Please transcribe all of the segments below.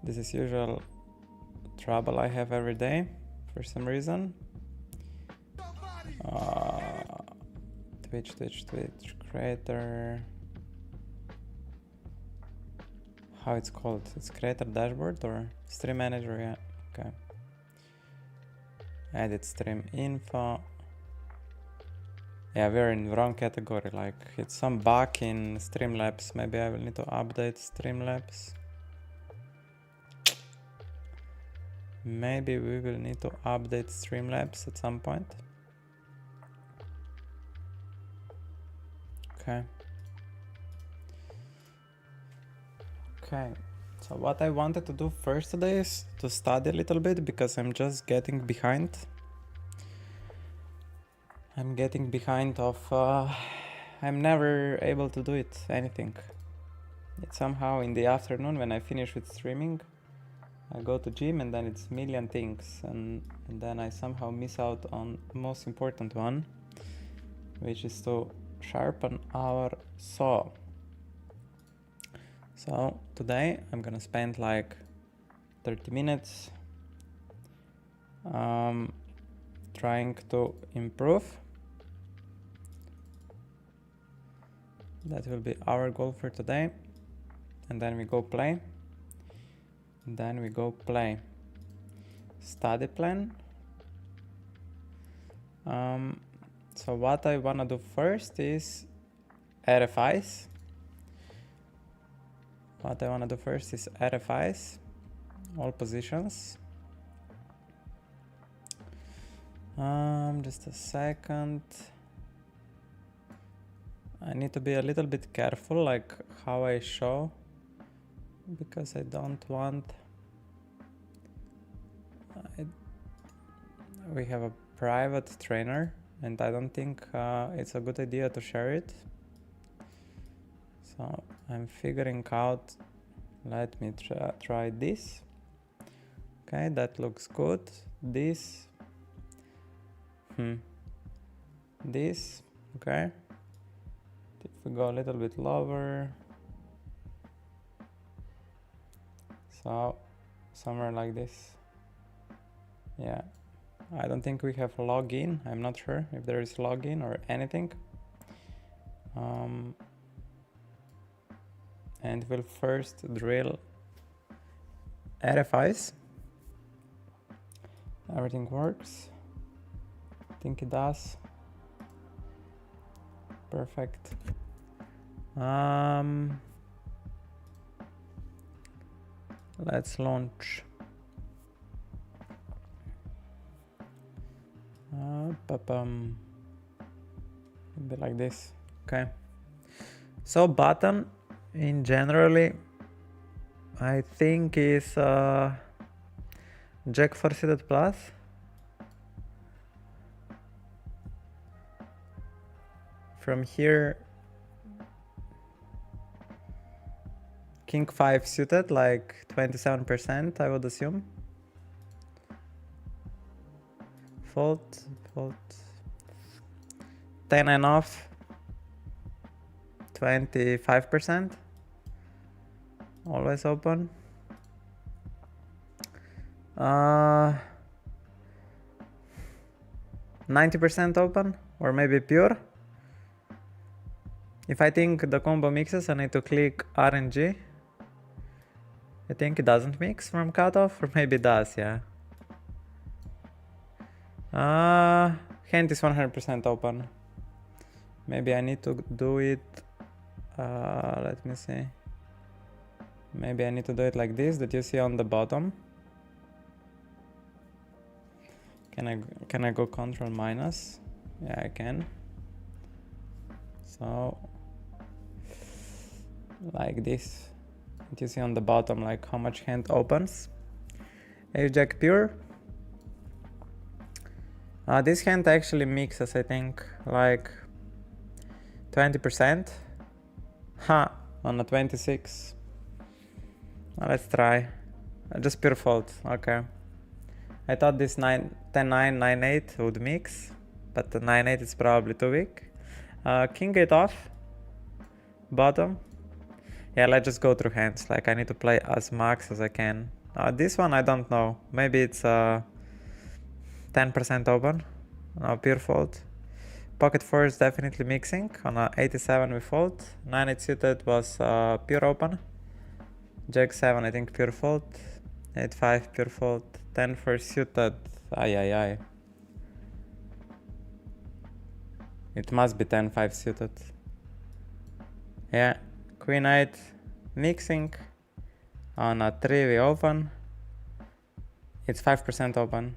This is usual trouble I have every day for some reason. Twitch, creator. How it's called? It's creator dashboard or stream manager? Yeah, okay. Edit stream info. Yeah, we're in the wrong category. Like it's some bug in Streamlabs. Maybe I will need to update Streamlabs. Maybe we will need to update Streamlabs at some point. Okay. Okay. So what I wanted to do first today is to study a little bit because I'm just getting behind. I'm getting behind of, I'm never able to do it, anything. It's somehow in the afternoon when I finish with streaming, I go to gym and then it's million things and then I somehow miss out on the most important one, which is to sharpen our saw. So today I'm gonna spend like 30 minutes trying to improve. That will be our goal for today. And then we go play. And then we go play. Study plan. So what I wanna do first is RFIs. All positions. Just a second. I need to be a little bit careful like how I show, because I don't want, we have a private trainer and I don't think it's a good idea to share it. So I'm figuring out, let me try this. Okay, that looks good. This, this, okay. If we go a little bit lower, so somewhere like this. Yeah, I don't think we have login. I'm not sure if there is login or anything. And we'll first drill RFIs. Everything works. I think it does. Perfect. Let's launch. Be like this. Okay. So button in generally, I think is Jack 4 suited plus. From here, King 5 suited, like 27%, I would assume. Fold. 10 and off, 25%. Always open. 90% open, or maybe pure. If I think the combo mixes, I need to click RNG. I think it doesn't mix from cutoff, or maybe it does, yeah. Hand is 100% open. Maybe I need to do it, let me see. Maybe I need to do it like this, that you see on the bottom. Can I go control minus? Yeah, I can. So, like this. And you see on the bottom like how much hand opens. Ace Jack pure. This hand actually mixes, I think, like 20%. On a 26. Let's try. Just pure fold, okay. I thought this 10-9, 9-8 would mix, but the 9-8 is probably too weak. King 8 off, bottom. Yeah, let's just go through hands. Like I need to play as max as I can. This one I don't know. Maybe it's 10% open. No, pure fold. Pocket 4 is definitely mixing. On a 87 we fold. 9-8 suited was pure open. Jack 7 I think pure fold. 8-5 pure fold. 10-4 suited. Ay. It must be 10-5 suited. Yeah. Queen 8 mixing. On a 3 we open. It's 5% open.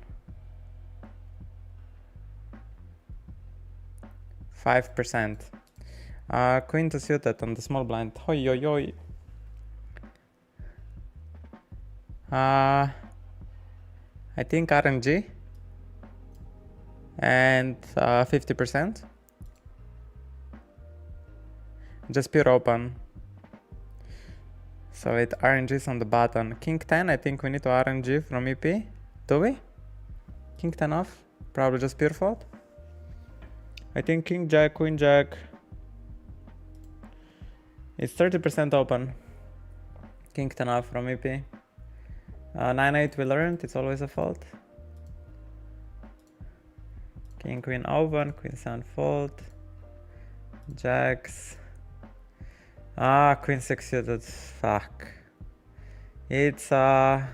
5%. Queen 2 suited on the small blind. Hoi. I think RNG. And 50%. Just pure open. So it RNGs on the button. King 10, I think we need to RNG from EP. Do we? King 10 off. Probably just pure fold. I think King Jack, Queen Jack. It's 30% open. King 10 off from EP. 9-8 we learned, it's always a fold. King Queen open, Queen 7 fold. Jacks. Queen 6 suited. Fuck. It's yeah,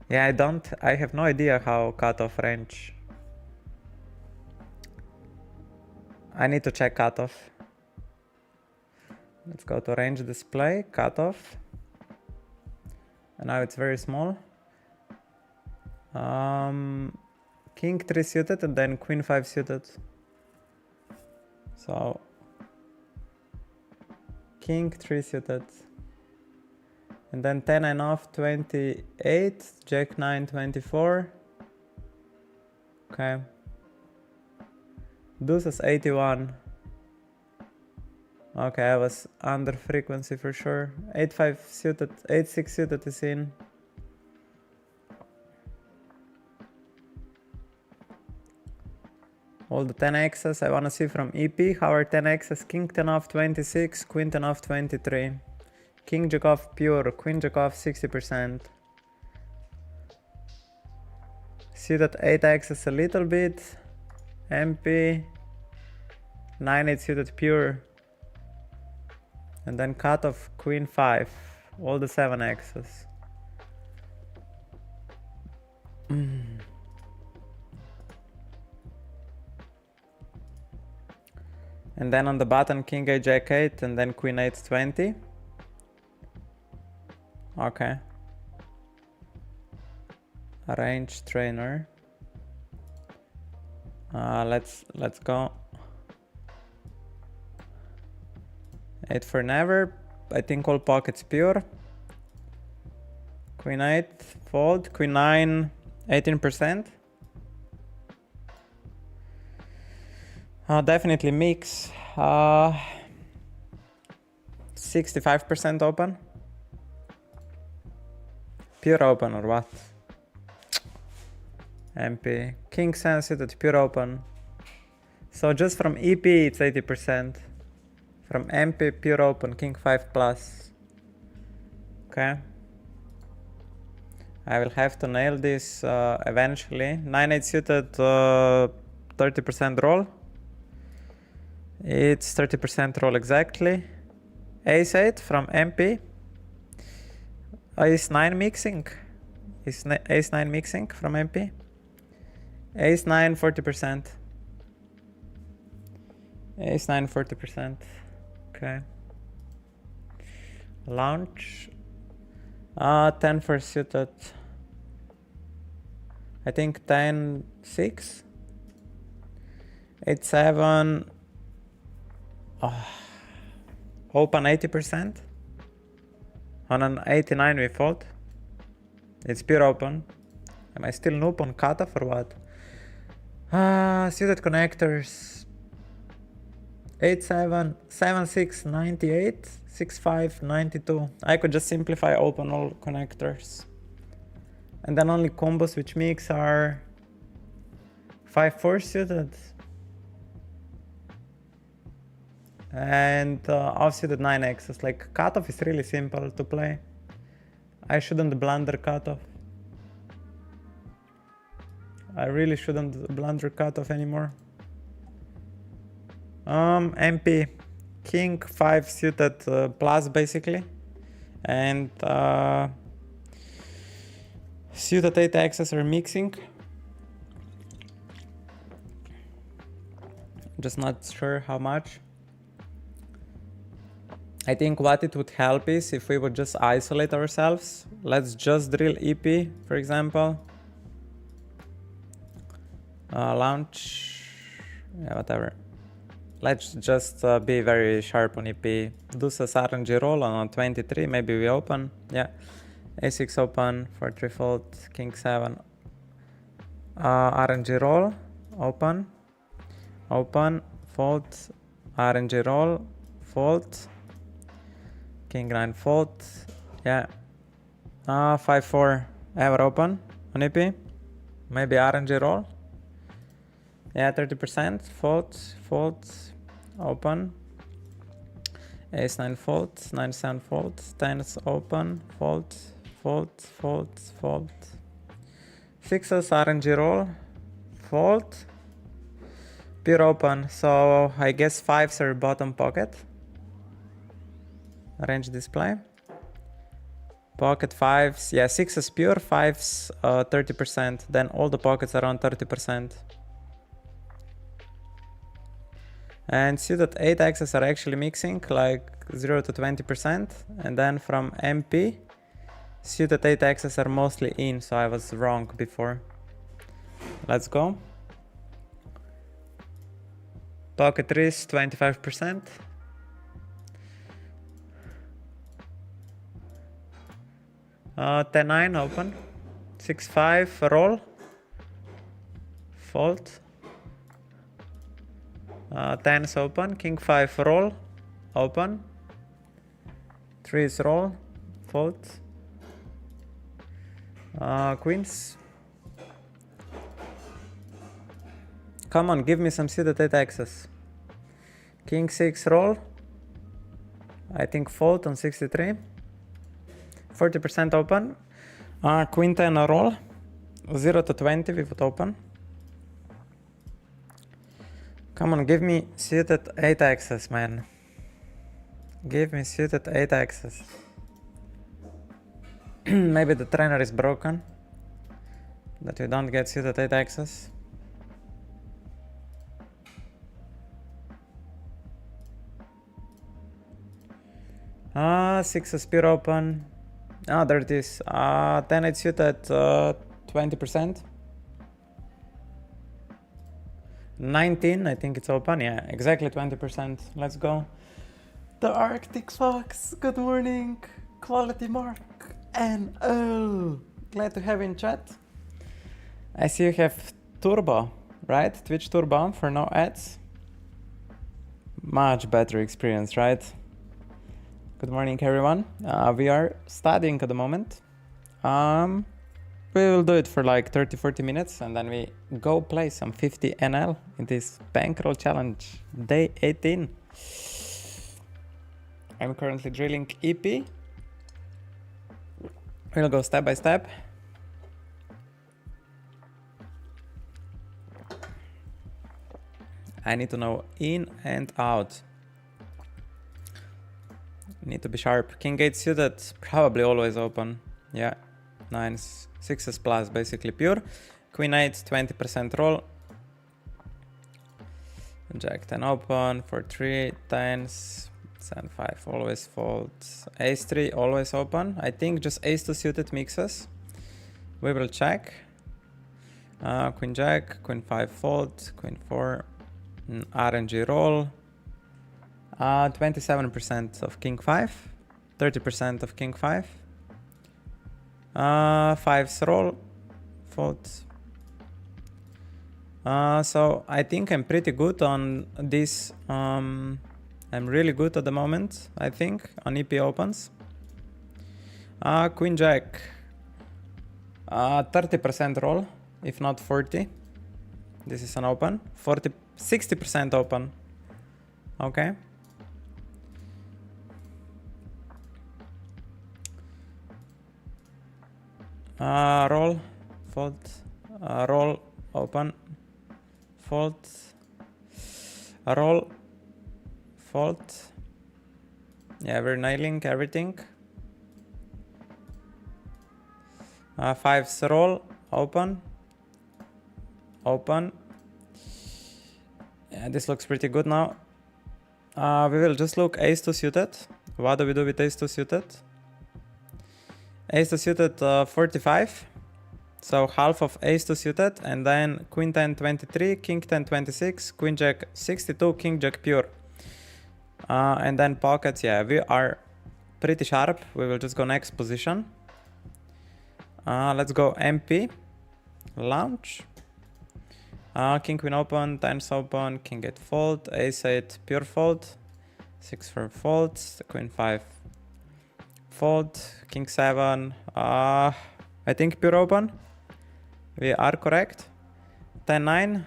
I have no idea how cutoff range. I need to check cutoff. Let's go to range display, cutoff. And now it's very small. King 3 suited and then Queen 5 suited. So King 3 suited. And then 10-9 off, 28, Jack 9, 24. Okay. Deuces 81. Okay, I was under frequency for sure. 8-5 suited, 8-6 suited is in. All the 10x's I wanna see from EP. How are 10x's? King 10 off 26, Queen 10 off 23. King Jack off pure, Queen Jack off 60%. Suited 8x's a little bit. MP. 9-8 suited pure. And then cut off Queen 5. All the 7x's. And then on the button King 8, Jack 8, and then Queen 8, 20. Okay. Range trainer. Let's go. 8 for never. I think all pockets pure. Queen 8 fold. Queen 9 18%. Definitely mix. 65% open. Pure open or what? MP. King sensitive, pure open. So just from EP it's 80%. From MP pure open, King 5 plus. Okay. I will have to nail this eventually. 9-8 suited 30% roll. It's 30% roll exactly. Ace 8 from MP. Ace 9 mixing. Ace 9 mixing from MP. Ace 9 40%. Ace 9 40%. Okay. Launch. 10 for suited. I think 10 6. 8 7. Open 80%. On an 89 we fold. It's pure open. Am I still noob on cutoff or what? Suited connectors. 8 7 7 6 98 6 5 92. I could just simplify open all connectors. And then only combos which mix are 5 4 suited. And offsuited 9x's. Like, cutoff is really simple to play. I shouldn't blunder cutoff. I really shouldn't blunder cutoff anymore. MP. King 5 suited plus basically. And suited 8x's are mixing. Just not sure how much. I think what it would help is if we would just isolate ourselves. Let's just drill EP, for example. Launch, yeah, whatever. Let's just be very sharp on EP. Deuce RNG roll on 23, maybe we open, yeah. A6 open, 4-3 fold, King 7. RNG roll, open, fold, RNG roll, fold. King 9 fold, yeah. 5-4 ever open on EP. Maybe RNG roll. Yeah, 30%. Fold, open. Ace 9 fold, 9 7 fold, 10s open, fold. Sixes RNG roll, fold. Pure open, so I guess 5s are bottom pocket. Range display. Pocket 5s, yeah, 6s pure, 5s 30%. Then all the pockets around 30%. And suited 8x's are actually mixing like 0 to 20%. And then from MP, suited 8x's are mostly in, so I was wrong before. Let's go. Pocket 3s 25%. 10-9 open, 6-5 roll, fold, 10s open, King 5 roll, open, 3s roll, fold, queens. Come on, give me some suited 8x's. King 6 roll, I think fold on 63. 40% open. Queen 10 roll. 0 to 20 we would open. Come on, give me suited 8x's, man. Give me suited 8x's. Maybe the trainer is broken. That you don't get suited 8x's. Sixes pure open. Oh, there it is. 10-8 suited, 20%. 19, I think it's open. Yeah, exactly 20%. Let's go. The Arctic Fox, good morning. Quality Mark. NL. Glad to have you in chat. I see you have Turbo, right? Twitch Turbo for no ads. Much better experience, right? Good morning, everyone. We are studying at the moment. We will do it for like 30-40 minutes and then we go play some 50 NL in this Bankroll challenge, day 18. I'm currently drilling EP. We'll go step by step. I need to know in and out. Need to be sharp. King 8 suited, probably always open. Yeah, 9s, 6s plus, basically pure. Queen 8, 20% roll. Jack 10 open, 4-3, 10s, 7-5, always fold. Ace 3, always open. I think just Ace 2 suited mixes. We will check. Queen Jack, Queen 5 fold, Queen 4, RNG roll. 27% of King 5, 30% of King 5. 5s roll, fold. So I think I'm pretty good on this. I'm really good at the moment, I think, on EP opens. Queen Jack, 30% roll, if not 40. This is an open. 60% open. Okay. Roll, fold, roll, open, fold, roll, fold. Yeah, we're nailing everything. Fives, roll, open, open. Yeah, this looks pretty good now. We will just look ace-2 suited. What do we do with ace-2 suited? Ace-2 suited 45. So half of ace-2 suited, and then queen 10 23, king 10 26, queen jack 62, king jack pure. And then pockets, yeah, we are pretty sharp. We will just go next position. Let's go MP, launch. King queen open, 10s open, king 8 fold, ace 8 pure fold, 6 4 folds, queen 5 fold, king 7. I think pure open. We are correct. 10 9,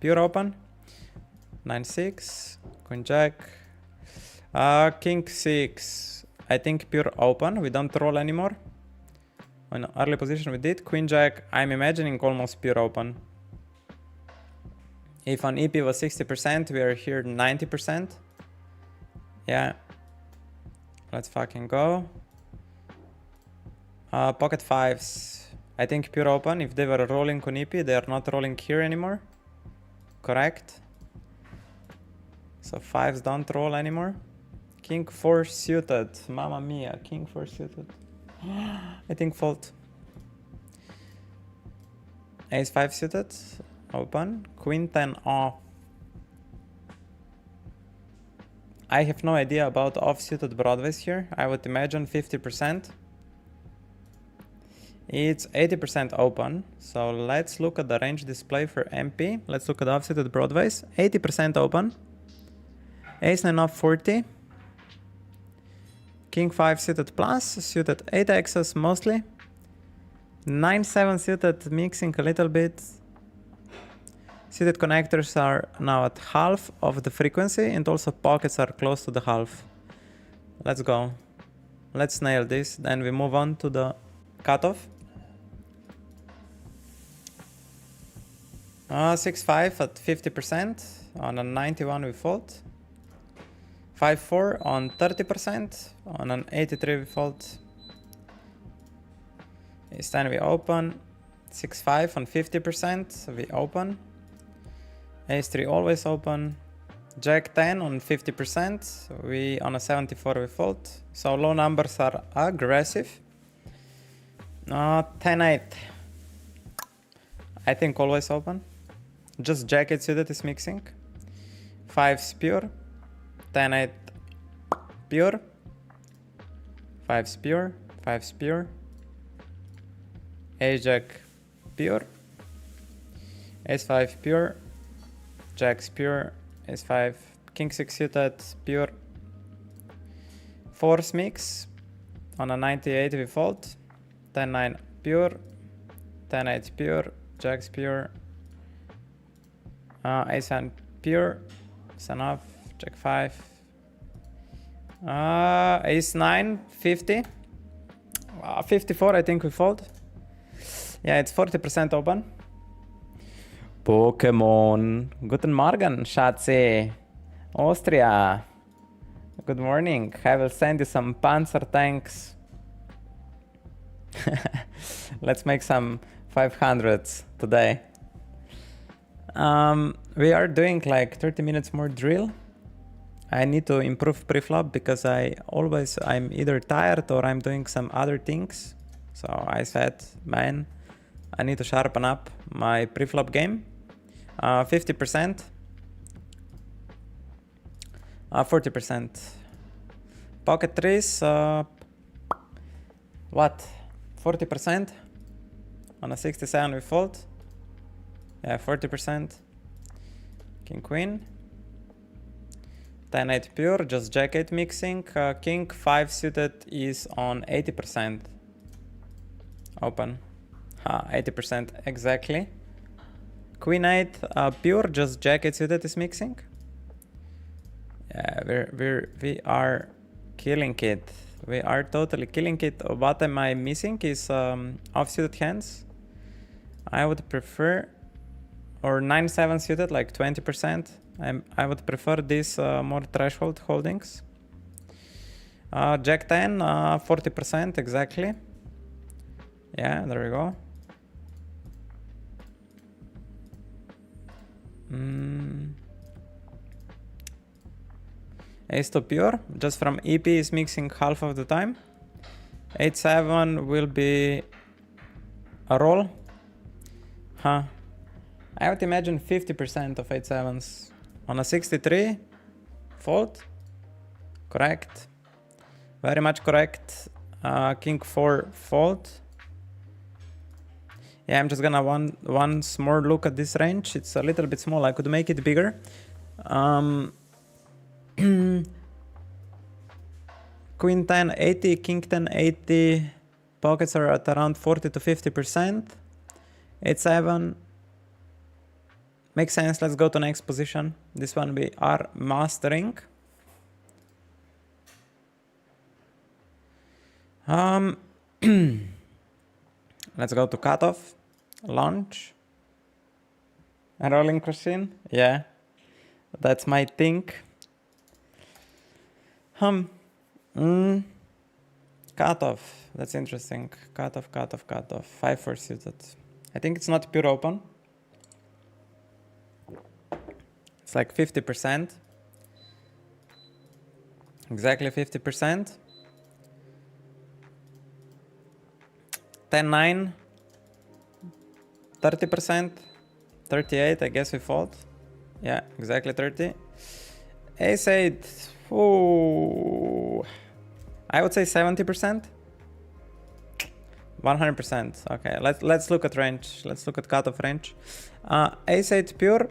pure open, 9 6, queen jack, king 6. I think pure open. We don't roll anymore. On early position we did. Queen jack, I'm imagining almost pure open. If on EP was 60%, we are here 90%. Yeah. Let's fucking go. Pocket fives. I think pure open. If they were rolling on EP, they are not rolling here anymore. Correct. So fives don't roll anymore. King 4 suited. Mamma mia, king 4 suited. I think fold. Ace 5 suited. Open. Queen 10 off. I have no idea about off-suited broadways here. I would imagine 50%. It's 80% open. So let's look at the range display for MP. Let's look at off-suited broadways. 80% open. Ace 9 off 40. King 5 suited plus. Suited 8 X's mostly. 9 7 suited mixing a little bit. Suited connectors are now at half of the frequency, and also pockets are close to the half. Let's go. Let's nail this. Then we move on to the cutoff. 6-5 at 50%. On a 91 we fold. 5-4 on 30%. On an 83 we fold. This time we open. 6-5 on 50%. We open. Ace 3 always open. Jack 10 on 50%. We on a 74 we fold. So low numbers are aggressive. 10-8. I think always open. Just Jack 8 suited is mixing. 5's pure. 10-8 pure. 5's pure. 5's pure. Ace Jack pure. Ace 5 pure. Jack's pure. Ace 5. King 6 suited pure. 4's mix. On a 98 we fold. 10-9 pure. 10-8 pure. Jack's pure. Ace 1 pure. It's enough. Jack 5. Ace 9 50. 54 I think we fold. Yeah, it's 40% open. Pokemon. Guten Morgen, Schatzi. Austria. Good morning. I will send you some Panzer tanks. Let's make some 500s today. We are doing like 30 minutes more drill. I need to improve preflop because I'm either tired or I'm doing some other things. So I said, man, I need to sharpen up my preflop game. 50%. 40%. Pocket trees. What? 40%? On a 67 we fold. Yeah, 40%. King Queen. 10-8 pure, just Jack 8 mixing. King 5 suited is on 80%. Open. 80% exactly. Queen 8 pure, just Jack 8 suited is mixing. Yeah, we are killing it. We are totally killing it. What am I missing is off-suited hands. I would prefer, or 9-7 suited, like 20%. I would prefer these more threshold holdings. Jack 10, 40% exactly. Yeah, there we go. Ace to pure, just from EP is mixing half of the time. 8-7 will be a roll. Huh. I would imagine 50% of 8-7s. On a 63, fold. Correct. Very much correct. King 4, fold. Yeah, I'm just gonna once more look at this range. It's a little bit small. I could make it bigger. Queen 10, 80, King 10, 80. Pockets are at around 40 to 50%. 8-7. Makes sense. Let's go to next position. This one we are mastering. Let's go to cutoff, launch, and rolling machine. Yeah, that's my thing. Cutoff. That's interesting. Cutoff. 5-4 suited. I think it's not pure open. It's like 50%. Exactly 50%. 10-9. 30%. 38, I guess we fold. Yeah, exactly 30. Ace-8. Ooh. I would say 70%. 100%. Okay, let's look at range. Let's look at cutoff range. Ace-8 pure.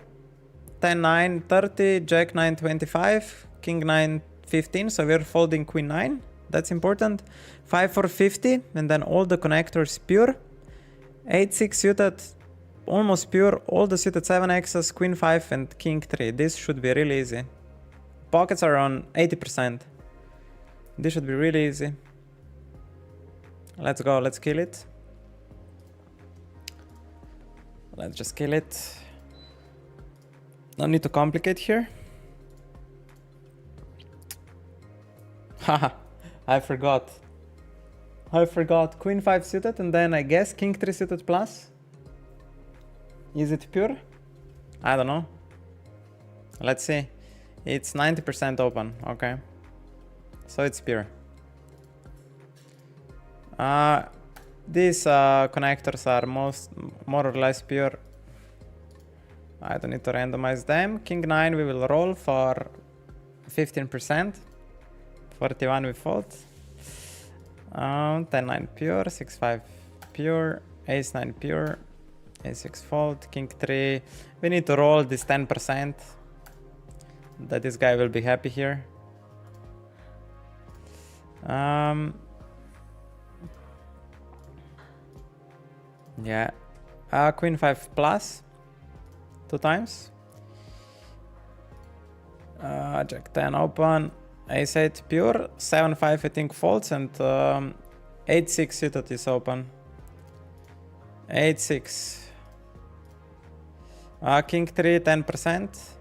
10-9, 30. Jack-9, 25. King-9, 15. So we're folding Queen-9. That's important. 5-4, 50. And then all the connectors pure. 8-6 suited. Almost pure. All the suited 7x's, Queen-5 and King-3. This should be really easy. Pockets are on 80%. This should be really easy. Let's go, let's kill it. Let's just kill it. No need to complicate here. Haha, I forgot. Queen-5 suited and then I guess King-3 suited plus. Is it pure? I don't know. Let's see. It's 90% open, okay. So it's pure. These connectors are more or less pure. I don't need to randomize them. King-9 we will roll for 15%. 41 we fold. 10-9 pure, 6-5 pure, Ace-9 pure, Ace-6 fold, King-3. We need to roll this 10%. That this guy will be happy here. Yeah. Queen-5 plus. 2 times. Jack-10 open. Ace-8 pure. 7-5 I think folds and 8-6 suited is open. 8-6. King-3 10%.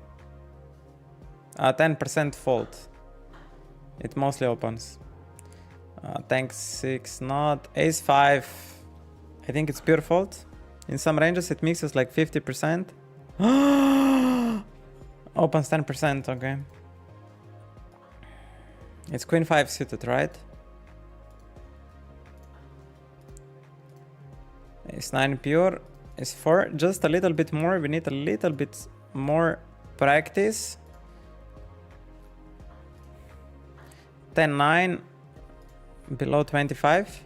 10% fold. It mostly opens. Tank 6 not. Ace-5. I think it's pure fold. In some ranges it mixes like 50%. Opens 10%, okay. It's Queen-5 suited, right? Ace-9 pure. Ace-4. Just a little bit more. We need a little bit more practice. 10-9 below 25.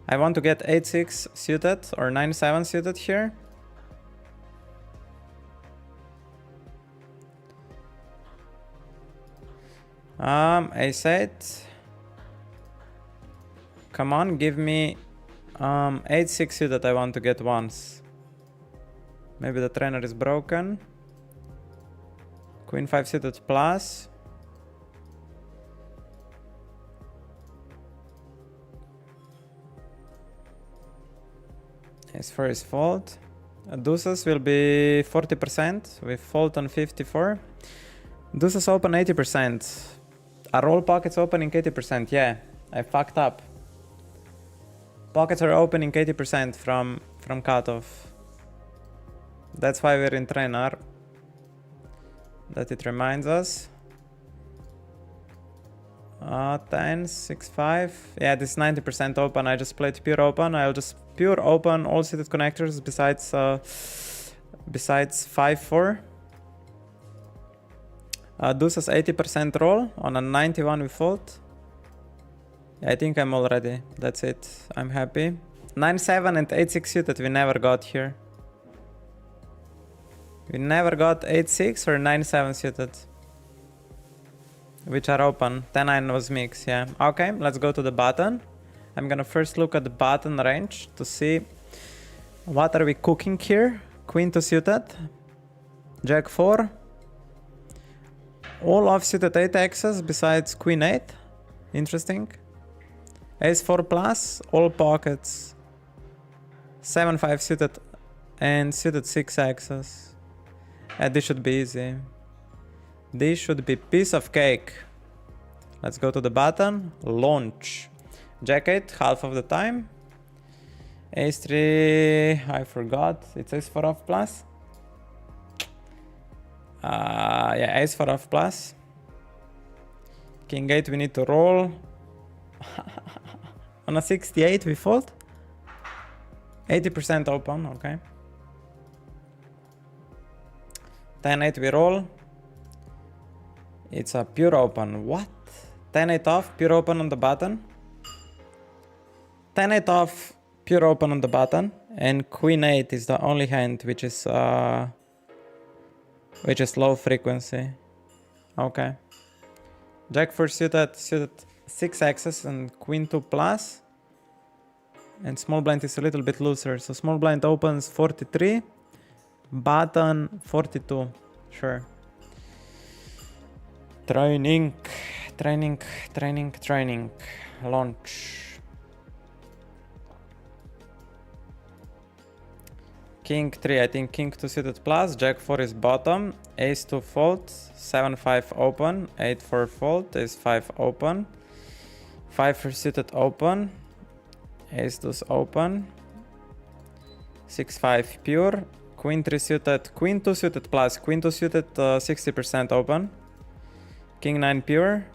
I want to get 8-6 suited or 9-7 suited here. Ace-8. Come on, give me 8-6 suited I want to get once. Maybe the trainer is broken. Queen-5 suited plus. Ace-4 is fold. Deuces will be 40%. We fold on 54. Deuces open 80%. Are all pockets opening 80%? Yeah, I fucked up. Pockets are opening 80% from cutoff. That's why we're in trainer. That it reminds us. 10, 6, 5. Yeah, this is 90% open. I just played pure open. I'll just pure open all suited connectors besides 5, 4. Deuces 80% roll. On a 91 we fold. Yeah, I think I'm all ready. That's it. I'm happy. 9-7 and 8-6 suited we never got here. We never got 8-6 or 9-7 suited. Which are open. 10-9 was mix, yeah. Okay, let's go to the button. I'm gonna first look at the button range to see what are we cooking here. Queen 2 suited. Jack 4. All off-suited 8x's besides Queen 8. Interesting. Ace 4 plus, all pockets. 7-5 suited and suited 6x's. This should be easy. This should be piece of cake. Let's go to the button. Launch. Jack 8, half of the time. Ace 3, I forgot. It's Ace 4 off plus. Yeah, Ace 4 off plus. King 8, we need to roll. On a 68, we fold. 80% open, okay. 10-8, we roll. It's a pure open. What? 10-8 off, pure open on the button. 10-8 off, pure open on the button. And Queen 8 is the only hand which is low frequency. Okay. Jack 4 suited 6x's and Queen 2 plus. And small blind is a little bit looser. So small blind opens 43. Button 42. Sure. Training. Launch. King 3, I think King 2 suited plus. Jack 4 is bottom. Ace 2 fold. 7-5 open. 8-4 fold. Ace 5 open. 5-4 suited open. Ace 2 open. 6-5 pure. Queen 3 suited. Queen 2 suited plus. Queen 2 suited 60% open. King 9 pure.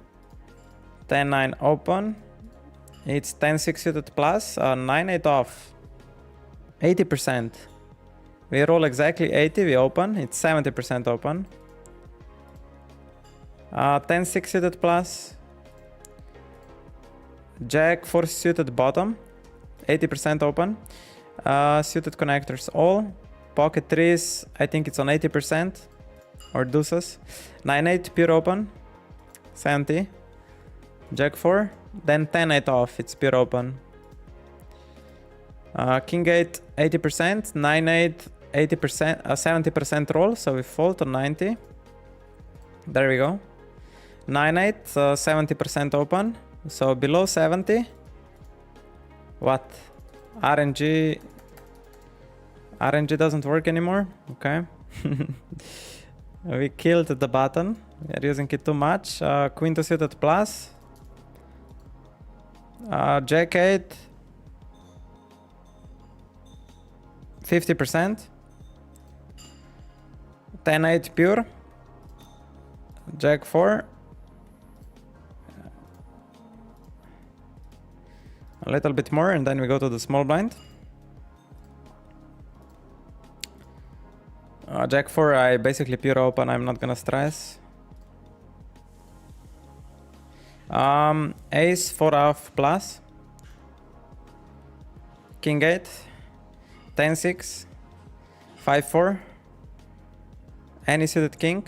10-9 open. It's 10-6 suited plus. 9-8 off. 80%. We roll exactly 80. We open. It's 70% open. 10-6 suited plus. Jack 4 suited bottom. 80% open. Suited connectors all. Pocket 3s, I think it's on 80%. Or deuces. 9-8 pure open. 70. Jack 4. Then 10-8 off. It's pure open. King 8, 80%. 9-8, 80%. 70% roll. So we fold on 90. There we go. 9-8, 70% open. So below 70. What? RNG doesn't work anymore. Okay. We killed the button. We are using it too much. Queen 2 suited plus. Jack 8. 50%. 10-8 pure. Jack 4. A little bit more and then we go to the small blind. Jack 4, I basically pure open, I'm not gonna stress. Ace 4 off plus. King 8. 10-6. 5-4. Any suited king.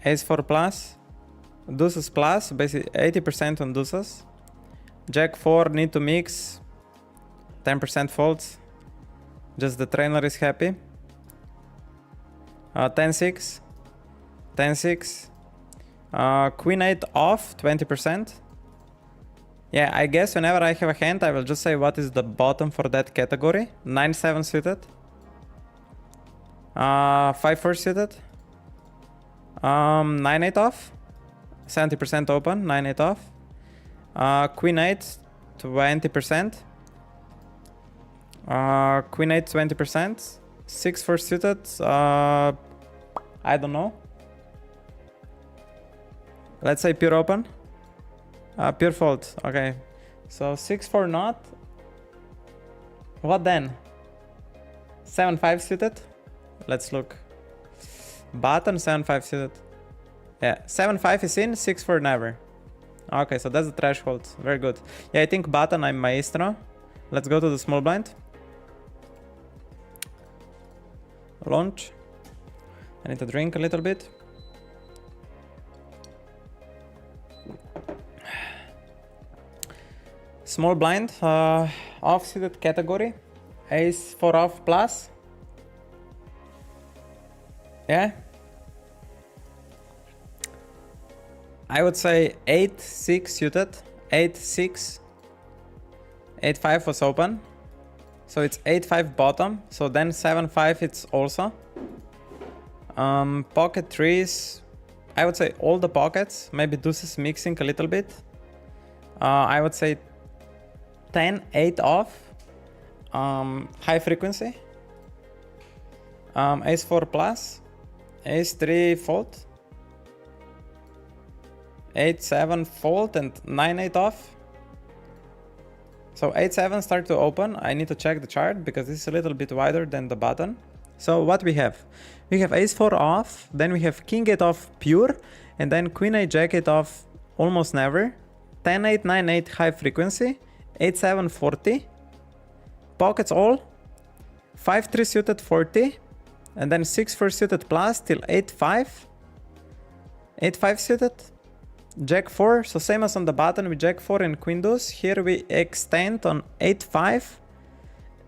Ace 4 plus. Deuces plus, basically 80% on deuces. Jack 4 need to mix. 10% folds. Just the trainer is happy. 10-6. 10-6. Queen 8 off, 20%. Yeah, I guess whenever I have a hand, I will just say what is the bottom for that category. 9-7 suited. 5-4 suited. 9-8 off. 70% open, 9-8 off. Queen 8, 20%. Queen 8, 20%. 6-4 suited. I don't know. Let's say pure open. Pure fold. Okay. So 6-4 not. What then? 7-5 suited. Let's look. Button 7-5 suited. Yeah, 7-5 is in, 6-4 never. Okay, so that's the threshold. Very good. Yeah, I think button I'm maestro. Let's go to the small blind. Launch. I need to drink a little bit. Small blind, off-seated category. Ace 4 off plus. Yeah. I would say 8-6 suited. 8-6. 8-5 was open. So it's 8-5 bottom. So then 7-5 it's also. Pocket threes. I would say all the pockets. Maybe deuces mixing a little bit. I would say 10-8 off. High frequency. Ace 4 plus. Ace 3 fold. 8-7 fold and 9-8 off. So 8-7 start to open. I need to check the chart because this is a little bit wider than the button. So what we have? We have Ace 4 off, then we have King 8 off pure, and then Queen 8 Jack 8 off almost never. 10-8, 9-8 high frequency. 8-7 40. Pockets all. 5-3 suited 40. And then 6-4 suited plus till 8-5. 8-5 suited. Jack 4, so same as on the button with Jack 4 and Queen deuce. Here we extend on 8-5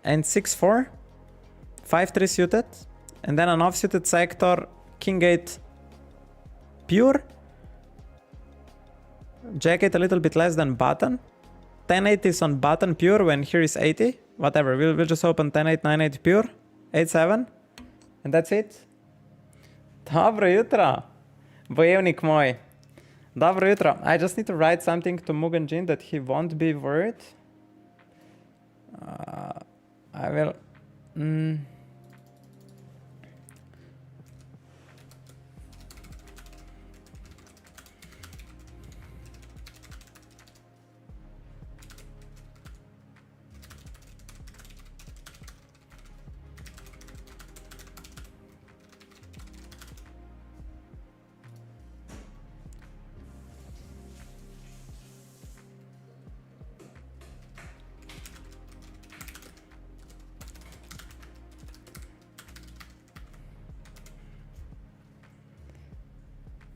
and 6-4. 5-3 suited. And then an off-suited sector, King 8 pure. Jack 8 a little bit less than button. 10-8 is on button pure when here is 80. Whatever, we'll just open 10-8, 9-8 pure. 8-7. And that's it. Dobro jutro, bojevnik moj. Dobro jutro. I just need to write something to Mugen Jin that he won't be worried. I will...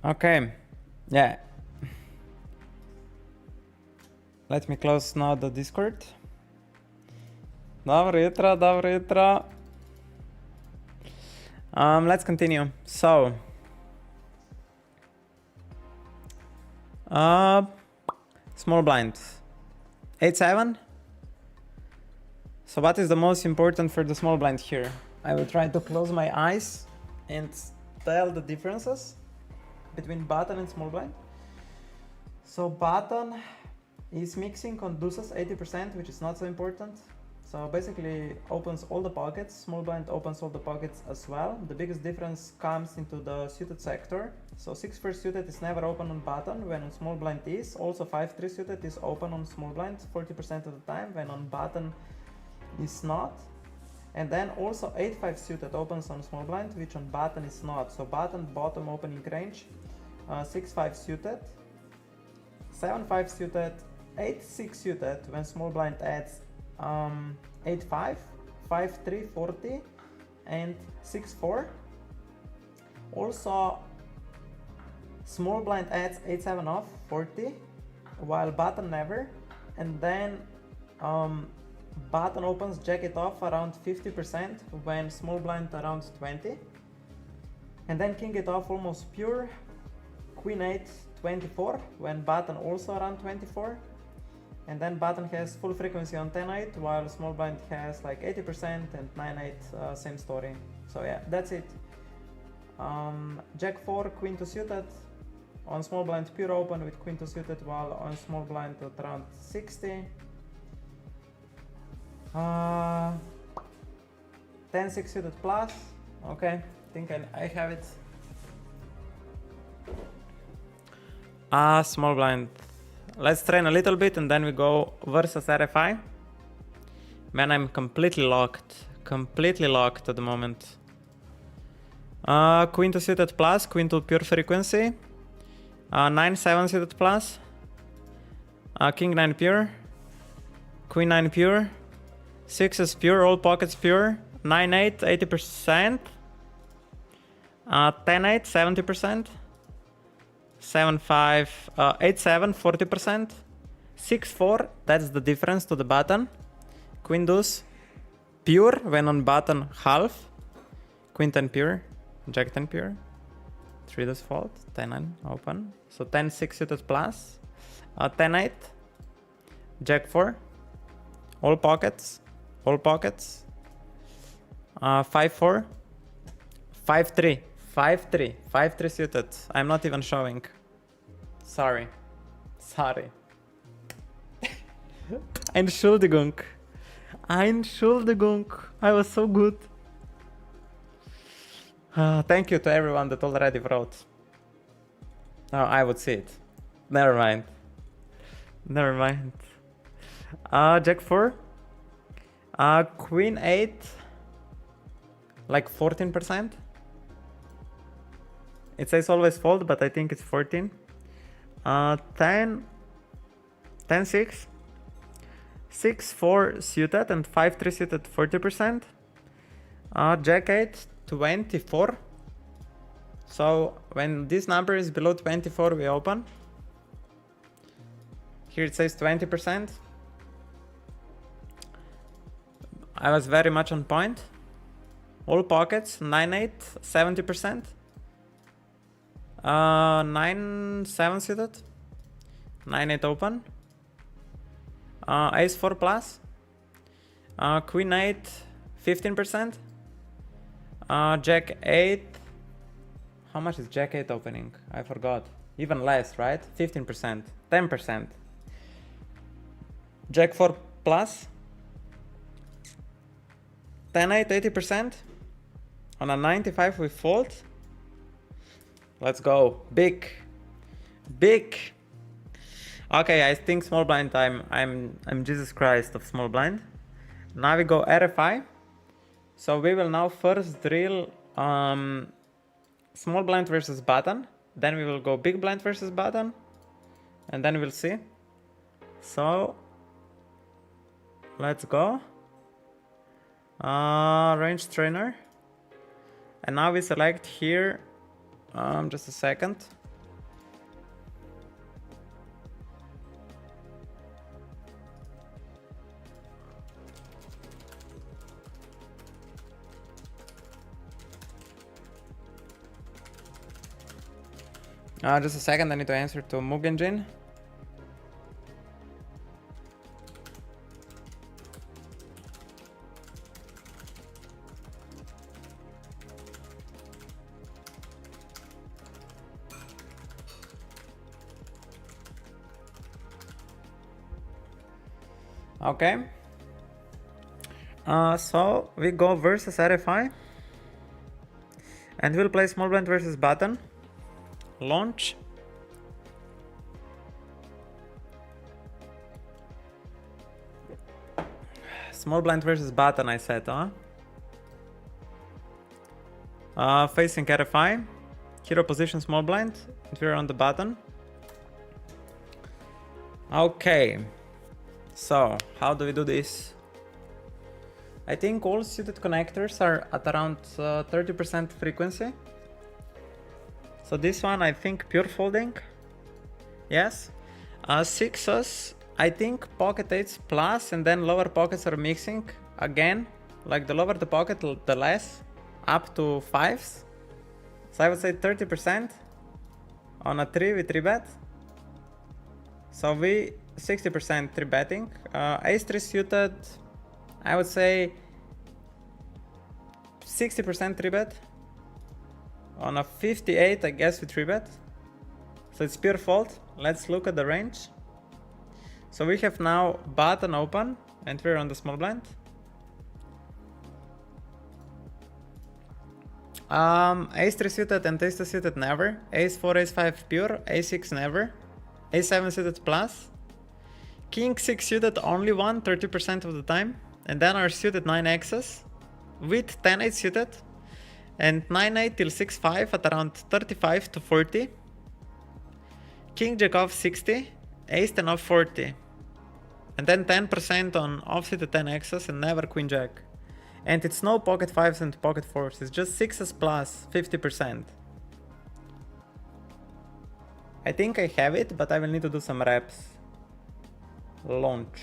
Okay, yeah. Let me close now the Discord. Dobro jutro, dobro jutro. Let's continue. So, small blind. 8-7. So what is the most important for the small blind here? I will try to close my eyes and tell the differences between button and small blind. So button is mixing on deuces 80%, which is not so important. So basically opens all the pockets. Small blind opens all the pockets as well. The biggest difference comes into the suited sector. So 6-4 suited is never open on button, when on small blind is. Also 5-3 suited is open on small blind 40% of the time, when on button is not. And then also 8-5 suited opens on small blind, which on button is not. So button bottom opening range. 6-5 suited, 7-5 suited, 8-6 suited when small blind adds 8-5, 5-3 40 and 6-4. Also small blind adds 8-7 off 40 while button never, and then button opens Jack 8 off around 50% when small blind around 20, and then King 8 off almost pure. Queen 8 24 when button also around 24, And then button has full frequency on 10-8, while small blind has like 80% and 9-8 same story. So yeah, that's it. Jack 4, Queen 2 suited. On small blind pure open with Queen 2 suited, while on small blind at around 60. 10-6 suited plus. Okay, I think I have it. Small blind. Let's train a little bit and then we go versus RFI. Man, I'm completely locked at the moment. Queen 2 suited plus, Queen 2 pure frequency. 9-7 suited plus. King 9 pure. Queen 9 pure. 6 is pure, all pockets pure. 9-8, 80%. 10-8, 70%. 7-5, 8-7, 40%. 6-4, that's the difference to the button. Queen deuce, pure when on button half. Queen 10 pure, Jack 10 pure. 3 deuce fold, 10-9 open. So 10-6 suited plus. 10-8, Jack 4. All pockets, all pockets. 5-4, 5-3. 5-3, 5-3 suited. I'm not even showing. Sorry. Entschuldigung. I was so good. Thank you to everyone that already wrote. Oh, I would see it. Never mind. Jack 4. Queen 8. Like 14%. It says always fold, but I think it's 14. 10-6. 6-4 suited and 5-3 suited 40%. Jack 8, 24. So when this number is below 24, we open. Here it says 20%. I was very much on point. All pockets, 9-8, 70%. 9-7 suited. 9-8 open. Ace 4 plus. Queen 8, 15%. Jack 8. How much is Jack 8 opening? I forgot. Even less, right? 15%. 10%. Jack 4 plus. 10-8, 80%. On a 95 we fold. Let's go. Big. Okay, I think small blind time. I'm Jesus Christ of small blind. Now we go RFI. So we will now first drill small blind versus button. Then we will go big blind versus button. And then we'll see. So let's go. Range trainer. And now we select here. Just a second. Just a second, I need to answer to Mugenjin. Okay. So we go versus RFI. And we'll play small blind versus button. Launch. Small blind versus button, I said, huh? Facing RFI. Hero position small blind. And we're on the button. Okay. So, how do we do this? I think all suited connectors are at around 30% frequency. So this one, I think pure folding. Yes. Sixes, I think pocket eights plus, and then lower pockets are mixing again. Like the lower the pocket, the less, up to fives. So I would say 30% on a 3 with 3 bet. So we 60% 3 betting. Ace 3 suited, I would say 60% 3 bet. On a 58, I guess we 3 bet. So it's pure fold. Let's look at the range. So we have now button open and we're on the small blind. Ace 3 suited and ace 2 suited never. Ace 4, ace 5 pure. Ace 6 never. Ace 7 suited plus. King 6 suited only 30% of the time. And then our suited 9x's with 10-8 suited. And 9-8 till 6-5 at around 35 to 40. King jack off 60. Ace 10 off 40. And then 10% on off-suited 10x's and never queen jack. And it's no pocket 5s and pocket 4s, it's just 6s plus 50%. I think I have it, but I will need to do some reps. Launch.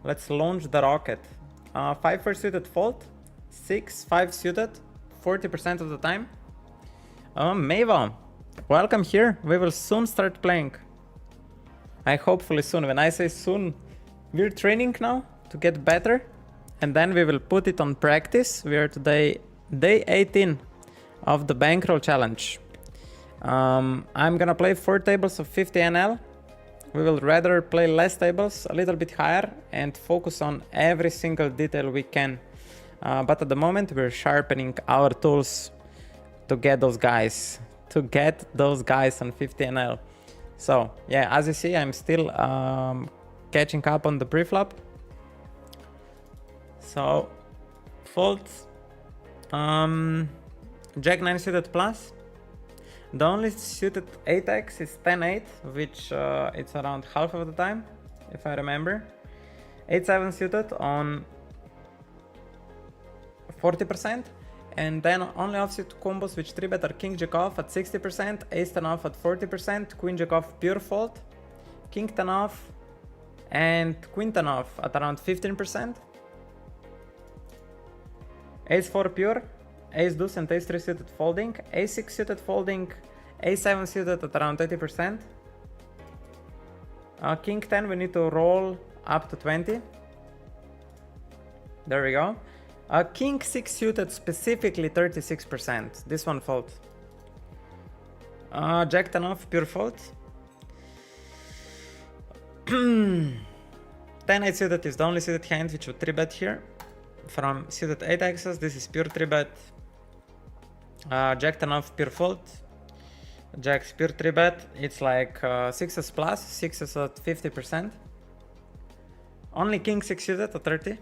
Let's launch the rocket. 5-4 suited fold, 6-5 suited, 40% of the time. Meva, welcome here. We will soon start playing. Hopefully soon. When I say soon, we're training now to get better. And then we will put it on practice. We are today day 18 of the Bankroll challenge. I'm gonna play 4 tables of 50 NL. We will rather play less tables, a little bit higher, and focus on every single detail we can. But at the moment we're sharpening our tools to get those guys. On 50 NL. So yeah, as you see, I'm still catching up on the pre-flop. So, folds, Jack 9 suited plus. The only suited 8x is 10-8, which it's around half of the time, if I remember. 8-7 suited on 40%, and then only offsuit combos which 3 bet are King Jack off at 60%, Ace 10 off at 40%, Queen Jack off pure fold, King 10 off, and Queen 10 off at around 15%. Ace 4 pure, Ace deuce and Ace 3 suited folding, Ace 6 suited folding, Ace 7 suited at around 80%. King 10 we need to roll up to 20. There we go. King 6 suited specifically 36%. This one fold. Jack 10 off pure fold. 10-8 suited is the only suited hand which would 3 bet here. From suited 8 axes, this is pure 3 bet. Jack 10 off pure fold. Jack's pure 3 bet. It's like 6s plus, 6s at 50%. Only King 6 suited at 30.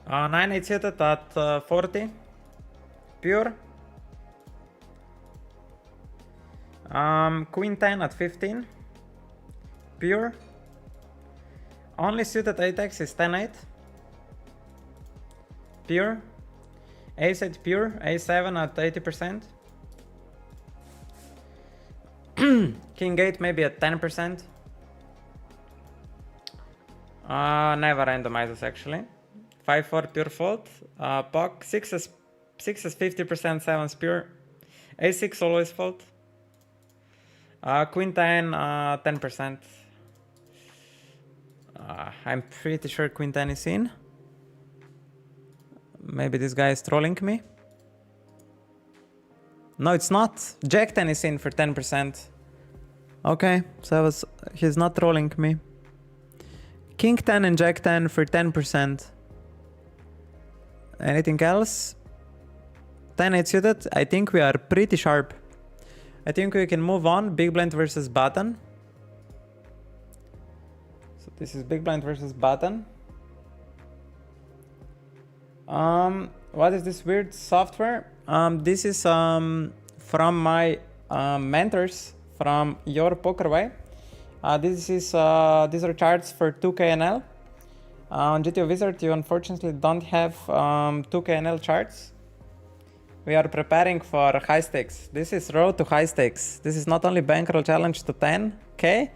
9-8 suited at 40. Pure. Queen 10 at 15. Pure. Only suited 8x is 10-8. Pure. Ace 8 pure. Ace 7 at 80%. King 8 maybe at 10%. Never randomizes actually. 5-4 pure fold. Pock 6 is 50%, 7's pure. Ace 6 always fold. Queen 10 10%. I'm pretty sure Queen 10 is in. Maybe this guy is trolling me. No, it's not. Jack 10 is in for 10%. Okay, so he's not trolling me. King 10 and Jack 10 for 10%. Anything else? 10-8 suited. I think we are pretty sharp. I think we can move on. Big blind versus button. So this is big blind versus button. What is this weird software? This is from my mentors from Your Poker Way. These are charts for 2KNL. On GTO Wizard, you unfortunately don't have 2KNL charts. We are preparing for high stakes. This is road to high stakes. This is not only Bankroll challenge to 10k.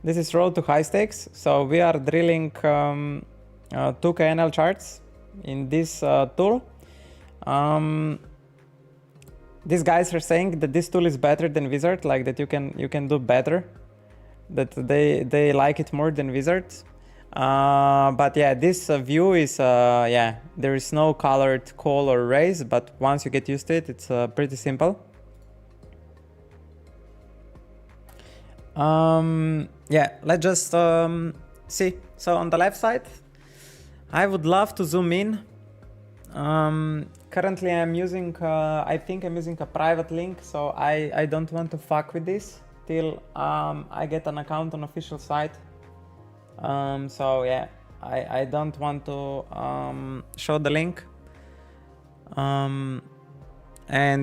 This is road to high stakes. So we are drilling 2KNL charts in this tool. These guys are saying that this tool is better than Wizard, like that you can do better that they like it more than wizards. But yeah, this view is yeah, there is no colored call or raise, but once you get used to it, it's pretty simple. Yeah, let's just see. So on the left side, I would love to zoom in. Currently I'm using, I think I'm using a private link, so I don't want to fuck with this till I get an account on official site. So yeah, I don't want to show the link. And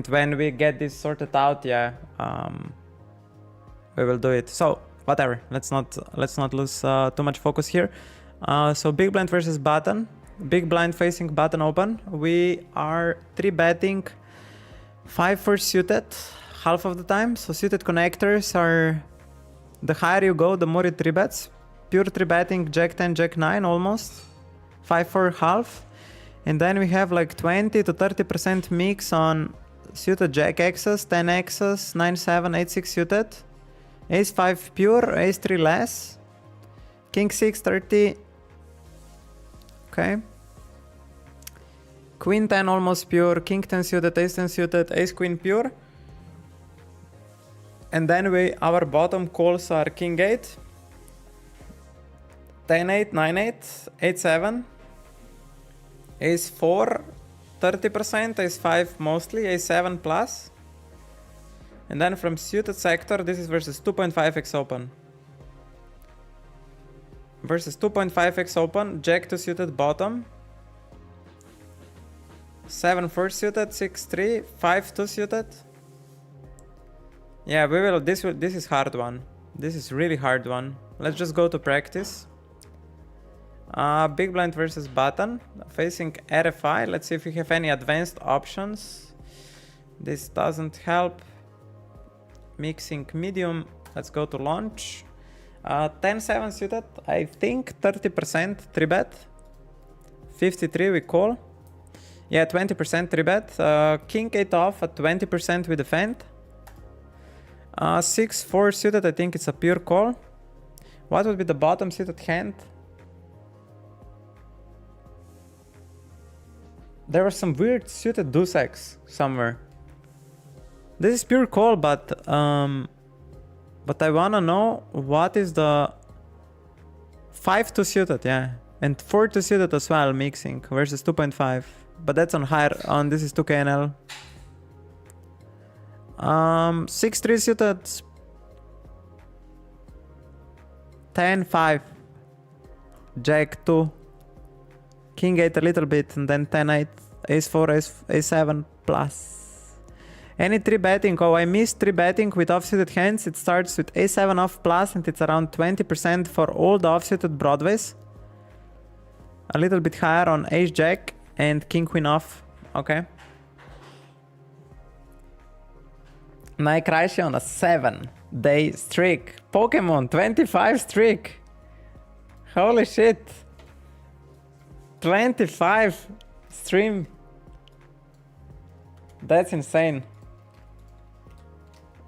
when we get this sorted out, yeah, we will do it. So whatever, let's not lose too much focus here. So big blind versus button. Big blind facing button open. We are 3-betting 5-4 suited half of the time. So suited connectors are, the higher you go, the more it 3-bets. Pure 3-betting Jack 10, Jack 9 almost. 5-4 half. And then we have like 20 to 30% mix on suited Jack X's, 10 X's, 9-7, 8-6 suited. Ace-5 pure, Ace-3 less. King-6, 30. Okay. Queen-10 almost pure, King-10 suited, Ace-10 suited, Ace-Queen pure. And then our bottom calls are King-8, 10-8, 9-8, 8-7, Ace-4, 30%, Ace-5 mostly, Ace-7 plus. And then from suited sector, this is versus 2.5x open. Versus 2.5x open, Jack 2 suited bottom. 7-4 suited, 6-3, 5-2 suited. Yeah, we will. This is hard one. This is really hard one. Let's just go to practice. Big blind versus button, facing RFI. Let's see if we have any advanced options. This doesn't help. Mixing medium. Let's go to launch. 10-7 suited. I think 30% 3-bet. 53 we call. Yeah, 20% 3-bet. King-8 off at 20% we defend. 6-4 suited, I think it's a pure call. What would be the bottom suited hand? There was some weird suited deuce X somewhere. This is pure call, but I wanna know what is the 5-2 suited, yeah, and 4-2 suited as well, mixing versus 2.5. But that's on higher, on this is 2KNL. 6-3 suited, 10-5, Jack 2, King-8 a little bit, and then 10-8, Ace-4, Ace-7 plus. Any 3-betting, oh I missed 3-betting with off-suited hands, it starts with Ace-7 off plus and it's around 20% for all the off-suited broadways. A little bit higher on Ace-Jack and King-Queen off, okay. Nike Raishi on a 7-day streak. Pokemon 25 streak. Holy shit. 25 stream. That's insane.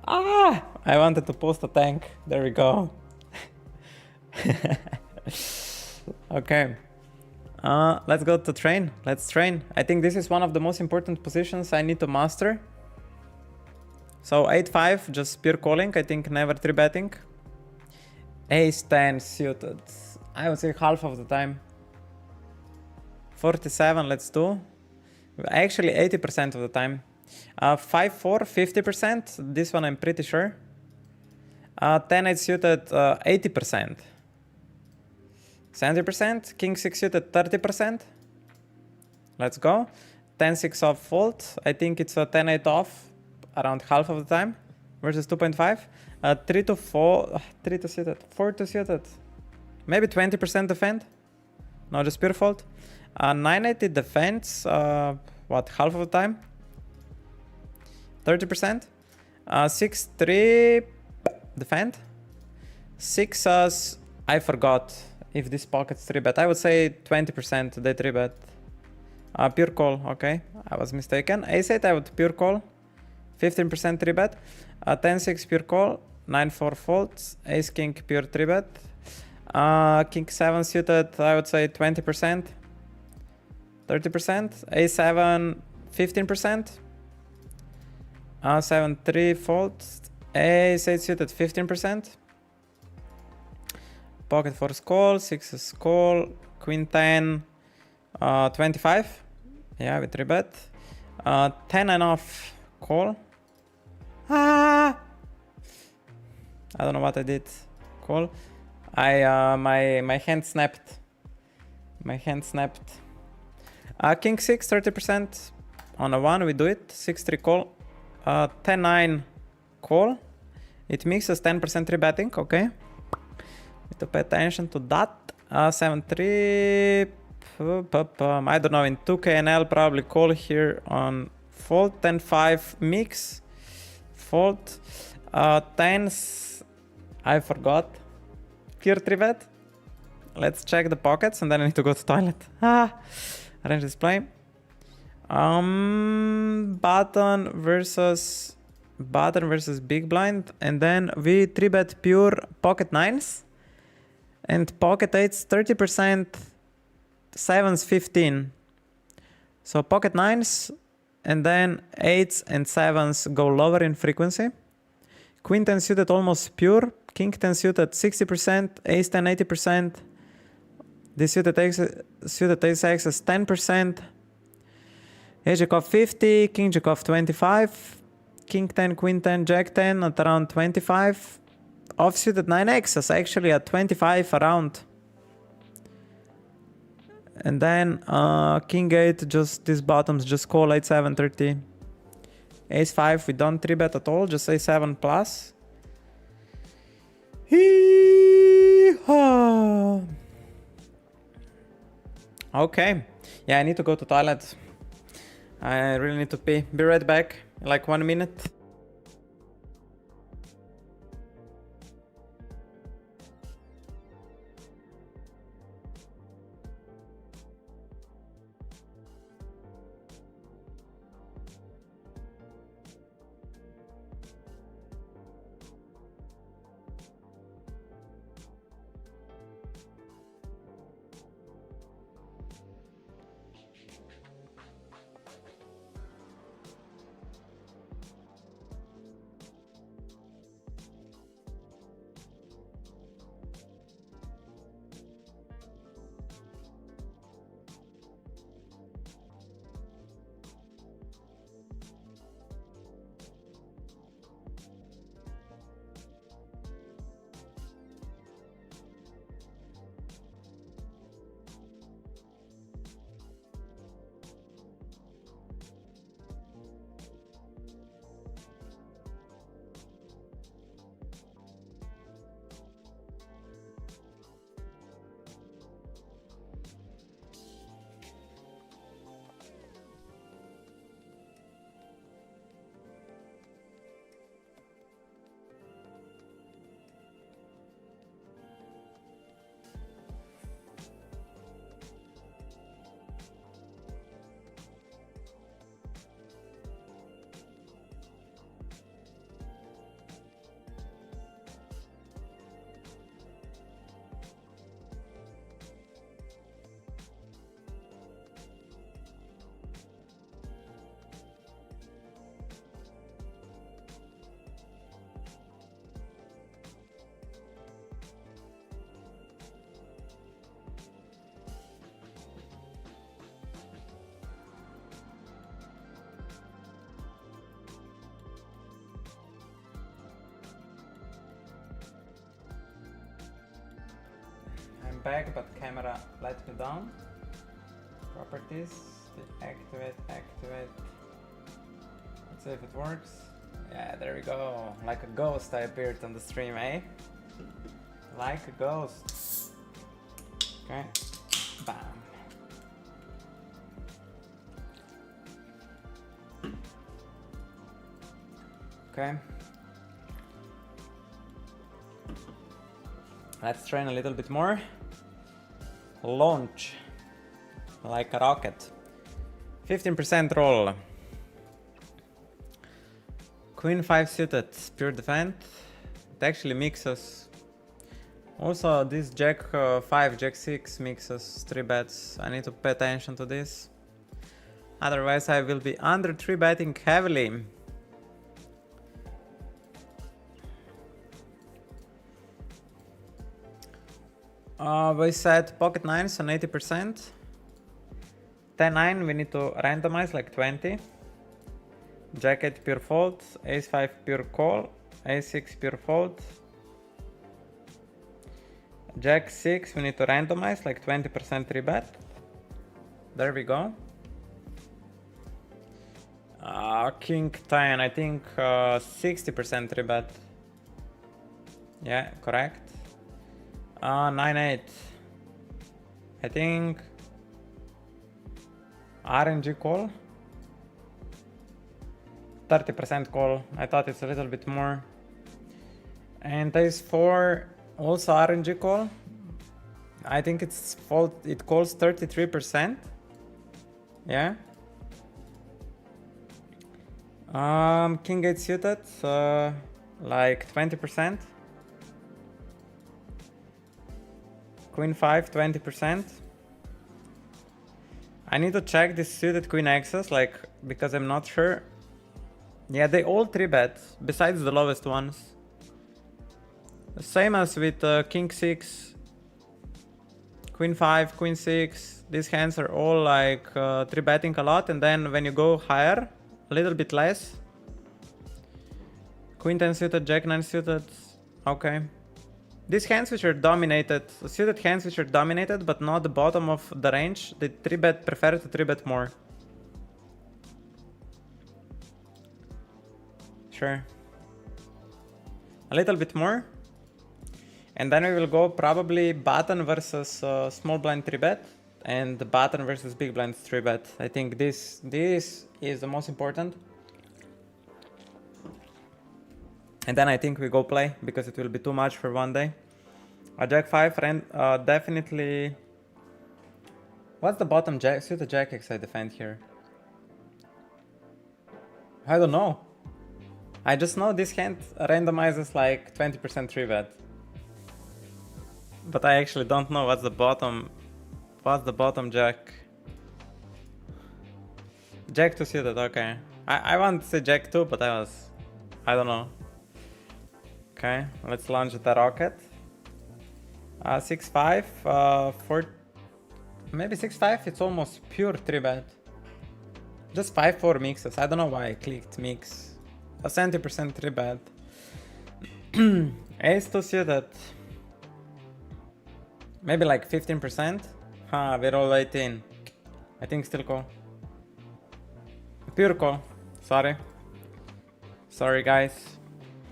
Ah, I wanted to post a tank. There we go. Okay. Let's go to train. Let's train. I think this is one of the most important positions I need to master. So 8-5, just pure calling. I think never 3-betting. Ace-10 suited. I would say half of the time. 47, let's do. Actually 80% of the time. 5-4, 50%. This one I'm pretty sure. 10-8 suited, 80%. 70%. King-6 suited, 30%. Let's go. 10-6 off fold. I think it's a 10-8 off. Around half of the time versus 2.5. 3-4, 3-2 suited, 4-2 suited. Maybe 20% defend. No, just pure fold. 9-8 it defends. What, half of the time? 30%. 6-3 defend. 6 I forgot if this pocket's 3-bet. I would say 20% they 3-bet. Pure call, okay. I was mistaken. Ace-8 I would pure call. 15% 3-bet. 10-6 pure call. 9-4 folds, ace king pure 3-bet. King 7 suited, I would say 20%, 30%, a7 15%, 7-3 folds, ace 8 suited 15%, pocket 4 call, 6 call, queen 10 25, yeah, with 3-bet, 10 and off call. I don't know what I did. Call. My hand snapped. My hand snapped. King 6, 30%. On a 1 we do it. 6-3 call. 10-9 call. It mixes 10% rebetting, okay. Need to pay attention to that. 7-3. I don't know, in 2KNL probably call here on fold. 10-5 mix. Fold. 10s. I forgot. Pure 3-bet. Let's check the pockets and then I need to go to toilet. Arrange display. Button versus big blind, and then we 3-bet pure pocket 9s and pocket 8s 30%, 7s 15. So pocket 9s and then 8s and 7s go lower in frequency. Queen 10 suited almost pure. King 10 suited 60%, ace 10 80%, the suited ace is 10%, ace jack off 50, king jack off 25, king 10, queen 10, jack 10 at around 25, offsuited 9x is actually at 25 around, and then king 8, just these bottoms just call 8-7 30, ace 5 we don't 3-bet at all, just a7 plus. Okay, yeah, I need to go to toilet. I really need to pee. Be right back in like 1 minute. Back, but camera let me down. Properties, activate. Let's see if it works. Yeah, there we go. Like a ghost I appeared on the stream, eh? Like a ghost. Okay. Bam. Okay. Let's train a little bit more. Launch like a rocket. 15% roll. Queen 5 suited, pure defend. actually mixes. Also, this Jack 5, Jack 6 mixes 3 bets. I need to pay attention to this. Otherwise, I will be under 3 betting heavily. We set pocket 9s on 80%. 10-9, we need to randomize like 20. Jack 8 pure fold, Ace 5 pure call, Ace 6 pure fold. Jack 6, we need to randomize like 20% 3-bet. There we go. King 10, I think 60% 3-bet. Yeah, correct. 9-8. I think RNG call. 30% call. I thought it's a little bit more. And Ace 4 also RNG call. I think it's fold. It calls 33%. Yeah. King 8 suited, like 20%. Queen 5, 20%. I need to check this suited Queen X's, like, because I'm not sure. Yeah, they all 3-bet, besides the lowest ones. Same as with King 6, Queen 5, Queen 6. These hands are all like 3-betting a lot, and then when you go higher, a little bit less. Queen 10 suited, Jack 9 suited. Okay. These hands which are dominated, suited hands which are dominated but not the bottom of the range, they 3-bet, prefer to 3-bet more. Sure. A little bit more. And then we will go probably button versus small blind 3-bet and the button versus big blind 3-bet. I think this is the most important. And then I think we go play because it will be too much for one day. A Jack 5 definitely. What's the bottom Jack? Suited Jack X I defend here. I don't know. I just know this hand randomizes like 20% 3-bet. But I actually don't know what's the bottom. What's the bottom Jack? Jack 2 suited, okay. I want to say Jack 2, but I don't know. Okay, let's launch the rocket. 6-5, 4, maybe 6-5, it's almost pure 3-bet. Just 5-4 mixes, I don't know why I clicked mix. A 70% 3-bet. Ace 2 suited. Maybe like 15%. We roll 18. I think still call. Pure call, sorry. Sorry guys.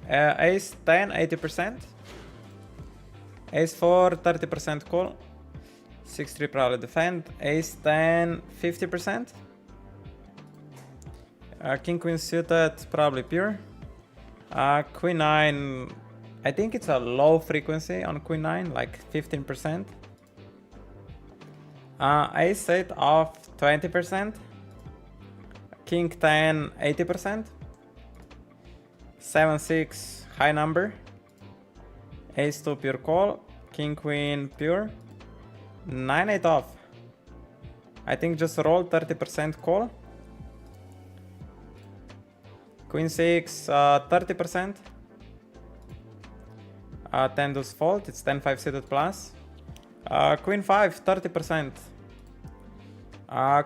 Ace 10, 80%. Ace 4, 30% call. 6-3 probably defend. Ace 10, 50%. King Queen suited, probably pure. Queen 9, I think it's a low frequency on Queen 9, like 15%. Ace 8 off 20%. King 10, 80%. 7-6, high number. Ace 2 pure call. King Queen pure. 9-8 off. I think just roll 30% call. Queen 6, 30%. 10 does fold, it's 10-5 suited plus. Queen 5, 30%.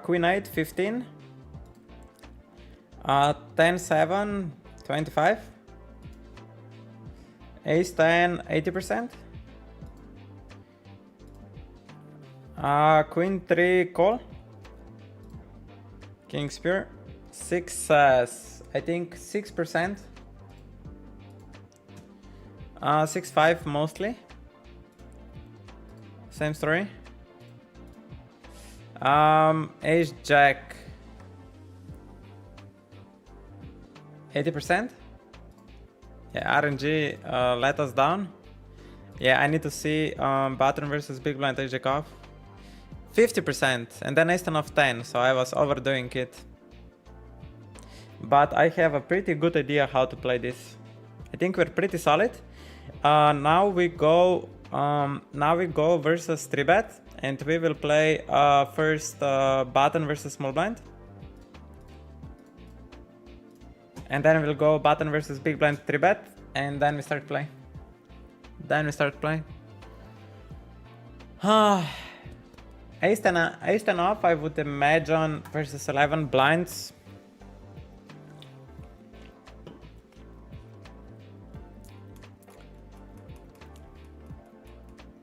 Queen 8, 15. 10-7, 25. Ace 10, 80%. Queen 3 call. King spear. 6, I think 6%. 6-5 mostly. Same story. Ace Jack. 80%. Yeah, RNG let us down. Yeah, I need to see button versus big blind Ace Jack off. 50%, and then Ace 10 of 10, so I was overdoing it. But I have a pretty good idea how to play this. I think we're pretty solid. now we go versus 3-bet, and we will play first button versus small blind. And then we'll go button versus big blind 3-bet, and then we start playing. Ace 10 off, I would imagine, versus 11 blinds.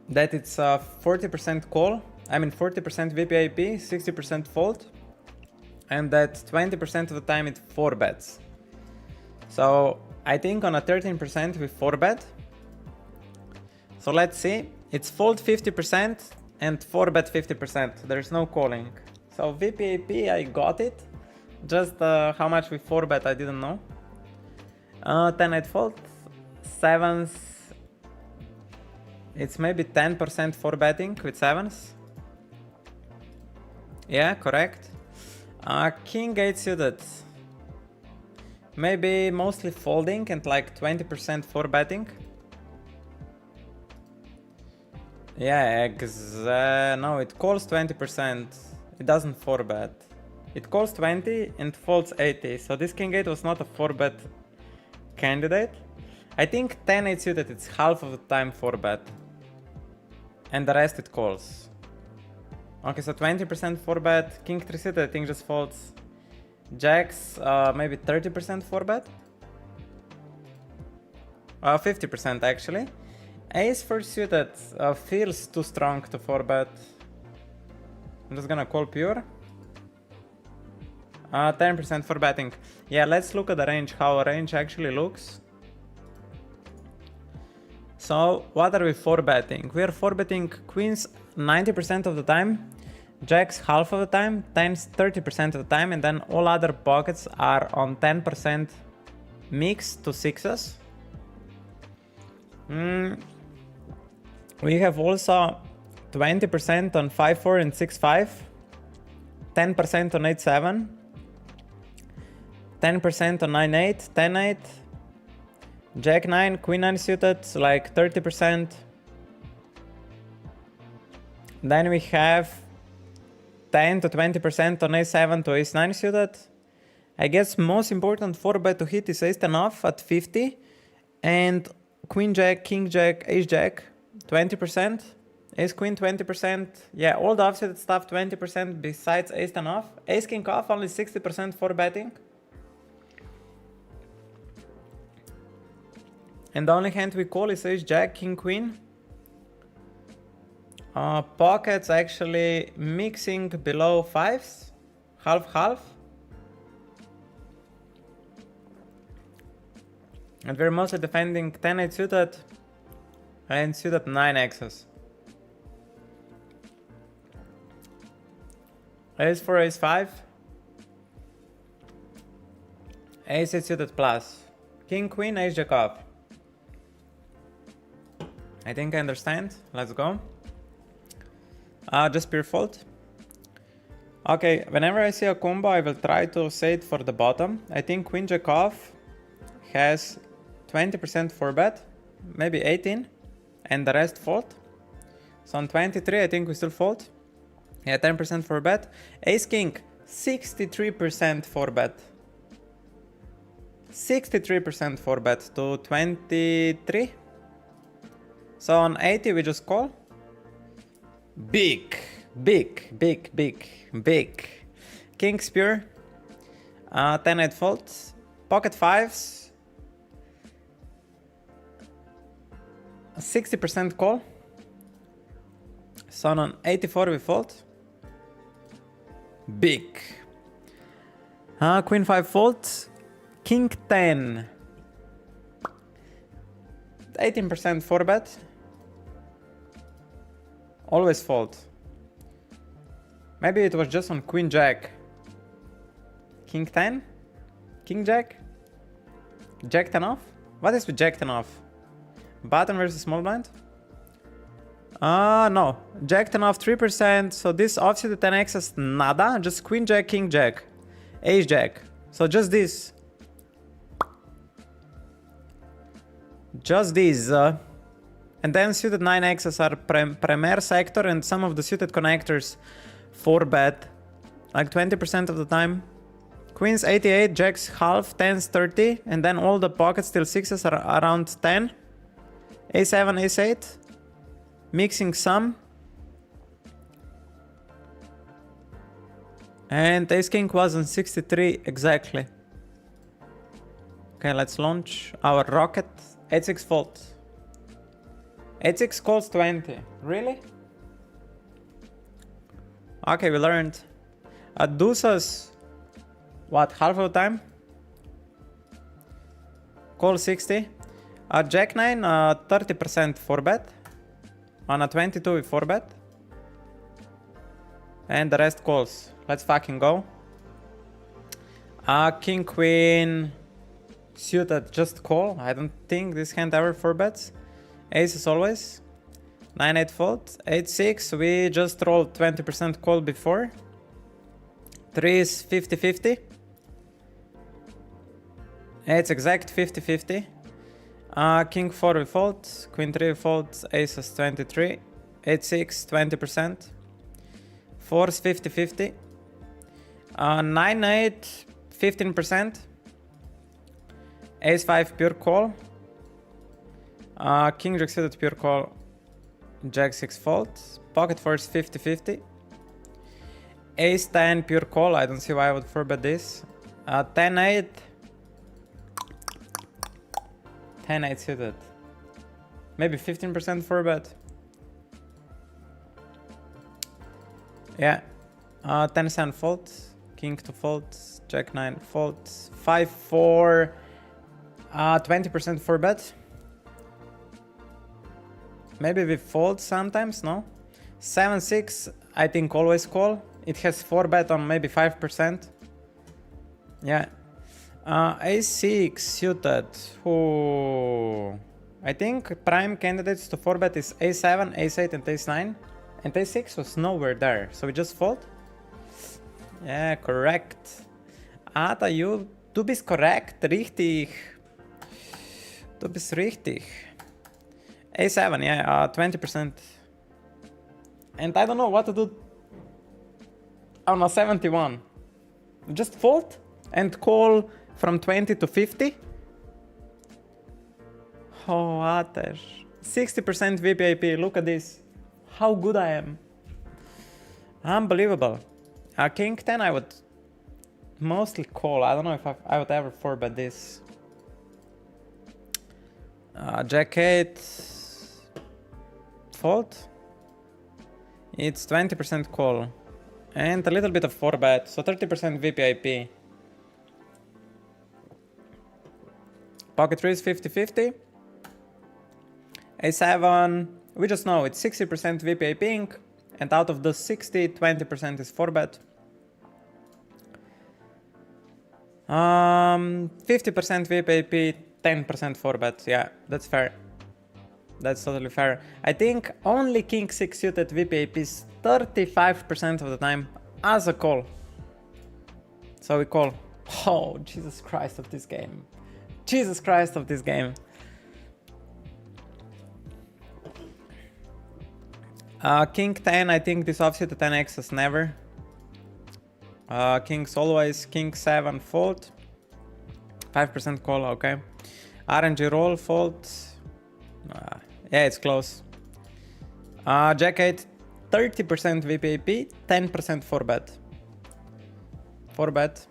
That it's 40% call, 40% VPIP, 60% fold, and that 20% of the time it 4-bets. So I think on a 13% we 4-bet. So let's see, it's fold 50% and 4-bet 50%, there's no calling. So VPIP I got it, just how much we 4-bet I didn't know. 10-8 fold, 7s, it's maybe 10% 4-betting with 7s. Yeah, correct. King 8 suited, maybe mostly folding and like 20% 4-betting. Yeah, no, it calls 20%, it doesn't 4-bet. It calls 20 and folds 80, so this King 8 was not a 4-bet candidate. I think 10-8 suited, it's half of the time 4-bet. And the rest it calls. Okay, so 20% 4-bet, King 3 suited I think just folds. Jacks, maybe 30% 4-bet. 50% actually. Ace 4 suited feels too strong to 4-bet. I'm just gonna call pure. 10% 4-betting. Yeah, let's look at the range, how a range actually looks. So, what are we 4-betting? We are 4-betting queens 90% of the time, jacks half of the time, 10s 30% of the time, and then all other pockets are on 10% mix to 6s. We have also 20% on 5-4 and 6-5, 10% on 8-7, 10% on 9-8, 10-8, Jack 9, Queen 9 suited, like 30%. Then we have 10 to 20% on A7 to Ace 9 suited. I guess most important 4-bet to hit is Ace 10 off at 50, and Queen Jack, King Jack, Ace Jack 20%, Ace Queen 20%. Yeah, all the offset stuff 20% besides Ace 10 off. Ace King off only 60% 4-betting. And the only hand we call is Ace Jack, King Queen. Pockets actually mixing below 5s, half-half. And we're mostly defending 10-8 suited and suited 9-X's. Ace 4, Ace 5. Ace 8 suited plus. King Queen, Ace Jack off. I think I understand. Let's go. Just pure fold. Okay, whenever I see a combo, I will try to say it for the bottom. I think Queen Jack off has 20% 4-bet, maybe 18, and the rest fold. So on 23, I think we still fold. Yeah, 10% 4-bet. Ace King, 63% 4-bet. 63% 4-bet to 23. So on 80 we just call. Big. King's pure. 10-8 fold. Pocket 5s. 60% call. So on 84 we fold. Big. Queen 5 fold. King 10. 18% 4-bet. Always fold. Maybe it was just on Queen Jack. King 10? King Jack? Jack 10 off? What is with Jack 10 off? Button versus small blind? No. Jack 10 off 3%. So this offset 10x is nada. Just Queen Jack, King Jack. Ace Jack. So just this. Just this. And then suited 9x's are premier sector, and some of the suited connectors 4-bet, like 20% of the time. Queens 88, jacks half, 10s 30, and then all the pockets till 6s are around 10. A7, Ace8, mixing some. And Ace King was on 63 exactly. Okay, let's launch our rocket. 8-6 fold. 8-6 calls 20. Really? Okay, we learned. Deuces, what, half of the time? Call 60. Jack 9, 30% 4-bet. On a 22 with 4-bet. And the rest calls. Let's fucking go. King Queen suited, just call. I don't think this hand ever 4-bets. Ace is always. 9-8 fold. 8-6, we just rolled 20% call before. 3 is 50-50. It's exact 50-50. King 4 we fold. Queen 3 we fold. Ace is 23. 8-6, 20%. 4 is 50-50. 9-8, 15%. Ace 5 pure call. King Jack suited pure call. Jack 6 fold. Pocket 4 is 50-50. Ace 10 pure call. I don't see why I would 4-bet this. 10-8. 10-8 suited. Maybe 15% 4-bet. Yeah. 10-7 fold. King to fold. Jack 9 fold. 5-4. 20% 4-bet. Maybe we fold sometimes, no? 7-6, I think always call. It has 4-bet on maybe 5%. Yeah. A6 suited. Ooh. I think prime candidates to 4-bet is A7, A8 and Ace9. And A6 was nowhere there, so we just fold? Yeah, correct. Ata, du bist korrekt, richtig. Du bist richtig. A7, yeah, 20%. And I don't know what to do on a 71. Just fold and call from 20 to 50. Oh, Atesh. 60% VPIP, look at this. How good I am. Unbelievable. King 10 I would mostly call. I don't know if I would ever 4-bet this. Jack 8 fold. It's 20% call and a little bit of 4-bet, so 30% VPIP. Pocket 3 is 50-50. A7, we just know it's 60% VPIPing, and out of the 60, 20% is 4-bet. 50% VPIP, 10% 4-bet. Yeah, that's fair. That's totally fair. I think only King 6 suited VPIP is 35% of the time as a call. So we call. Oh, Jesus Christ of this game. Jesus Christ of this game. King 10, I think this offsuit to 10x is never. King's always. King 7 fold. 5% call, okay. RNG roll, fold. Yeah, it's close. Jack 8, 30% VPIP, 10% 4-bet. 4-bet.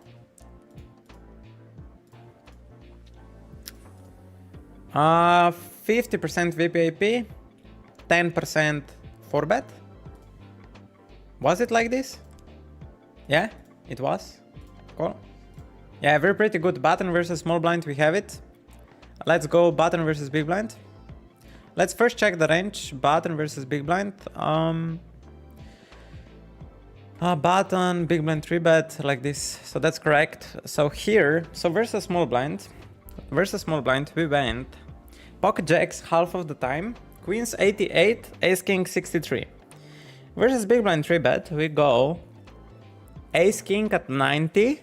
50% VPIP, 10% 4-bet. Was it like this? Yeah, it was. Cool. Yeah, very pretty good. Button versus small blind, we have it. Let's go button versus big blind. Let's first check the range. Button versus big blind. Button, big blind 3-bet, like this. So that's correct. So here, so versus small blind, we went pocket jacks half of the time, queens 88, ace king 63. Versus big blind 3-bet, we go ace king at 90,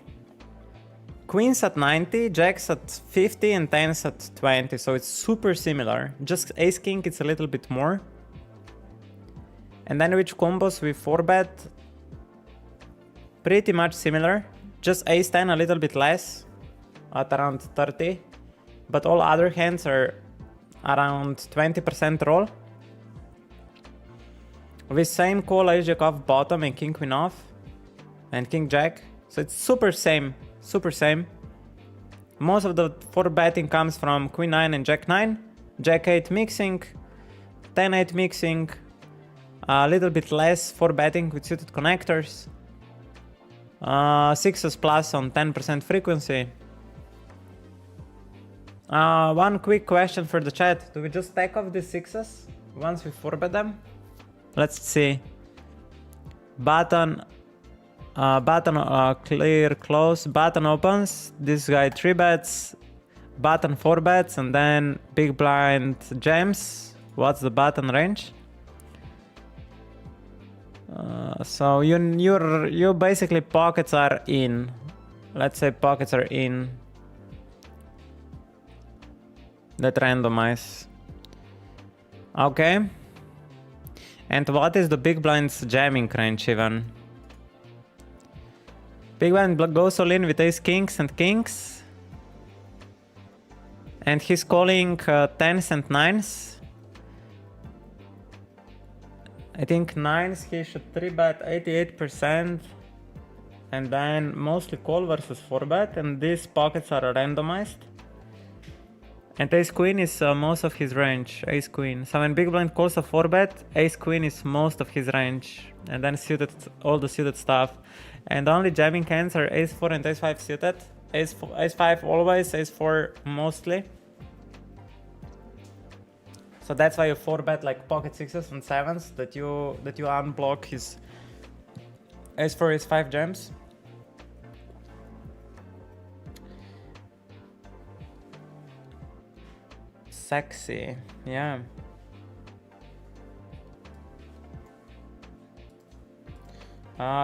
queens at 90, jacks at 50, and 10s at 20. So it's super similar. Just ace king, it's a little bit more. And then which combos we 4-bet? Pretty much similar. Just ace 10 a little bit less, at around 30. But all other hands are around 20% roll. With same call, ace jack off bottom and king queen off. And king jack. So it's super same. Super same. Most of the 4-betting comes from queen 9 and jack 9. Jack 8 mixing. 10-8 mixing. A little bit less 4-betting with suited connectors. 6s plus on 10% frequency. One quick question for the chat. Do we just stack off the 6s once we 4-bet them? Let's see. Button clear, close. Button opens. This guy 3-bets. Button 4-bets, and then big blind jams. What's the button range? So you basically pockets are in. Let's say pockets are in. That randomize. Okay. And what is the big blind's jamming range even? Big blind goes all in with ace kings and kings. And he's calling 10s and 9s. I think 9s he should 3-bet 88%. And then mostly call versus 4-bet. And these pockets are randomized. And ace queen is most of his range. Ace queen. So when big blind calls a 4-bet, ace queen is most of his range. And then suited, all the suited stuff. And only jamming hands are ace 4 and ace 5 suited. Ace 5 always, ace 4 mostly. So that's why you 4-bet like pocket 6s and 7s that you unblock his ace 4, ace 5 jams. Sexy, yeah.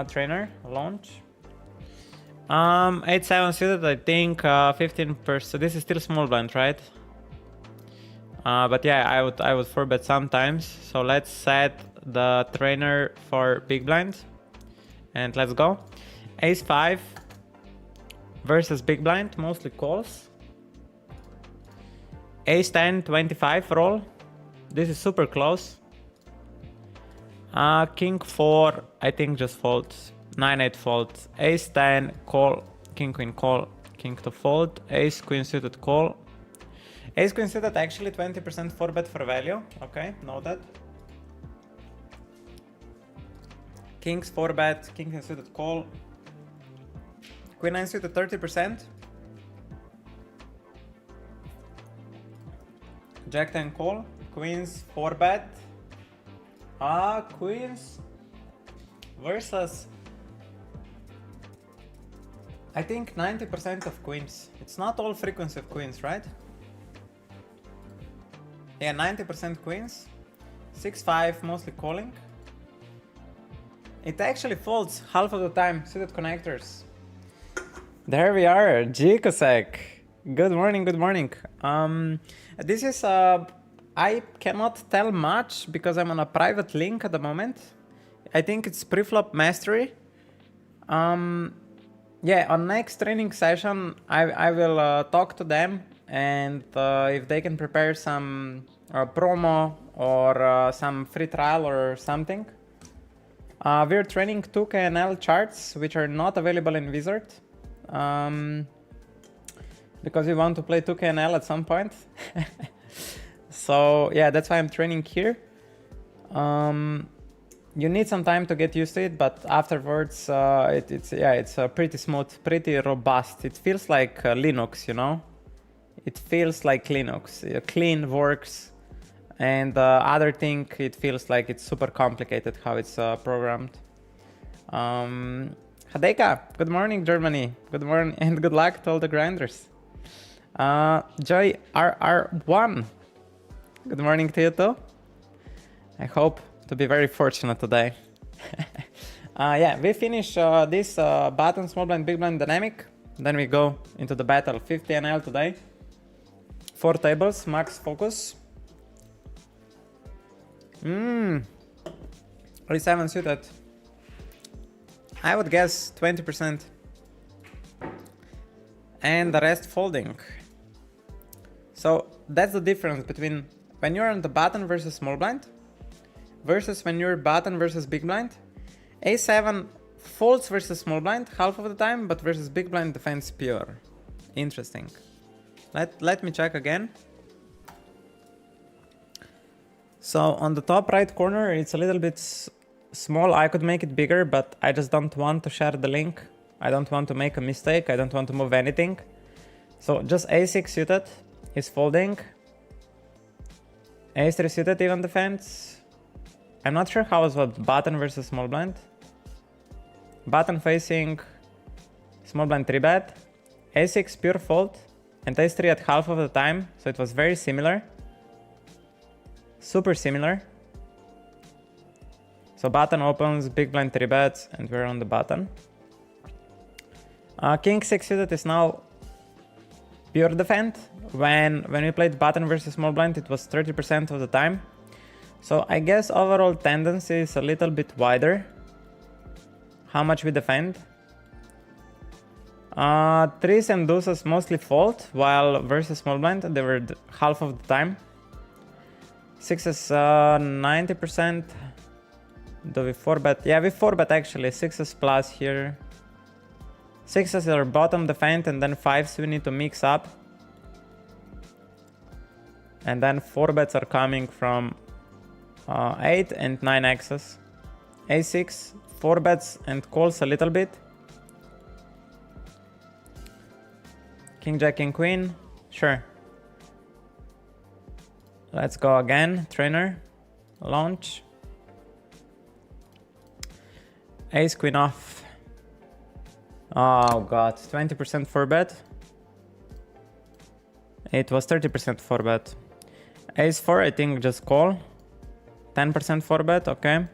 Trainer, launch. 8-7 suited, I think 15%. This is still small blind, right? But yeah, I would 4-bet sometimes. So let's set the trainer for big blind. And let's go. Ace 5 versus big blind, mostly calls. Ace 10, 25 roll. This is super close. King 4, I think just folds. 9-8 folds. Ace 10, call. King queen call. King to fold. Ace queen suited call. Ace queen suited actually 20% 4-bet for value. Okay, know that. Kings 4-bet. King queen suited call. Queen 9 suited 30%. Jack 10 call. Queens 4-bet. Queens versus I think 90% of queens. It's not all frequency of queens, right? Yeah, 90% queens. 6-5 mostly calling. It actually folds half of the time. Suited connectors. There we are, Jikosek. Good morning, good morning. This is I cannot tell much because I'm on a private link at the moment. I think it's preflop mastery. Yeah, on next training session, I will talk to them and if they can prepare some promo or some free trial or something. We're training 2KNL charts, which are not available in Wizard. Because we want to play 2KNL at some point. So yeah, that's why I'm training here. You need some time to get used to it, but afterwards it's pretty smooth, pretty robust. It feels like Linux, you know? It feels like Linux. Clean works. And other thing, it feels like it's super complicated how it's programmed. Hadeka, good morning Germany. Good morning and good luck to all the grinders. Joy RR1. Good morning to you too. I hope to be very fortunate today. Yeah, we finish this button, small blind, big blind dynamic. Then we go into the battle. 50 NL today. 4 tables, max focus. A7 suited. I would guess 20%. And the rest folding. So that's the difference between when you're on the button versus small blind versus when you're button versus big blind. A7 folds versus small blind half of the time, but versus big blind defends pure. Interesting. Let me check again. So on the top right corner, it's a little bit small. I could make it bigger, but I just don't want to share the link. I don't want to make a mistake. I don't want to move anything. So just A6 suited is folding. A3 suited even defends. I'm not sure how is what button versus small blind. Button facing small blind 3-bet. A6 pure fold. And A3 at half of the time. So it was very similar. Super similar. So button opens, big blind 3-bets, and we're on the button. King 6 suited is now pure defend. When we played button versus small blind, it was 30% of the time. So I guess overall tendency is a little bit wider. How much we defend. Threes and deuces mostly fold, while versus small blind they were half of the time. Sixes 90%. Do we 4-bet? Yeah, we 4-bet actually. Sixes plus here. Sixes are bottom defend, and then fives we need to mix up. And then 4-bets are coming from 8 and 9 X's. A6, 4-bets and calls a little bit. King, Jack, King, Queen. Sure. Let's go again. Trainer. Launch. Ace, Queen off. Oh god, 20% 4-bet. It was 30% 4-bet. Ace 4, I think just call. 10% 4-bet, okay.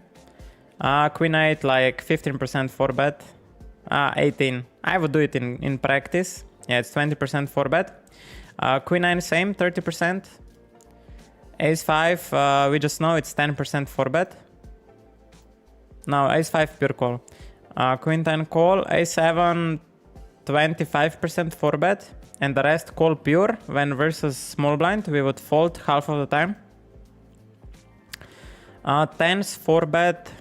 Queen 8, like 15% 4-bet. 18. I would do it in practice. Yeah, it's 20% 4-bet. Queen 9, same, 30%. Ace 5, we just know it's 10% 4-bet. No, Ace 5, pure call. Queen 10 call, A7 25% 4-bet, and the rest call pure. When versus small blind, we would fold half of the time. 10s 4-bet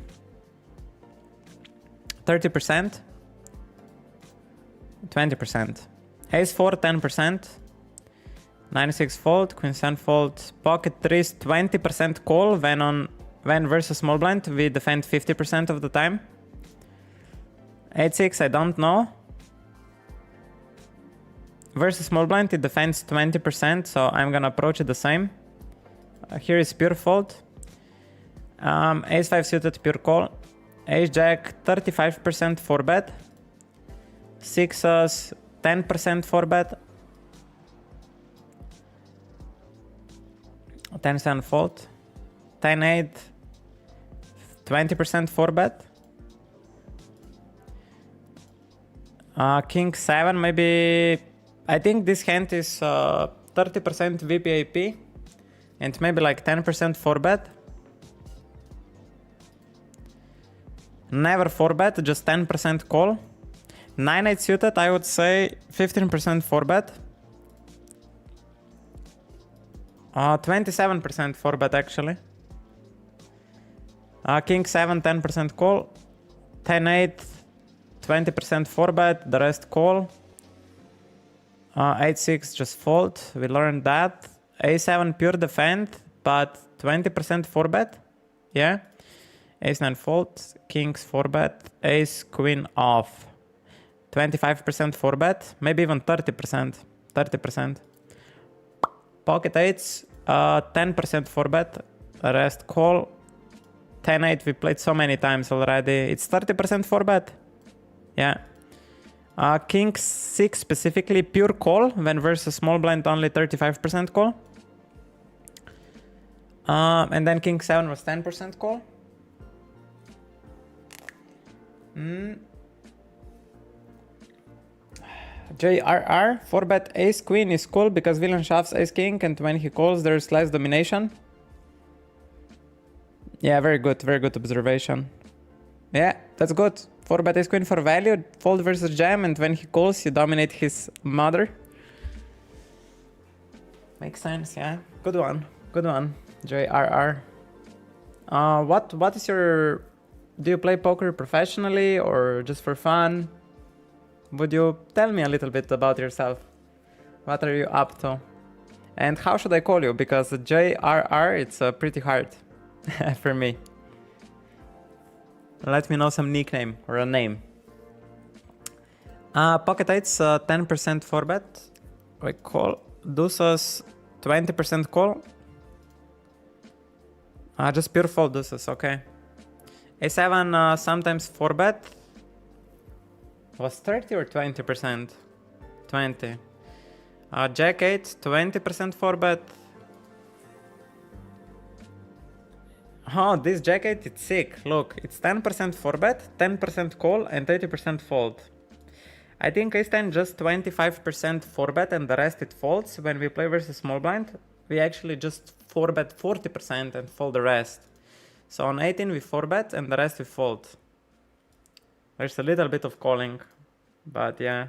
30%, 20%. Ace 4 10%, 9-6 fold, Queen 7 fold, pocket 3s 20% call. When versus small blind, we defend 50% of the time. 8-6, I don't know. Versus small blind, it defends 20%, so I'm gonna approach it the same. Here is pure fold. Ace 5 suited, pure call. Ace Jack, 35% 4-bet. 6s, 10% 4-bet. 10-7 fold. 10-8, 20% 4-bet. King 7, maybe. I think this hand is 30% VPAP and maybe like 10% 4-bet. Never 4-bet, just 10% call. 9-8 suited, I would say 15% 4-bet. 27% 4-bet actually. King 7, 10% call. 10-8, 20% 4-bet, the rest call. 8-6 just fold, we learned that. A7 pure defend, but 20% 4-bet. Yeah. Ace 9 fold, Kings 4-bet, Ace Queen off. 25% 4-bet, maybe even 30%. 30%. Pocket 8s, 10% 4-bet, the rest call. 10-8 we played so many times already. It's 30% 4-bet. Yeah. King 6 specifically pure call. When versus small blind only 35% call. And then King 7 was 10% call. JRR, 4-bet ace queen is cool because villain shoves ace king and when he calls there's less domination. Yeah, very good observation. Yeah, that's good. 4-bet ace queen for value, fold versus jam, and when he calls you dominate his mother. Makes sense, yeah. Good one, JRR. What is your... Do you play poker professionally or just for fun? Would you tell me a little bit about yourself? What are you up to? And how should I call you? Because JRR, it's pretty hard for me. Let me know some nickname or a name. Pocket eights, 10% 4-bet. We call. Deuces, 20% call. Just pure fold deuces, okay. A7, sometimes 4-bet. Was 30 or 20%? 20. Jack 8, 20% 4-bet. Oh, this Jack 8, it's sick. Look, it's 10% 4-bet, 10% call, and 80% fold. I think Ace 10 just 25% 4-bet and the rest it folds. When we play versus small blind, we actually just 4-bet 40% and fold the rest. So on 18 we 4-bet and the rest we fold. There's a little bit of calling, but yeah,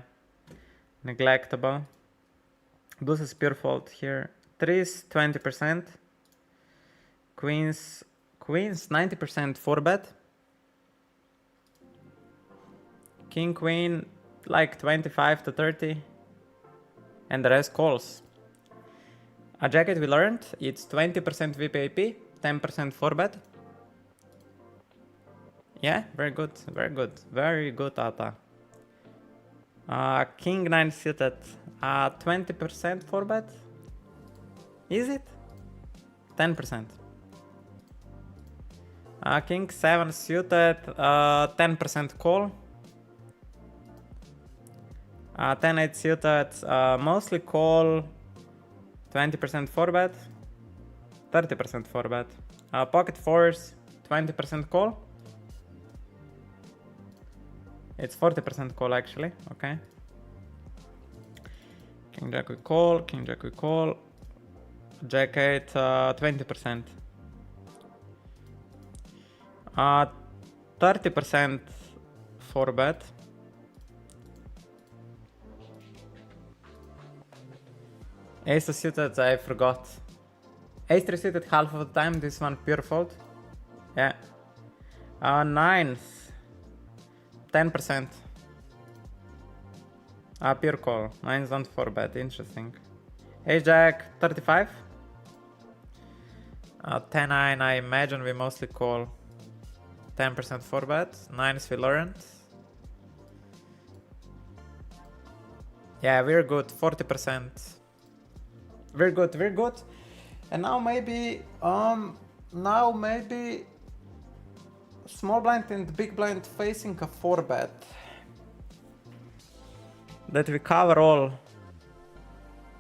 neglectable. Deuce is pure fold here. Threes 20%. Queens 90% 4-bet. King queen like 25 to 30, and the rest calls. A jacket we learned, it's 20% VPIP, 10% 4-bet. Yeah, very good, Ata. King 9 suited, 20% 4-bet. Is it? 10%. King 7 suited, 10% call. 10-8 suited, mostly call, 20% 4-bet, 30% 4-bet. Pocket 4s, 20% call. It's 40% call actually, okay. King Jack we call, Jack 8, 20%. 30% 4-bet. Ace suited, I forgot. Ace 3 suited half of the time, this one pure fold. Yeah. Nines, 10%. Pure call. Nines don't 4-bet, interesting. Ace Jack, 35. 10-9, I imagine we mostly call. 10% 4-bet. Nines we learned. Yeah, we're good, 40%. Very good. And now maybe small blind and big blind facing a 4-bet. That we cover all.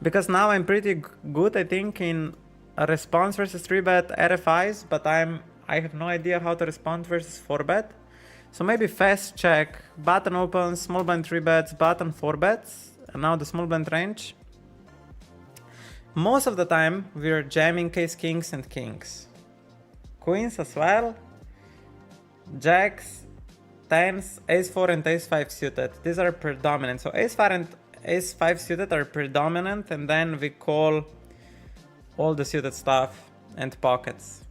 Because now I'm pretty good, I think, in a response versus 3-bet RFIs, but I have no idea how to respond versus 4-bet. So maybe fast check, button opens, small blind 3-bets, button 4-bets, and now the small blind range. Most of the time we're jamming ace kings and kings. Queens as well. Jacks, 10s, ace 4 and ace 5 suited. These are predominant. So ace 4 and ace 5 suited are predominant, and then we call all the suited stuff and pockets.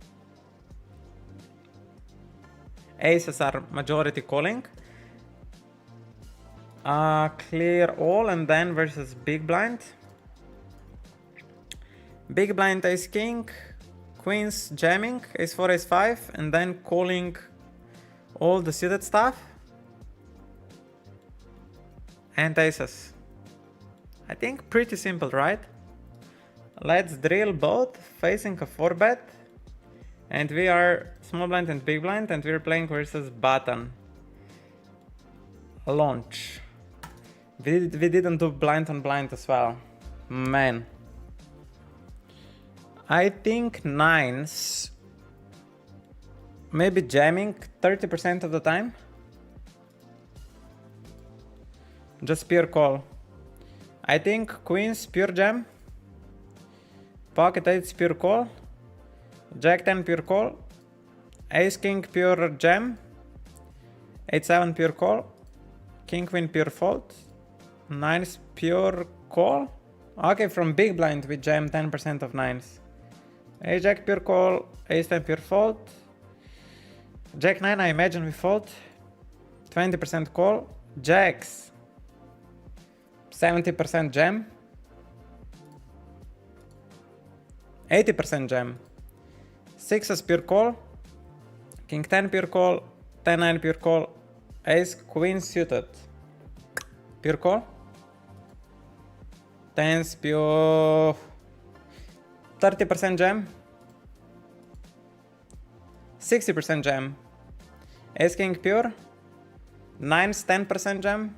Aces are majority calling. Clear all, and then versus big blind. Big blind ace king, queens jamming, ace 4, ace 5, and then calling all the suited stuff. And aces. I think pretty simple, right? Let's drill both, facing a 4-bet. And we are small blind and big blind, and we're playing versus button. Launch. We didn't do blind on blind as well. Man. I think nines, maybe jamming 30% of the time. Just pure call. I think queens pure jam. Pocket 8 pure call. Jack 10 pure call. Ace king pure jam. 8-7 pure call. King queen pure fold. 9s pure call. Okay, from big blind we jam 10% of 9s. Ace jack pure call. Ace 10 pure fold. Jack 9 I imagine we fold. 20% call. Jacks 70% jam. 80% jam. 6s pure call. King 10 pure call. 10-9 pure call. Ace queen suited. Pure call. 10s pure. 30% jam. 60% jam. Ace king pure. 9s 10% jam.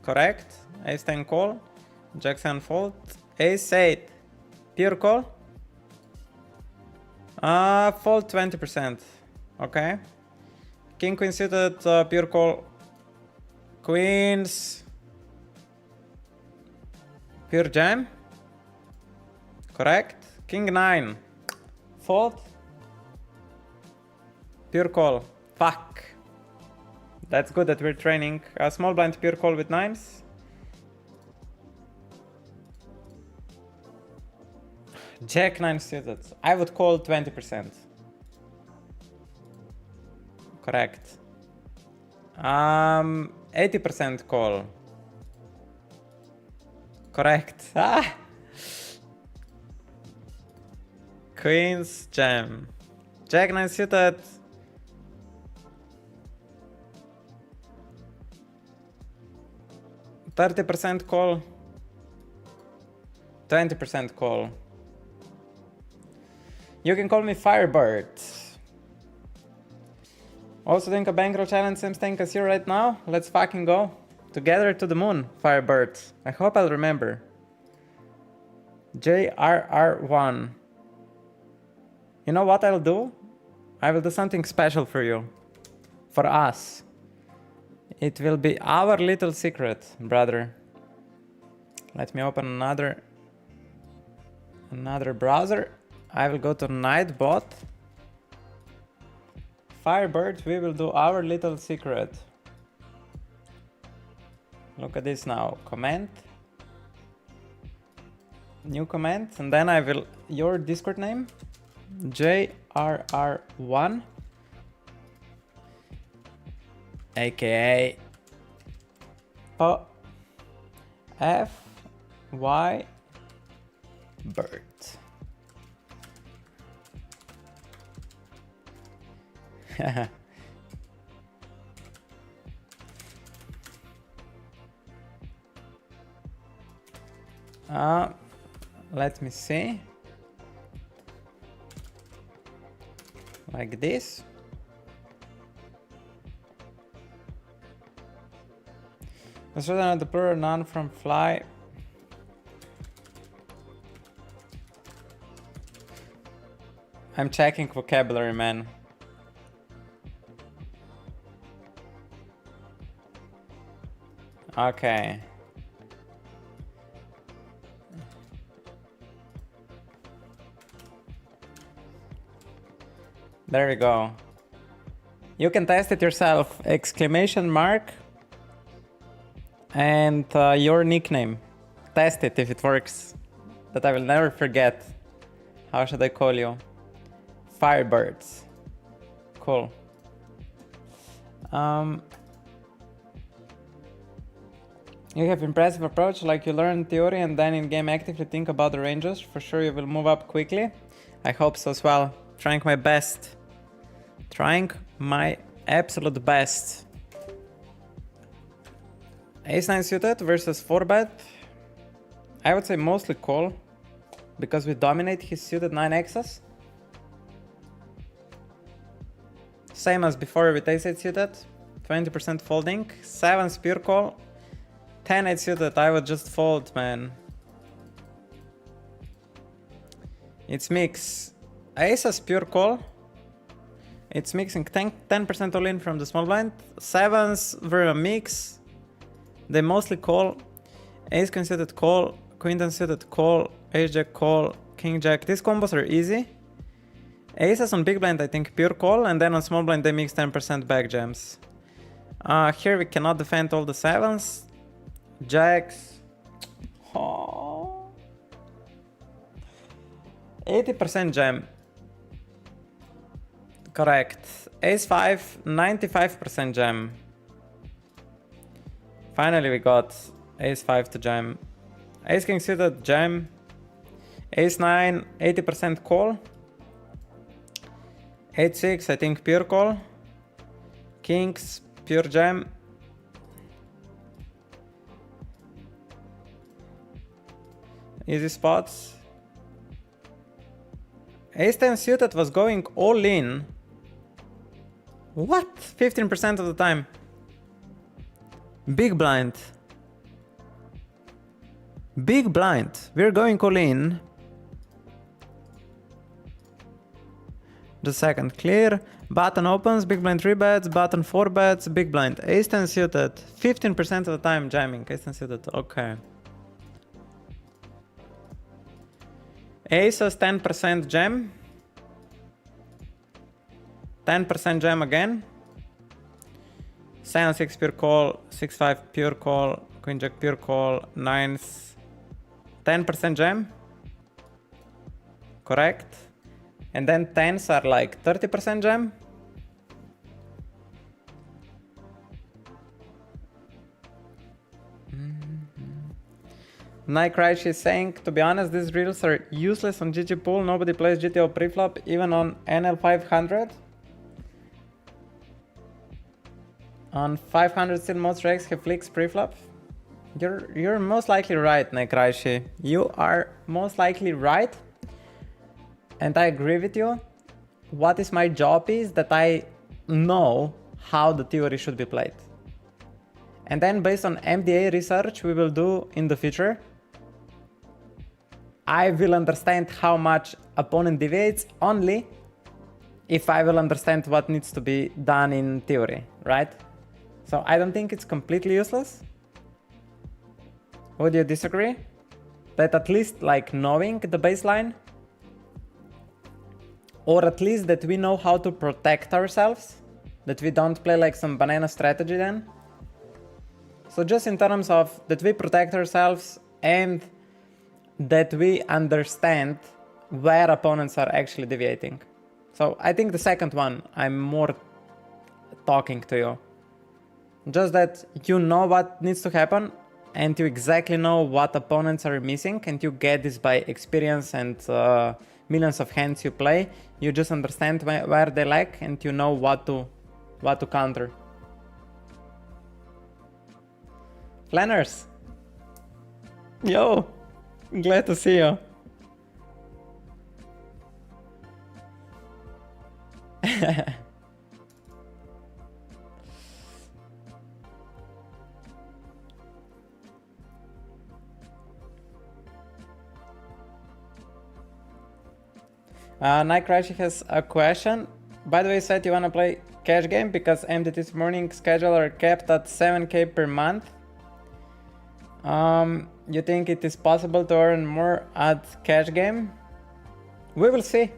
Correct. Ace 10 call. Jack 10 fold. Ace 8 pure call. Fold 20%. Okay. King queen suited pure call. Queens pure jam. Correct. King 9 fold. Pure call. Fuck. That's good that we're training. A small blind pure call with 9s. Jack 9 suited. I would call 20%. Correct. 80% call. Correct. Queens jam. Jack 9 suited. %30 call. 20% call. You can call me Firebird. Also doing a bankroll challenge, same thing as you right now. Let's fucking go. Together to the moon, Firebird. I hope I'll remember. JRR1. You know what I'll do? I will do something special for you. For us. It will be our little secret, brother. Let me open another browser. I will go to Nightbot. Firebird, we will do our little secret. Look at this now. Comment. New comment. And then I will... Your Discord name? JRR1. AKA... FY Bird. Let me see. Like this. Let's write the plural noun from fly. I'm checking vocabulary, man. Okay. There we go. You can test it yourself. Exclamation mark and your nickname. Test it if it works. That I will never forget. How should I call you? Firebirds. Cool. You have impressive approach, like you learn theory and then in game actively think about the ranges. For sure you will move up quickly. I hope so as well. Trying my best. Trying my absolute best. Ace-9 suited versus 4-bet. I would say mostly call. Because we dominate his suited 9x's. Same as before with Ace-8 suited. 20% folding. 7's pure call. 10-8 suited, I would just fold, man. It's mix. Ace-as pure call. It's mixing 10% all in from the small blind. 7s were a mix. They mostly call. Ace queen suited call, queen ten suited call, ace jack call, king jack. These combos are easy. Aces on big blind I think pure call, and then on small blind they mix 10% back jams. Here we cannot defend all the sevens. Jacks. Oh. 80% jam. Correct. Ace 5, 95% jam. Finally we got Ace 5 to jam. Ace king suited jam. Ace 9, 80% call. 8-6, I think pure call. Kings, pure jam. Easy spots. Ace 10 suited was going all in. What? 15% of the time. Big blind. Big blind. We're going all in. The second clear. Button opens, big blind 3 bets, button 4 bets, big blind. Ace 10 suited. 15% of the time jamming. Ace 10 suited. Okay. Aces 10% jam. 10% jam again. 7-6 pure call, 6-5 pure call, queen jack pure call, 9s 10% jam. Correct. And then 10s are like 30% jam. Nike Rice is saying, to be honest, these reels are useless on GG pool. Nobody plays GTO preflop, even on NL 500. On 500 still most regs have flicks preflop. You're most likely right, Nike Rice. You are most likely right. And I agree with you. What is my job is that I know how the theory should be played. And then based on MDA research we will do in the future, I will understand how much opponent deviates only if I will understand what needs to be done in theory, right? So I don't think it's completely useless. Would you disagree? That at least like knowing the baseline, or at least that we know how to protect ourselves, that we don't play like some banana strategy then. So just in terms of that we protect ourselves and that we understand where opponents are actually deviating. So I think the second one, I'm more talking to you. Just that you know what needs to happen and you exactly know what opponents are missing, and you get this by experience and millions of hands you play. You just understand where they lack and you know what to counter. Planners! Yo! Glad to see you. Nike Rashi has a question. By the way, said you wanna play cash game because MDT's morning schedule are kept at 7k per month. You think it is possible to earn more at cash game? We will see.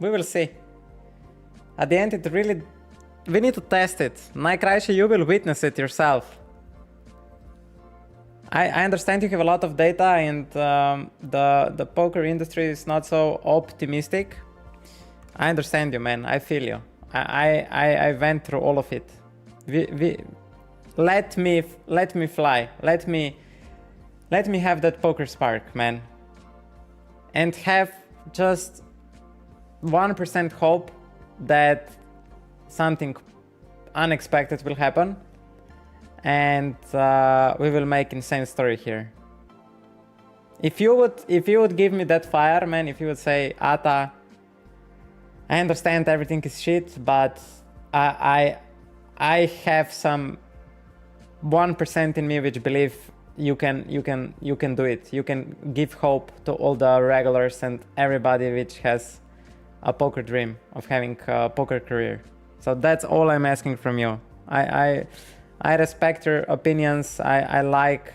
We will see. At the end, it really... we need to test it. Nike Rashi, you will witness it yourself. I understand you have a lot of data and the poker industry is not so optimistic. I understand you, man. I feel you. I went through all of it. Let me fly. Let me have that poker spark, man. And have just 1% hope that something unexpected will happen. And we will make insane story here. If you would give me that fire, man, if you would say, Ata, I understand everything is shit, but I have some 1% in me which believe you can do it. You can give hope to all the regulars and everybody which has a poker dream of having a poker career. So that's all I'm asking from you. I respect your opinions. I like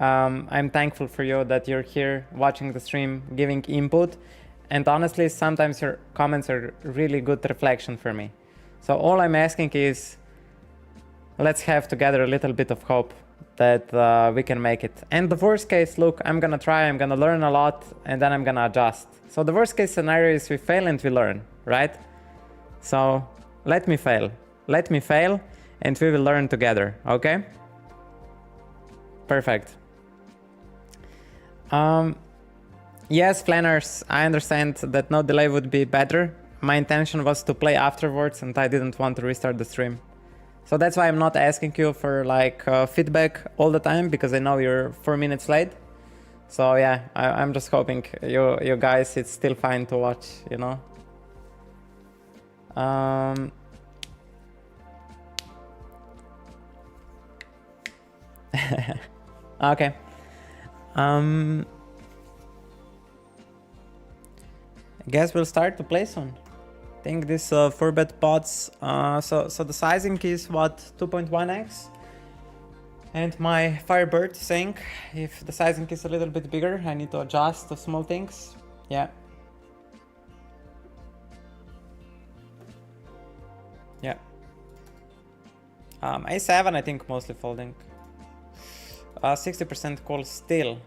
I'm thankful for you that you're here watching the stream, giving input. And honestly, sometimes your comments are really good reflection for me. So all I'm asking is, let's have together a little bit of hope that we can make it. And the worst case, look, I'm gonna try, I'm gonna learn a lot, and then I'm gonna adjust. So the worst case scenario is we fail and we learn, right? So let me fail, and we will learn together, okay? Perfect. Yes, planners, I understand that no delay would be better. My intention was to play afterwards and I didn't want to restart the stream. So that's why I'm not asking you for like feedback all the time, because I know you're 4 minutes late. So yeah, I'm just hoping you guys, it's still fine to watch, you know? Okay. I guess we'll start to play soon. I think this 4-bet pots, so the sizing is what, 2.1x? And my Firebird saying if the sizing is a little bit bigger, I need to adjust to small things. Yeah. Yeah. A7, I think mostly folding. 60% call still.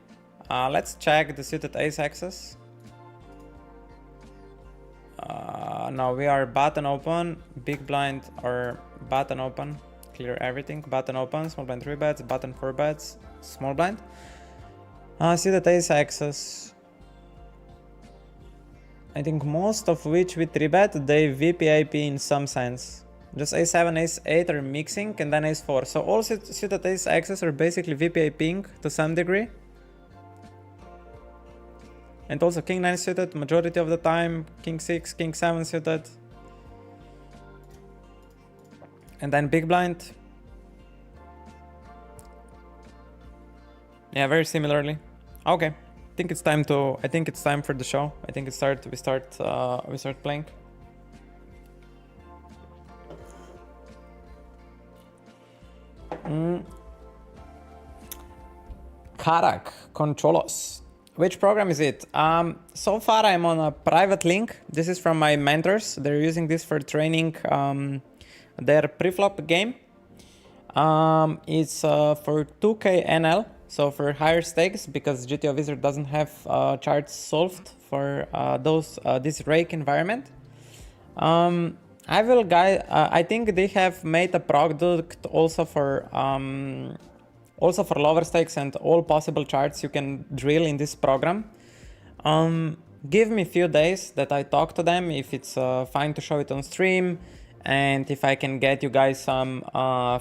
Let's check the suited ace axis. No, we are button open, big blind or button open, clear everything, button open, small blind 3 bets, button 4 bets, small blind. Suited ace axis. I think most of which we 3 bet, they VPIP in some sense. Just a7, ace8 are mixing and then ace4. So all suited ace axes are basically VPIPing to some degree. And also king 9 suited majority of the time, king 6, king 7 suited. And then big blind. Yeah, very similarly. Okay, I think it's time for the show. I think we start playing. Karak, Controlos. Which program is it? So far I'm on a private link. This is from my mentors. They're using this for training their preflop game. It's for 2k NL, so for higher stakes, because GTO Wizard doesn't have charts solved for this rake environment. I think they have made a product also for lower stakes and all possible charts you can drill in this program. Give me a few days that I talk to them if it's fine to show it on stream, and if I can get you guys some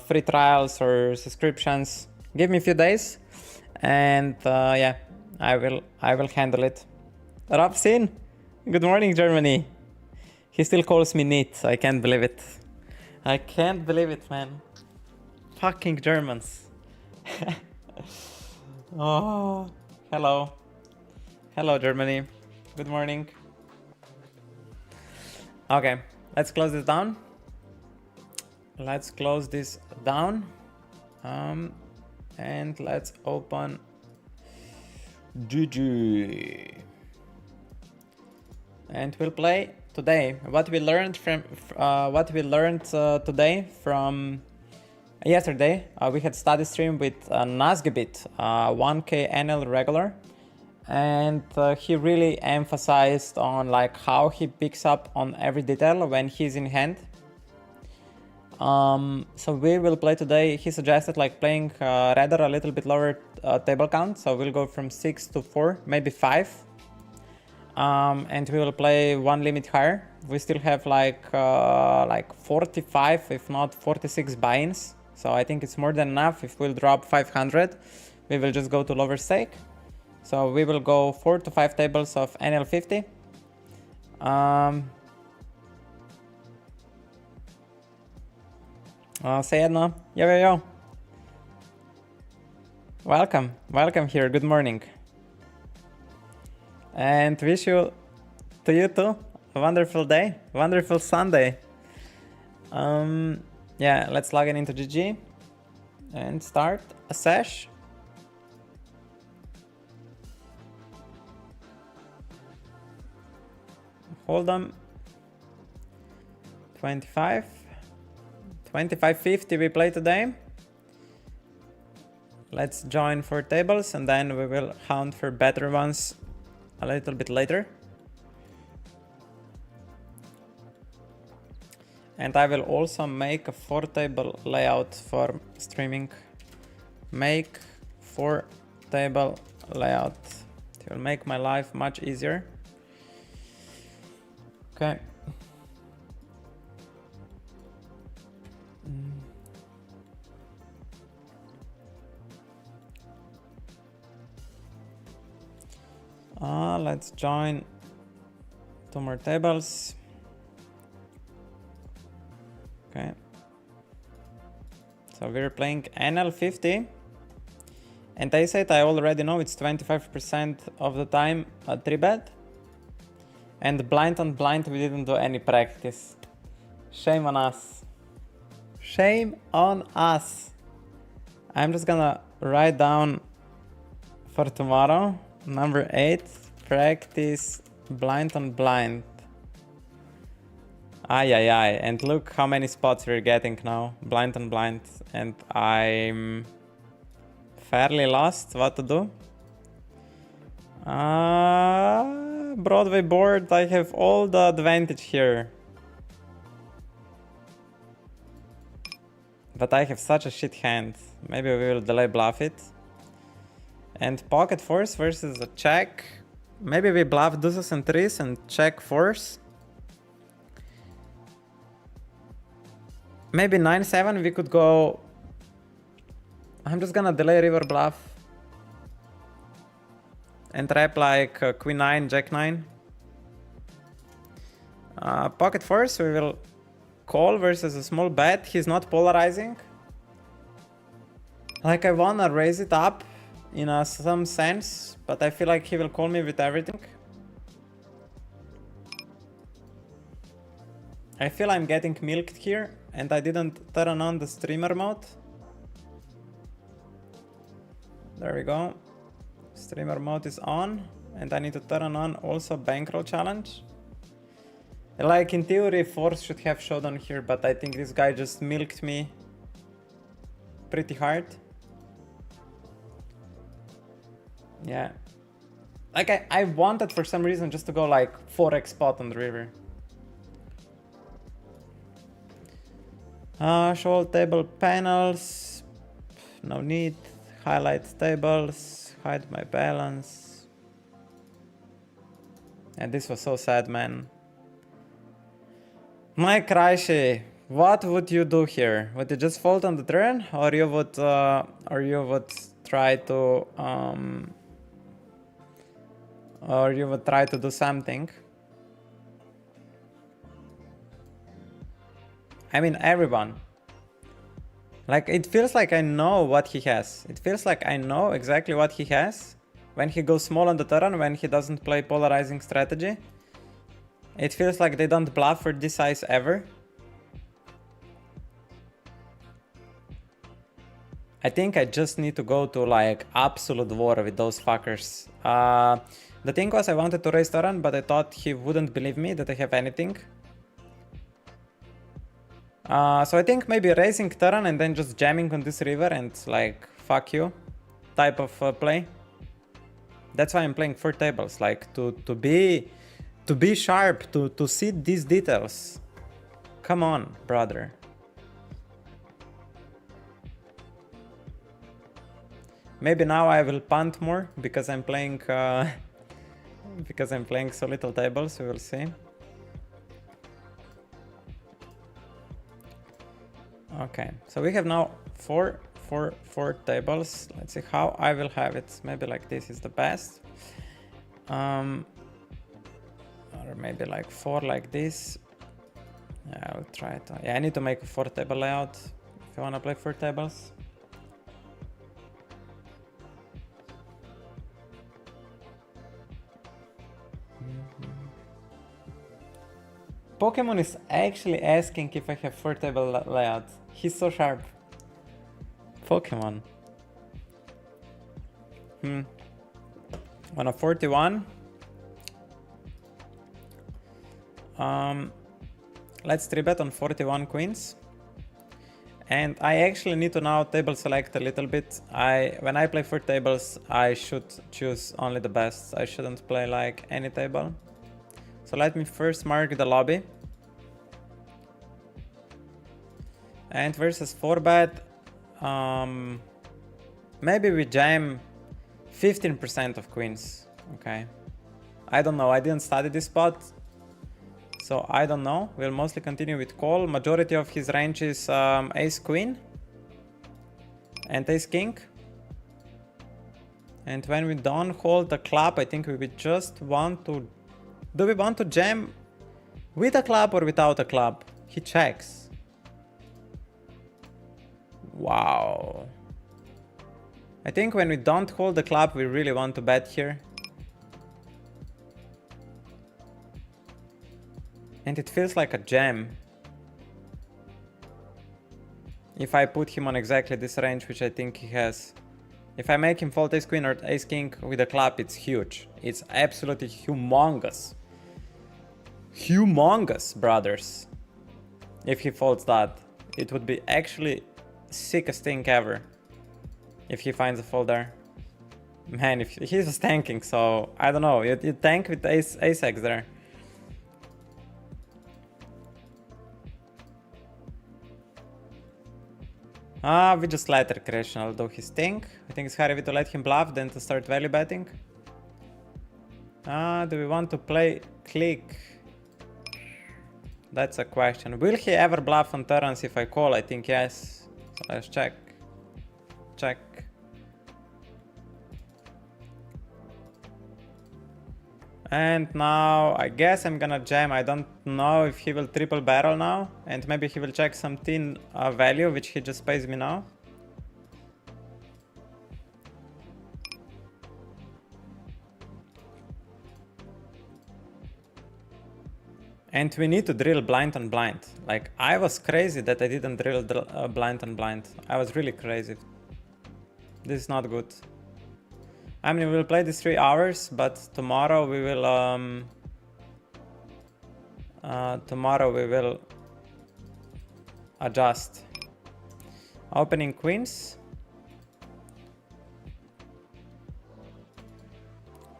free trials or subscriptions. Give me a few days, and yeah, I will handle it. Rob Sin, good morning, Germany. He still calls me NEET. I can't believe it. I can't believe it, man. Fucking Germans. Oh, hello. Hello, Germany. Good morning. Okay, let's close this down. And let's open GG. And we'll play today what we learned today from yesterday. We had study stream with Nazgebit, 1k NL regular, and he really emphasized on like how he picks up on every detail when he's in hand. So we will play today. He suggested like playing rather a little bit lower table count, so we'll go from 6 to 4, maybe 5. And we will play one limit higher. We still have like 45, if not 46 buy-ins. So I think it's more than enough. If we'll drop 500, we will just go to lower stake. So we will go 4 to 5 tables of NL50. Sayedna, yo. Welcome here, good morning. And wish you too a wonderful day, wonderful Sunday. Yeah, let's log in into GG and start a sesh. hold them. 25. 25.50 we play today. Let's join 4 tables and then we will hunt for better ones a little bit later. And I will also make a 4 table layout for streaming. Make 4 table layout. It will make my life much easier. Okay. Let's join 2 more tables. Okay. So we're playing NL50. And I said I already know it's 25% of the time a 3-bet. And blind on blind we didn't do any practice. Shame on us. Shame on us. I'm just gonna write down for tomorrow. Number 8, practice blind on blind. Ay. And look how many spots we're getting now. Blind on blind. And I'm fairly lost what to do. Broadway board, I have all the advantage here. But I have such a shit hand. Maybe we will delay bluff it. And pocket force versus a check. Maybe we bluff deuces and threes and check force. Maybe 9-7 we could go. I'm just gonna delay river bluff. And trap like queen 9, jack 9. Pocket force, we will call versus a small bet. He's not polarizing. Like I wanna raise it up in some sense, but I feel like he will call me with everything. I feel I'm getting milked here and I didn't turn on the streamer mode. There we go. Streamer mode is on and I need to turn on also bankroll challenge. Like in theory force should have showdown here, but I think this guy just milked me pretty hard. Yeah. Like I wanted for some reason just to go like 4x spot on the river. Show all table panels. No need. Highlight tables. Hide my balance. And this was so sad, man. My Kraishi, what would you do here? Would you just fold on the turn, or you would try to do something? I mean, everyone. Like, it feels like I know what he has. It feels like I know exactly what he has. When he goes small on the turn, when he doesn't play polarizing strategy. It feels like they don't bluff for this size ever. I think I just need to go to like absolute war with those fuckers. The thing was I wanted to raise turn, but I thought he wouldn't believe me that I have anything. So I think maybe raising turn and then just jamming on this river and like fuck you type of play. That's why I'm playing 4 tables, like to be sharp, to see these details. Come on, brother. Maybe now I will punt more because I'm playing so little tables. We will see. Okay, so we have now four tables. Let's see how I will have it. Maybe like this is the best. Or maybe like 4 like this. Yeah, I will try to. Yeah, I need to make a 4 table layout if I want to play 4 tables. Pokemon is actually asking if I have 4 table layout. He's so sharp. Pokemon. On a 41. Let's 3-bet on 41 queens. And I actually need to now table select a little bit. When I play for tables, I should choose only the best. I shouldn't play like any table. So let me first mark the lobby. And versus 4-bet, maybe we jam 15% of queens. Okay. I don't know. I didn't study this spot. So I don't know. We'll mostly continue with call. Majority of his range is ace queen and ace king. And when we don't hold the club, I think we would just want to... Do we want to jam with a club or without a club? He checks. Wow. I think when we don't hold the club, we really want to bet here. And it feels like a jam. If I put him on exactly this range, which I think he has. If I make him fold ace queen or ace king with a club, it's huge. It's absolutely humongous. Humongous, brothers. If he folds that, it would be actually sickest thing ever. If he finds a fold there. Man, if he's just tanking, so I don't know. You tank with ace X there. We just let recreational do his thing. I think it's harder to let him bluff than to start value betting. Do we want to play click? That's a question. Will he ever bluff on turns if I call? I think yes. So let's check. Check. And now I guess I'm gonna jam. I don't know if he will triple barrel now. And maybe he will check some thin value, which he just pays me now. And we need to drill blind on blind. Like, I was crazy that I didn't drill blind on blind. I was really crazy. This is not good. I mean, we'll play this 3 hours, but tomorrow we will adjust. Opening queens.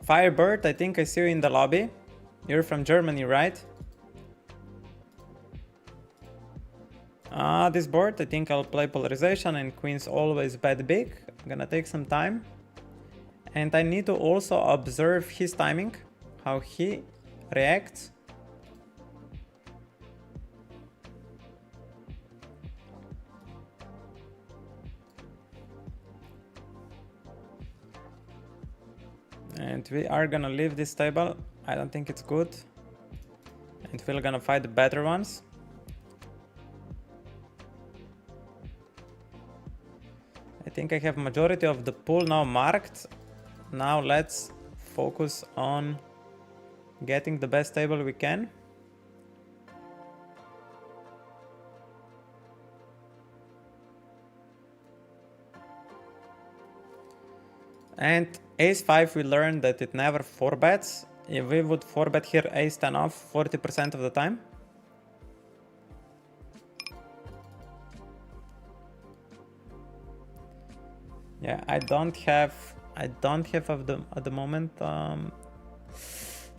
Firebird, I think I see you in the lobby. You're from Germany, right? This board, I think I'll play polarization and queens always bet big. I'm gonna take some time. And I need to also observe his timing, how he reacts. And we are gonna leave this table. I don't think it's good. And we're gonna fight the better ones. I think I have majority of the pool now marked. Now let's focus on getting the best table we can. And ace 5 we learned that it never 4-bets. If we would 4-bet here ace 10 off 40% of the time. Yeah, I don't have at the moment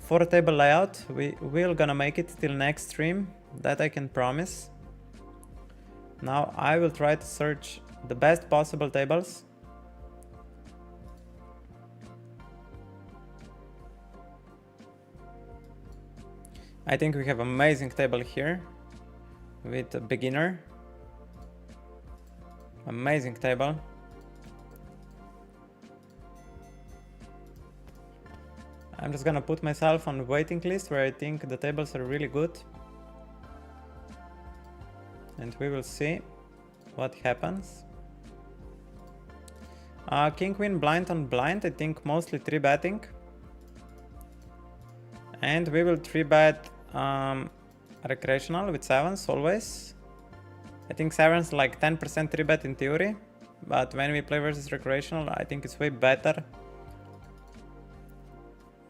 4-table layout. We will gonna make it till next stream, that I can promise. Now I will try to search the best possible tables. I think we have amazing table here with a beginner. Amazing table. I'm just gonna put myself on waiting list where I think the tables are really good. And we will see what happens. King Queen blind on blind, I think mostly 3-betting. And we will 3-bet recreational with 7s always. I think 7s like 10% 3-bet in theory. But when we play versus recreational, I think it's way better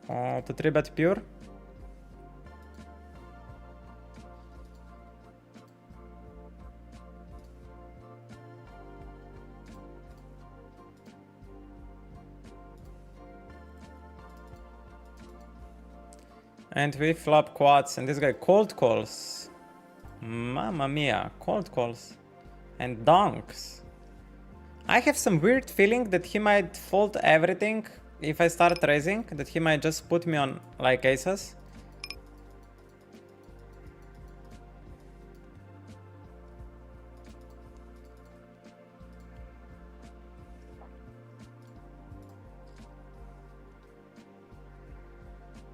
to 3-bet pure. And we flop quads, and this guy cold calls. Mamma mia, cold calls. And donks. I have some weird feeling that he might fold everything if I start raising, that he might just put me on like aces.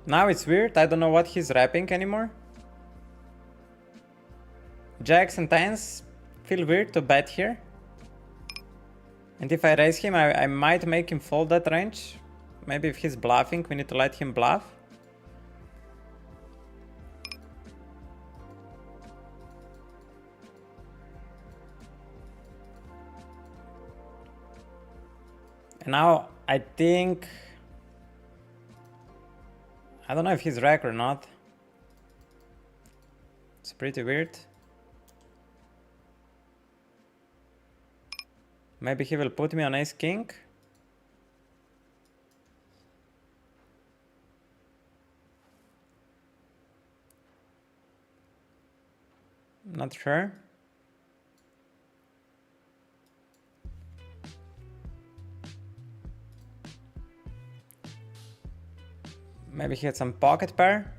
Now it's weird, I don't know what he's wrapping anymore. Jacks and tens feel weird to bet here. And if I raise him, I might make him fold that range. Maybe if he's bluffing, we need to let him bluff. And now I think... I don't know if he's rack or not. It's pretty weird. Maybe he will put me on ace king. Not sure. Maybe he had some pocket pair.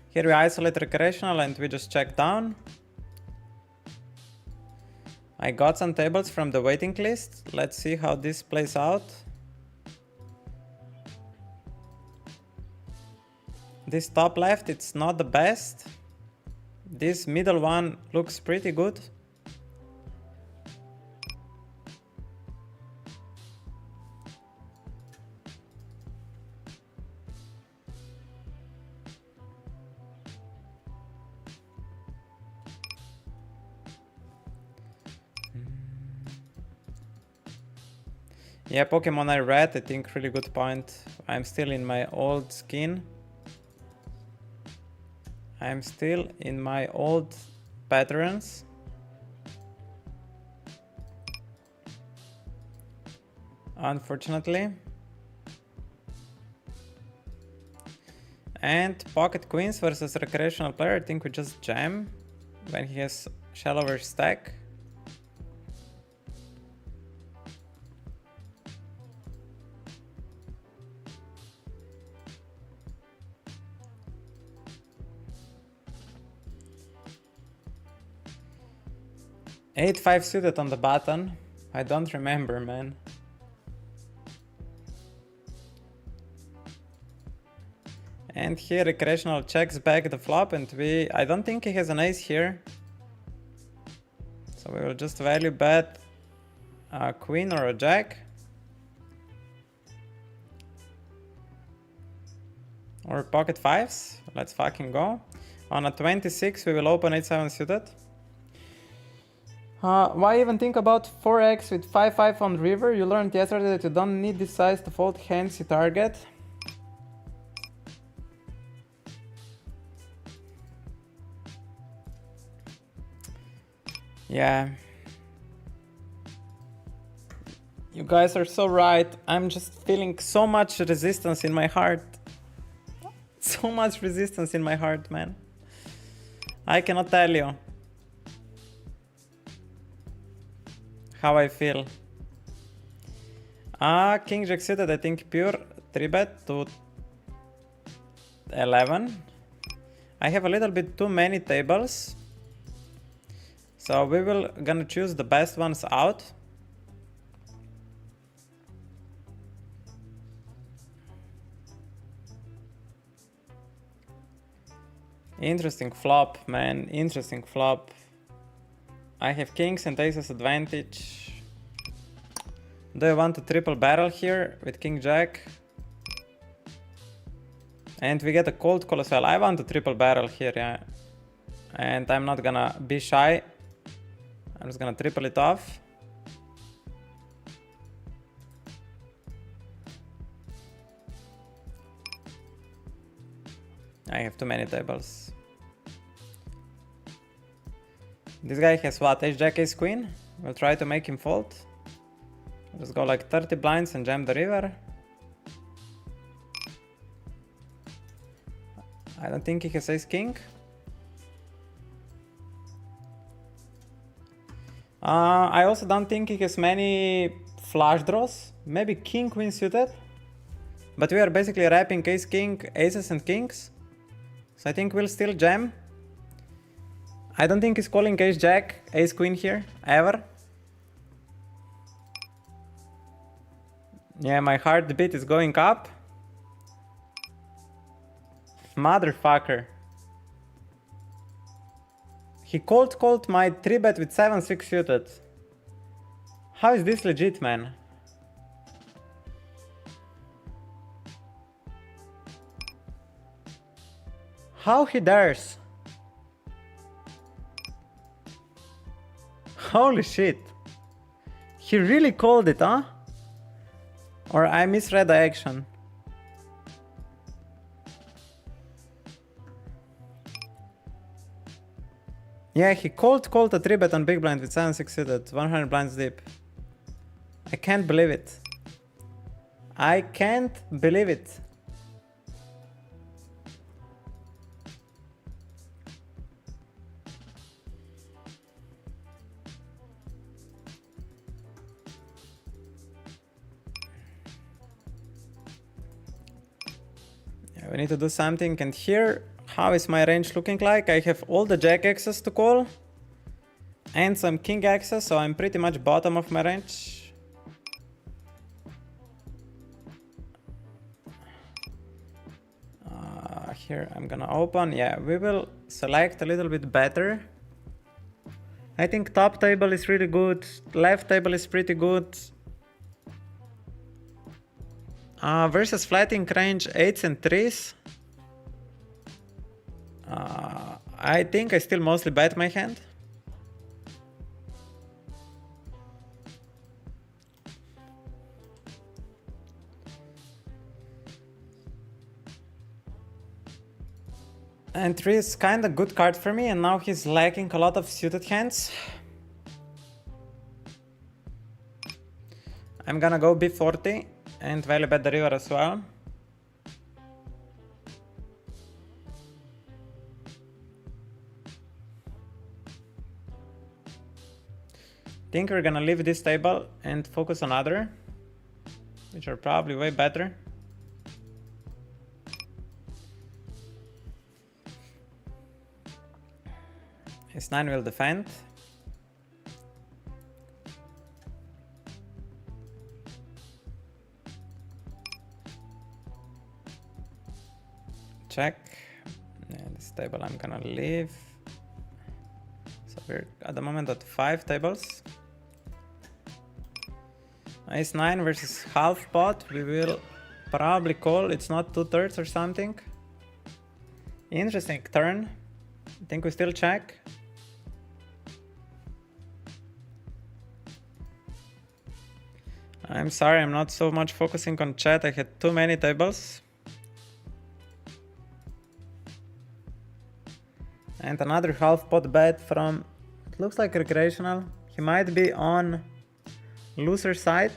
Here we isolate recreational and we just check down. I got some tables from the waiting list. Let's see how this plays out. This top left, it's not the best. This middle one looks pretty good. Yeah, Pokemon I read, I think really good point. I'm still in my old skin. I'm still in my old patterns. Unfortunately. And pocket queens versus recreational player, I think we just jam when he has shallower stack. Eight five suited on the button. I don't remember, man. And here recreational checks back the flop and I don't think he has an ace here. So we will just value bet a queen or a jack. Or pocket fives. Let's fucking go. On a 26 we will open 8-7 suited. Why even think about 4x with 5-5 on river? You learned yesterday that you don't need this size to fold hands you target. Yeah. You guys are so right. I'm just feeling so much resistance in my heart. So much resistance in my heart, man. I cannot tell you how I feel. King Jack suited, I think pure 3-bet to 11. I have a little bit too many tables. So we will gonna choose the best ones out. Interesting flop, man. Interesting flop. I have kings and aces advantage. Do I want to triple barrel here with king jack? And we get a cold call as well. I want to triple barrel here, yeah. And I'm not gonna be shy. I'm just gonna triple it off. I have too many tables. This guy has what? Ace Jack, Ace Queen? We'll try to make him fold. Let's go like 30 blinds and jam the river. I don't think he has Ace King. I also don't think he has many flush draws. Maybe King Queen suited. But we are basically wrapping Ace King, Aces and Kings. So I think we'll still jam. I don't think he's calling Ace Jack, Ace Queen here, ever. Yeah, my heartbeat is going up. Motherfucker. He called my 3-bet with 7-6 suited. How is this legit, man? How he dares? Holy shit. He really called it, huh? Or I misread the action. Yeah, he called a 3-bet on big blind with 7-6 suited, 100 blinds deep. I can't believe it. I can't believe it. Yeah, we need to do something, and here, how is my range looking like? I have all the Jack X's to call and some King X's, so I'm pretty much bottom of my range. Here I'm gonna open. Yeah, we will select a little bit better. I think top table is really good, left table is pretty good. Versus flatting range 8s and 3s. I think I still mostly bet my hand. And 3 is kinda good card for me, and now he's lacking a lot of suited hands. I'm gonna go B40 and value bet the river as well. Think we're gonna leave this table and focus on other, which are probably way better. His 9 will defend. Check. Yeah, this table I'm gonna leave. So we're at the moment at 5 tables. Ace 9 versus half pot. We will probably call. It's not 2/3 or something. Interesting turn. I think we still check. I'm sorry, I'm not so much focusing on chat. I had too many tables. And another half pot bet from, it looks like recreational. He might be on loser side.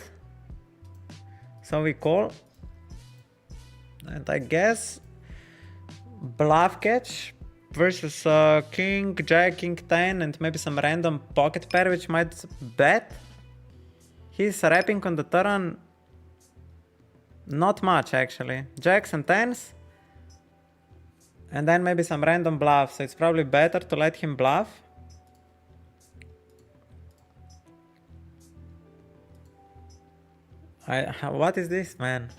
So we call. And I guess bluff catch versus king, jack, king 10 and maybe some random pocket pair which might bet. He's wrapping on the turn not much actually. Jacks and 10s. And then maybe some random bluffs. So it's probably better to let him bluff. What is this, man?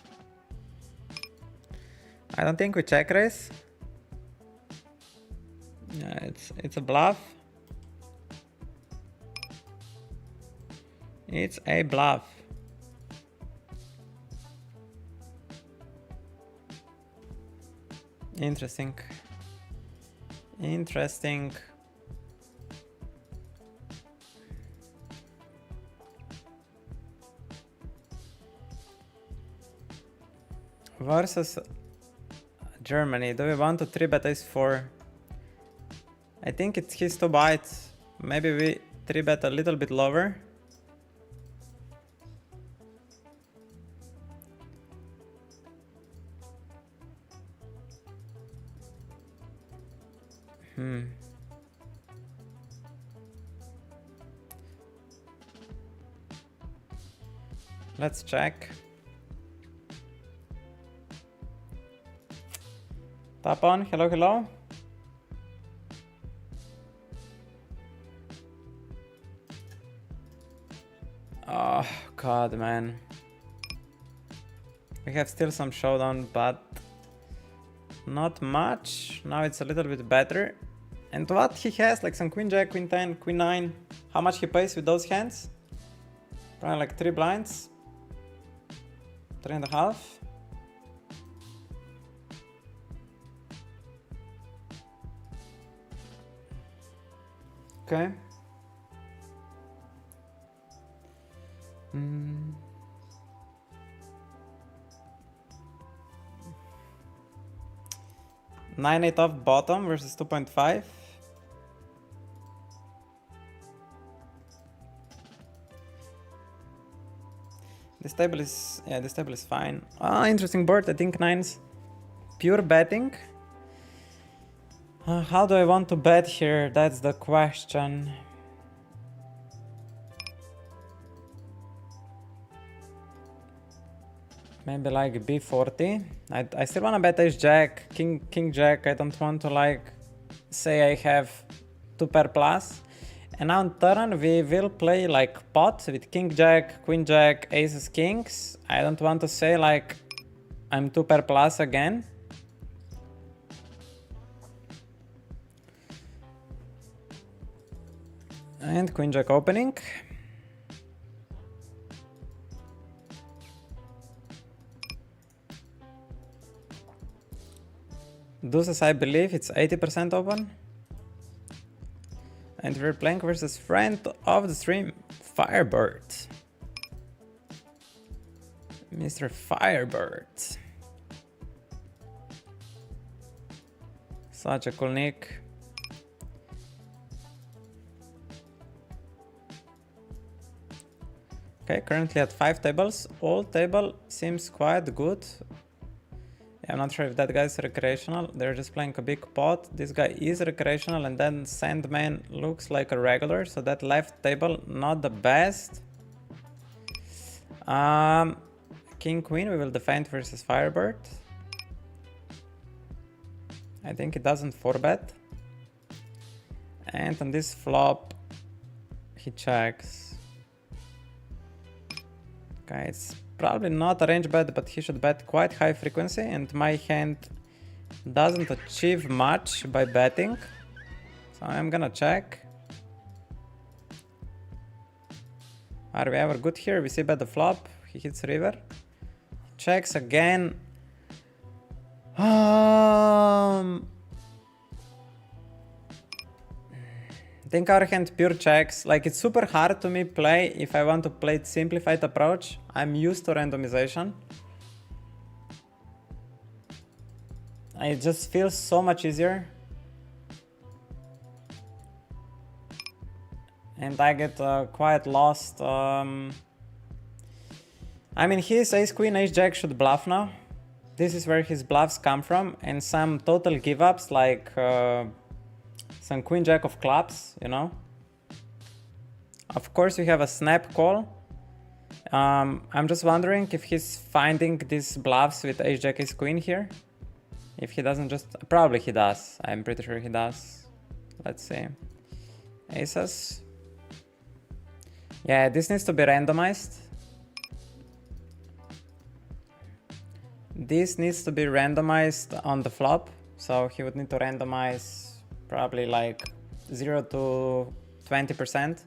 I don't think we check raise. Yeah, it's a bluff. It's a bluff. Interesting. Interesting. Versus Germany. Do we want to 3-bet ace 4? I think it's his 2 bites. Maybe we 3-bet a little bit lower. Let's check. Tap on, hello, hello. Oh, God, man. We have still some showdown, but not much. Now it's a little bit better. And what he has, like some queen jack, queen 10, queen 9. How much he pays with those hands? Probably like 3 blinds. 3.5. Okay. 9-8 off bottom versus 2.5. This table is, yeah, this table is fine. Ah, interesting board. I think 9's pure betting. How do I want to bet here? That's the question. Maybe like B40. I still want to bet ace jack, king jack. I don't want to like say I have 2 pair plus. And now on turn we will play like pot with king jack, queen jack, aces, kings. I don't want to say like I'm 2 pair plus again. And queen jack opening. Deuces, I believe it's 80% open. And we're playing versus friend of the stream, Firebird. Mr. Firebird. Such a cool nick. Okay, currently at 5 tables. All table seems quite good. I'm not sure if that guy is recreational. They're just playing a big pot. This guy is recreational, and then Sandman looks like a regular. So that left table, not the best. King, queen, we will defend versus Firebird. I think it doesn't 4-bet. And on this flop, he checks. Okay, it's probably not a range bet, but he should bet quite high frequency, and my hand doesn't achieve much by betting. So I'm gonna check. Are we ever good here? We see bet the flop. He hits river. Checks again. I think our hand pure checks. Like, it's super hard to me play if I want to play it simplified approach. I'm used to randomization. It just feels so much easier. And I get quite lost. I mean, his ace queen, ace jack should bluff now. This is where his bluffs come from, and some total give ups like some queen jack of clubs, you know. Of course, we have a snap call. I'm just wondering if he's finding these bluffs with ace jack ace queen here. If he doesn't just, probably he does. I'm pretty sure he does. Let's see. Aces. Yeah, this needs to be randomized. This needs to be randomized on the flop. So he would need to randomize probably like 0 to 20%.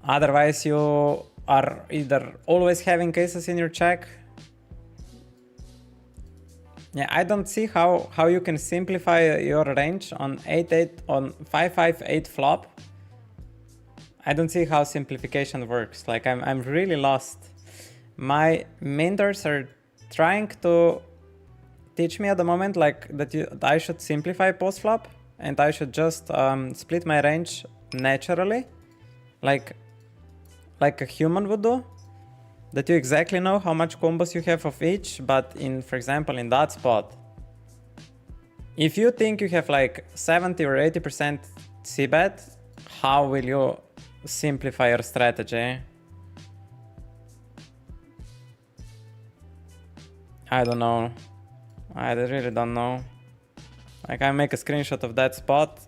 Otherwise, you are either always having aces in your check. Yeah, I don't see how you can simplify your range on 8-8 on 5-5-8 flop. I don't see how simplification works. Like, I'm really lost. My mentors are trying to teach me at the moment like that I should simplify post flop. and I should just split my range naturally, like a human would do. That you exactly know how much combos you have of each, but for example, in that spot, if you think you have like 70 or 80% c-bet, how will you simplify your strategy? I don't know. I really don't know. Like, I make a screenshot of that spot.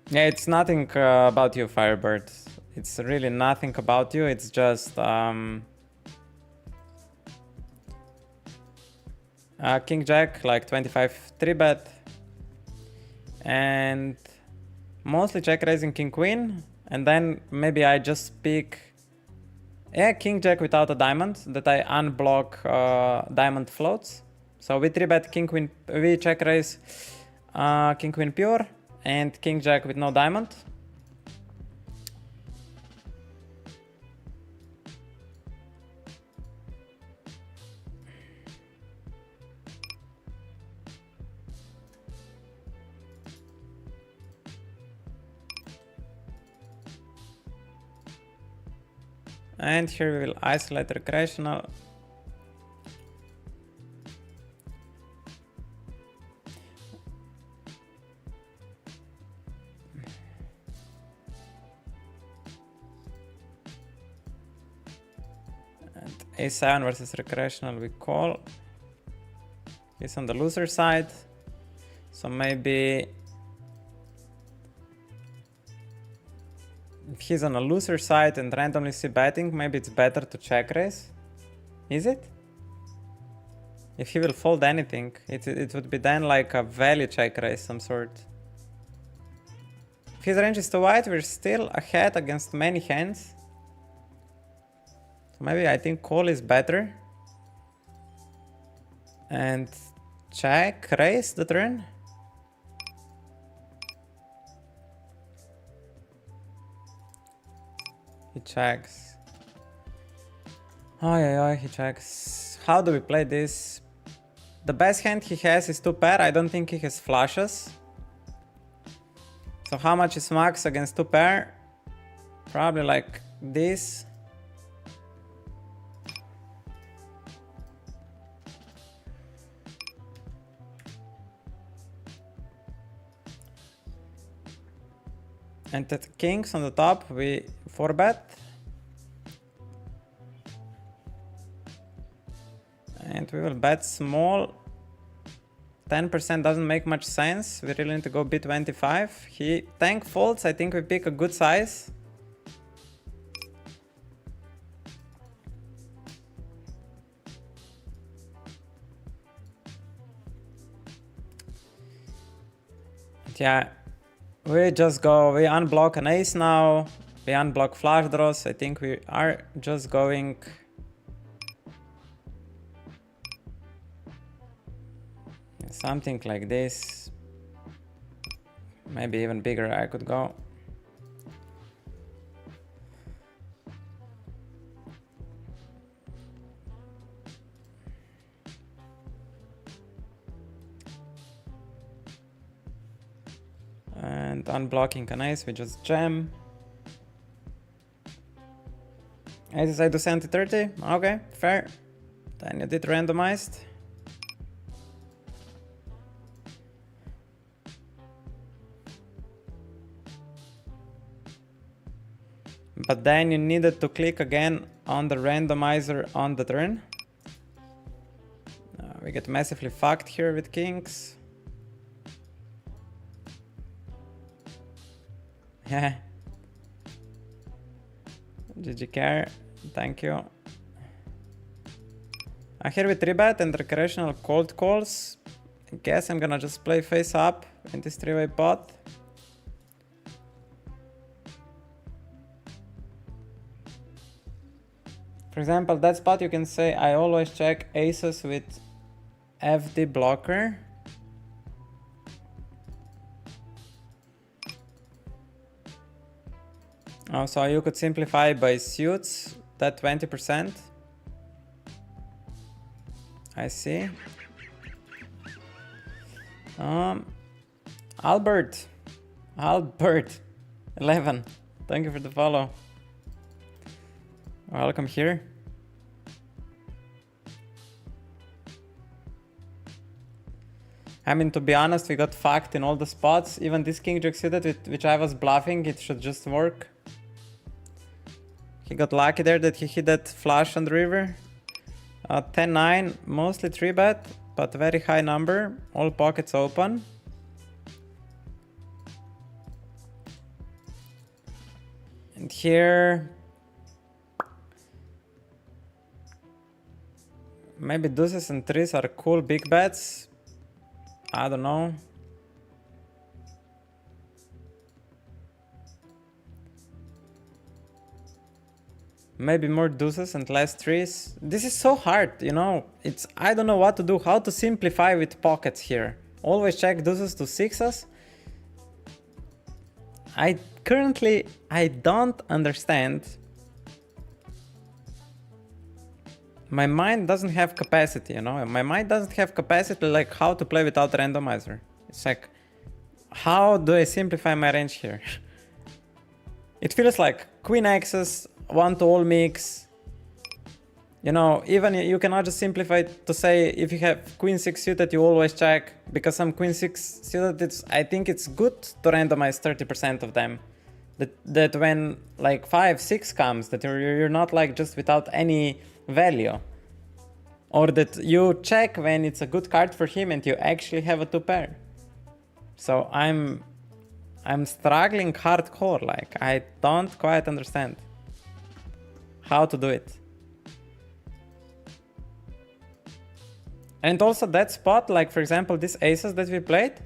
Yeah, it's nothing about you, Firebird. It's really nothing about you. It's just King Jack, like 25 3-bet, and mostly check raising King Queen, and then maybe I just pick King Jack without a diamond that I unblock diamond floats. So we 3-bet King Queen, we check raise King Queen pure and King Jack with no diamond. And here we will isolate recreational. And A7 versus recreational we call. He's on the loser side. So maybe if he's on a loser side and randomly c-betting, maybe it's better to check raise. Is it? If he will fold anything, it would be then like a value check raise some sort. If his range is too wide, we're still ahead against many hands. So maybe I think call is better. And check raise the turn. He checks. Oh, he checks. How do we play this? The best hand he has is 2 pair. I don't think he has flushes. So how much is max against 2 pair? Probably like this. And at kings on the top, we 4-bet. And we will bet small. 10% doesn't make much sense. We really need to go B25. He tank folds. I think we pick a good size. Yeah. We just go, we unblock an ace now, we unblock flush draws. I think we are just going something like this. Maybe even bigger I could go. And unblocking an ace, we just jam. Aces I do 70-30, okay, fair. Then you did randomized. But then you needed to click again on the randomizer on the turn. We get massively fucked here with kings. Yeah. GG care, thank you. Here with 3-bet and recreational cold calls. I guess I'm gonna just play face up in this 3-way pot. For example, that spot you can say I always check aces with FD blocker. Oh, so you could simplify by suits that 20%. I see. Albert 11, thank you for the follow. Welcome here. I mean, to be honest, we got fucked in all the spots. Even this king jack suited, with which I was bluffing, it should just work. He got lucky there that he hit that flush on the river. 10-9, mostly 3-bet, but very high number. All pockets open. And here, maybe deuces and threes are cool big bets. I don't know. Maybe more deuces and less threes. This is so hard, you know. I don't know what to do, how to simplify with pockets here. Always check deuces to sixes. I don't understand. My mind doesn't have capacity, you know. My mind doesn't have capacity like how to play without randomizer. It's like, how do I simplify my range here? It feels like queen X's, one to all mix. You know, even you cannot just simplify it to say if you have queen 6 suited, you always check, because some queen 6 suited, I think it's good to randomize 30% of them. That when like 5-6 comes, that you're not like just without any value, or that you check when it's a good card for him and you actually have a 2 pair. So I'm struggling hardcore, like I don't quite understand how to do it. And also that spot, like for example this aces that we played,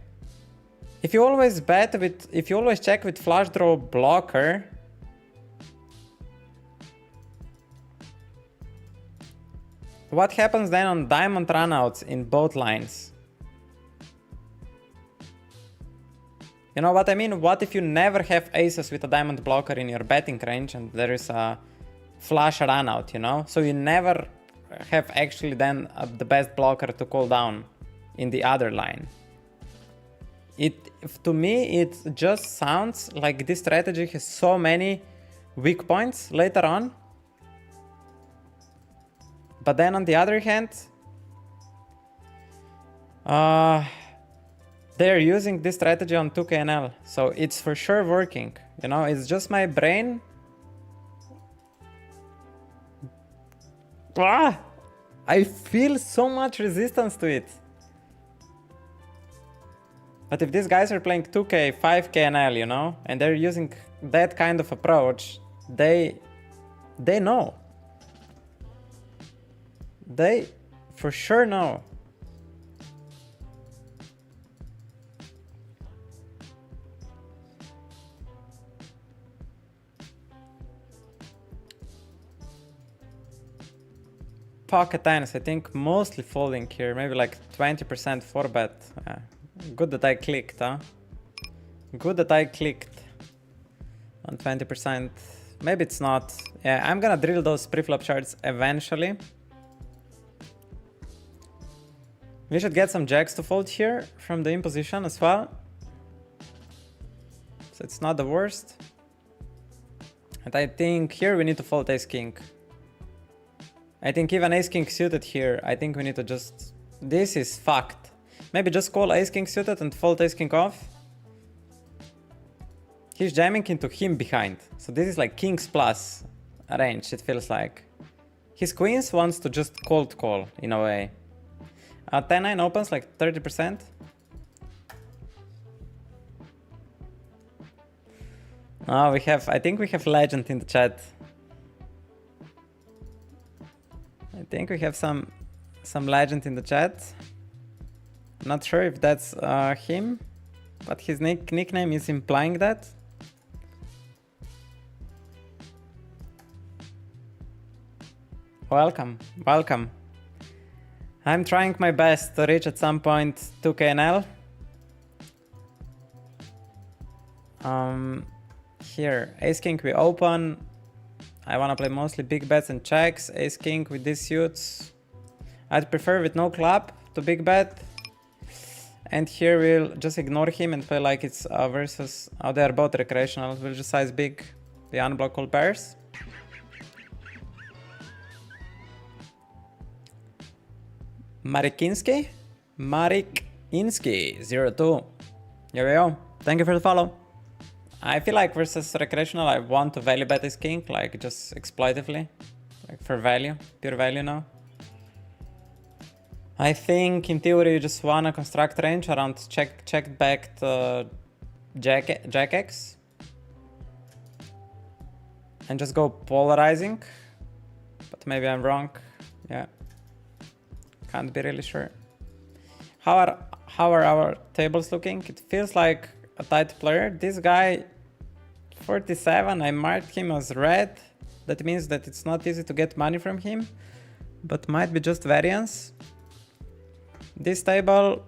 if you always check with flush draw blocker, what happens then on diamond runouts in both lines? You know what I mean? What if you never have aces with a diamond blocker in your betting range and there is a flush runout, you know? So you never have actually then the best blocker to call down in the other line. To me, it just sounds like this strategy has so many weak points later on. But then on the other hand, they're using this strategy on 2KNL, so it's for sure working. You know, it's just my brain. I feel so much resistance to it. But if these guys are playing 2K, 5KNL, you know, and they're using that kind of approach, they know. They for sure know. Pocket tens, I think mostly folding here, maybe like 20% 4-bet. Good that I clicked, huh? Good that I clicked on 20%. Maybe it's not. Yeah, I'm gonna drill those preflop charts eventually. We should get some jacks to fold here from the imposition as well. So it's not the worst. And I think here we need to fold ace king. I think even ace king suited here, I think we need to just... This is fucked. Maybe just call ace king suited and fold ace king off. He's jamming into him behind. So this is like kings plus range, it feels like. His queens wants to just cold call in a way. 10-9 opens like 30%. Oh, I think we have legend in the chat. I think we have some legend in the chat. Not sure if that's him, but his nickname is implying that. Welcome, welcome. I'm trying my best to reach at some point 2KNL. Here, ace king we open. I wanna play mostly big bets and checks. Ace king with these suits. I'd prefer with no club to big bet. And here we'll just ignore him and play like it's versus... Oh, they're both recreational. We'll just size big the unblock all pairs. Marikinski? Marikinski 02. Here we go. Thank you for the follow. I feel like versus recreational I want to value bet this king, like just exploitively. Like for value, pure value now. I think in theory you just wanna construct range around checked back to Jack X. And just go polarizing. But maybe I'm wrong. Yeah. Can't be really sure. How are our tables looking? It feels like a tight player. This guy 47, I marked him as red. That means that it's not easy to get money from him, but might be just variance. This table,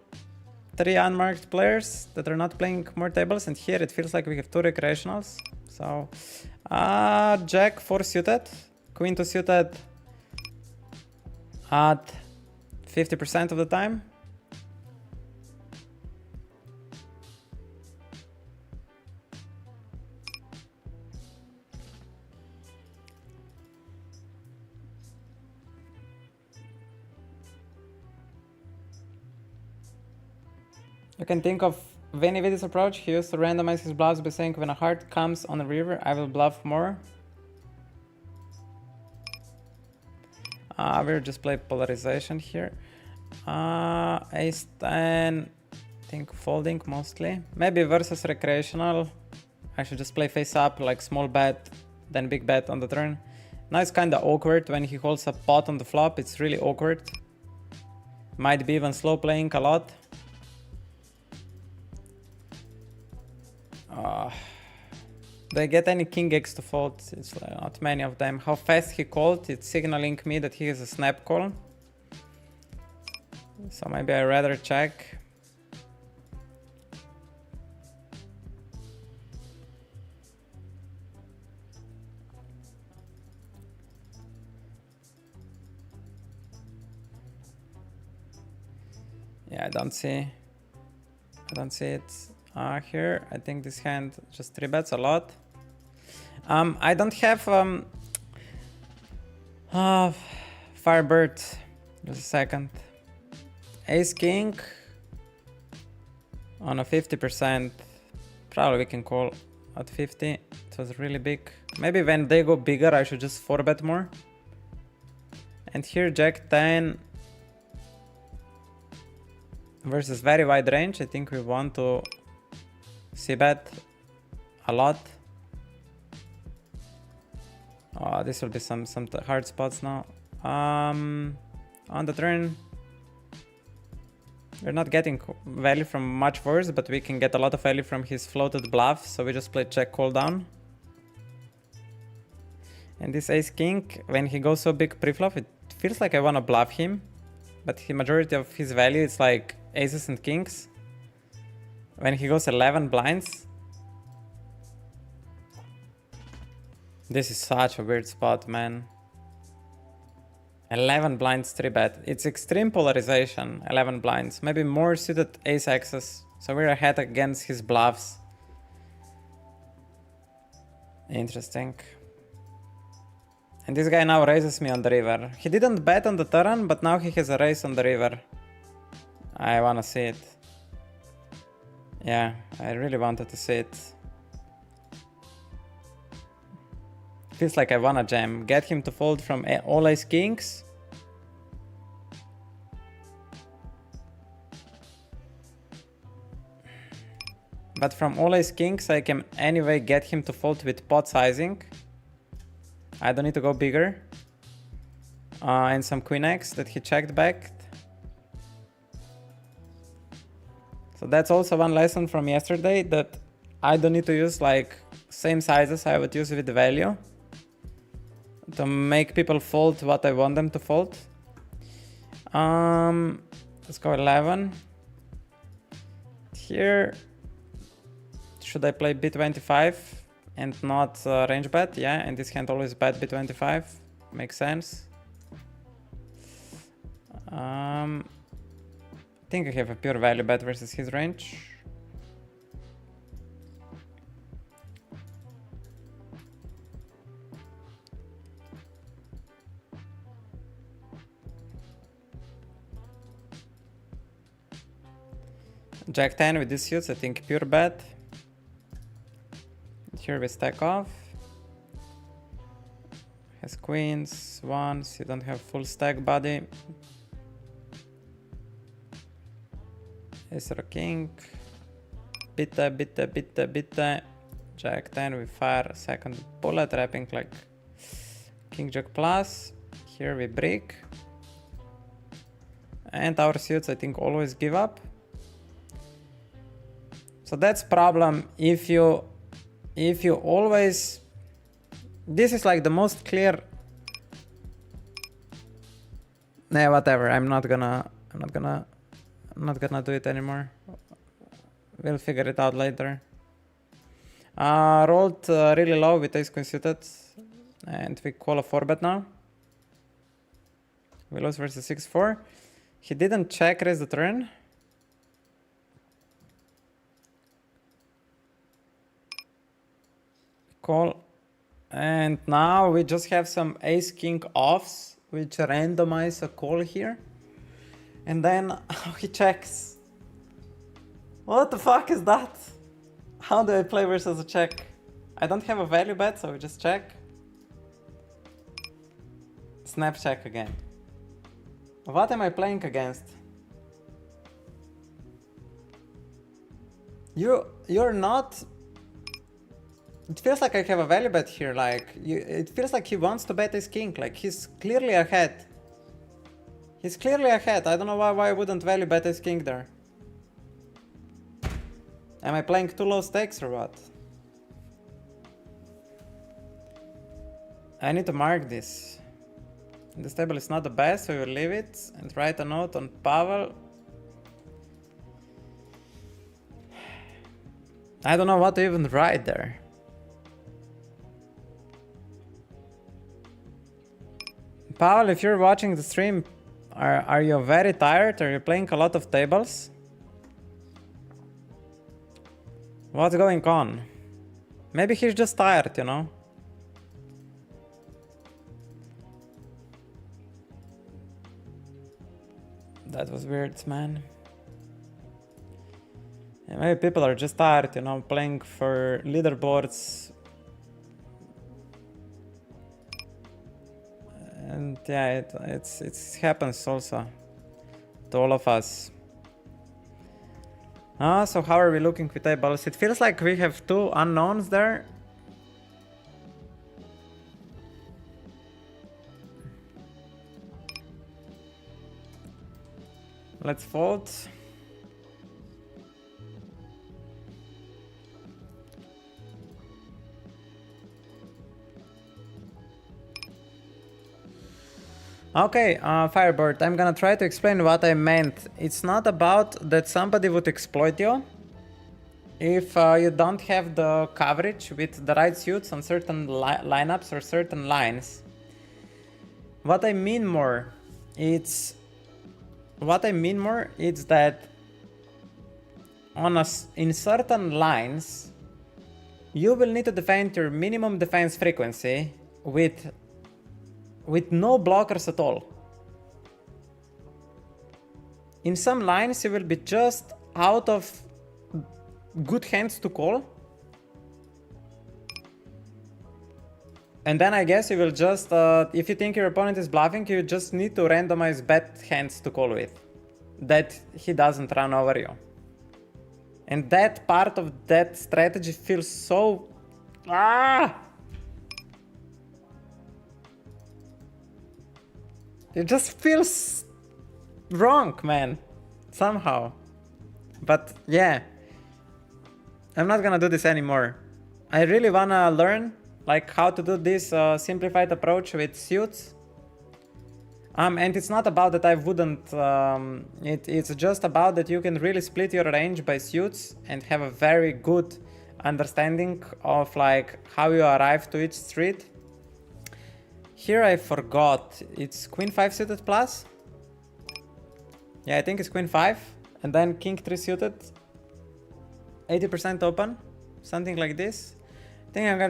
3 unmarked players that are not playing more tables, and here it feels like we have 2 recreationals. So Jack 4 suited, Queen 2 suited at 50% of the time. You can think of Vinny with this approach. He used to randomize his bluffs by saying when a heart comes on the river, I will bluff more. We'll just play polarization here. Ace 10, I think folding mostly. Maybe versus recreational. I should just play face up, like small bet, then big bet on the turn. Now it's kind of awkward when he holds a pot on the flop. It's really awkward. Might be even slow playing a lot. Do I get any king x to fold? It's not many of them. How fast he called, it's signaling me that he has a snap call. So maybe I'd rather check. Yeah, I don't see it. Here, I think this hand just 3 bets a lot. I don't have Firebird. Just a second. Ace King on a 50%. Probably we can call at 50. It was really big. Maybe when they go bigger, I should just 4 bet more. And here Jack 10 versus very wide range. I think we want to c-bet a lot. Oh, this will be some hard spots now. On the turn, we're not getting value from much worse, but we can get a lot of value from his floated bluff. So we just play check call down. And this ace king, when he goes so big pre-flop, it feels like I want to bluff him, but the majority of his value is like aces and kings. When he goes 11 blinds, this is such a weird spot, man. 11 blinds 3-bet. It's extreme polarization, 11 blinds. Maybe more suited ace X's. So we're ahead against his bluffs. Interesting. And this guy now raises me on the river. He didn't bet on the turn, but now he has a raise on the river. I wanna see it. Yeah, I really wanted to see it. Feels like I wanna jam. Get him to fold from all ace kings. But from all ace kings, I can anyway get him to fold with pot sizing. I don't need to go bigger. And some queen x that he checked back. So that's also one lesson from yesterday, that I don't need to use like same sizes I would use with the value to make people fold what I want them to fold. Let's go 11. Here, should I play B25 and not range bet? Yeah, and this hand always bet B25. Makes sense. think I have a pure value bet versus his range. Jack 10 with these suits, I think pure bet. Here we stack off. Has queens, ones, you don't have full stack body. Ace or king. Bitte, bitte, bitte, bitte. Jack 10, we fire second bullet, wrapping like king jack plus. Here we break. And our suits, I think, always give up. So that's problem if you always, this is like the most clear. Nah, whatever. I'm not gonna do it anymore. We'll figure it out later. Rolled really low with ace queen suited, and we call a 4-bet now. We lose versus 6-4. He didn't check raise the turn. Call. And now we just have some ace king offs which randomize a call here. And then he checks. What the fuck is that? How do I play versus a check? I don't have a value bet, so we just check. Snap check again. What am I playing against? You're not. It feels like I have a value bet here. Like it feels like he wants to bet his king. Like he's clearly ahead. He's clearly ahead. I don't know why I wouldn't value bet his king there. Am I playing too low stakes or what? I need to mark this. This table is not the best, so we will leave it and write a note on Pavel. I don't know what to even write there. Pavel, if you're watching the stream, are you very tired? Are you playing a lot of tables? What's going on? Maybe he's just tired, you know? That was weird, man. Yeah, maybe people are just tired, you know, playing for leaderboards. And yeah, it happens also to all of us. So how are we looking with tables? It feels like we have two unknowns there. Let's fold. Okay, Firebird, I'm gonna try to explain what I meant. It's not about that somebody would exploit you if you don't have the coverage with the right suits on certain lineups or certain lines. What I mean more, it's that in certain lines, you will need to defend your minimum defense frequency with no blockers at all. In some lines, you will be just out of good hands to call. And then I guess you will just, if you think your opponent is bluffing, you just need to randomize bad hands to call with, that he doesn't run over you. And that part of that strategy feels so... It just feels wrong, man, somehow. But yeah, I'm not gonna do this anymore. I really wanna learn like how to do this simplified approach with suits. And it's not about that I wouldn't, it's just about that you can really split your range by suits and have a very good understanding of like how you arrive to each street. Here I forgot, it's queen 5 suited plus? Yeah, I think it's queen 5. and then king 3 suited, 80% open, something like this. I think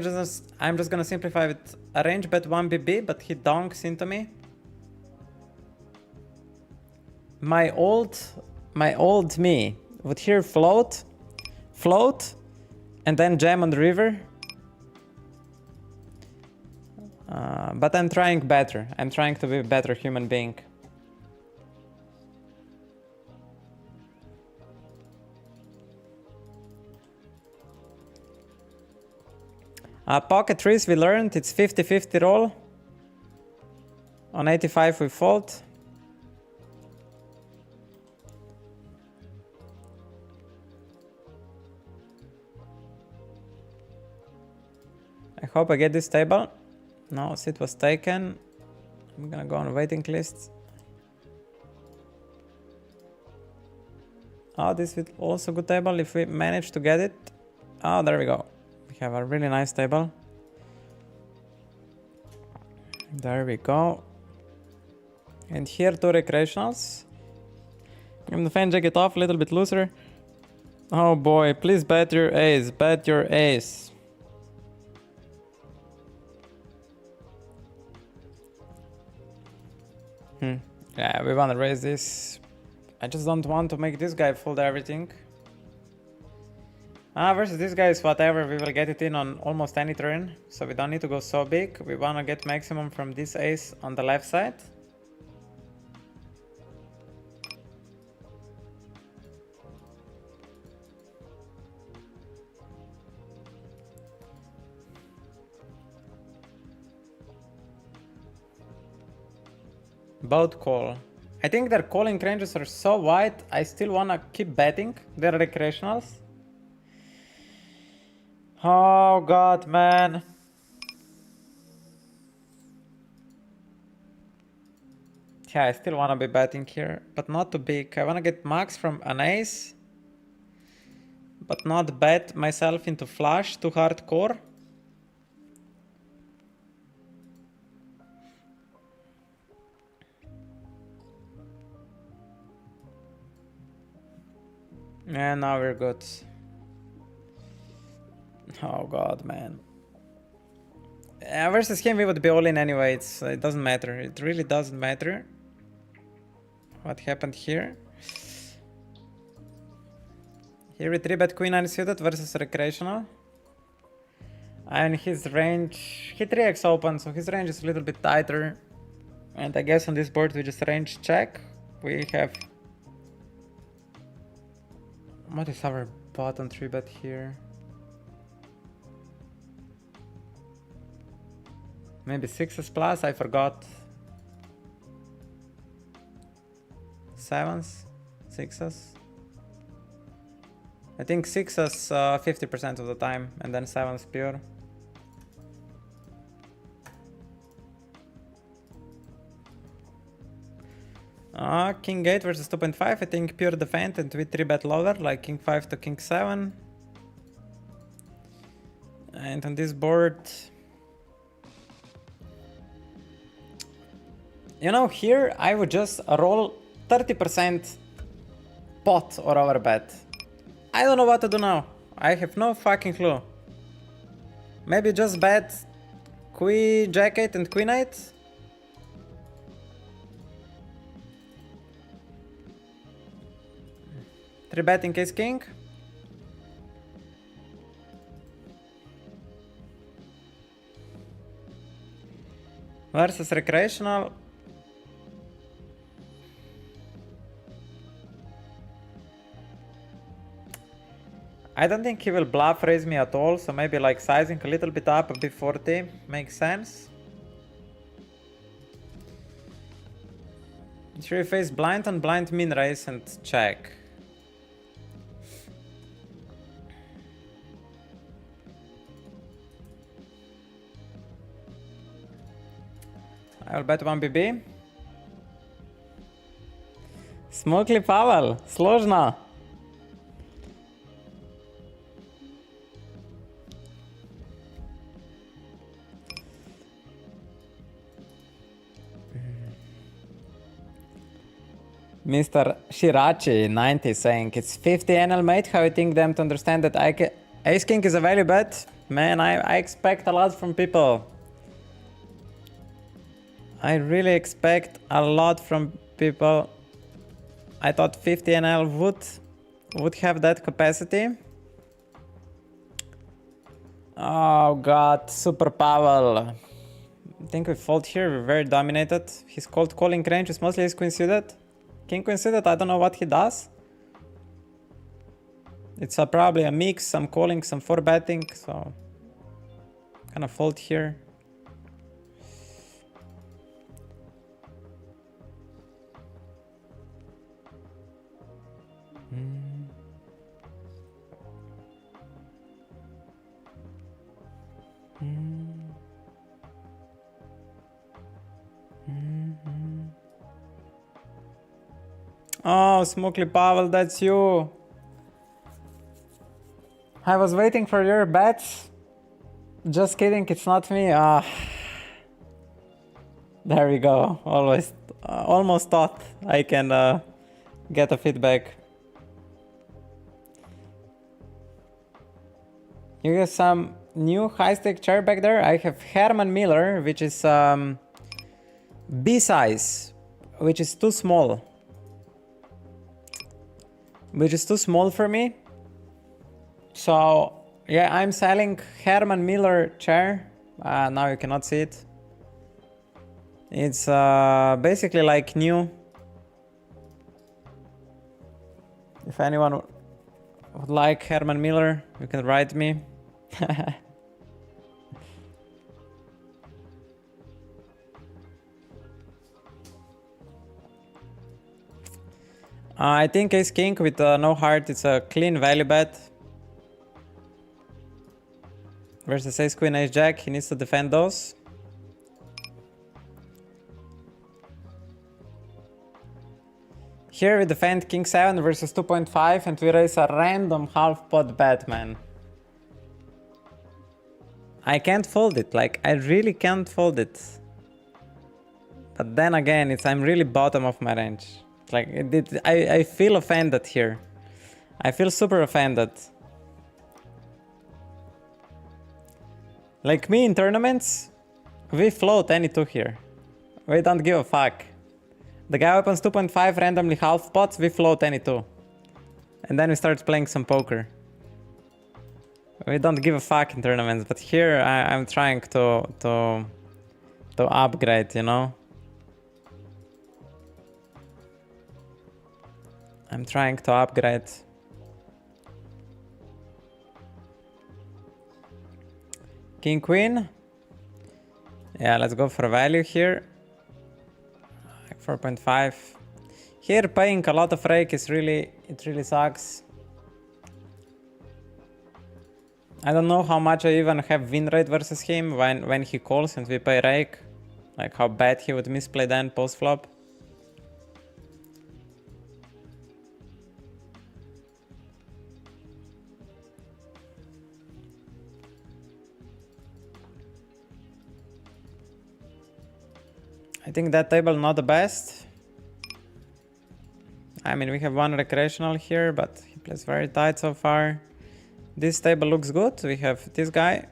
I'm just gonna simplify with a range bet 1 BB, but he donks into me. My old me would here float, and then jam on the river. But I'm trying better. I'm trying to be a better human being. Pocket trees, we learned it's 50-50 roll. On 85 we fold. I hope I get this table. No, seat was taken. I'm gonna go on waiting list. Oh, this is also good table if we manage to get it. Oh, there we go. We have a really nice table. There we go. And here 2 recreationals. I'm the fan jacket off, a little bit looser. Oh boy, please bet your ace, bet your ace. Yeah, we wanna raise this. I just don't want to make this guy fold everything. Versus this guy is whatever, we will get it in on almost any turn. So we don't need to go so big. We wanna get maximum from this ace on the left side. Both call. I think their calling ranges are so wide, I still wanna keep betting their recreationals. Oh god, man. Yeah, I still wanna be betting here, but not too big. I wanna get max from an ace, but not bet myself into flush too hardcore. And now we're good. Oh god, man. Versus him we would be all in anyway, it doesn't matter. It really doesn't matter what happened here. Here we 3-bet queen unsuited versus recreational. And his range, he 3x open, so his range is a little bit tighter. And I guess on this board we just range check. We have... What is our bottom 3-bet here? Maybe 6s plus, I forgot. 7s? 6s? I think 6s 50% of the time, and then 7s pure. King 8 versus 2.5, I think pure defend and we 3-bet lower, like king 5 to king 7. And on this board... You know, here I would just roll 30% pot or overbet. I don't know what to do now. I have no fucking clue. Maybe just bet queen jack 8 and queen 8. Three betting ace king. Versus recreational. I don't think he will bluff raise me at all, so maybe like sizing a little bit up, a B40 makes sense. Should we face blind on blind min raise and check? I will bet 1 BB. Smokely Pavel, сложно. Mr. Shirachi 90 saying it's 50 NL mate. How you think them to understand that Ace King is a value bet? Man, I expect a lot from people. I really expect a lot from people. I thought 50 NL would have that capacity. Oh god, Super Pavel. I think we fold here, we're very dominated. His cold calling range is mostly his queen suited. King queen suited, I don't know what he does. It's probably a mix, some calling, some 4-betting, so kind of fold here. Oh, Smokely Pavel, that's you. I was waiting for your bets. Just kidding, it's not me. There we go. Almost thought I can get a feedback. You have some new high-stake chair back there. I have Herman Miller, which is B size, which is too small. Which is too small for me. So yeah, I'm selling Herman Miller chair. Now you cannot see it. It's basically like new. If anyone would like Herman Miller, you can write me. I think Ace King with no heart, it's a clean value bet. Versus Ace Queen, Ace Jack, he needs to defend those. Here we defend King 7 versus 2.5 and we raise a random half pot bet, man. I can't fold it, like I really can't fold it. But then again, I'm really bottom of my range. Like I feel offended here. I feel super offended. Like me in tournaments, we float any 2 here. We don't give a fuck. The guy opens 2.5 randomly half pots, we float any 2. And then we start playing some poker. We don't give a fuck in tournaments, but here I'm trying to upgrade, you know? I'm trying to upgrade. King Queen. Yeah, let's go for value here. Like 4.5. Here paying a lot of rake is really, it really sucks. I don't know how much I even have win rate versus him when he calls and we pay rake. Like how bad he would misplay then post flop. I think that table not the best. I mean, we have one recreational here, but he plays very tight so far. This table looks good. We have this guy.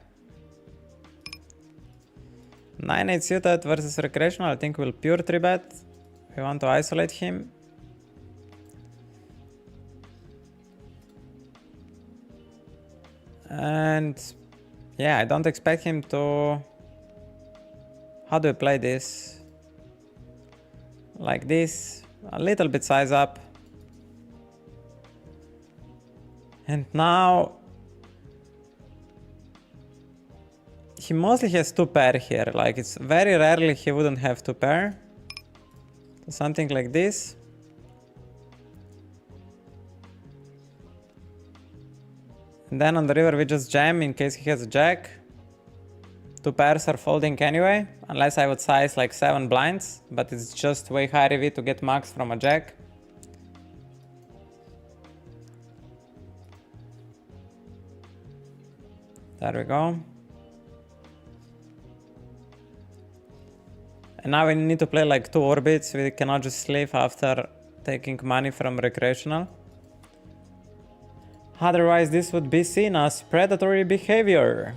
9-8 suited versus recreational. I think we'll pure 3-bet. We want to isolate him. And yeah, I don't expect him to... How do I play this? Like this, a little bit size up. And now he mostly has 2 pair here. Like it's very rarely he wouldn't have 2 pair. So something like this. And then on the river we just jam in case he has a jack. 2 pairs are folding anyway, unless I would size like 7 blinds, but it's just way high EV to get max from a jack. There we go. And now we need to play like 2 orbits, we cannot just sleeve after taking money from recreational. Otherwise, this would be seen as predatory behavior.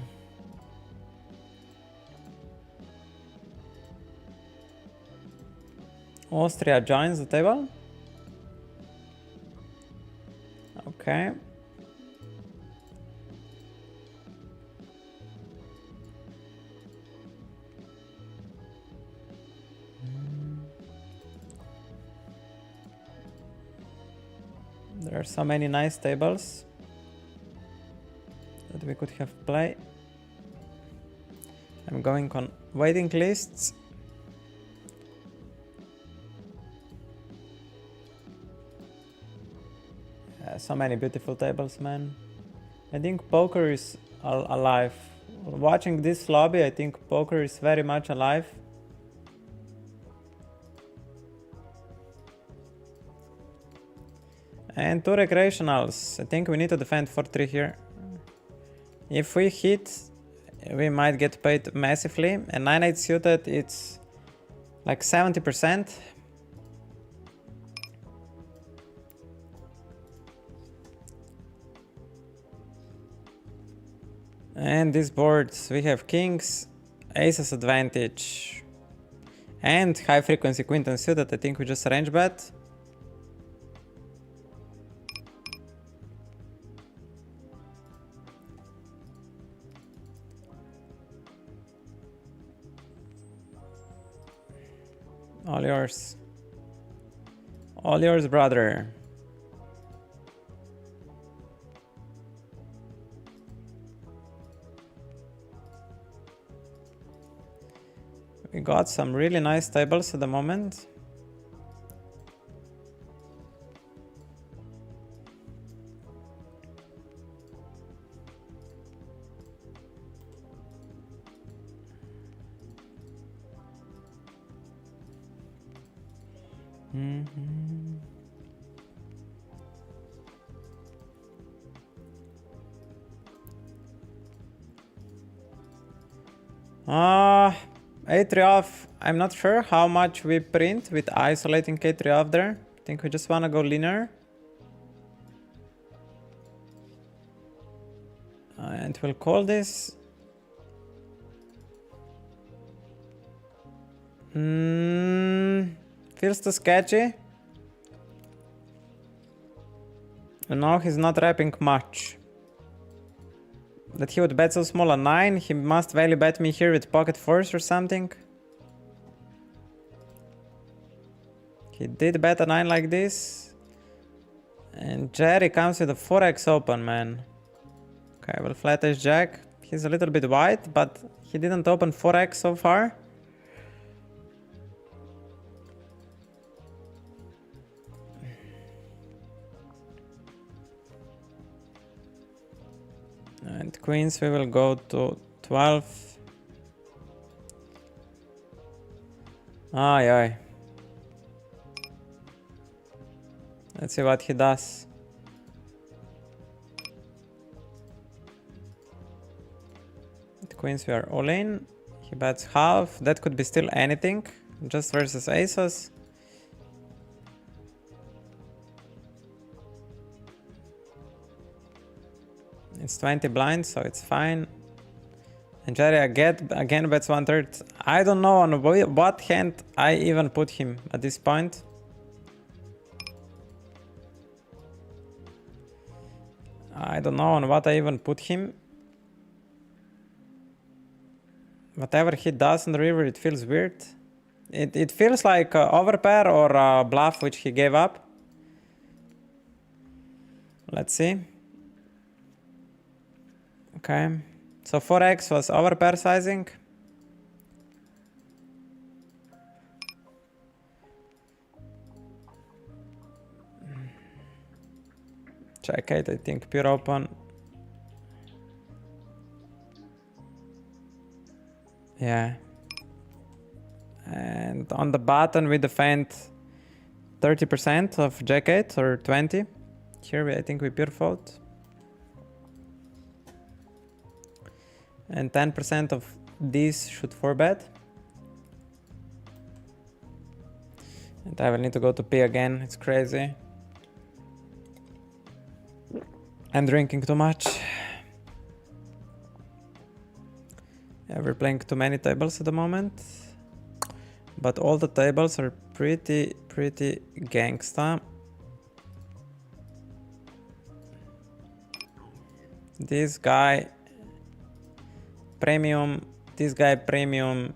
Austria joins the table. Okay. There are so many nice tables that we could have played. I'm going on waiting lists. So many beautiful tables, man. I think poker is alive. Watching this lobby, I think poker is very much alive. And 2 recreationals. I think we need to defend for 3 here. If we hit, we might get paid massively. And 9-8 suited, it's like 70%. And these boards, we have kings, aces advantage, and high frequency queen unsuited. I think we just range bet. All yours. All yours, brother. We got some really nice tables at the moment. A3 off, I'm not sure how much we print with isolating K3 off there. I think we just wanna go linear. And we'll call this. Feels too sketchy. And now he's not wrapping much. That he would bet so small a 9, he must value bet me here with pocket 4s or something. He did bet a 9 like this. And Jerry comes with a 4x open, man. Okay, well, flat ace jack. He's a little bit wide, but he didn't open 4x so far. And queens, we will go to 12. Aye, aye. Let's see what he does. With queens, we are all in. He bets half. That could be still anything. Just versus aces. It's 20 blinds, so it's fine. And Jerry again bets 1/3. I don't know on what hand I even put him at this point. I don't know on what I even put him. Whatever he does on the river, it feels weird. It feels like overpair or a bluff which he gave up. Let's see. Okay, so 4x was overpair sizing. Check 8, I think pure open. Yeah. And on the button we defend 30% of jack 8 or 20. Here I think we pure fold. And 10% of these should 4-bet. And I will need to go to pee again, it's crazy. I'm drinking too much. Yeah, we're playing too many tables at the moment. But all the tables are pretty gangsta. This guy premium, this guy premium,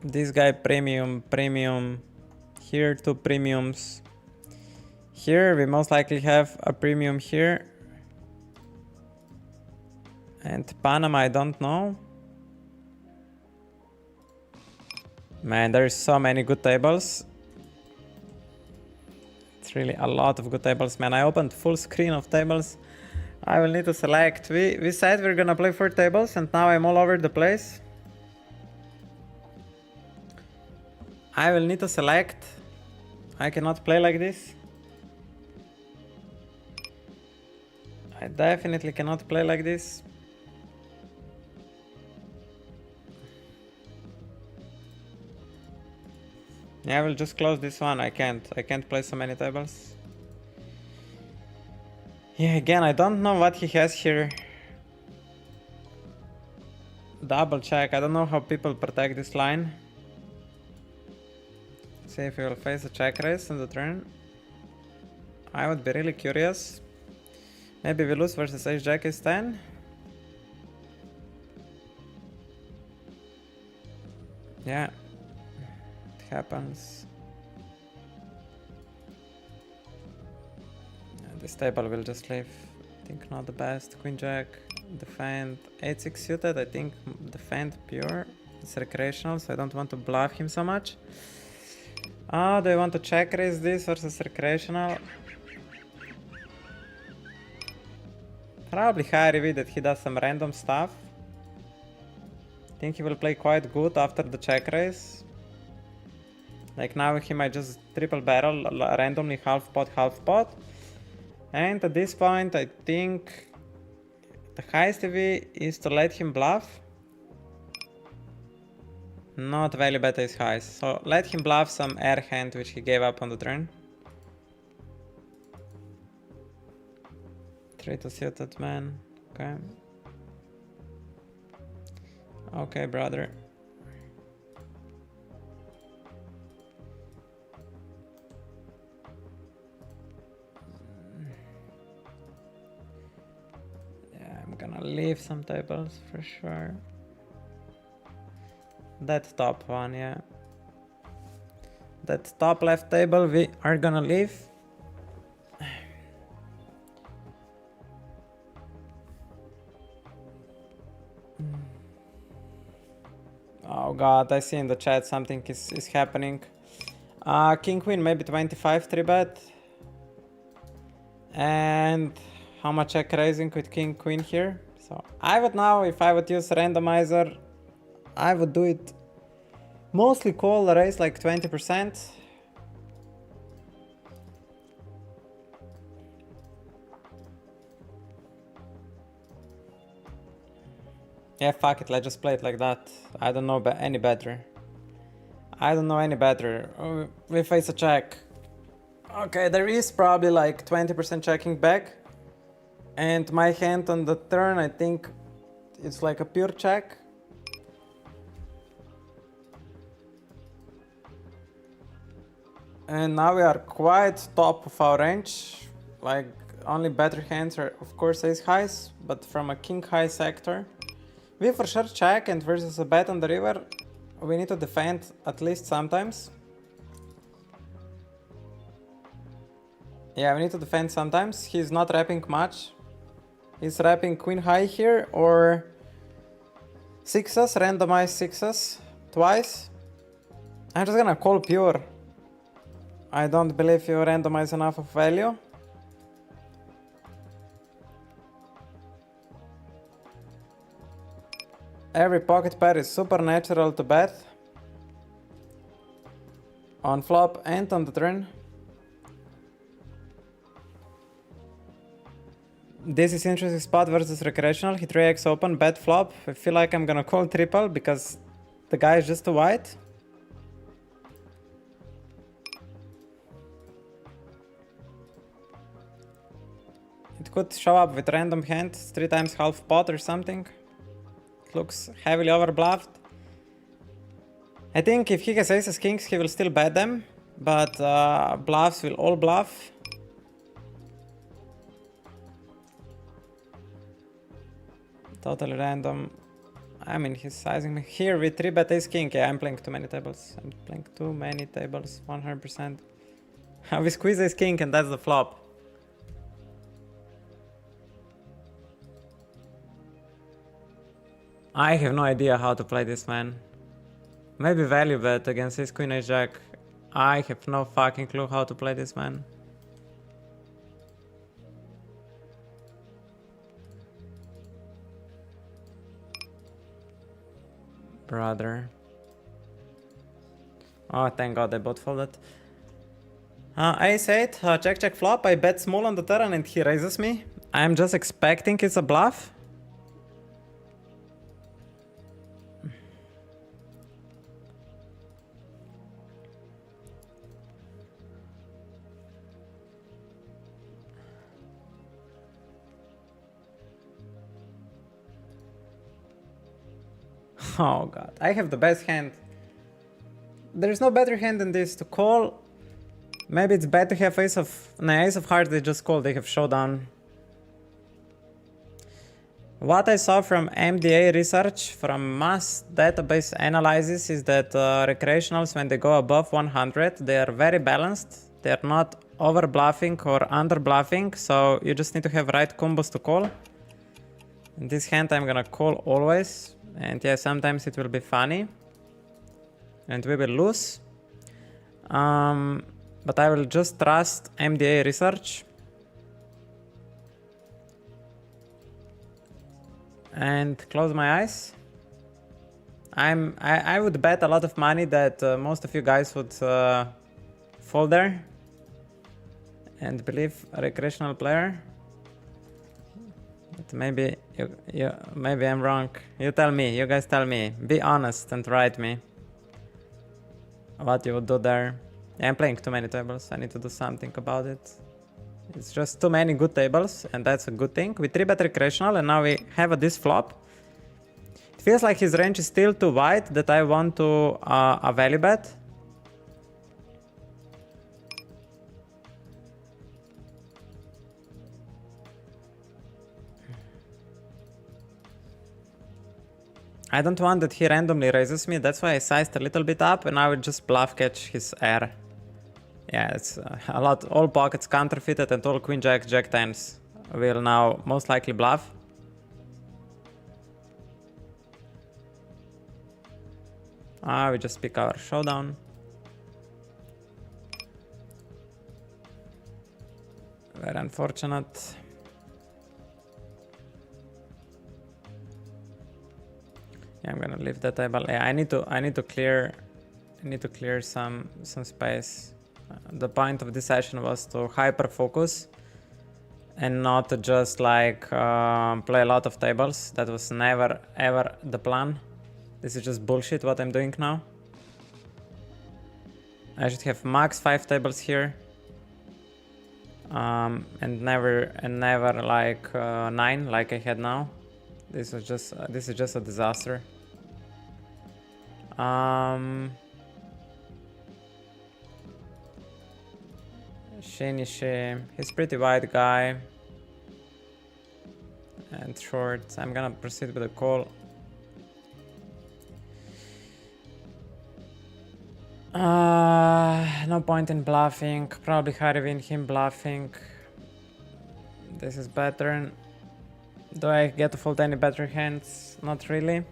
this guy premium. Here 2 premiums. Here we most likely have a premium here. And Panama I don't know. Man, there's so many good tables. It's really a lot of good tables, man. I opened full screen of tables. I will need to select. We said we're gonna play 4 tables and now I'm all over the place. I will need to select. I cannot play like this. I definitely cannot play like this. Yeah, I will just close this one. I can't play so many tables. Yeah, again, I don't know what he has here. Double check. I don't know how people protect this line. See if he will face a check raise in the turn. I would be really curious. Maybe we lose versus Ace Jack is 10. Yeah, it happens. This table will just leave. I think not the best. Queen Jack, defend. 8-6 suited, I think defend pure. It's recreational, so I don't want to bluff him so much. Do I want to check raise this versus recreational? Probably high reveal that he does some random stuff. I think he will play quite good after the check raise. Like now he might just triple barrel randomly half pot. And at this point I think the highest EV is to let him bluff. Not value bet is high, so let him bluff some air hand which he gave up on the turn. 3-2 suited, man. Okay. Okay, brother. Yeah, I'm gonna leave some tables for sure. That top one, yeah. That top left table we are gonna leave. Oh god, I see in the chat something is happening. King Queen maybe 25 3 bet. And how much check raising with King Queen here? So I would now, if I would use randomizer, I would do it mostly call raise like 20%. Yeah, fuck it, let's just play it like that. I don't know any better. I don't know any better. We face a check. Okay, there is probably like 20% checking back. And my hand on the turn, I think it's like a pure check. And now we are quite top of our range. Like only better hands are of course ace highs, but from a king high sector. We for sure check, and versus a bet on the river, we need to defend at least sometimes. Yeah, we need to defend sometimes. He's not wrapping much. He's wrapping queen high here or sixes, randomized sixes twice. I'm just gonna call pure. I don't believe you randomize enough of value. Every pocket pair is super natural to bet. On flop and on the turn. This is interesting spot versus recreational. He 3x open, bet flop. I feel like I'm gonna call triple because the guy is just too wide. It could show up with random hand, 3 times half pot or something. It looks heavily overbluffed. I think if he has aces kings, he will still bet them, but bluffs will all bluff. Totally random. I mean, he's sizing me here with 3-bet ace king. Yeah, I'm playing too many tables. I'm playing too many tables, 100%. We squeeze ace king and that's the flop. I have no idea how to play this, man. Maybe value bet against ace queen ace jack. I have no fucking clue how to play this, man. Brother. Oh, thank god they both folded. Ace 8, check check flop. I bet small on the turn and he raises me. I'm just expecting it's a bluff. Oh god, I have the best hand. There's no better hand than this to call. Maybe it's bad to have ace of hearts, they just call, they have showdown. What I saw from MDA research, from mass database analysis, is that recreationals, when they go above 100, they are very balanced. They are not over bluffing or under bluffing, so you just need to have right combos to call. In this hand I'm gonna call always. And yeah, sometimes it will be funny. And we will lose. But I will just trust MDA research. And close my eyes. I would bet a lot of money that most of you guys would fold there. And believe a recreational player. But maybe maybe I'm wrong. You tell me, you guys tell me. Be honest and write me what you would do there. Yeah, I'm playing too many tables. I need to do something about it. It's just too many good tables, and that's a good thing. We 3-bet recreational, and now we have this flop. It feels like his range is still too wide that I want to a value bet. I don't want that he randomly raises me, that's why I sized a little bit up and I would just bluff catch his air. Yeah, it's a lot, all pockets counterfeited and all queen jack, jack tens will now most likely bluff. We just pick our showdown. Very unfortunate. Yeah, I'm gonna leave the table. Yeah, I need to clear some space. The point of this session was to hyper focus and not to just like play a lot of tables. That was never ever the plan. This is just bullshit what I'm doing now. I should have max 5 tables here. And never like 9 like I had now. This is just a disaster. Shinishi, he's pretty wide guy and short. I'm gonna proceed with a call. No point in bluffing. Probably higher win him bluffing. This is better. Do I get to fold any better hands? Not really.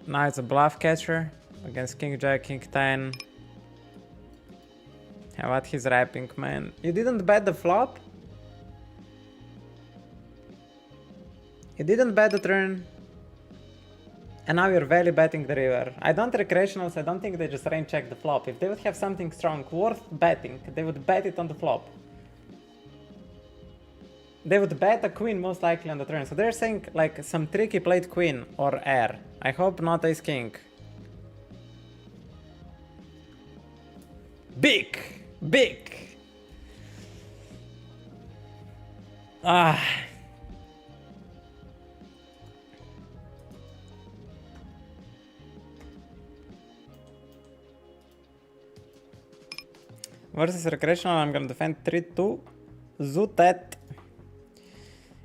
Now it's a bluff catcher against king jack, king 10. Yeah, what he's wrapping, man. You didn't bet the flop? You didn't bet the turn. And now you're value betting the river. I don't recreationals, I don't think they just rain check the flop. If they would have something strong worth betting, they would bet it on the flop. They would bet a queen most likely on the turn. So they're saying like some tricky played queen or air. I hope not ace king. Big! Big! Ah. Versus recreational, I'm gonna defend 3-2. Zootet.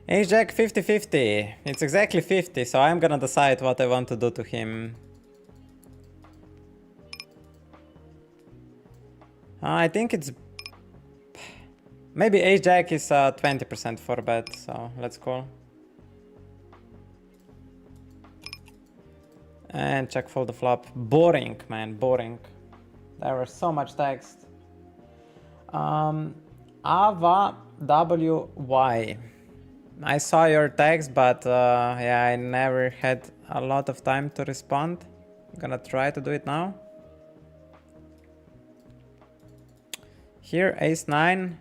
Ace Jack 50-50. It's exactly 50, so I'm gonna decide what I want to do to him. I think it's... Maybe Ace Jack is 20% for bet, so let's call. And check fold the flop. Boring, man, boring. There was so much text. Ava WY. I saw your text, but yeah, I never had a lot of time to respond. I'm gonna try to do it now. Here, ace 9.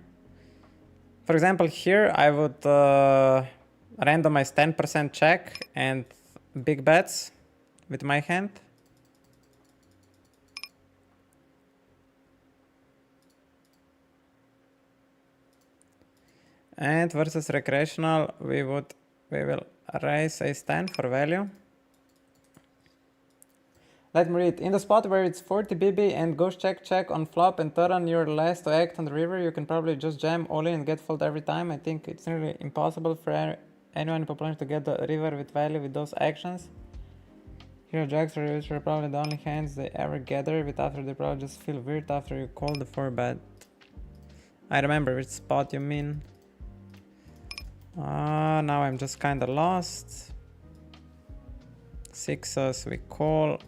For example, here I would randomize 10% check and big bets with my hand. And versus recreational, we will raise ace 10 for value. Let me read. In the spot where it's 40 BB and goes check on flop and turn you're last to act on the river, you can probably just jam all in and get fold every time. I think it's really impossible for anyone in population to get the river with value with those actions. Hero jacks are probably the only hands they ever gather with after they probably just feel weird after you call the 4-bet. I remember which spot you mean. Now I'm just kinda lost. Sixes we call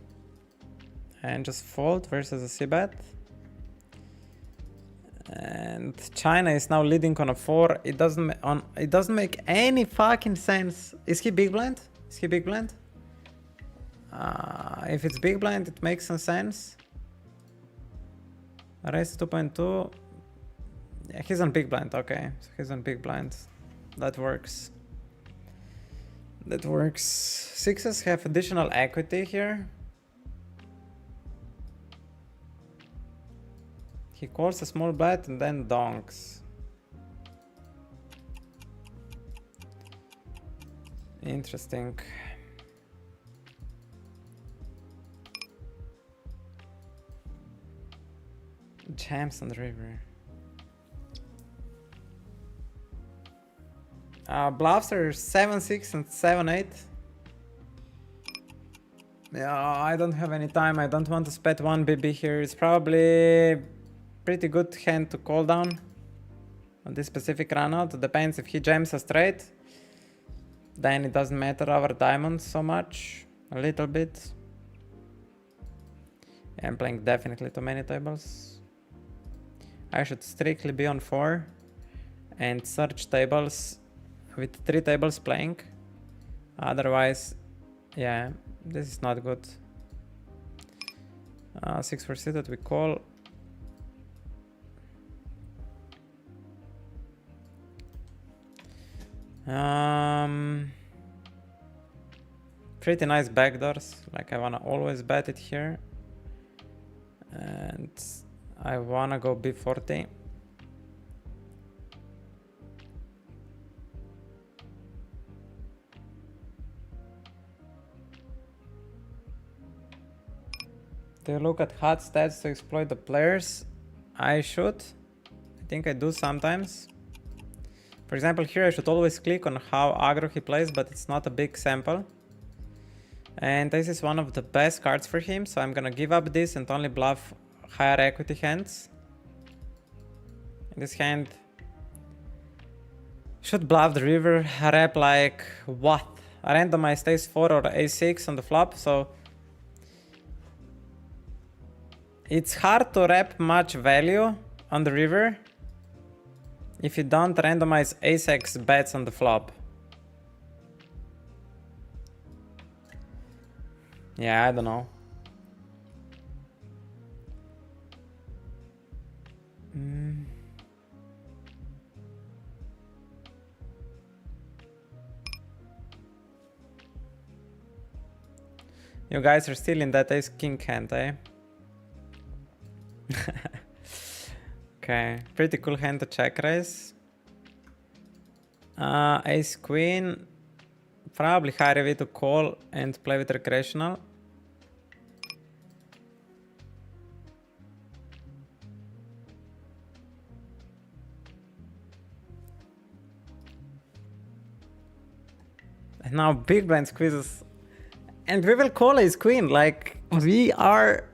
and just fold versus a c-bet. And China is now leading on a 4. It doesn't make any fucking sense. Is he big blind? Is he big blind? If it's big blind, it makes some sense. Raise 2.2. Yeah, he's on big blind. Okay, so he's on big blind. That works. That works. Sixes have additional equity here. He calls a small bet and then donks. Interesting. Jams on the river. Bluffs are 7-6 and 7-8. Yeah, I don't have any time. I don't want to spend 1 BB here. It's probably pretty good hand to call down on this specific runout. It depends if he jams a straight. Then it doesn't matter our diamonds so much. A little bit. Yeah, I'm playing definitely too many tables. I should strictly be on 4 and search tables with 3 tables playing. Otherwise, yeah, this is not good. 6 for seated, we call. Pretty nice backdoors. Like I wanna always bet it here. And I wanna go B40. Do you look at hot stats to exploit the players? I should. I think I do sometimes. For example, here I should always click on how aggro he plays, but it's not a big sample. And this is one of the best cards for him, so I'm gonna give up this and only bluff higher equity hands. And this hand should bluff the river, rep like what? A randomized ace 4 or ace 6 on the flop, so it's hard to rep much value on the river if you don't randomize ace-x bets on the flop. Yeah, I don't know. You guys are still in that ace-king hand, eh? Okay, pretty cool hand to check raise. Ace queen, probably high EV to call and play with recreational. And now big blind squeezes, and we will call ace queen. Like, we are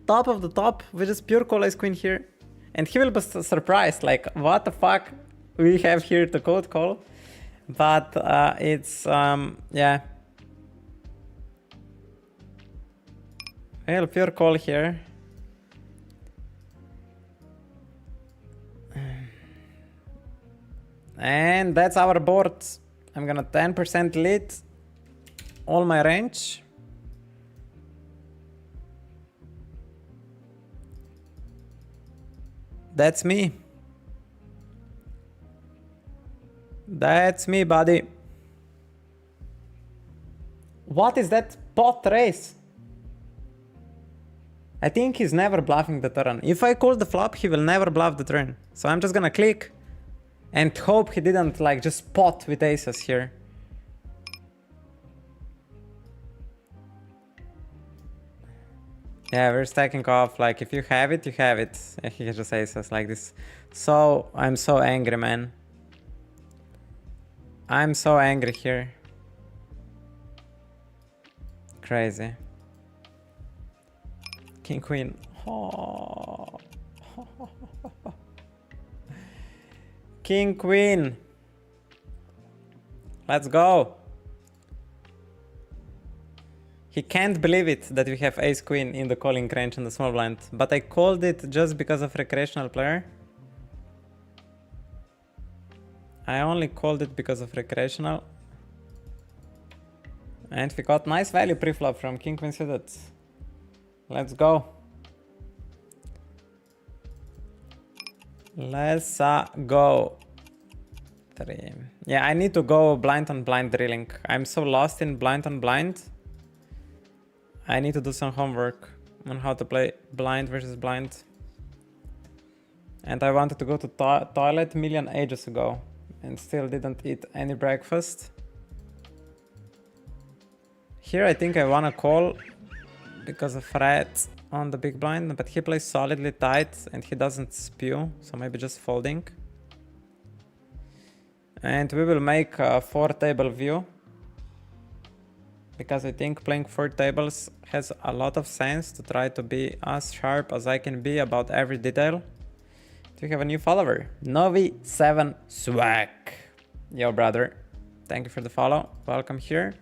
top of the top. We just pure call ace queen here, and he will be surprised. Like, what the fuck we have here to cold call. But it's yeah, well, pure call here. And that's our board. I'm gonna 10% lead all my range. That's me. That's me, buddy. What is that pot race? I think he's never bluffing the turn. If I call the flop, he will never bluff the turn. So I'm just gonna click and hope he didn't like just pot with aces here. Yeah, we're stacking off. Like, if you have it, you have it. Yeah, he just aces like this. So I'm so angry, man. I'm so angry here. Crazy. King queen. Oh. King queen. Let's go. He can't believe it that we have ace queen in the calling range in the small blind, but I called it just because of recreational player. I only called it because of recreational. And we got nice value pre-flop from king queen suited. Let's go. Let's go. 3. Yeah, I need to go blind on blind drilling. I'm so lost in blind on blind. I need to do some homework on how to play blind versus blind. And I wanted to go to toilet million ages ago and still didn't eat any breakfast. Here I think I wanna call because of red on the big blind, but he plays solidly tight and he doesn't spew, so maybe just folding. And we will make a 4-table view, because I think playing 4 tables has a lot of sense to try to be as sharp as I can be about every detail. We have a new follower, Novi7 Swag. Yo, brother, thank you for the follow. Welcome here.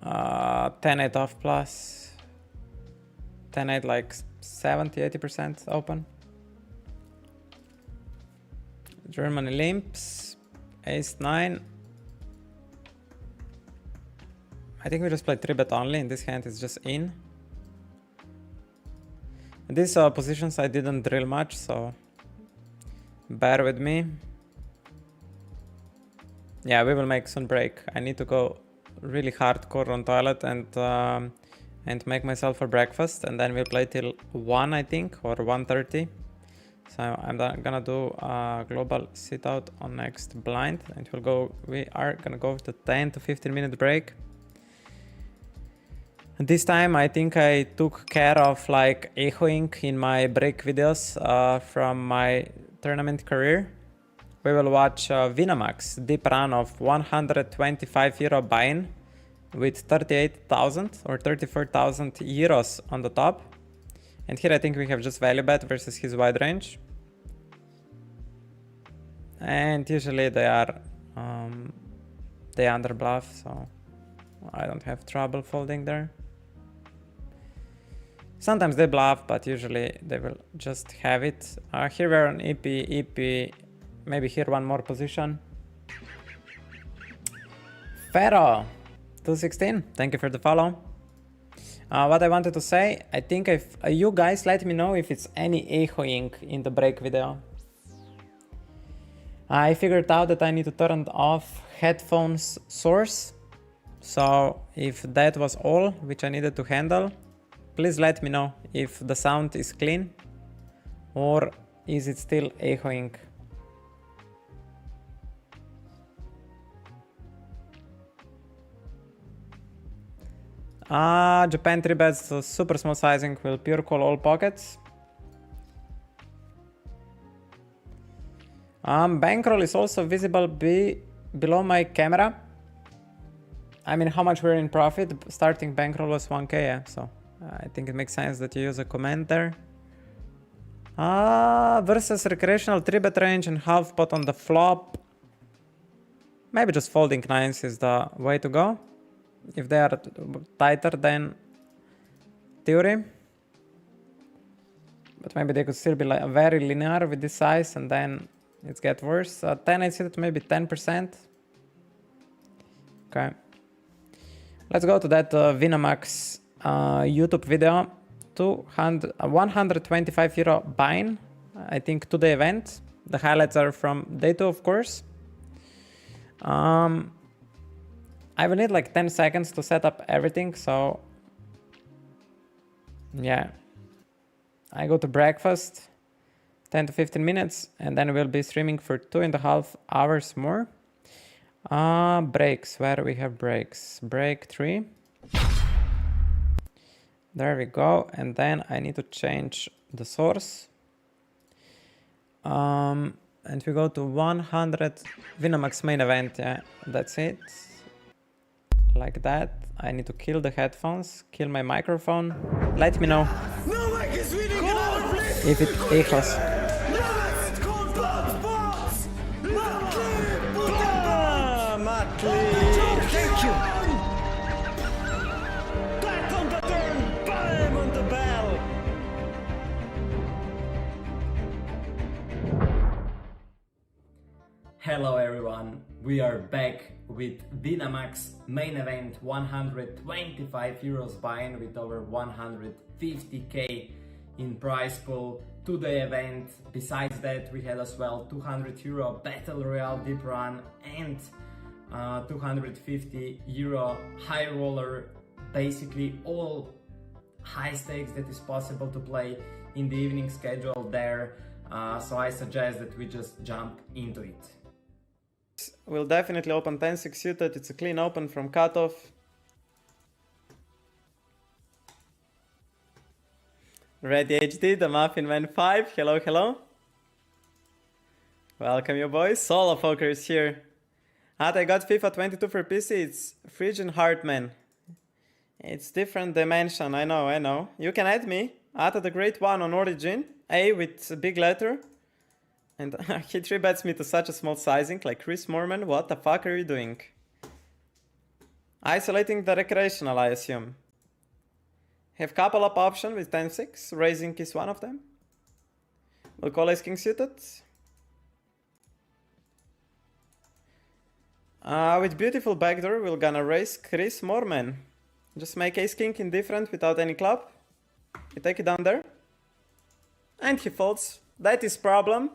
Uh, 10-8 off plus. 10-8 like 70-80% open. Germany limps. Ace-9. I think we just play 3-bet only. In this hand it's just in. In these positions I didn't drill much, so bear with me. Yeah, we will make soon break. I need to go really hardcore on toilet and make myself a breakfast, and then we'll play till 1, I think, or 1:30. So I'm gonna do a global sit out on next blind, and we are gonna go to 10 to 15 minute break. And this time I think I took care of like echoing in my break videos from my tournament career. We will watch Winamax deep run of 125 euro buy-in with 38,000 or 34,000 euros on the top. And here I think we have just value bet versus his wide range. And usually they are they under bluff, so I don't have trouble folding there. Sometimes they bluff, but usually they will just have it. Here we're on EP, maybe here one more position. Pharaoh 216, thank you for the follow. What I wanted to say, I think if you guys let me know if it's any echoing in the break video. I figured out that I need to turn off headphones source. So if that was all which I needed to handle, please let me know if the sound is clean or is it still echoing. Japan 3 bets, so super small sizing will pure call all pockets. Bankroll is also visible below my camera. I mean, how much we're in profit? Starting bankroll was 1k, yeah, so I think it makes sense that you use a comment there. Versus recreational 3-bet range and half pot on the flop. Maybe just folding nines is the way to go. If they are tighter than theory. But maybe they could still be like very linear with this size and then it gets worse. 10 I see that maybe 10%. Okay. Let's go to that Winamax YouTube video. 125 euro buy-in, I think, to the event. The highlights are from day 2, of course. I will need like 10 seconds to set up everything, so yeah. I go to breakfast, 10 to 15 minutes, and then we'll be streaming for 2.5 hours more. Breaks, where do we have breaks? Break 3. There we go, and then I need to change the source. And we go to 100 Winamax main event, yeah, that's it. Like that. I need to kill the headphones, kill my microphone. Let me know if it echoes. Thank you. Back on the turn, bam on the bell. Hello everyone, we are back with Winamax main event, 125 euros buy-in with over 150k in prize pool to the event. Besides that, we had as well 200 euro battle royale deep run and 250 euro high roller. Basically all high stakes that is possible to play in the evening schedule there. So I suggest that we just jump into it. We'll definitely open 10-6 suited. It's a clean open from cutoff. Ready HD, the muffin went 5. Hello, hello. Welcome you boys. Solo Poker is here. I got FIFA 22 for PC. It's Phrygian Heartman. It's different dimension. I know. You can add me. AtaTheGreat 1 on Origin. A with a big letter. And he 3-bets me to such a small sizing, like Chris Moorman. What the fuck are you doing? Isolating the recreational, I assume. Have couple up option with 10-6. Raising is one of them. We'll call ace king suited. With beautiful backdoor, we're gonna raise Chris Moorman. Just make ace king indifferent without any club. We take it down there. And he folds. That is problem.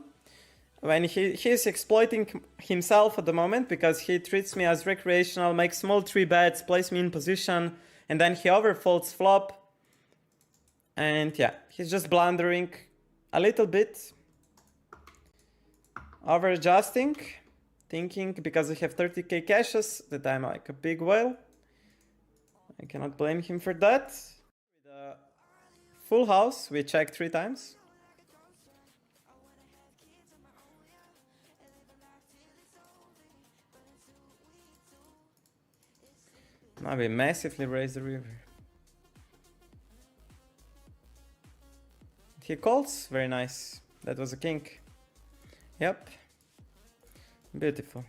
When he's exploiting himself at the moment because he treats me as recreational, makes small 3-bets, plays me in position, and then he overfolds flop. And yeah, he's just blundering a little bit. Over adjusting, thinking because I have 30k cashes that I'm like a big whale. I cannot blame him for that. With a full house, we check 3 times. Now we massively raise the river. He calls, very nice. That was a king. Yep. Beautiful.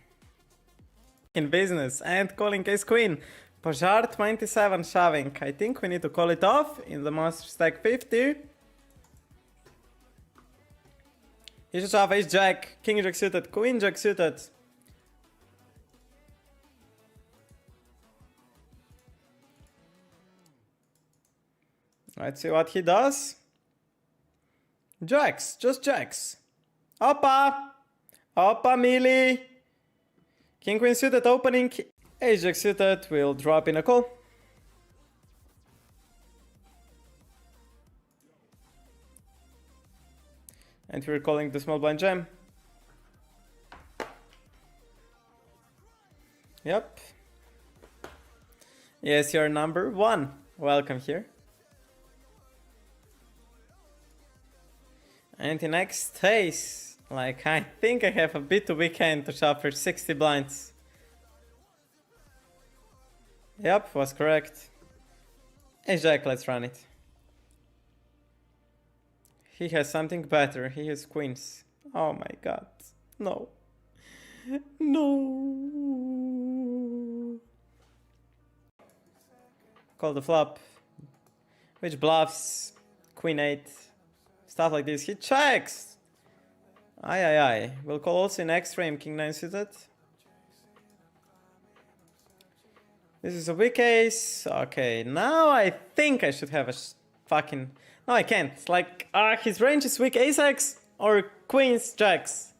In business and calling ace queen. Pojar 27 shoving. I think we need to call it off in the monster stack 50. He should shove ace jack, king jack suited, queen jack suited. Let's see what he does. Jacks, just jacks. Opa! Oppa melee! King queen suited opening. Ace jack suited will drop in a call. And we're calling the small blind jam. Yep. Yes, you're number 1. Welcome here. And the next ace, like I think I have a bit too weak hand to shove for 60 blinds. Yep, was correct. Ace jack, let's run it. He has something better, he has queens. Oh my god, no. No. Call the flop. Which bluffs? Queen 8. Stuff like this. He checks! Aye. We'll call also in extreme King 9 suited. This is a weak ace. Okay, now I think I should have a fucking... No, I can't. Like, his range is weak ace X or queens jacks.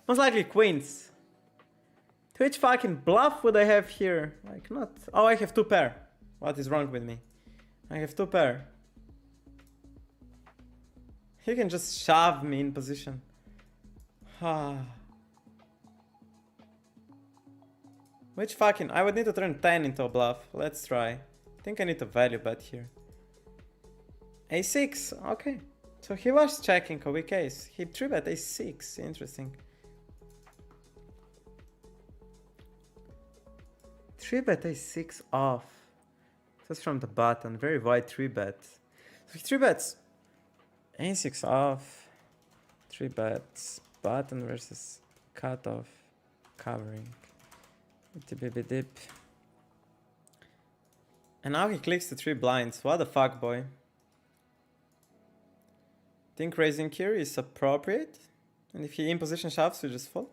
Most likely queens. Which fucking bluff would I have here? Like, not... Oh, I have 2 pair. What is wrong with me? I have 2 pair. He can just shove me in position. Which fucking... I would need to turn 10 into a bluff. Let's try. I think I need to value bet here. A6. Okay. So he was checking a weak ace. He 3-bet A6. Interesting. 3-bet A6 off. That's from the button. Very wide 3-bet. So he 3-bets A6 off. 3-bets. Button versus cutoff. Covering. Dip. And now he clicks the 3 blinds. What the fuck, boy? Think raising here is appropriate. And if he in position shoves, we just fold.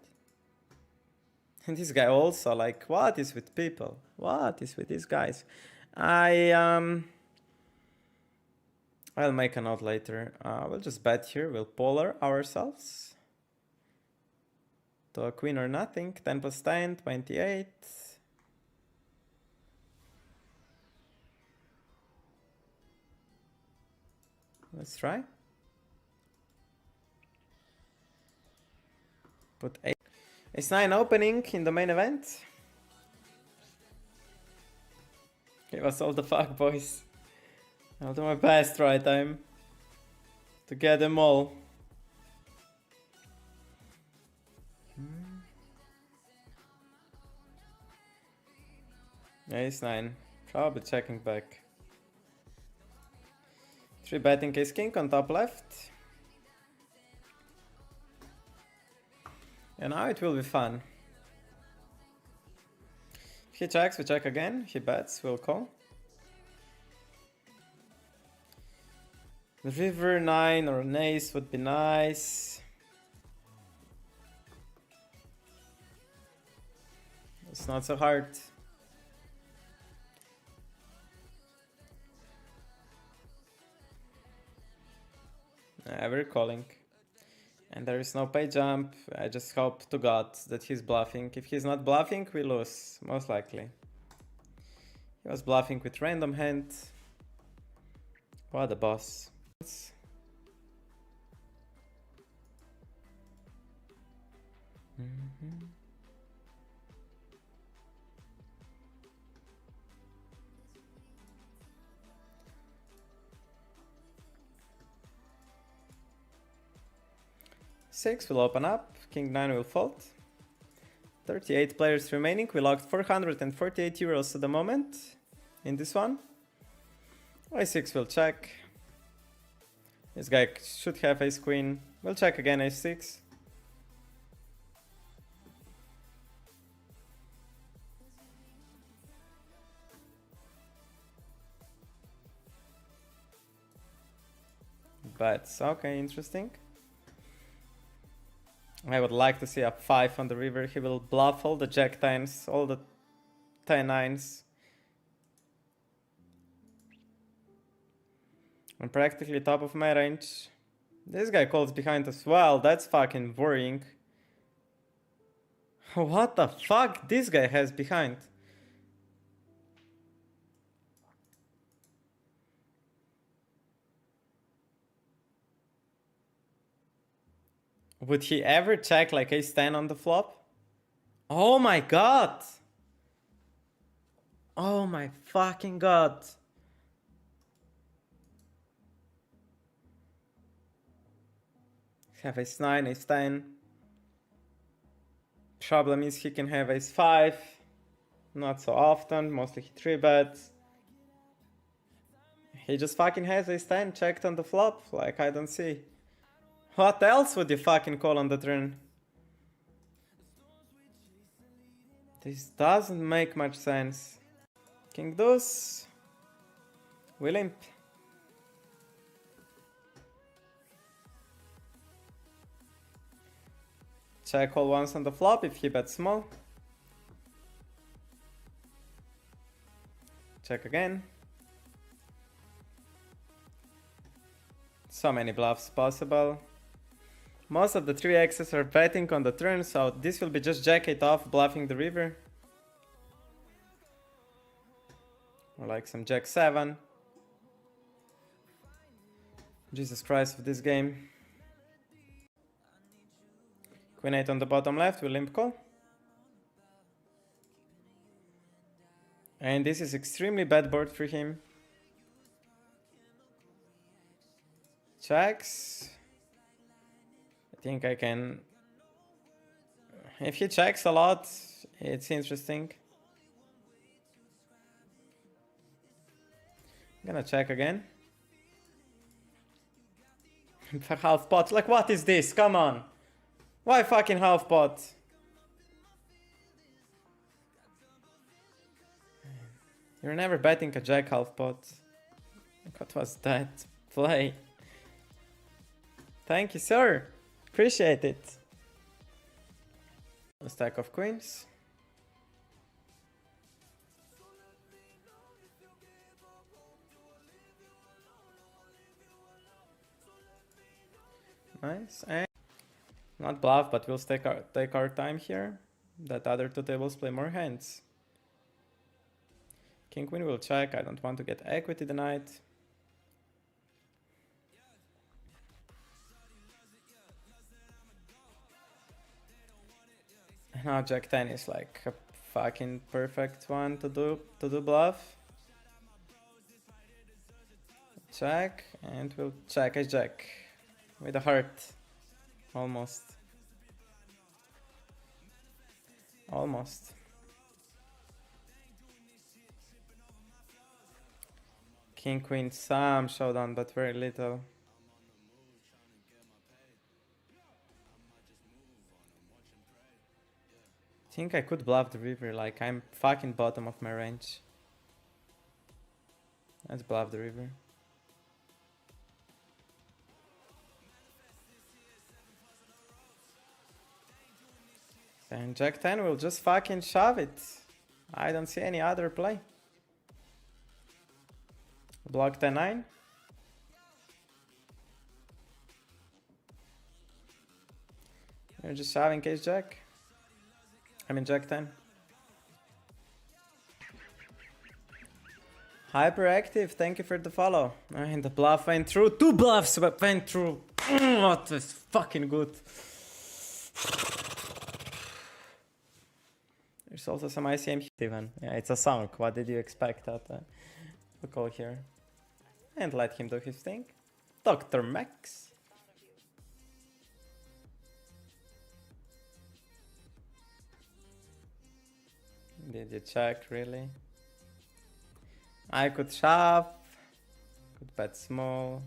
And this guy also, like, what is with people? What is with these guys? I'll make a note later. We'll just bet here. We'll polar ourselves. To a queen or nothing. 10 plus 10, 28. Let's try. Put 8. Ace 9 opening in the main event. Give us all the fuck, boys. I'll do my best right time to get them all. Ace 9. Probably checking back. 3 betting ace king on top left. And now it will be fun. If he checks, we check again. He bets, we'll call. The river 9 or an ace would be nice. It's not so hard. We're calling. And there is no pay jump. I just hope to God that he's bluffing. If he's not bluffing, we lose, most likely. He was bluffing with random hand. What a boss. Six will open up, King 9 will fold. 38 players remaining, we logged 448 euros at the moment in this one. A6 will check. This guy should have ace queen. We'll check again a6. Bets, okay, interesting. I would like to see a 5 on the river. He will bluff all the jack 10s, all the 10 9s. I'm practically top of my range. This guy calls behind as well. That's fucking worrying. What the fuck this guy has behind? Would he ever check like ace-10 on the flop? Oh my god! Oh my fucking god! Have ace-9, ace-10. Problem is he can have ace-5. Not so often, mostly he 3-bets. He just fucking has ace-10 checked on the flop, like I don't see. What else would you fucking call on the turn? This doesn't make much sense. King deuce. We limp. Check all once on the flop if he bets small. Check again. So many bluffs possible. Most of the 3x's are betting on the turn, so this will be just jack 8 off bluffing the river. Or like some jack 7. Jesus Christ of this game. Queen 8 on the bottom left, we limp call. And this is extremely bad board for him. Checks. I think I can... If he checks a lot, it's interesting. I'm gonna check again. Half pot. Like, what is this? Come on. Why fucking half pot? You're never betting a jack half pot. What was that play? Thank you, sir. Appreciate it. A stack of queens. Nice. And not bluff, but we'll take our time here. That other two tables play more hands. King queen will check. I don't want to get equity denied. Now jack 10 is like a fucking perfect one to do bluff. Check, and we'll check as jack with a heart. Almost. Almost. King queen, some showdown, but very little. I think I could bluff the river, like I'm fucking bottom of my range. Let's bluff the river. And jack 10 will just fucking shove it. I don't see any other play. Block 10-9. You're just shoving case jack. I mean jack 10. Hyperactive, thank you for the follow. And the bluff went through. 2 bluffs went through. What is fucking good. There's also some ICM here. Even. Yeah, it's a song. What did you expect at the call here? And let him do his thing. Dr. Max. Did you check, really? I could shove. Could bet small.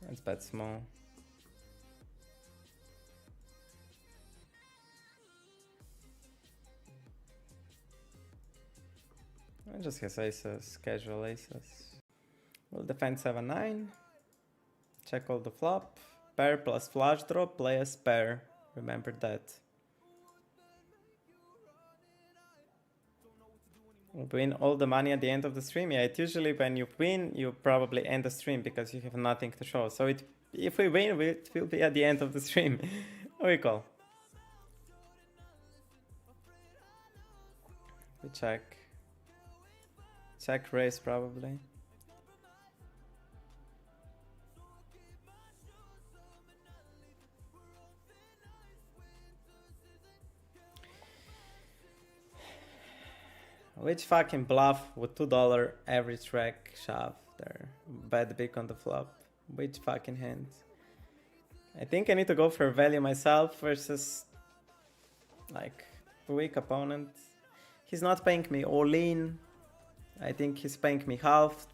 Let's bet small. I just has aces, casual aces. We'll defend 7-9. Check all the flop. Pair plus flush draw, play a pair. Remember that. Win all the money at the end of the stream. Yeah, it usually when you win, you probably end the stream because you have nothing to show. So if we win, it will be at the end of the stream. We call. We check. Check raise probably. Which fucking bluff with $2 every track shove there? Bet big on the flop. Which fucking hand? I think I need to go for value myself versus like weak opponent. He's not paying me all in. I think he's paying me half.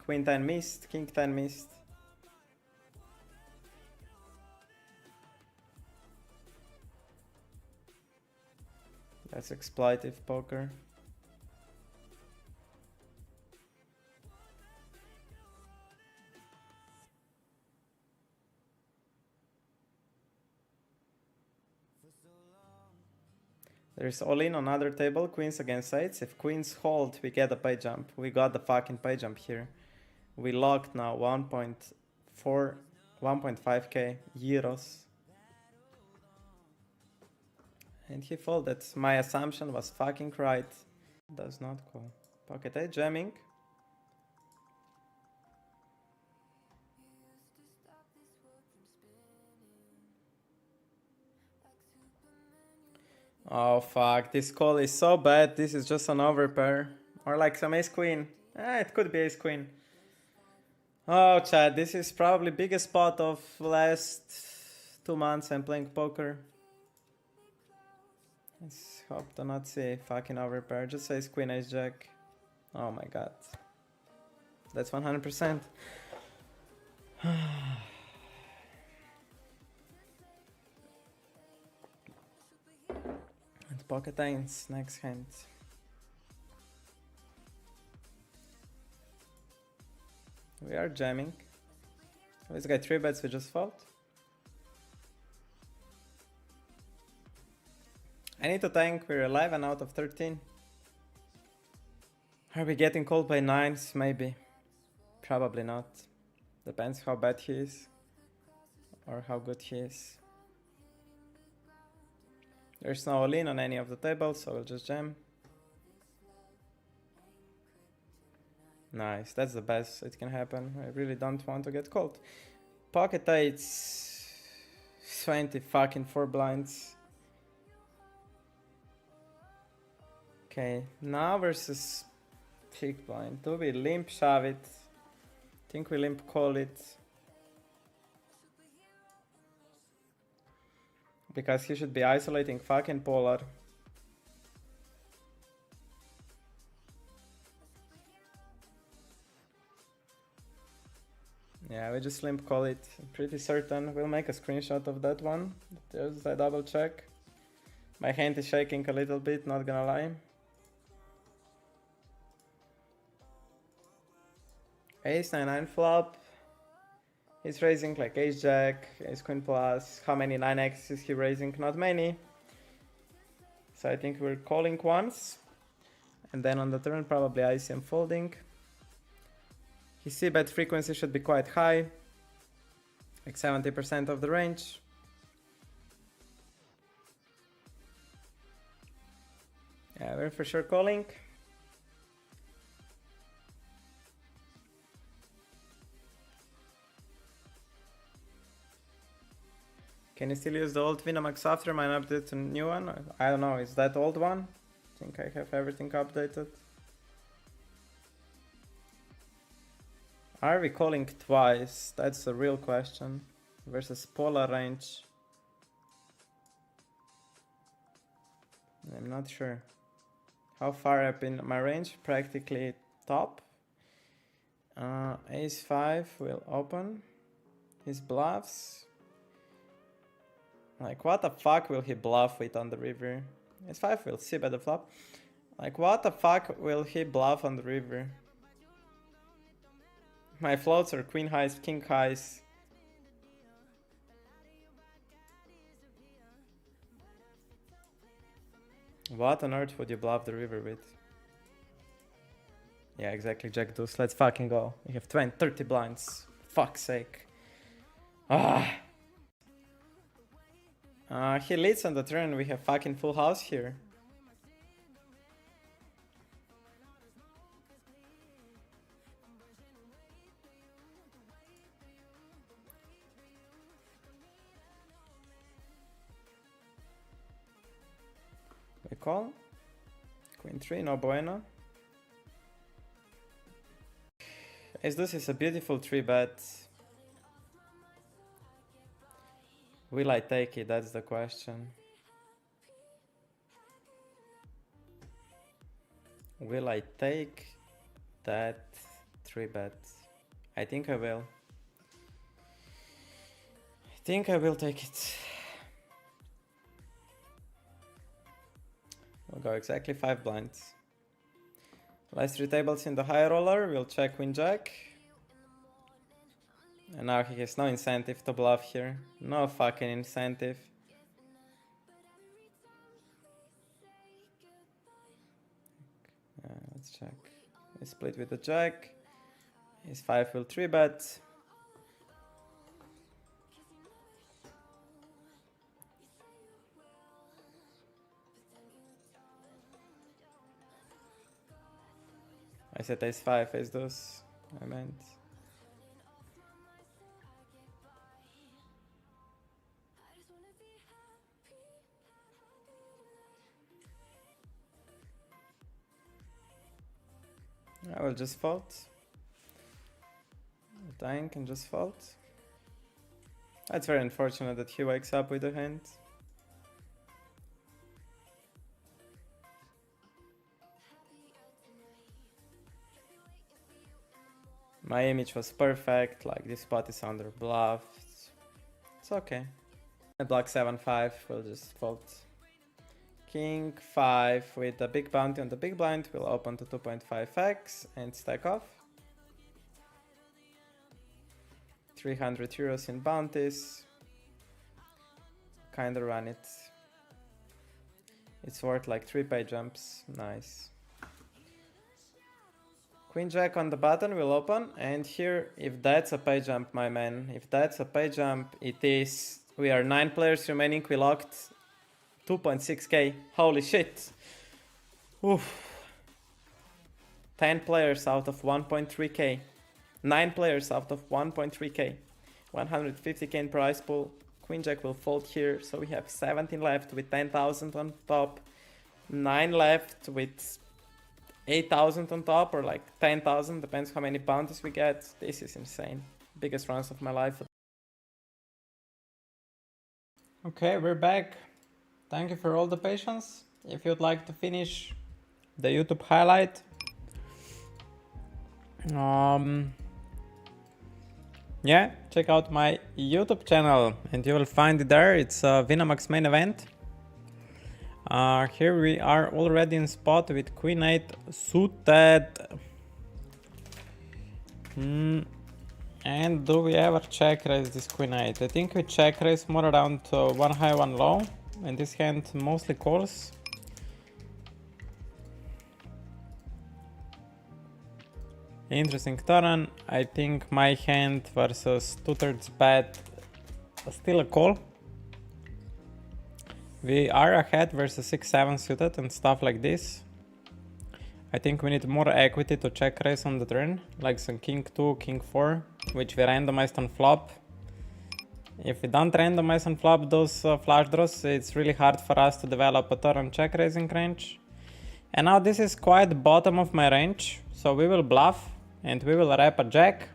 Queen 10 missed, King 10 missed. That's exploitive poker. There's all in on other table, queens against eights. If queens hold, we get a pay jump. We got the fucking pay jump here. We locked now 1.5k euros. And he folded. My assumption was fucking right. Does not call. Pocket 8 jamming. Oh fuck, this call is so bad. This is just an overpair. Or like some ace queen. It could be ace queen. Oh Chad, this is probably biggest spot of last 2 months I'm playing poker. Let's hope to not see fucking overpair. Just ace queen, ace jack. Oh my god. That's 100%. And pocket nines, next hand. We are jamming. This guy 3 bets, we just fold. I need to tank, we're 11 out of 13. Are we getting called by 9s? Maybe. Probably not. Depends how bad he is. Or how good he is. There's no all in on any of the tables, so we'll just jam. Nice, that's the best it can happen. I really don't want to get called. Pocket 8s. 20 fucking 4 blinds. Okay, now versus big blind. Do we limp shove it? Think we limp call it. Because he should be isolating fucking polar. Yeah, we just limp call it. Pretty certain. We'll make a screenshot of that one. Just I double check. My hand is shaking a little bit, not gonna lie. Ace 9-9 flop. He's raising like ace jack, ace queen plus. How many 9x is he raising? Not many. So I think we're calling once. And then on the turn probably ICM folding. His c-bet frequency should be quite high. Like 70% of the range. Yeah, we're for sure calling. Can you still use the old Winamax after mine update to new one? I don't know, is that old one? I think I have everything updated. Are we calling twice? That's the real question. Versus polar range. I'm not sure. How far up in my range? Practically top. Ace 5 will open. His bluffs. Like, what the fuck will he bluff with on the river? Ace 5 will see by the flop. Like, what the fuck will he bluff on the river? My floats are queen highs, king highs. What on earth would you bluff the river with? Yeah, exactly, jack deuce. Let's fucking go. We have 20, 30 blinds. Fuck's sake. He leads on the turn. We have fucking full house here. call. Queen 3, no bueno. Ace deuce is a beautiful 3-bet. Will I take it? That's the question. Will I take that 3-bet? I think I will. I think I will take it. We'll go exactly 5 blinds. Last 3 tables in the high roller, we'll check Queen Jack. And now he has no incentive to bluff here. No fucking incentive. Let's check. We split with the Jack. His 5 will 3-bet. I said ace 5, ace deuce. I meant. I will just fold. Dying can just fold. That's very unfortunate that he wakes up with a hand. My image was perfect, like this spot is under bluff. It's okay. I block 7-5, we'll just fold. King 5 with a big bounty on the big blind will open to 2.5x and stack off. 300 euros in bounties. Kinda run it. It's worth like 3 pay jumps. Nice. Queen Jack on the button will open, and here, if that's a pay jump, my man, if that's a pay jump, it is. We are 9 players remaining, we locked 2.6k. Holy shit. Oof. 10 players out of 1.3k. 9 players out of 1.3k. 150k in prize pool. Queen Jack will fold here, so we have 17 left with 10,000 on top. 9 left with 8,000 on top, or like 10,000, depends how many bounties we get. This is insane. Biggest runs of my life. Okay, we're back. Thank you for all the patience. If you'd like to finish the YouTube highlight, yeah, check out my YouTube channel and you will find it there. It's Winamax main event. Here we are already in spot with Queen 8 suited. And do we ever check raise this Queen 8? I think we check raise more around 1 high 1 low, and this hand mostly calls. Interesting turn. I think my hand versus 2/3 bet still a call. We are ahead versus 6-7 suited and stuff like this. I think we need more equity to check raise on the turn, like some king 2, king 4, which we randomized on flop. If we don't randomize on flop those flush draws, it's really hard for us to develop a turn check raising range. And now this is quite the bottom of my range, so we will bluff and we will wrap a jack.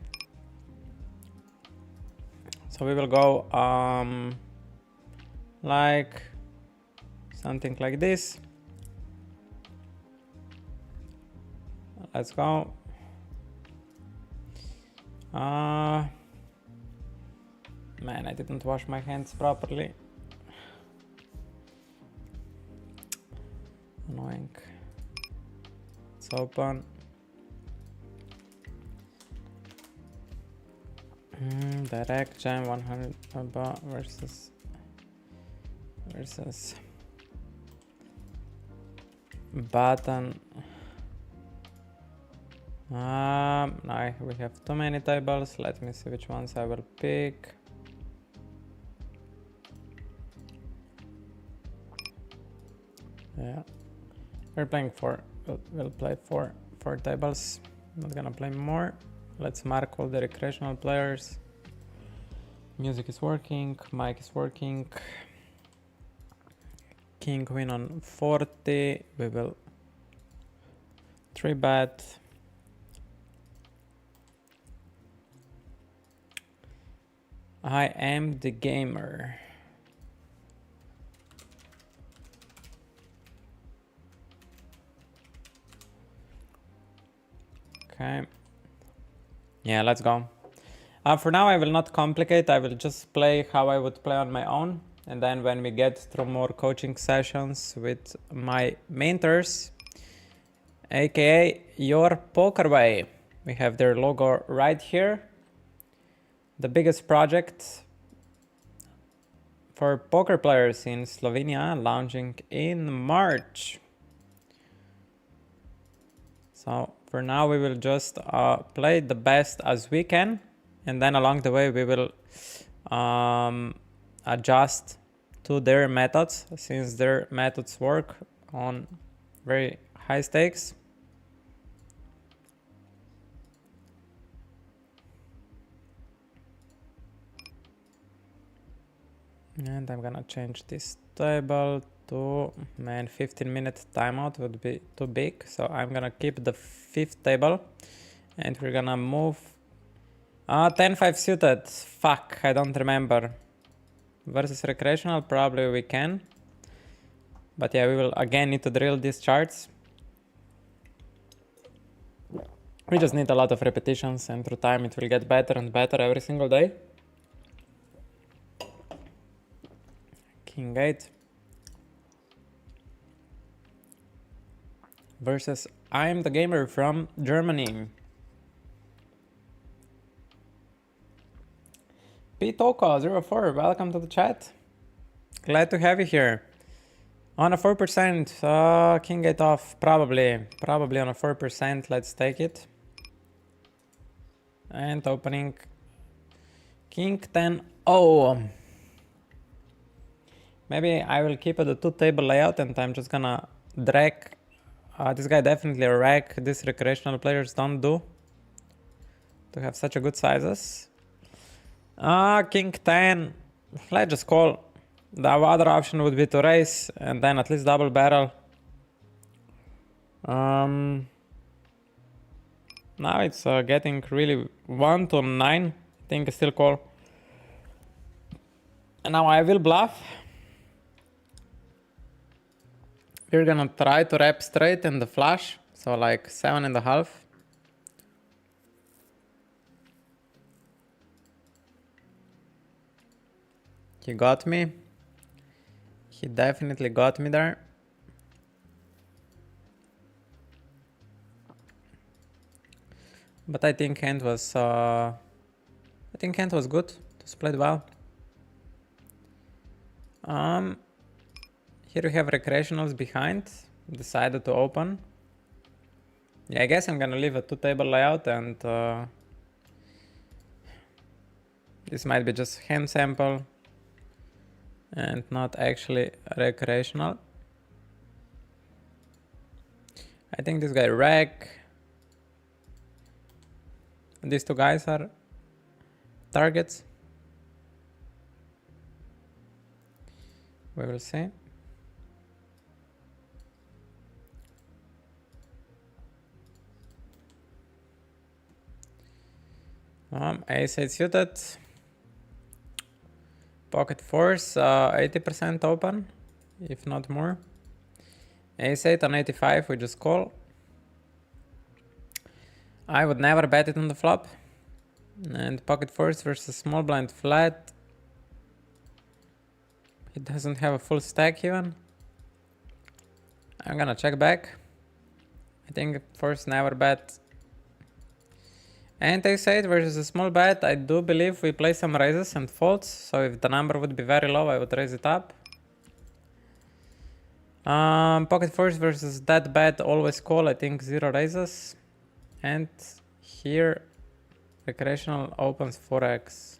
So we will go like something like this. Let's go. Man, I didn't wash my hands properly. Annoying. It's open. Direct jam 100 versus button. Now we have too many tables. Let me see which ones I will pick. Yeah, we're playing 4. We'll play four tables. Not gonna play more. Let's mark all the recreational players. Music is working. Mic is working. king queen on 40. We will 3-bet. I am the gamer. Okay. Yeah, let's go. For now, I will not complicate. I will just play how I would play on my own. And then when we get through more coaching sessions with my mentors, aka Your Poker Way, we have their logo right here. The biggest project for poker players in Slovenia, launching in March. So for now we will just play the best as we can, and then along the way we will adjust to their methods, since their methods work on very high stakes. And I'm gonna change this table to, man, 15-minute timeout would be too big. So I'm gonna keep the 5th table and we're gonna move 10-5 suited. Fuck, I don't remember. Versus recreational, probably we can. But yeah, we will again need to drill these charts. We just need a lot of repetitions, and through time it will get better and better every single day. King 8 versus I'm the gamer from Germany. Pitoko04, welcome to the chat. Glad to have you here. On a 4%, King 8 off, probably on a 4%, let's take it. And opening King 10. Oh, maybe I will keep it a 2-table layout and I'm just gonna drag. This guy definitely a rack. These recreational players don't do to have such a good sizes. King 10. Let's just call. The other option would be to raise and then at least double barrel. Now it's getting really 1 to 9. I think I still call. And now I will bluff. We're gonna try to wrap straight in the flush, so like 7.5. He got me. He definitely got me there. But I think hand was good to split well. Here we have recreationals behind. Decided to open. Yeah, I guess I'm gonna leave a 2-table layout, and this might be just hand sample and not actually recreational. I think this guy rack. These two guys are targets. We will see. Ace 8 suited. Pocket fours, 80% open, if not more. Ace 8 on 85, we just call. I would never bet it on the flop. And pocket fours versus small blind flat. It doesn't have a full stack even. I'm gonna check back. I think first never bet. And ace 8 versus a small bet, I do believe we play some raises and folds, so if the number would be very low, I would raise it up. Pocket fours versus that bet, always call, I think 0 raises. And here, recreational opens 4x.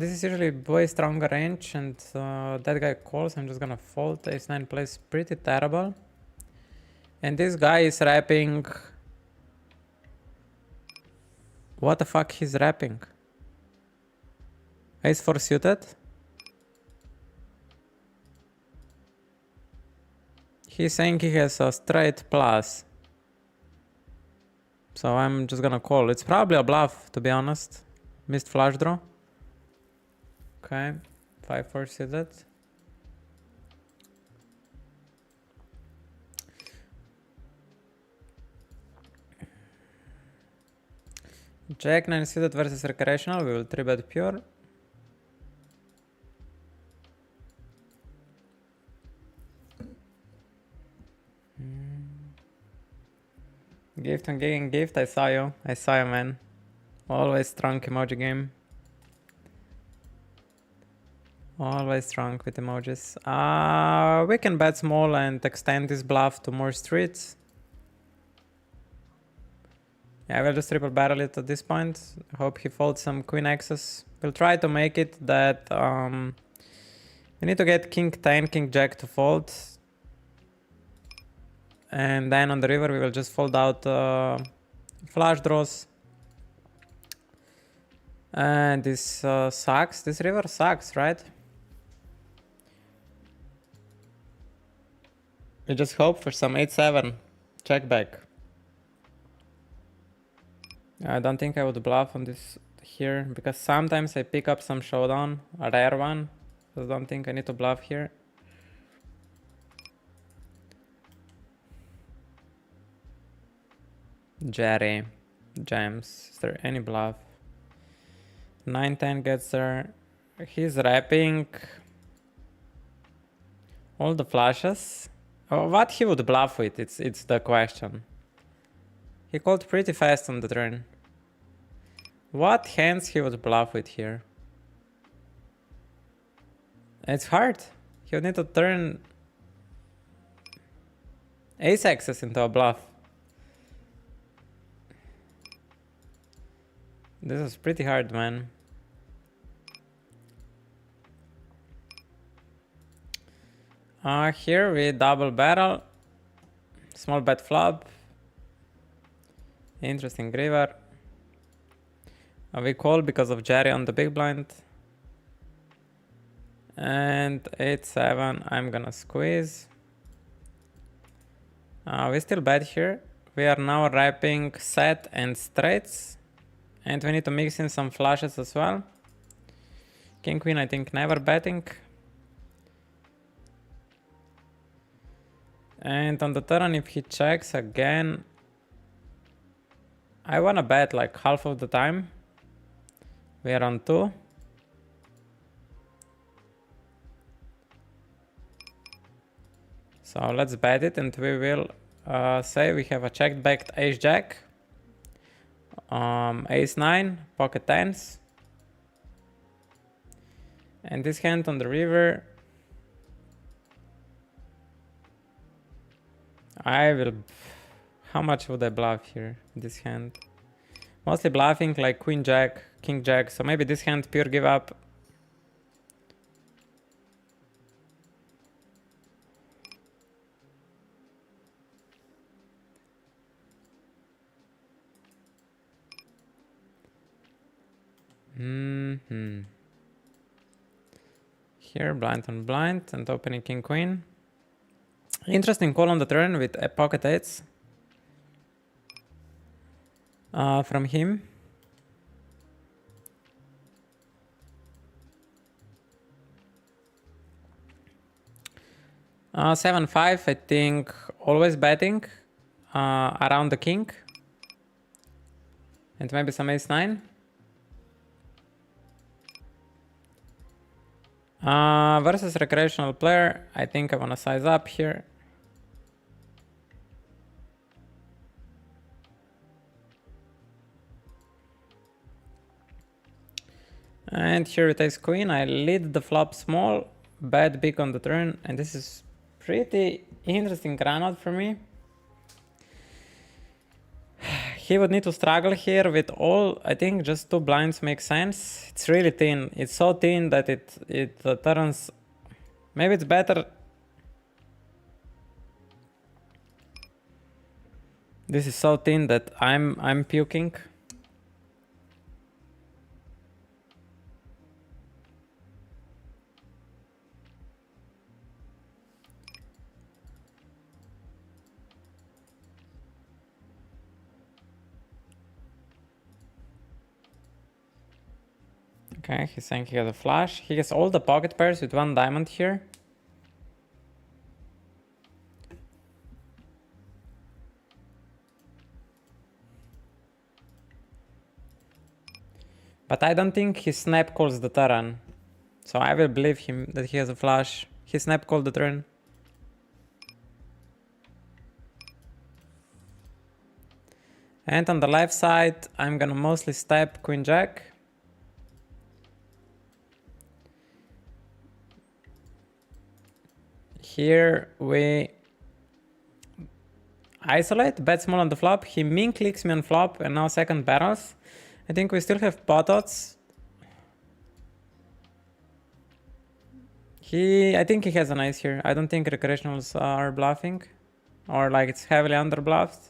This is usually way stronger range, and that guy calls, I'm just gonna fold. Ace 9 plays pretty terrible. And this guy is wrapping. What the fuck he's wrapping? Ace 4 suited. He's saying he has a straight plus. So I'm just gonna call. It's probably a bluff, to be honest. Missed flush draw. Okay, 5-4 suited. Jack 9 suited versus recreational. We will 3-bet pure. Gift on gig gift. I saw you. I saw you, man. Always strong emoji game. Always strong with emojis. We can bet small and extend this bluff to more streets. Yeah, we'll just triple barrel it at this point. Hope he folds some queen X's. We'll try to make it that we need to get king 10, king jack to fold. And then on the river we will just fold out flush draws. And this sucks. This river sucks, right? We just hope for some 8-7 check back. I don't think I would bluff on this here because sometimes I pick up some showdown, a rare one. I don't think I need to bluff here. Jerry, jams. Is there any bluff? 9-10 gets there. He's wrapping all the flushes. Oh, what he would bluff with? It's the question. He called pretty fast on the turn. What hands he would bluff with here? It's hard. He would need to turn ace axis into a bluff. This is pretty hard, man. Here we double barrel. Small bet flop. Interesting river. We call because of Jerry on the big blind. And 8-7, I'm gonna squeeze. We still bet here. We are now wrapping set and straights. And we need to mix in some flushes as well. King queen, I think never betting. And on the turn, if he checks again, I wanna bet like half of the time. We are on 2. So let's bet it, and we will say we have a checked backed ace jack, ace 9, pocket 10s, and this hand on the river. I will. How much would I bluff here? This hand, mostly bluffing like queen jack, king jack. So maybe this hand pure give up. Here, blind on blind and opening king queen. Interesting call on the turn with a pocket 8s from him. Uh, 7-5, I think always betting around the king. And maybe some ace 9. Versus recreational player, I think I want to size up here. And here it is queen. I lead the flop small, bet big on the turn, and this is pretty interesting run out for me. He would need to struggle here with all, I think just 2 blinds make sense. It's really thin. It's so thin that it turns, maybe it's better. This is so thin that I'm puking. Okay, he's saying he has a flash. He has all the pocket pairs with 1 diamond here. But I don't think he snap calls the turn. So I will believe him that he has a flash. He snap called the turn. And on the left side, I'm gonna mostly step Queen Jack. Here we isolate, bet small on the flop. He min clicks me on flop and now second barrels. I think we still have pot odds. I think he has an ace here. I don't think recreationals are bluffing. Or like it's heavily under bluffed.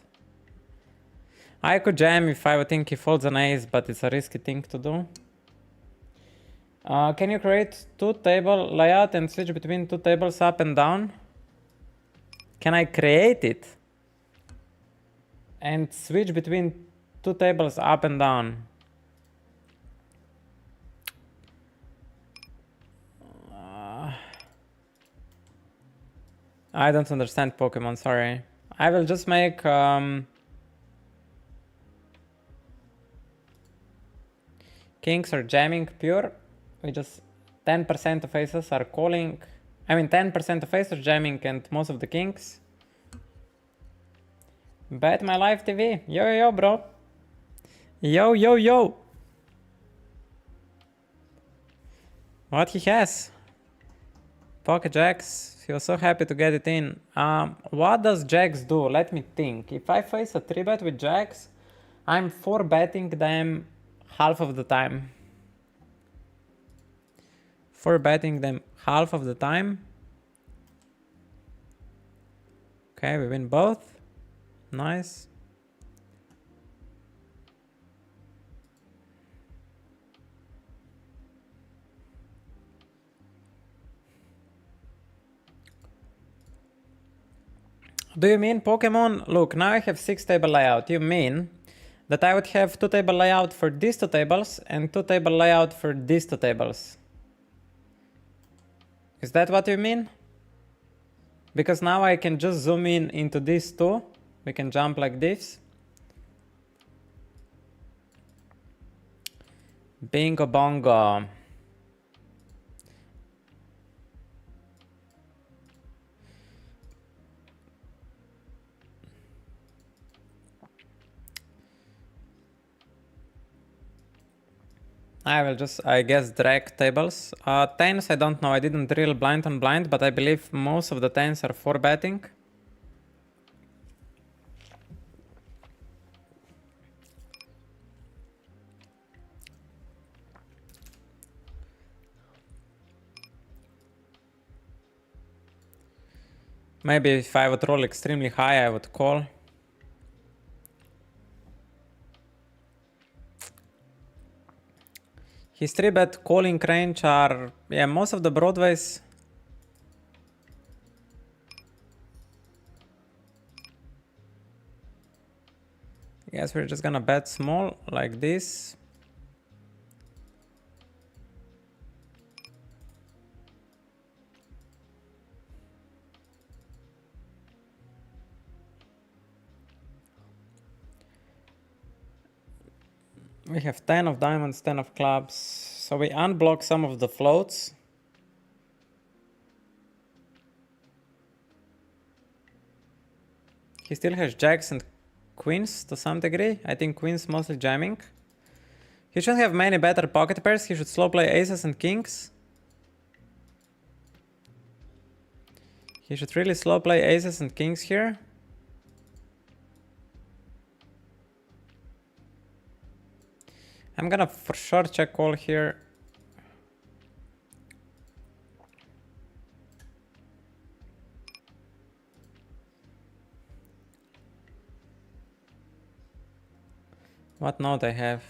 I could jam if I would think he folds an ace, but it's a risky thing to do. Can you create 2 table layout and switch between 2 tables up and down? Can I create it? And switch between 2 tables up and down? I don't understand Pokemon, sorry. I will just make... Kings are jamming pure. We just 10% of aces are calling. I mean 10% of aces are jamming and most of the kings. Bet my live TV. Yo yo yo bro. Yo yo yo. What he has? Pocket jacks. He was so happy to get it in. What does jacks do? Let me think. If I face a 3-bet with jacks, I'm 4-betting them half of the time. 4-betting them half of the time. Okay, we win both. Nice. Do you mean Pokemon? Look, now I have 6 table layout. You mean that I would have 2 table layout for these 2 tables and 2 table layout for these 2 tables? Is that what you mean? Because now I can just zoom in into these 2. We can jump like this. Bingo bongo. I will just, I guess, drag tables. Tens, I don't know. I didn't drill blind on blind, but I believe most of the tens are 4-betting. Maybe if I would roll extremely high, I would call. His 3-bet calling range are, yeah, most of the broadways. I guess we're just gonna bet small like this. We have 10 of diamonds, 10 of clubs. So we unblock some of the floats. He still has jacks and queens to some degree. I think queens mostly jamming. He should have many better pocket pairs. He should slow play aces and kings. He should really slow play aces and kings here. I'm gonna for sure check call here. What note I have?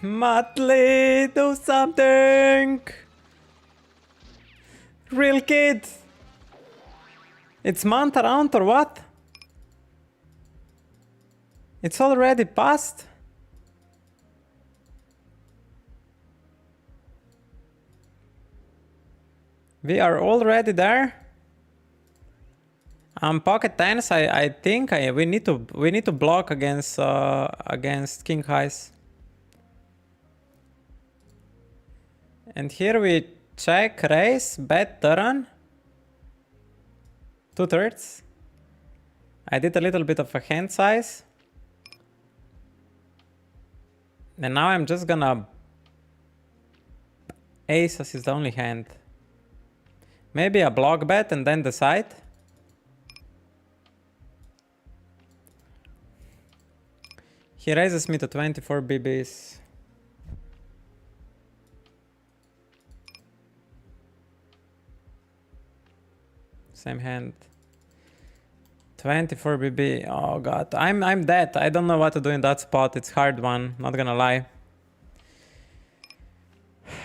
Muttley, do something! Real kid! It's month around or what? It's already past? We are already there. Pocket tens. I think we need to block against king highs. And here we check raise, bet turn. 2/3. I did a little bit of a hand size. And now I'm just gonna aces is the only hand. Maybe a block bet and then decide. He raises me to 24 BBs. Same hand. 24 BB. Oh god, I'm dead. I don't know what to do in that spot. It's hard one, not gonna lie.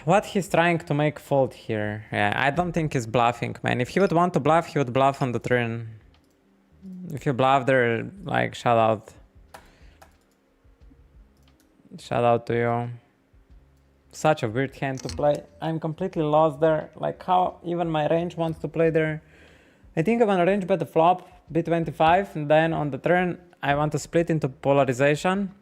What he's trying to make fold here? Yeah, I don't think he's bluffing, man. If he would want to bluff, he would bluff on the turn. If you bluff there, like, shout out. Shout out to you. Such a weird hand to play. I'm completely lost there. Like, how even my range wants to play there. I think I'm gonna range bet the flop, B25, and then on the turn, I want to split into polarization.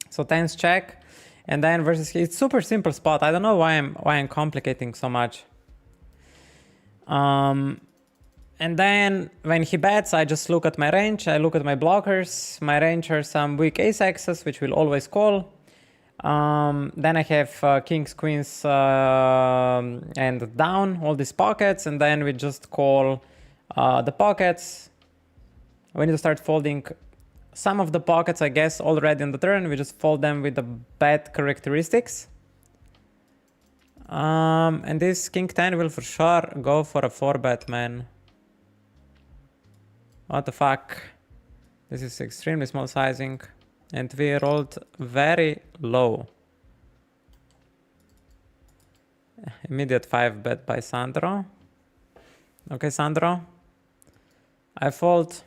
So tens check. And then versus, it's super simple spot. I don't know why I'm complicating so much. And then when he bets, I just look at my range. I look at my blockers. My range are some weak ace X's, which will always call. Then I have kings, queens, and down all these pockets. And then we just call the pockets. We need to start folding some of the pockets, I guess, already on the turn. We just fold them with the bad characteristics. And this king 10 will for sure go for a 4-bet, man. What the fuck? This is extremely small sizing. And we rolled very low. Immediate 5-bet by Sandro. Okay, Sandro. I fold.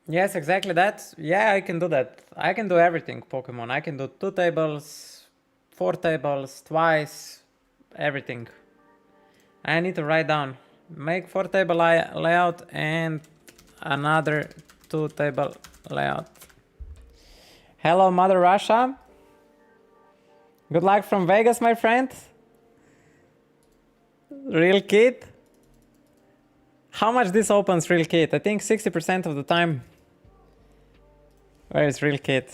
Yes, exactly that. Yeah, I can do that. I can do everything, Pokemon. I can do 2 tables, 4 tables, twice, everything. I need to write down. Make 4 table layout and another 2 table layout. Hello, Mother Russia. Good luck from Vegas, my friend. Real kid. How much this opens Real Kid? I think 60% of the time. Where is Real Kid?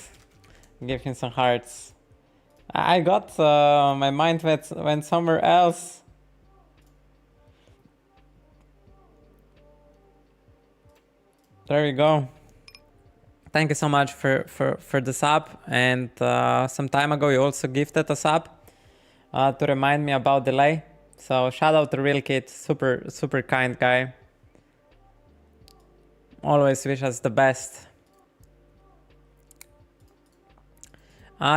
Give him some hearts. I got my mind went somewhere else. There we go. Thank you so much for the sub. And some time ago you also gifted a sub to remind me about delay. So shout out to Real Kid, super kind guy. Always wish us the best.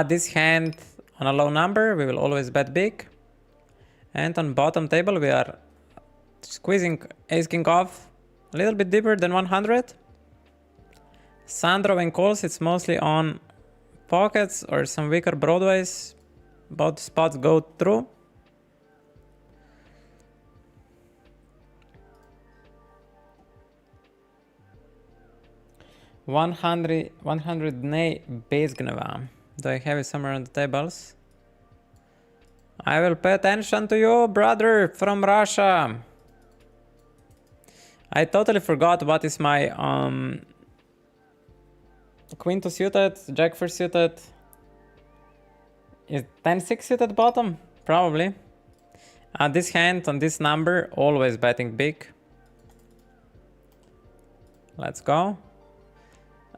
This hand on a low number, we will always bet big. And on bottom table, we are squeezing ace king off a little bit deeper than 100. Sandro when calls, it's mostly on pockets or some weaker broadways. Both spots go through. $100 nay base gneva. Do I have it somewhere on the tables? I will pay attention to you, brother from Russia. I totally forgot what is my queen 2 suited, jack 4 suited. Is 10-6 suited bottom? Probably. This hand on this number, always betting big. Let's go.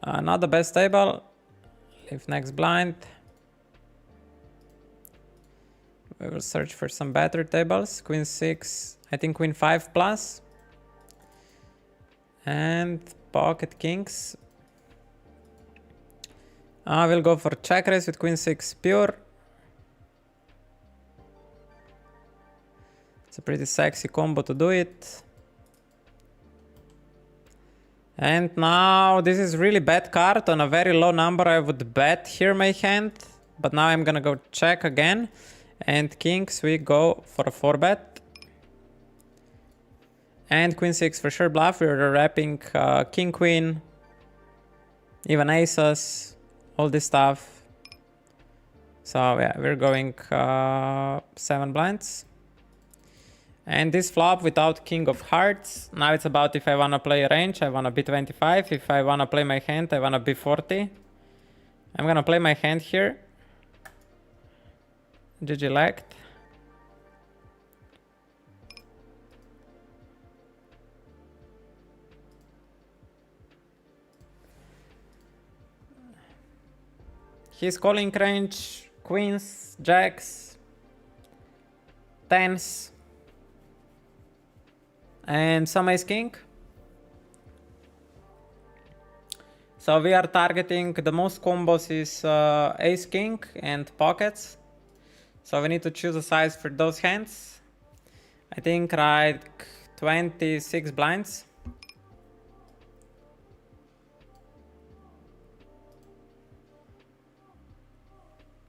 Not the best table. Leave next blind. We will search for some better tables. Queen 6, I think queen 5 plus. And pocket kings. We'll go for check raise with queen 6 pure. It's a pretty sexy combo to do it. And now this is really bad card. On a very low number I would bet here my hand. But now I'm gonna go check again. And kings we go for a 4-bet. And queen 6 for sure bluff. We're wrapping king queen. Even aces. All this stuff. So yeah, we're going 7 blinds. And this flop without king of hearts. Now it's about if I wanna play range, I wanna B25. If I wanna play my hand, I wanna B40. I'm gonna play my hand here. GG lagged. He's calling range, queens, jacks, tens. And some ace king. So we are targeting the most combos is ace king and pockets. So we need to choose a size for those hands. I think like 26 blinds.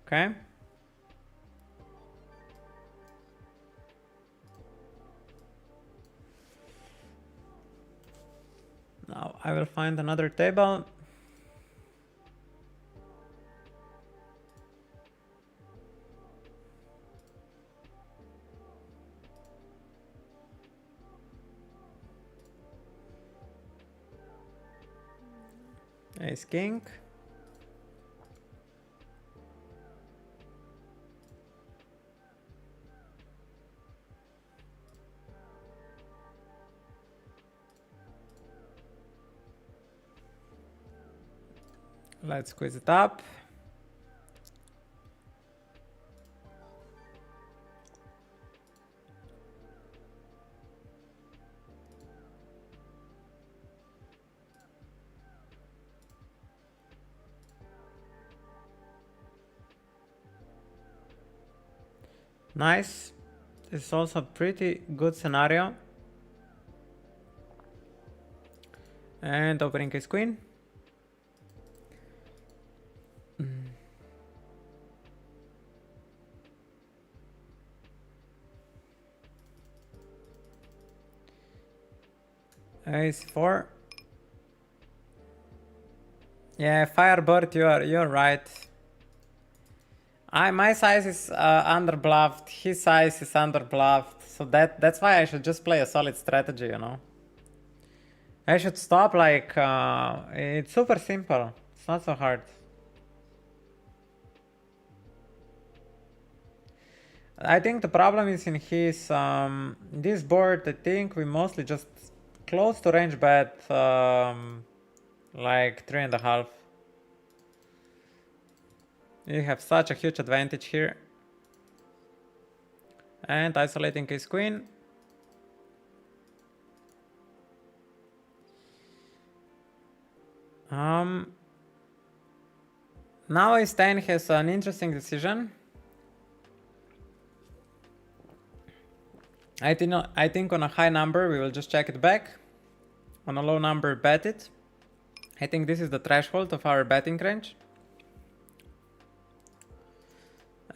Okay. Now I will find another table. Ace king. Let's squeeze it up. Nice. This is also a pretty good scenario. And opening ace queen. Ace 4. Yeah, Firebird, you're right. My size is underbluffed. His size is underbluffed. So that's why I should just play a solid strategy, you know. I should stop like it's super simple. It's not so hard. I think the problem is in his this board. I think we mostly just close to range bet like 3.5. You have such a huge advantage here. And isolating ace queen. Now ace 10 has an interesting decision. I think on a high number we will just check it back. On a low number bet it. I think this is the threshold of our betting range.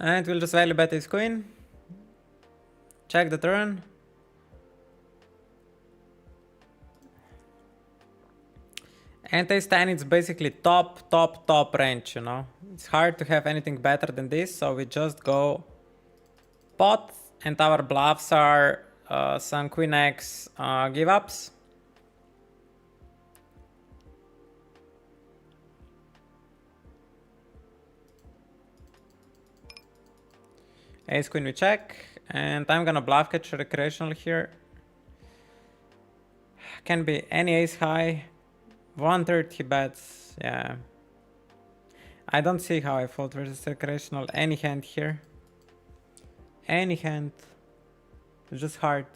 And we'll just value bet ace queen. Check the turn. And ace 10 is basically top range, you know. It's hard to have anything better than this, so we just go pot, and our bluffs are some queen x give ups. Ace queen we check, and I'm gonna bluff catch recreational here. Can be any ace high. 1/3 he bets, yeah. I don't see how I fold versus recreational. Any hand here. Any hand. It's just hard.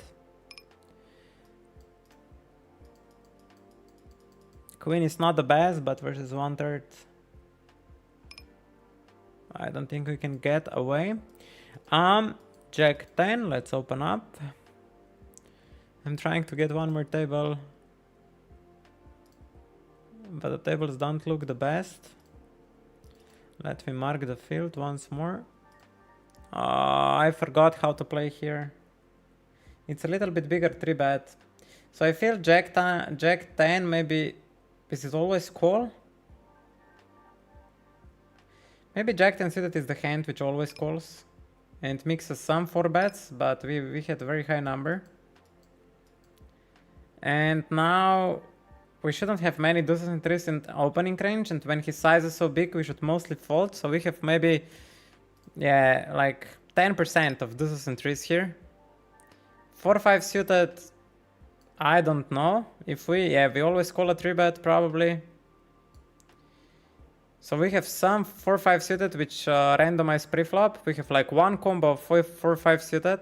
Queen is not the best, but versus 1/3. I don't think we can get away. Jack 10, let's open up. I'm trying to get one more table. but the tables don't look the best. Let me mark the field once more. I forgot how to play here. It's a little bit bigger 3-bet. So I feel Jack 10 maybe. Is it always call? Maybe Jack 10 suited is the hand which always calls and mixes some 4-bets, but we had a very high number. And now we shouldn't have many deuces and threes in opening range, and when his size is so big we should mostly fold, so we have maybe, yeah, like 10% of deuces and threes here. 4-5 suited, I don't know. If we always call a 3-bet probably. So we have some 4-5 suited which randomize pre-flop. We have like one combo of 4-5 suited.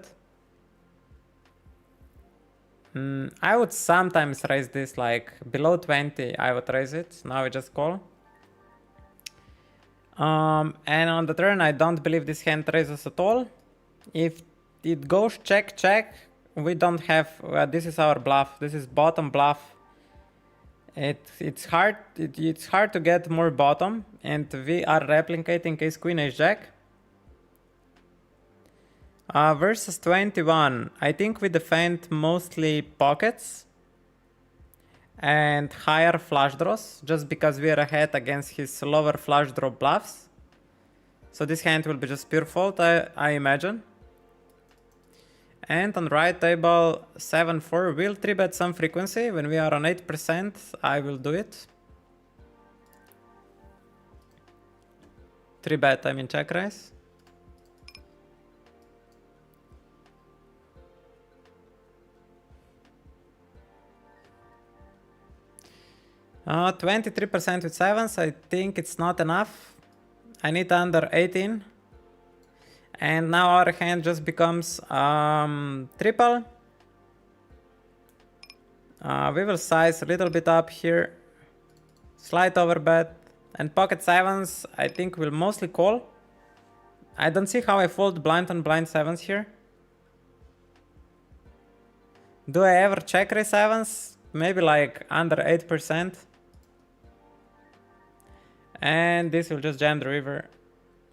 I would sometimes raise this like below 20. I would raise it. Now we just call. And on the turn, I don't believe this hand raises at all. If it goes check, check, we don't have. This is our bluff. This is bottom bluff. It's hard to get more bottom, and we are replicating ace queen ace jack. Versus 21, I think we defend mostly pockets and higher flush draws, just because we are ahead against his lower flush draw bluffs. So this hand will be just pure fold, I imagine. And on right table 7-4, we'll 3-bet some frequency. When we are on 8%, I will do it. 3-bet, I mean check raise. Uh, 23% with sevens, I think it's not enough. I need under 18. And now our hand just becomes triple. We will size a little bit up here. Slight overbet. And pocket sevens, I think we'll mostly call. I don't see how I fold blind on blind sevens here. Do I ever check raise sevens? Maybe like under 8%. And this will just jam the river.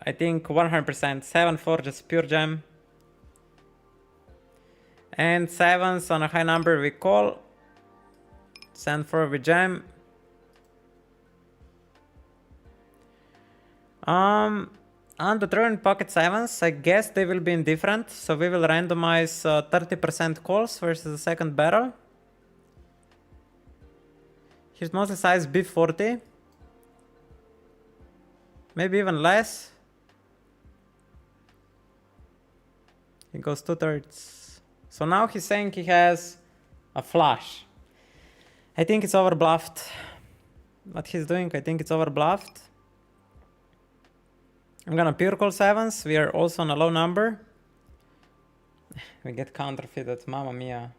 I think 100%. 7-4 just pure jam. And sevens on a high number we call. 7-4 we jam. On the turn pocket sevens, I guess they will be indifferent. So we will randomize 30% calls versus the second barrel. Here's mostly size B40. Maybe even less. He goes 2/3. So now he's saying he has a flush. I think it's overbluffed. What he's doing, I think it's overbluffed. I'm gonna pure call sevens. We are also on a low number. We get counterfeited, mamma mia.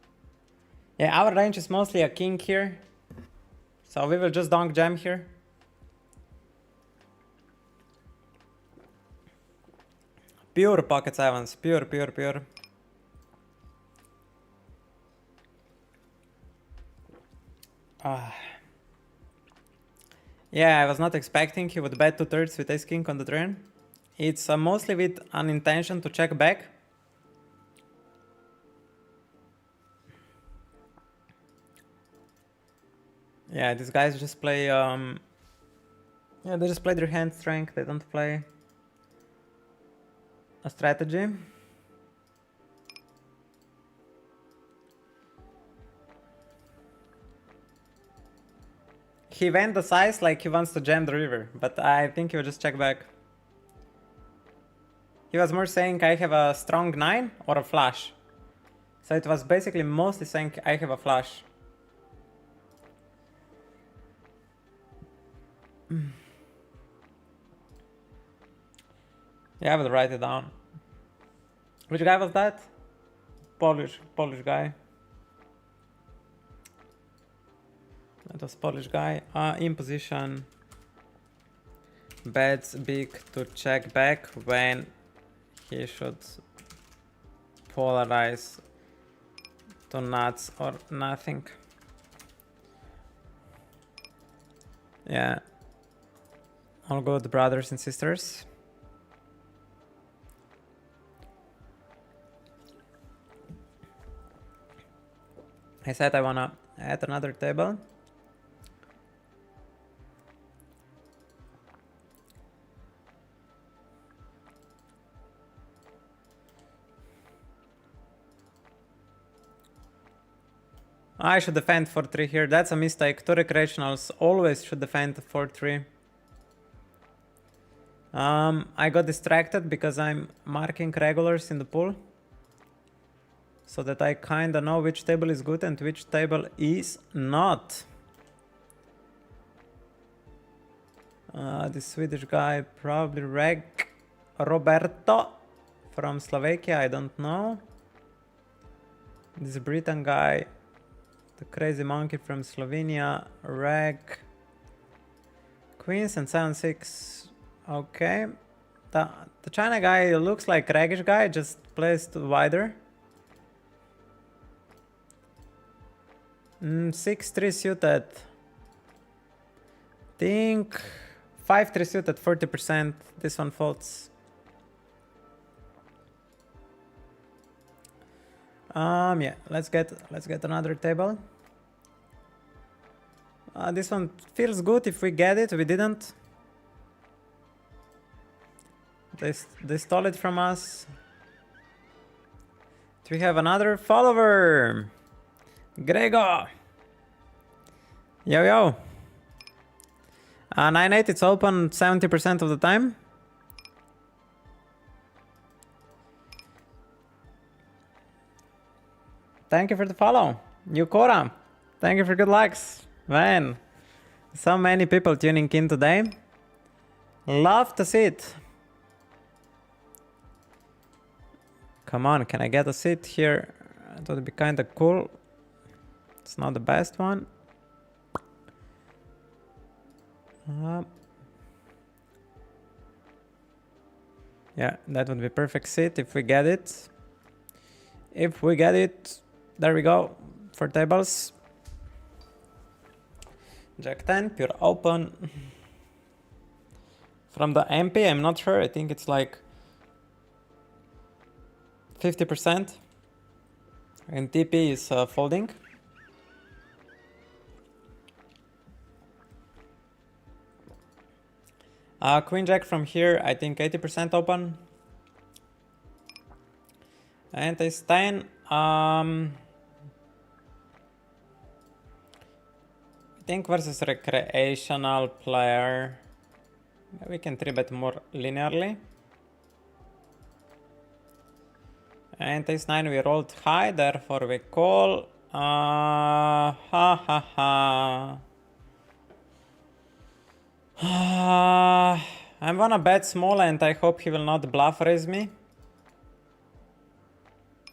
Yeah, our range is mostly a king here. So we will just donk jam here. Pure pocket sevens, pure. Yeah, I was not expecting he would bet 2/3 with ace king on the turn. It's mostly with an intention to check back. Yeah, these guys just play yeah, they just play their hand strength, they don't play a strategy. He went the size like he wants to jam the river, but I think he will just check back. He was more saying I have a strong 9 or a flush. So it was basically mostly saying I have a flush. Yeah, I will write it down. Which guy was that? Polish guy. That was Polish guy. In position. Bets big to check back when he should polarize to nuts or nothing. Yeah. All good, brothers and sisters. I said I wanna add another table. I should defend 4-3 here. That's a mistake. Two recreationals always should defend 4-3. I got distracted because I'm marking regulars in the pool, so that I kinda know which table is good and which table is not. This Swedish guy, probably Roberto from Slovakia, I don't know. This Britain guy, the crazy monkey from Slovenia, Queens and 7-6. Okay. The China guy looks like Ragish guy, just placed wider. 6-3 suited. Think 5-3 suited, 40%. This one folds. Yeah, let's get another table. This one feels good if we get it. We didn't. They stole it from us. Do we have another follower? Grego! Yo, yo! 9-8, it's open 70% of the time. Thank you for the follow. Yukora, thank you for good likes. Man, so many people tuning in today. Love to see it. Come on, can I get a seat here? It would be kinda cool. It's not the best one. Yeah, that would be perfect seat if we get it. If we get it, there we go. 4 tables. Jack 10, pure open. From the MP, I'm not sure. I think it's like 50%. And TP is folding. Queen Jack from here, I think 80% open. And ace 10. I think versus recreational player, we can 3-bet more linearly. And ace 9 we rolled high, therefore we call. I'm gonna bet small and I hope he will not bluff raise me.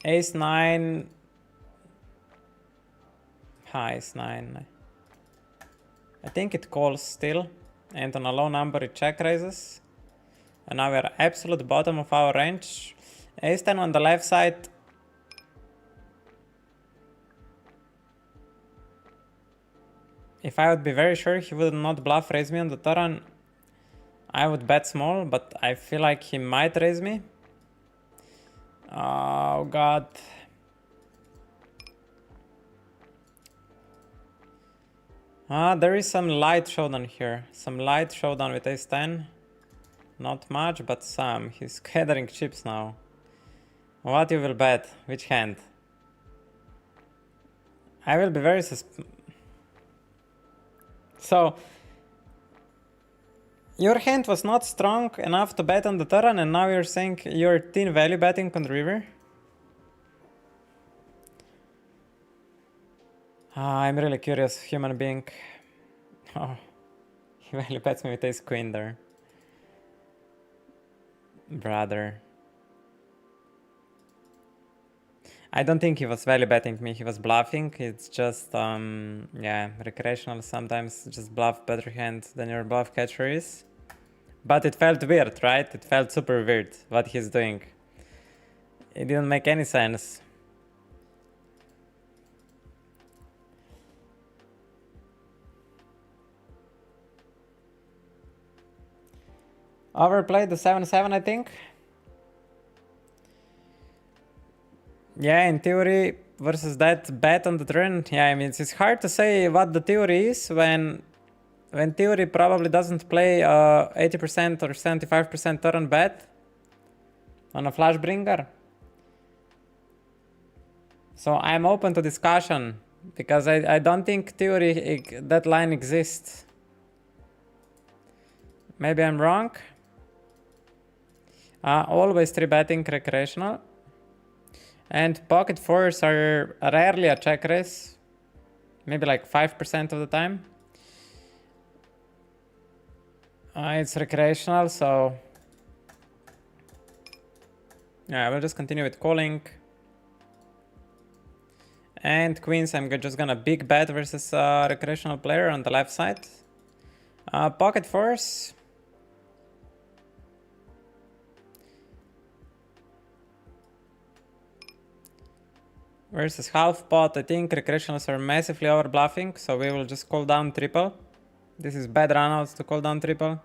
Ace 9. Ace 9. I think it calls still. And on a low number it check raises. And now we're absolute bottom of our range. Ace 10 on the left side. If I would be very sure he would not bluff raise me on the turn, I would bet small, but I feel like he might raise me. Oh god. There is some light showdown here. Some light showdown with ace 10. Not much, but some. He's gathering chips now. What you will bet? Which hand? I will be very So, your hand was not strong enough to bet on the turn, and now you're saying you're thin value betting on the river? I'm really curious, human being. Oh, he value bets me with ace queen there. Brother. I don't think he was value betting me, he was bluffing. It's just, yeah, recreational sometimes just bluff better hand than your bluff catcher is. But it felt weird, right? It felt super weird what he's doing. It didn't make any sense. Overplayed the 7-7, I think. Yeah, in theory, versus that bet on the turn. Yeah, I mean, it's hard to say what the theory is when theory probably doesn't play 80% or 75% turn bet on a flash bringer. So I'm open to discussion because I don't think theory that line exists. Maybe I'm wrong. Always 3-betting recreational. And pocket fours are rarely a check raise. Maybe like 5% of the time. It's recreational, so yeah, we'll just continue with calling. And queens, I'm just gonna big bet versus a recreational player on the left side. Pocket fours. Versus half pot, I think recreationals are massively over bluffing, so we will just call down triple. This is bad runouts to call down triple.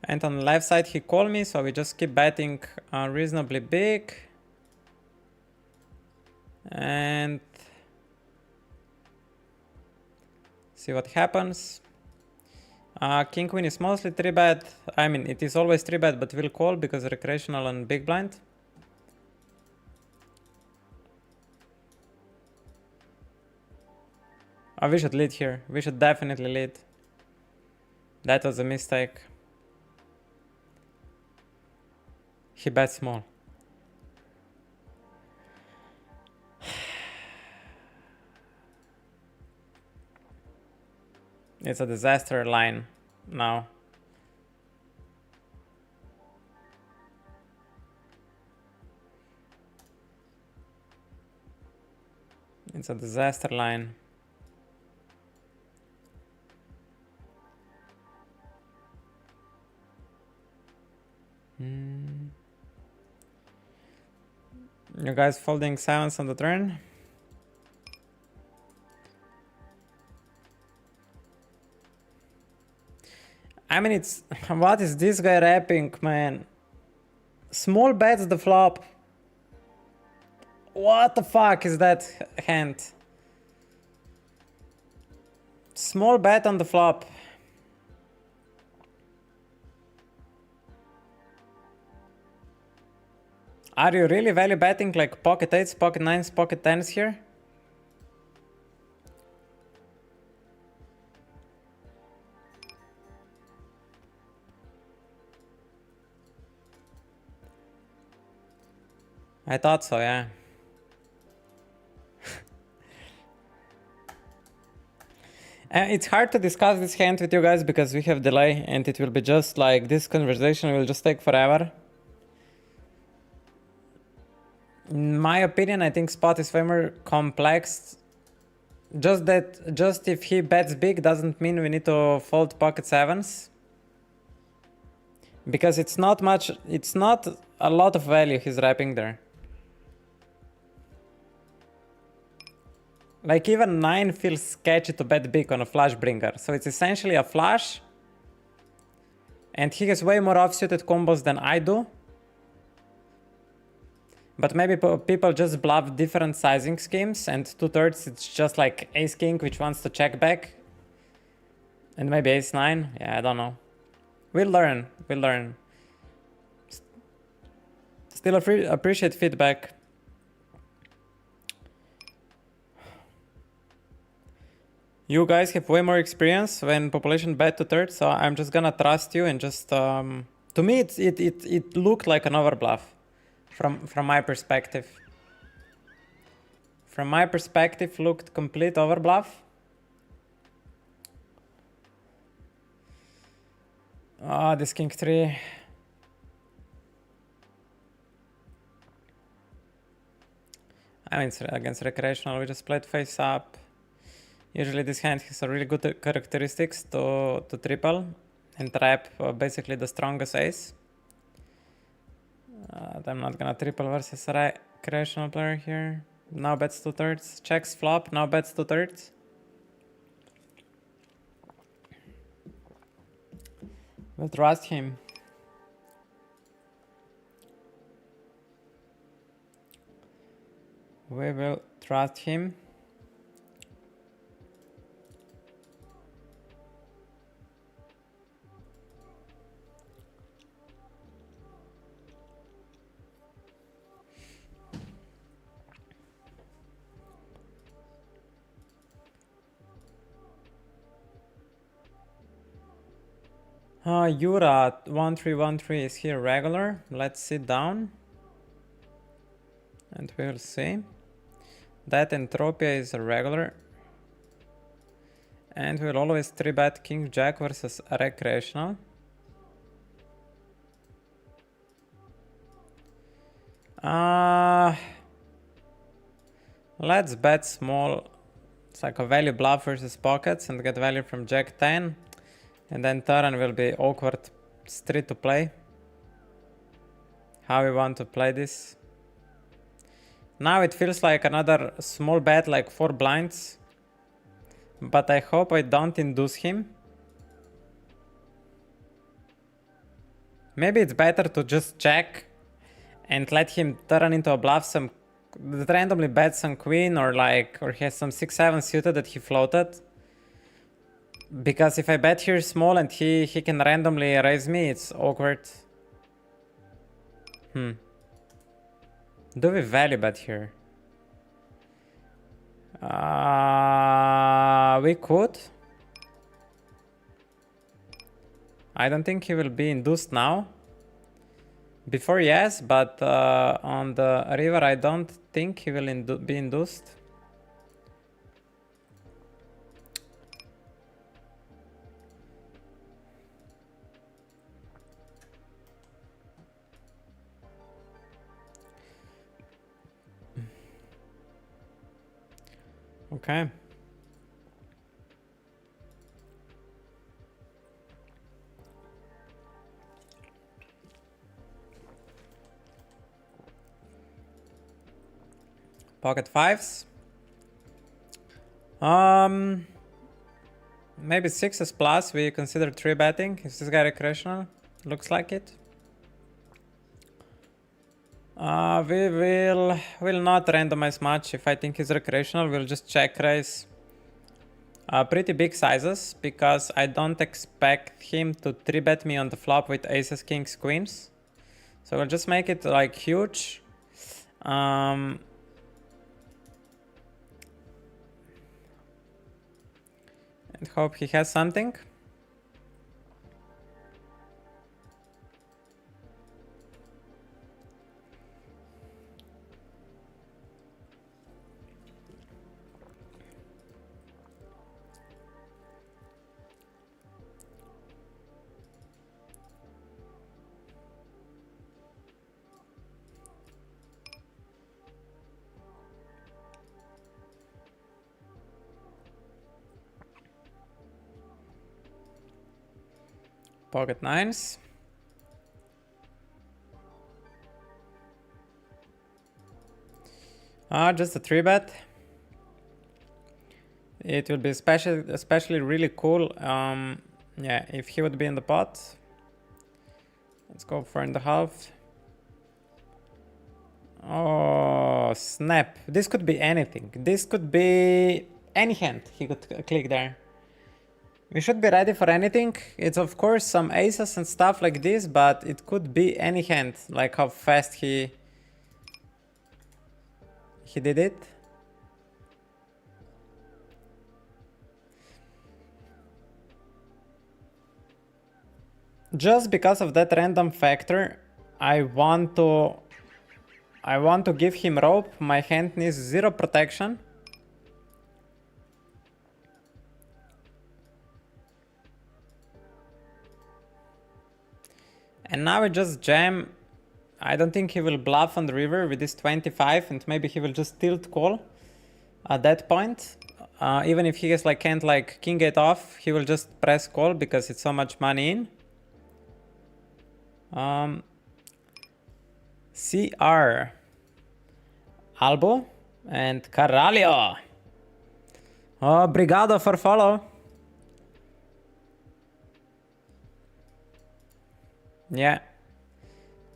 And on the left side he called me, so we just keep betting reasonably big. And see what happens. King queen is mostly 3-bet. I mean, it is always 3-bet, but we'll call because recreational and big blind. We should lead here. We should definitely lead. That was a mistake. He bet small. It's a disaster line now. It's a disaster line. You guys folding sevens on the turn? I mean, it's... What is this guy rapping, man? Small bets the flop. What the fuck is that hand? Small bet on the flop. Are you really value betting like pocket 8s, pocket 9s, pocket 10s here? I thought so, yeah. It's hard to discuss this hand with you guys because we have delay and it will be just like this conversation will just take forever. In my opinion, I think spot is way more complex. Just if he bets big doesn't mean we need to fold pocket sevens. Because it's not a lot of value he's wrapping there. Like even 9 feels sketchy to bet big on a flush bringer. So it's essentially a flush. And he has way more offsuited combos than I do. But maybe people just bluff different sizing schemes, and 2/3 it's just like ace king which wants to check back. And maybe ace 9, yeah, I don't know. We'll learn. Still appreciate feedback. You guys have way more experience when population bet 2/3, so I'm just gonna trust you and just to me it looked like an overbluff from my perspective. From my perspective, looked complete overbluff. This king 3. I mean, against recreational, we just played face up. Usually this hand has a really good characteristics to triple and trap basically the strongest ace. I'm not gonna triple versus a recreational player here. Now bets 2/3. Checks flop. Now bets 2/3. We'll trust him. We will trust him. Yura 1313 is here regular. Let's sit down and we'll see. That Entropia is a regular. And we'll always 3-bet King Jack versus recreational. Let's bet small. It's like a value bluff versus pockets and get value from Jack 10. And then turn will be awkward street to play. How we want to play this. Now it feels like another small bet, like 4 blinds. But I hope I don't induce him. Maybe it's better to just check and let him turn into a bluff some randomly bet some queen or he has some 6-7 suited that he floated. Because if I bet here small and he can randomly raise me, it's awkward. Do we value bet here? We could. I don't think he will be induced now. Before yes, but on the river I don't think he will be induced. Okay. Pocket fives. Maybe 6s plus. We consider 3-betting. Is this guy recreational? Looks like it. We will not randomize much. If I think he's recreational, we'll just check raise pretty big sizes because I don't expect him to 3-bet me on the flop with aces, kings, queens. So we'll just make it like huge. And hope he has something. Pocket nines. Just a 3-bet. It will be especially really cool. Yeah, if he would be in the pot. Let's go 4.5. Oh, snap. This could be anything. This could be any hand he could click there. We should be ready for anything. It's of course some aces and stuff like this, but it could be any hand, like how fast he did it. Just because of that random factor, I want to give him rope. My hand needs 0 protection. And now we just jam. I don't think he will bluff on the river with this 25, and maybe he will just tilt call at that point. Even if he has can't king 8 off, he will just press call because it's so much money in. CR Albo. And Caralho! Obrigado for follow. Yeah.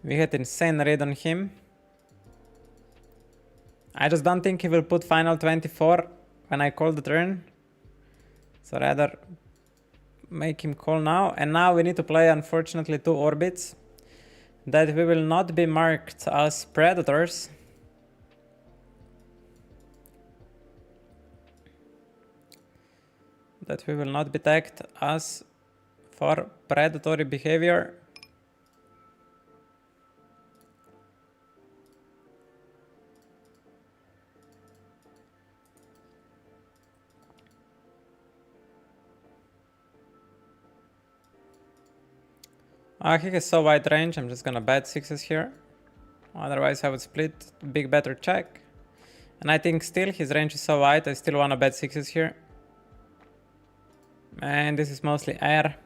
We had insane read on him. I just don't think he will put final 24 when I call the turn. So rather make him call now. And now we need to play, unfortunately, 2 orbits that we will not be marked as predators. That we will not be tagged as for predatory behavior. He has so wide range, I'm just gonna bet 6s here. Otherwise I would split, big bet or check. And I think still his range is so wide, I still wanna bet 6s here. And this is mostly air.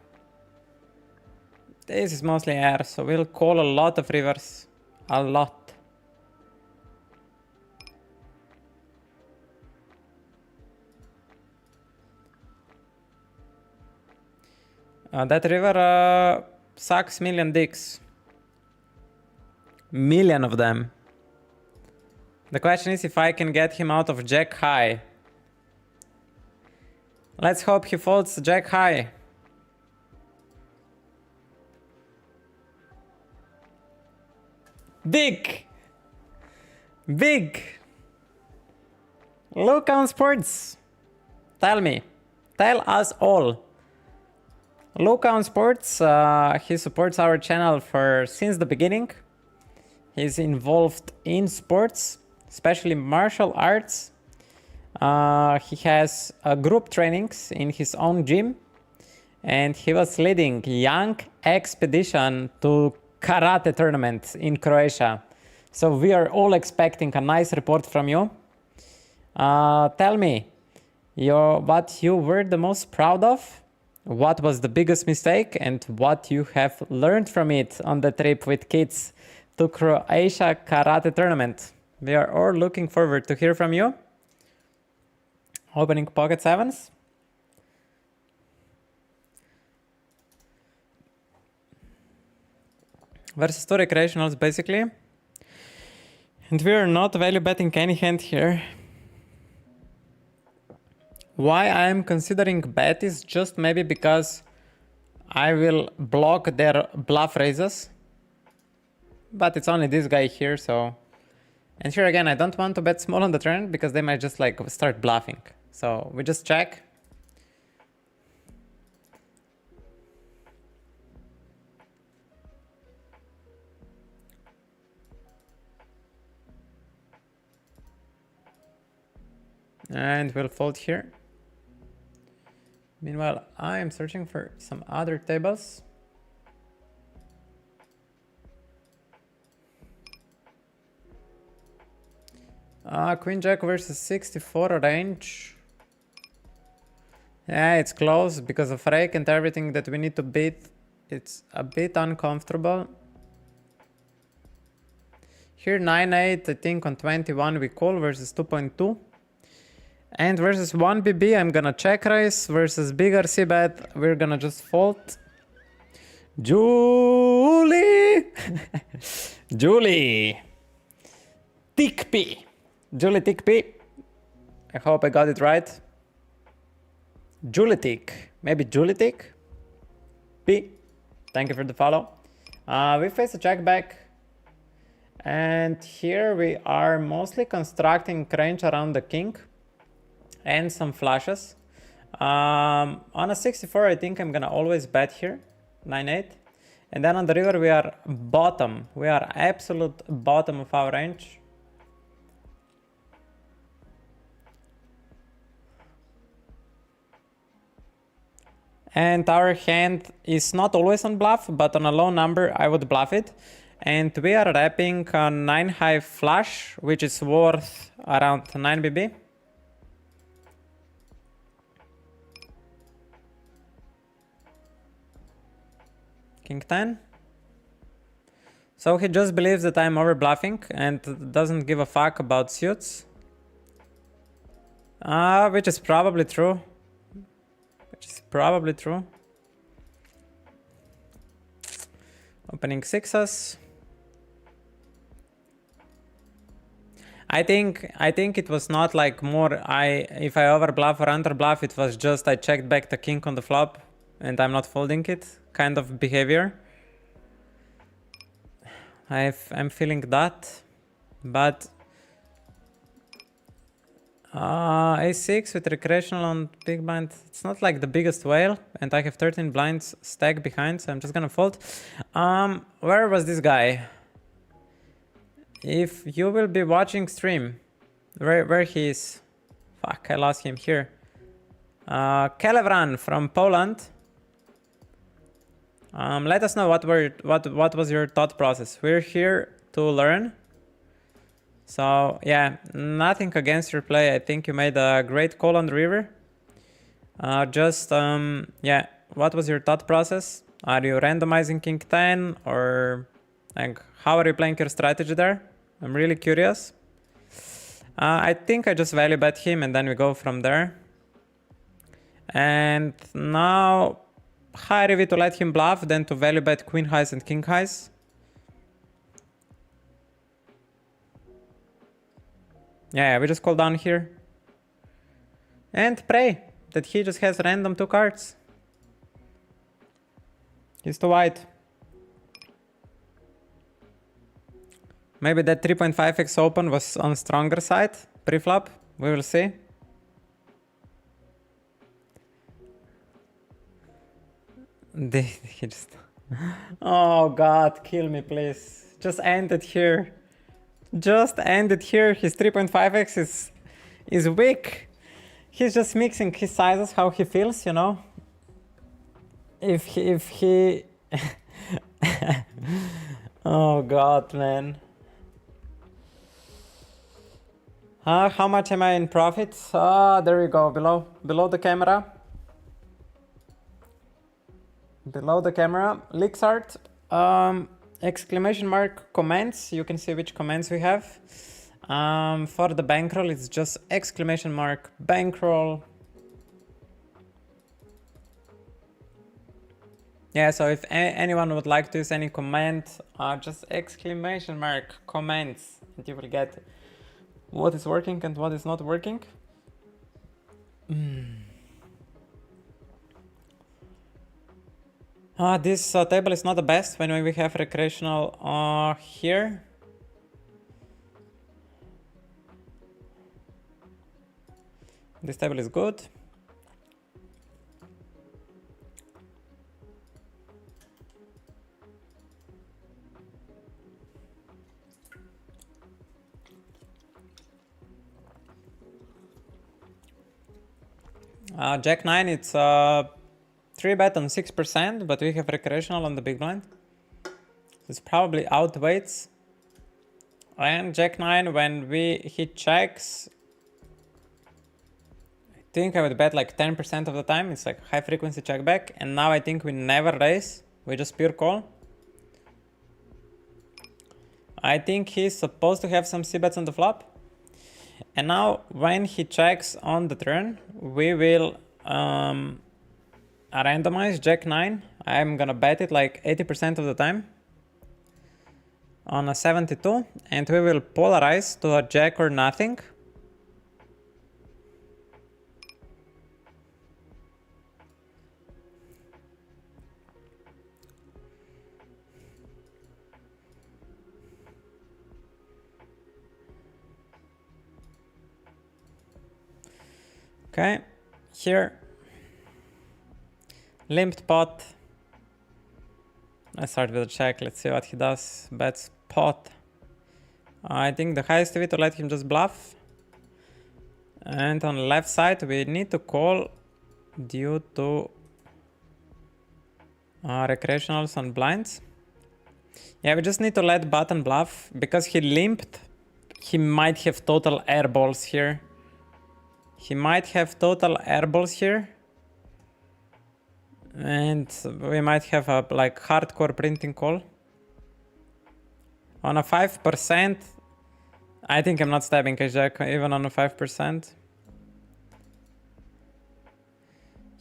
This is mostly air, so we'll call a lot of rivers. A lot. That river sucks million dicks. Million of them. The question is if I can get him out of jack high. Let's hope he folds jack high. Big! Big! Look on sports. Tell me. Tell us all. Luca on Sports, he supports our channel since the beginning. He's involved in sports, especially martial arts. He has group trainings in his own gym, and he was leading young expedition to karate tournament in Croatia. So we are all expecting a nice report from you. Tell me what you were the most proud of. What was the biggest mistake and what you have learned from it on the trip with kids to Croatia Karate Tournament? We are all looking forward to hear from you. Opening pocket 7s. Versus 2 recreationals basically. And we are not value betting any hand here. Why I am considering bet is just maybe because I will block their bluff raises. But it's only this guy here, so... And here again, I don't want to bet small on the turn because they might just like start bluffing. So we just check. And we'll fold here. Meanwhile, I am searching for some other tables. Queen Jack versus 64 range. Yeah, it's close because of rake and everything that we need to beat. It's a bit uncomfortable. Here 9-8, I think on 21 we call versus 2.2. And versus 1BB, I'm gonna check raise. Versus bigger c-bet, we're gonna just fold. Julie! Julie! Tick-P! Julie Tick-P. I hope I got it right. Julie Tick. Maybe Julie Tick? P. Thank you for the follow. We face a check back. And here we are mostly constructing range around the king. And some flushes. On a 64, I think I'm gonna always bet here, 9-8. And then on the river, we are bottom. We are absolute bottom of our range. And our hand is not always on bluff, but on a low number, I would bluff it. And we are wrapping a 9 high flush, which is worth around 9BB. King 10. So he just believes that I'm over bluffing and doesn't give a fuck about suits. Which is probably true. Which is probably true. Opening sixes. I think it was not like more if I overbluff or underbluff, it was just I checked back the king on the flop and I'm not folding it kind of behavior. I'm feeling that, but a6 with recreational on big blind, it's not like the biggest whale, and I have 13 blinds stack behind, so I'm just gonna fold. Where was this guy? If you will be watching stream, where he is? Fuck, I lost him here. Kelevran from Poland. Let us know what was your thought process. We're here to learn. So yeah, nothing against your play. I think you made a great call on the river. Yeah, what was your thought process? Are you randomizing king 10 or like how are you playing your strategy there? I'm really curious. I think I just value bet him and then we go from there. And now high RV to let him bluff, then to value bet queen highs and king highs. Yeah, we just call down here. And pray that he just has random 2 cards. He's too wide. Maybe that 3.5x open was on stronger side pre-flop. We will see. He just... Oh god, kill me please. Just end it here. Just end it here. His 3.5x is weak. He's just mixing his sizes how he feels, you know. If he oh god, man. How much am I in profit? There we go, below the camera. Below the camera, Lixart, exclamation mark comments. You can see which comments we have. For the bankroll, it's just exclamation mark bankroll. Yeah, so if anyone would like to use any comment, just exclamation mark comments, and you will get what is working and what is not working. This table is not the best when we have recreational here. This table is good. Jack 9, it's 3 bet on 6%, but we have recreational on the big blind. This probably outweighs. And Jack 9, when he checks, I think I would bet like 10% of the time. It's like high frequency check back. And now I think we never raise. We just pure call. I think he's supposed to have some c-bets on the flop. And now when he checks on the turn, we will randomize Jack 9. I'm gonna bet it like 80% of the time on a 72, and we will polarize to a Jack or nothing. Okay, here, limped pot. Let's start with a check. Let's see what he does. Bets pot. I think the highest way to let him just bluff. And on the left side, we need to call due to recreationals on blinds. Yeah, we just need to let button bluff because he limped. He might have total airballs here. He might have total airballs here. And we might have a like hardcore printing call. On a 5%, I think I'm not stabbing ace jack even on a 5%.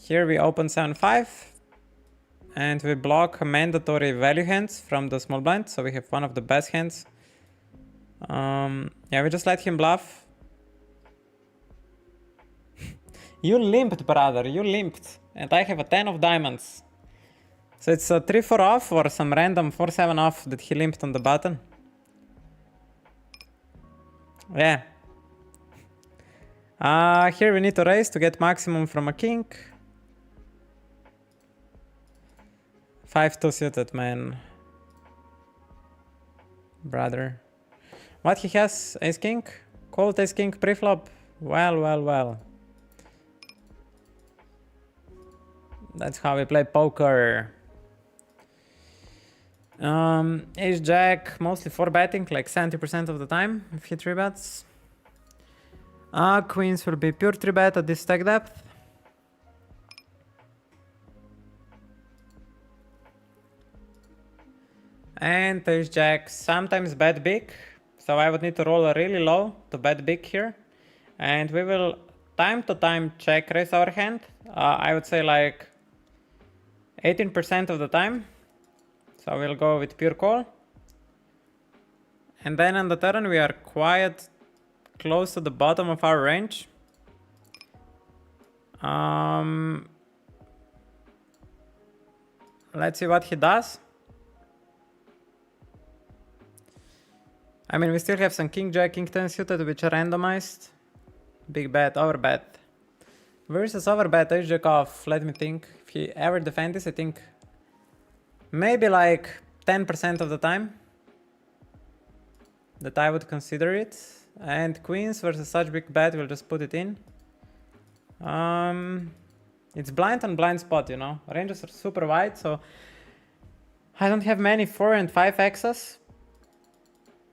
Here we open 7-5 and we block mandatory value hands from the small blind, so we have one of the best hands. Yeah, we just let him bluff. You limped, brother, you limped. And I have a 10 of diamonds. So it's a 3-4 off or some random 4-7 off that he limped on the button. Yeah. Here we need to raise to get maximum from a king. 5-2 suited, man. Brother. What he has? Ace king? Cold ace king preflop? Well. That's how we play poker. Ace jack, mostly 4-betting, like 70% of the time if he 3-bets. Queens will be pure 3-bet at this stack depth. And ace jack sometimes bet big, so I would need to roll a really low to bet big here. And we will time to time check raise our hand. I would say like 18% of the time. So we'll go with pure call. And then on the turn we are quite close to the bottom of our range. Let's see what he does. I mean, we still have some king jack, king 10 suited which are randomized. Big bet, overbet. Versus overbet, ace jack off. Let me think. If he ever defends this, I think maybe like 10% of the time that I would consider it. And queens versus such big bet, we'll just put it in. It's blind on blind spot, you know. Ranges are super wide, so I don't have many 4 and 5 X's.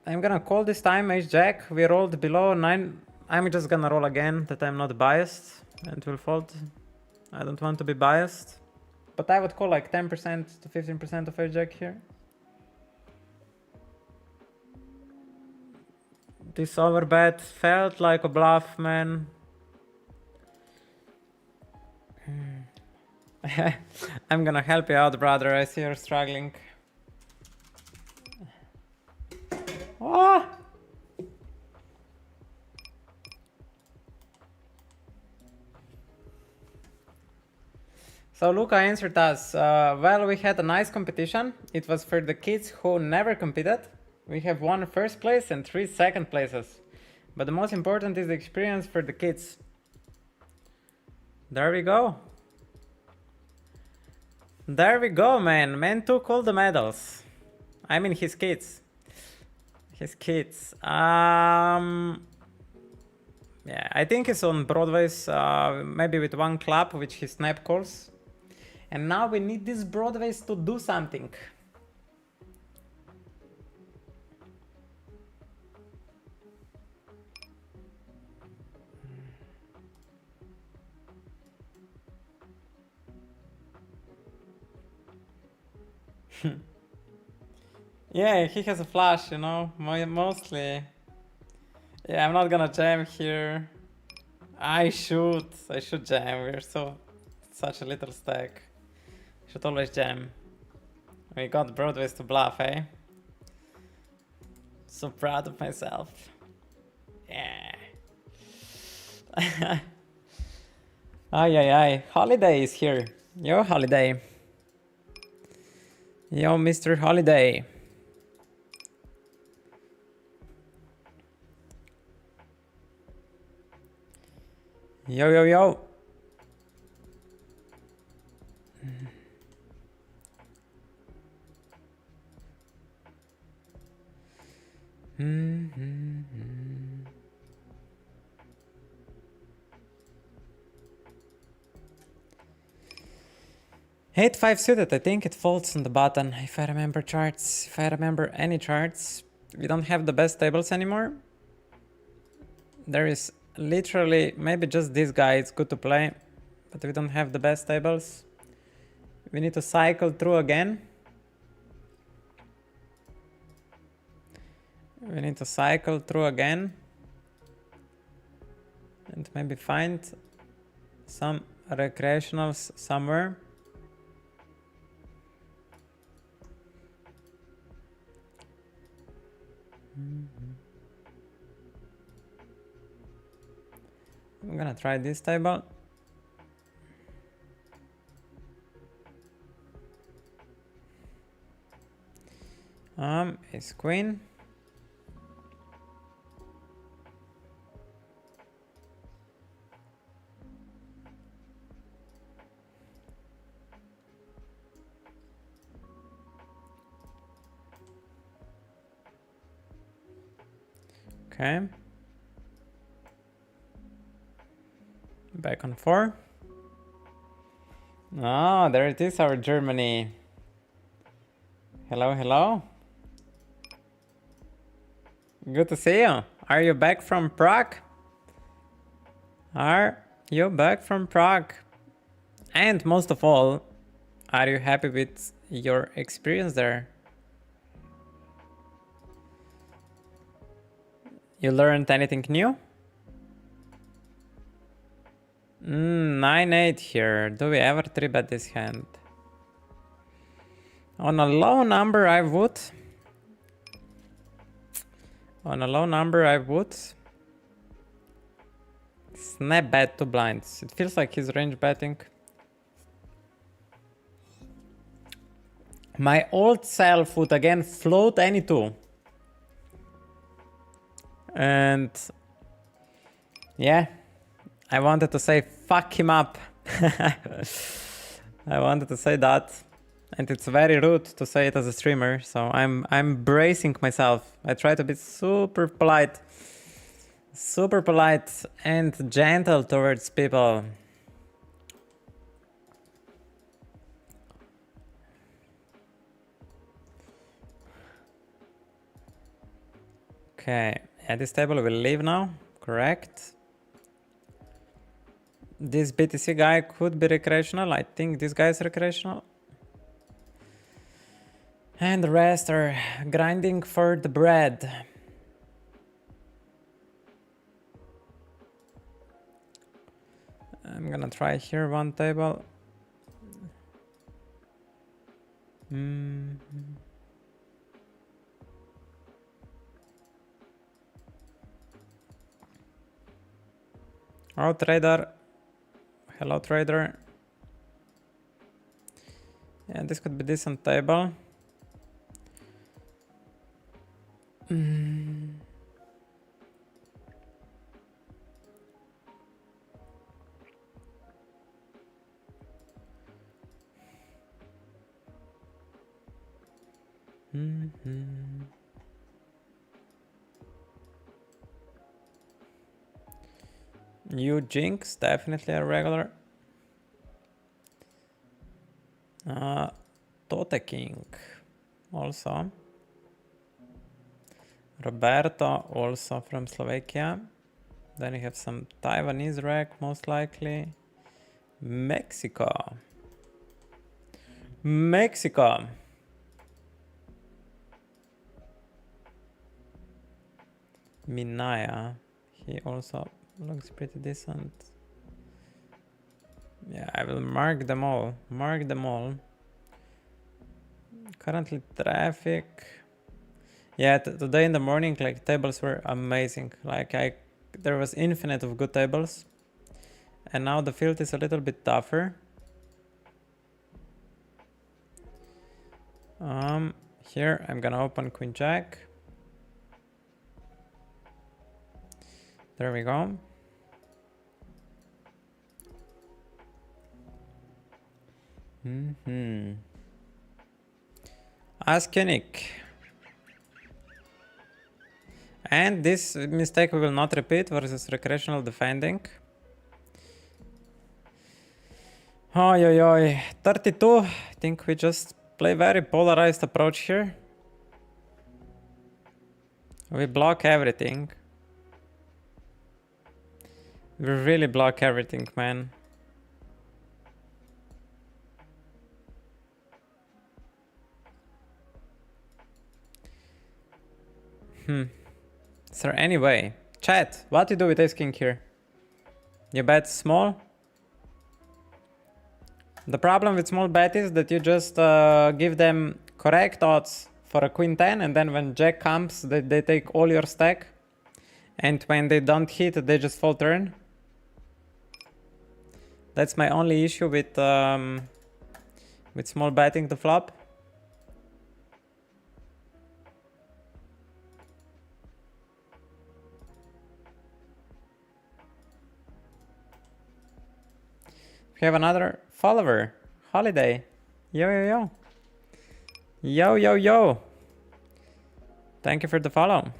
I'm gonna call this time ace jack. We rolled below 9. I'm just gonna roll again that I'm not biased and will fold. I don't want to be biased. But I would call like 10% to 15% of ace jack here. This overbet felt like a bluff, man. I'm gonna help you out, brother. I see you're struggling. Oh! So Luca answered us, well, we had a nice competition. It was for the kids who never competed. We have 1 first place and 3 second places. But the most important is the experience for the kids. There we go. There we go, man. Man took all the medals. I mean his kids. His kids. Yeah, I think it's on Broadway's, maybe with 1 clap, which he snap calls. And now we need these Broadways to do something. Yeah, he has a flash, you know, mostly. Yeah, I'm not gonna jam here. I should jam. We're such a little stack. Should always jam. We got Broadways to bluff, eh? So proud of myself. Yeah. Ay. Holiday is here. Yo, Holiday. Yo, Mr. Holiday. Yo. Mm-hmm. 8-5 suited, I think it folds on the button, if I remember charts. If I remember any charts. We don't have the best tables anymore. There is literally, maybe just this guy, it's good to play. But we don't have the best tables. We need to cycle through again. We need to cycle through again. And maybe find some recreationals somewhere. I'm gonna try this table. Ace queen. Okay. Back on 4. Oh, there it is, our Germany. Hello, hello. Good to see you. Are you back from Prague? Are you back from Prague? And most of all, are you happy with your experience there? You learned anything new? 9-8 here. Do we ever 3-bet this hand? On a low number, I would. On a low number, I would. Snap bet 2 blinds. It feels like he's range betting. My old self would again float any 2. And yeah, I wanted to say fuck him up. I wanted to say that. And it's very rude to say it as a streamer, so I'm bracing myself. I try to be super polite and gentle towards people. Okay, yeah, this table will leave now, correct? This BTC guy could be recreational. I think this guy is recreational. And the rest are grinding for the bread. I'm gonna try here one table. Oh, trader. Hello, trader. Yeah, this could be decent table. You Jinx, definitely a regular. Tote King, also. Roberto, also from Slovakia. Then you have some Taiwanese rack, most likely. Mexico. Minaya, he also looks pretty decent. Yeah, I will mark them all. Currently traffic. Yeah, today in the morning, like, tables were amazing. Like, there was infinite of good tables. And now the field is a little bit tougher. Here I'm gonna open Queen Jack. There we go. Ask Unique. And this mistake we will not repeat versus recreational defending. Oi, oi, oi. 32. I think we just play very polarized approach here. We block everything. We really block everything, man. Is there any way? Chat, what do you do with ace king here? You bet small? The problem with small bet is that you just give them correct odds for a queen 10, and then when jack comes, they take all your stack, and when they don't hit, they just fall turn. That's my only issue with small betting the flop. We have another follower, Holiday. Yo, yo, yo. Yo, yo, yo. Thank you for the follow.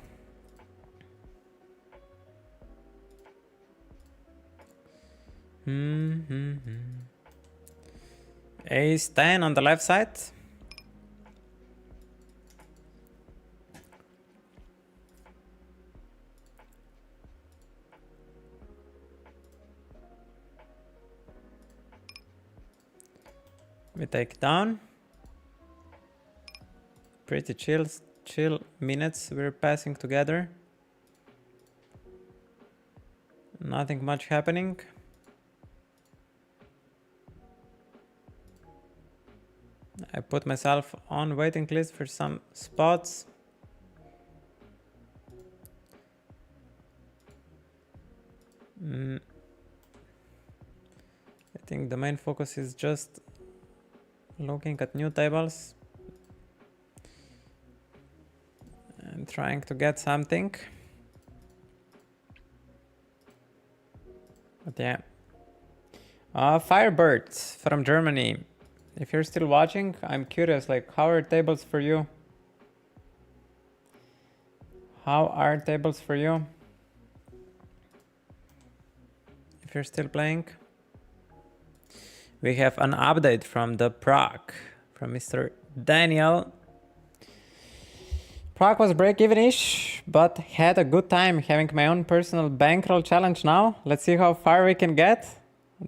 Ace 10 on the left side. We take down. Pretty chill minutes we're passing together. Nothing much happening. I put myself on waiting list for some spots. I think the main focus is just looking at new tables and trying to get something. But yeah. Firebird from Germany. If you're still watching, I'm curious, like, how are tables for you? How are tables for you? If you're still playing. We have an update from the Prague, from Mr. Daniel. Prague was break-even-ish, but had a good time having my own personal bankroll challenge now. Let's see how far we can get.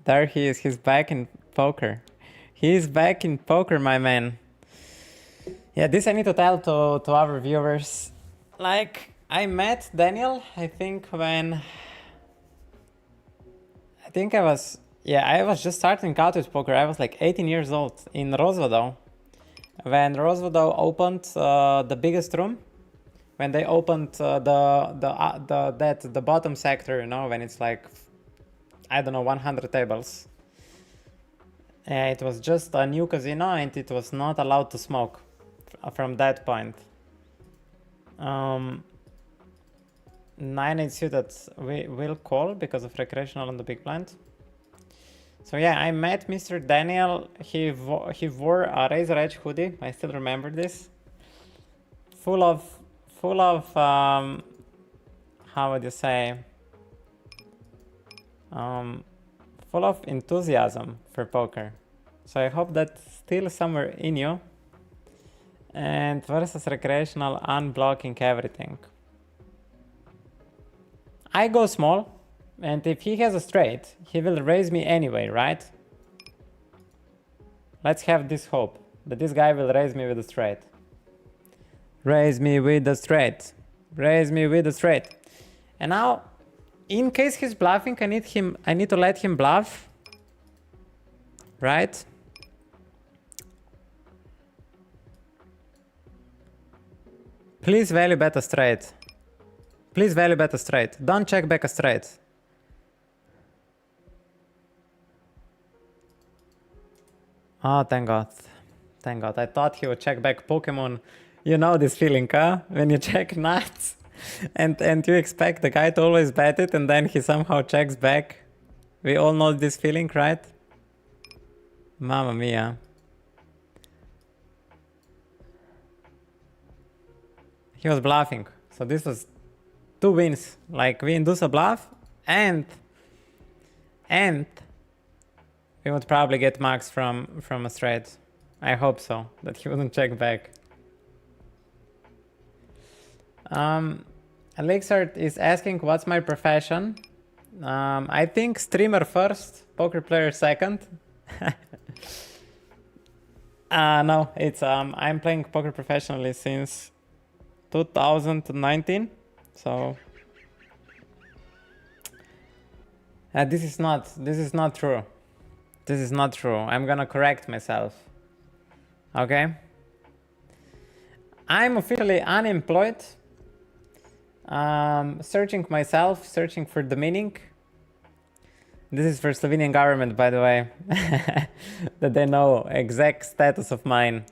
There he is, he's back in poker. He's back in poker, my man. Yeah, this I need to tell to our viewers. Like, I met Daniel, I think when... I was just starting out with poker. I was like 18 years old in Rozvadov. When Rozvadov opened the biggest room, when they opened the bottom sector, you know, when it's like, I don't know, 100 tables. It was just a new casino and it was not allowed to smoke from that point. 9-8 suited we will call because of recreational on the big blind. So yeah, I met Mr. Daniel. He wore a Razor Edge hoodie. I still remember this. Full of how would you say? Full of enthusiasm for poker. So I hope that's still somewhere in you. And versus recreational, unblocking everything. I go small, and if he has a straight, he will raise me anyway, right? Let's have this hope that this guy will raise me with a straight. Raise me with a straight. Raise me with a straight. And now, in case he's bluffing, I need to let him bluff. Right? Please value bet a straight. Please value bet a straight. Don't check back a straight. Oh, thank God. Thank God. I thought he would check back Pokemon. You know this feeling, huh? When you check nuts and you expect the guy to always bet it and then he somehow checks back. We all know this feeling, right? Mamma mia. He was bluffing. So this was 2 wins. Like, we induce a bluff and we would probably get max from a straight. I hope so, that he wouldn't check back. Elixir is asking what's my profession. I think streamer first, poker player second. No, it's I'm playing poker professionally since 2019. So this is not true. This is not true. I'm gonna correct myself. Okay? I'm officially unemployed. Searching myself, searching for the meaning. This is for Slovenian government, by the way, that they know exact status of mine.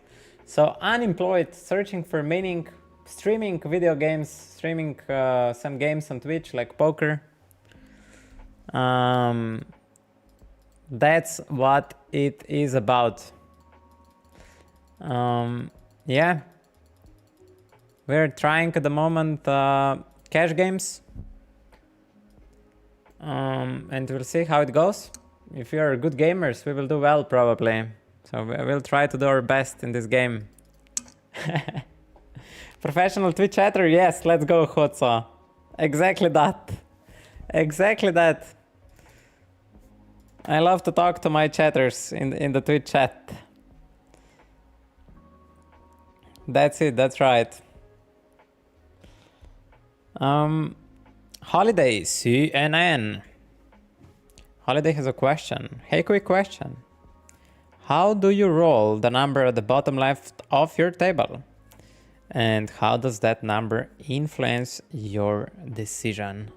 So unemployed, searching for meaning, streaming video games, streaming some games on Twitch like poker. That's what it is about. Yeah. We're trying at the moment cash games. And we'll see how it goes. If we are good gamers, we will do well probably. So we'll try to do our best in this game. Professional Twitch chatter? Yes, let's go, Hotso. Exactly that. Exactly that. I love to talk to my chatters in the Twitch chat. That's it, that's right. Holiday, CNN. Holiday has a question. Hey, quick question. How do you roll the number at the bottom left of your table? And how does that number influence your decision?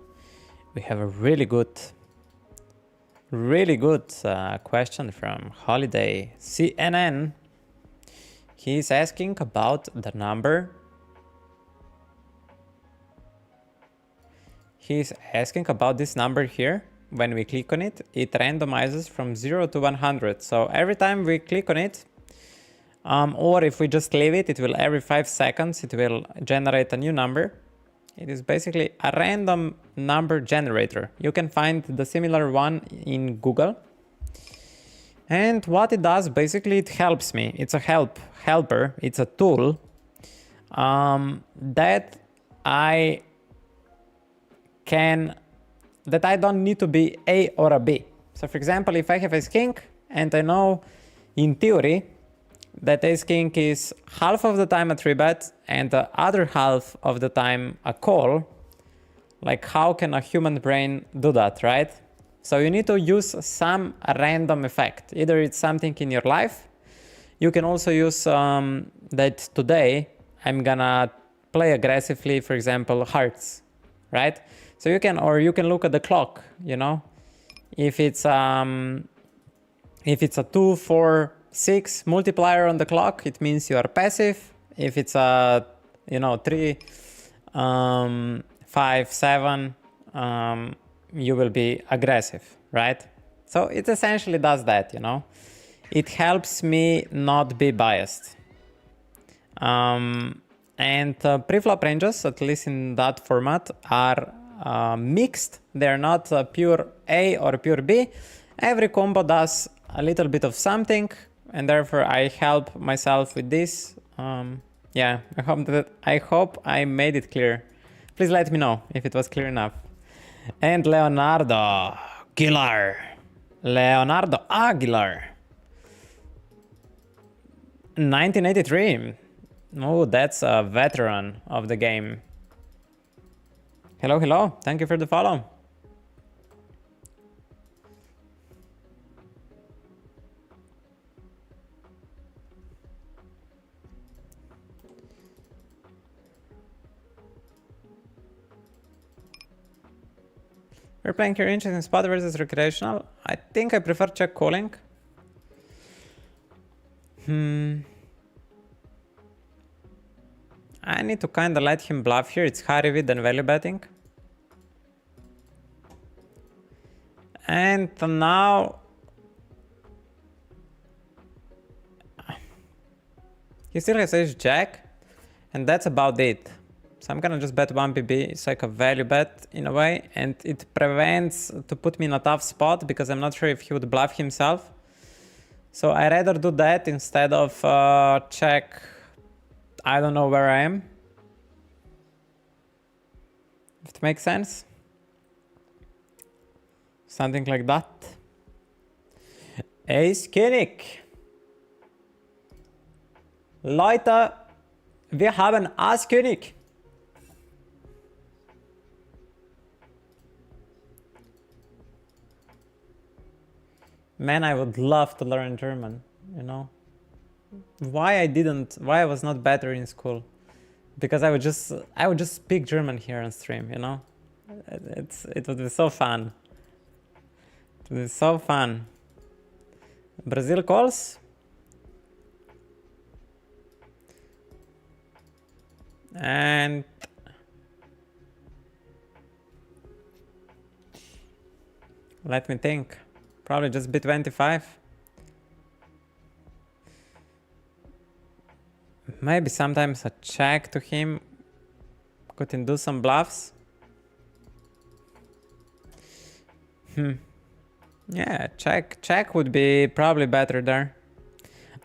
We have a really good question from Holiday, CNN. He's asking about the number. He's asking about this number here. When we click on it, it randomizes from 0 to 100. So every time we click on it, or if we just leave it, it will every 5 seconds, it will generate a new number. It is basically a random number generator. You can find the similar one in Google. And what it does, basically it helps me. It's a helper, it's a tool that I don't need to be A or a B. So for example, if I have ace king and I know in theory that ace king is half of the time a 3-bet and the other half of the time a call, like how can a human brain do that, right? So you need to use some random effect. Either it's something in your life. You can also use that today I'm gonna play aggressively, for example, hearts, right? So you can look at the clock, you know, if it's a 2, 4, 6 multiplier on the clock, it means you are passive. If it's a, 3, 5, 7, you will be aggressive, right? So it essentially does that, It helps me not be biased. And preflop ranges, at least in that format, are mixed. They're not pure A or pure B. Every combo does a little bit of something, and therefore I help myself with this. Yeah, I hope I made it clear. Please let me know if it was clear enough. And Leonardo Aguilar. 1983. Oh, that's a veteran of the game. Hello. Thank you for the follow. We're playing here interesting spot versus recreational. I think I prefer check calling. I need to kind of let him bluff here. It's high rev than value betting. And now he still has ace jack, and that's about it. So I'm gonna just bet 1 PB. It's like a value bet in a way, and it prevents to put me in a tough spot because I'm not sure if he would bluff himself. So I rather do that instead of check. I don't know where I am. If it makes sense. Something like that. Ace König. Leute, wir haben Ace König. Man, I would love to learn German, you know? Why I was not better in school? Because I would just speak German here on stream, you know? It would be so fun. It would be so fun. Brazil calls? And let me think. Probably just B25. Maybe sometimes a check to him could induce some bluffs. Yeah, check would be probably better there.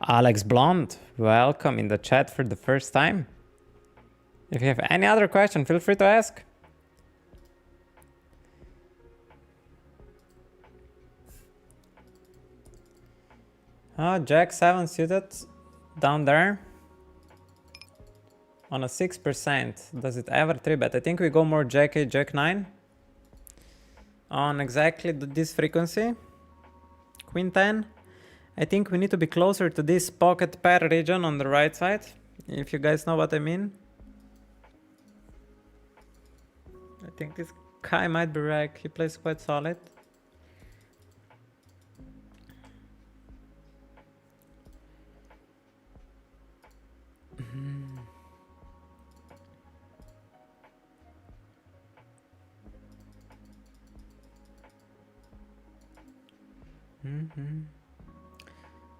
Alex Blonde, welcome in the chat for the first time. If you have any other question, feel free to ask. Oh, Jack 7 suited down there on a 6%. Does it ever 3-bet? I think we go more Jack 8, Jack 9 on exactly this frequency. Queen 10. I think we need to be closer to this pocket pair region on the right side, if you guys know what I mean. I think this guy might be right. He plays quite solid.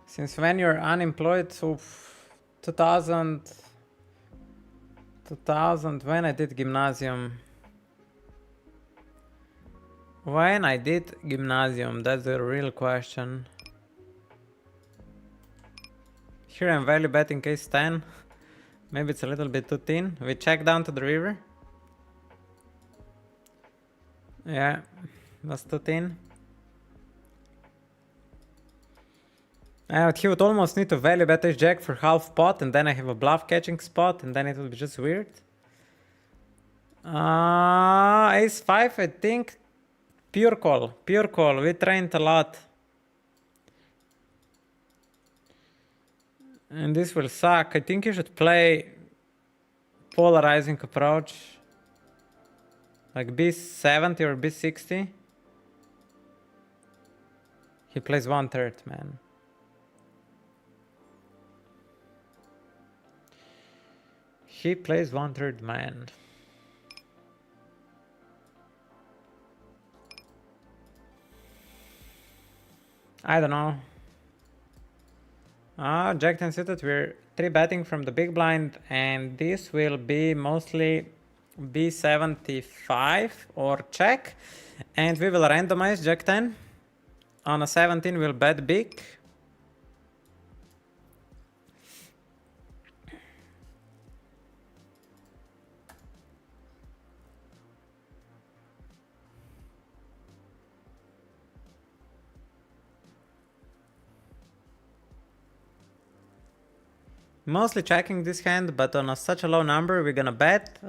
Since when you're unemployed? So 2000, when I did gymnasium. When I did gymnasium, that's the real question. Here I'm value betting case 10. Maybe it's a little bit too thin. We check down to the river. Yeah, that's too thin. He would almost need to value bet ace jack for half pot, and then I have a bluff catching spot, and then it would be just weird. Ace 5, I think. Pure call. We trained a lot. And this will suck. I think you should play polarizing approach. Like B70 or B60. He plays 1/3, man. He plays 1/3, man. I don't know. Jack 10 suited, we're 3-betting from the big blind, and this will be mostly B75 or check, and we will randomize Jack 10. On a 17 we'll bet big. Mostly checking this hand, but on such a low number, we're gonna bet.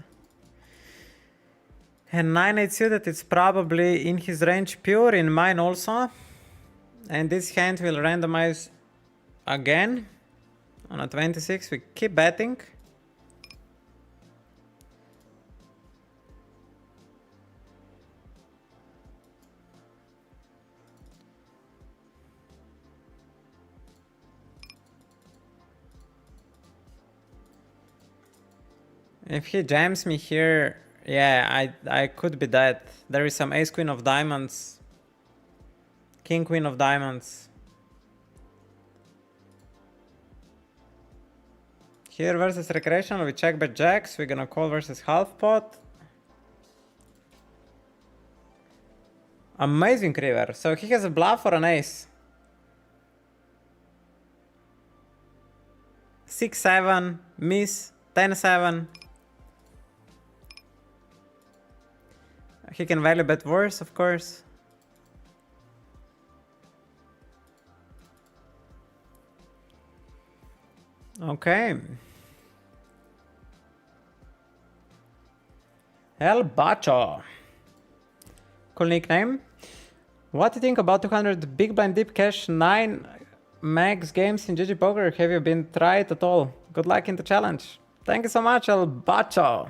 And 9-8 suited, it's probably in his range pure, in mine also. And this hand will randomize again. On a 26, we keep betting. If he jams me here, yeah, I could be dead. There is some ace queen of diamonds. King queen of diamonds. Here versus recreational, we check bet jacks. We're gonna call versus half pot. Amazing river. So he has a bluff or an ace. 6-7, miss, 10-7. He can value bet worse, of course. Okay. El Bacho. Cool nickname. What do you think about 200 big blind deep cash 9 max games in GG Poker? Have you been tried at all? Good luck in the challenge. Thank you so much, El Bacho.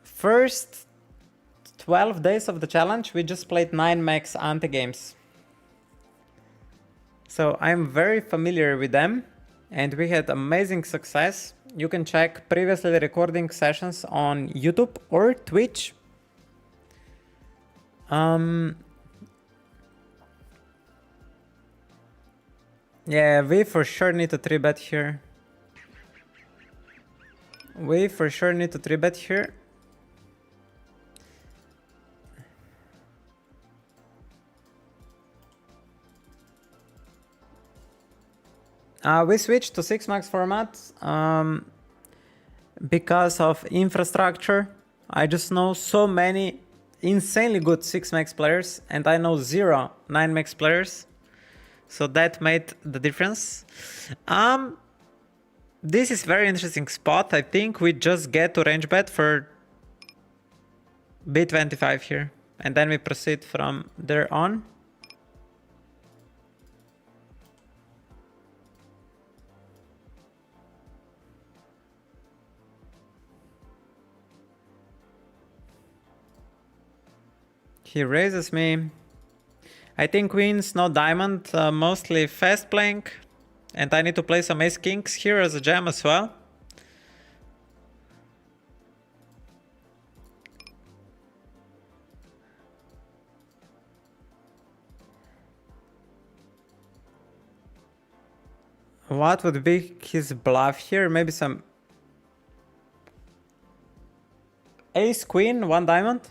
First 12 days of the challenge, we just played 9 max ante games. So I'm very familiar with them and we had amazing success. You can check previously recording sessions on YouTube or Twitch. Yeah, we for sure need to 3-bet here. We for sure need to 3-bet here. We switched to 6 max format because of infrastructure. I just know so many insanely good 6 max players and I know 0 9 max players. So that made the difference. This is very interesting spot. I think we just get to range bet for B25 here. And then we proceed from there on. He raises me. I think queens, no diamond, mostly fast playing. And I need to play some ace kings here as a jam as well. What would be his bluff here? Maybe some ace queen, 1 diamond.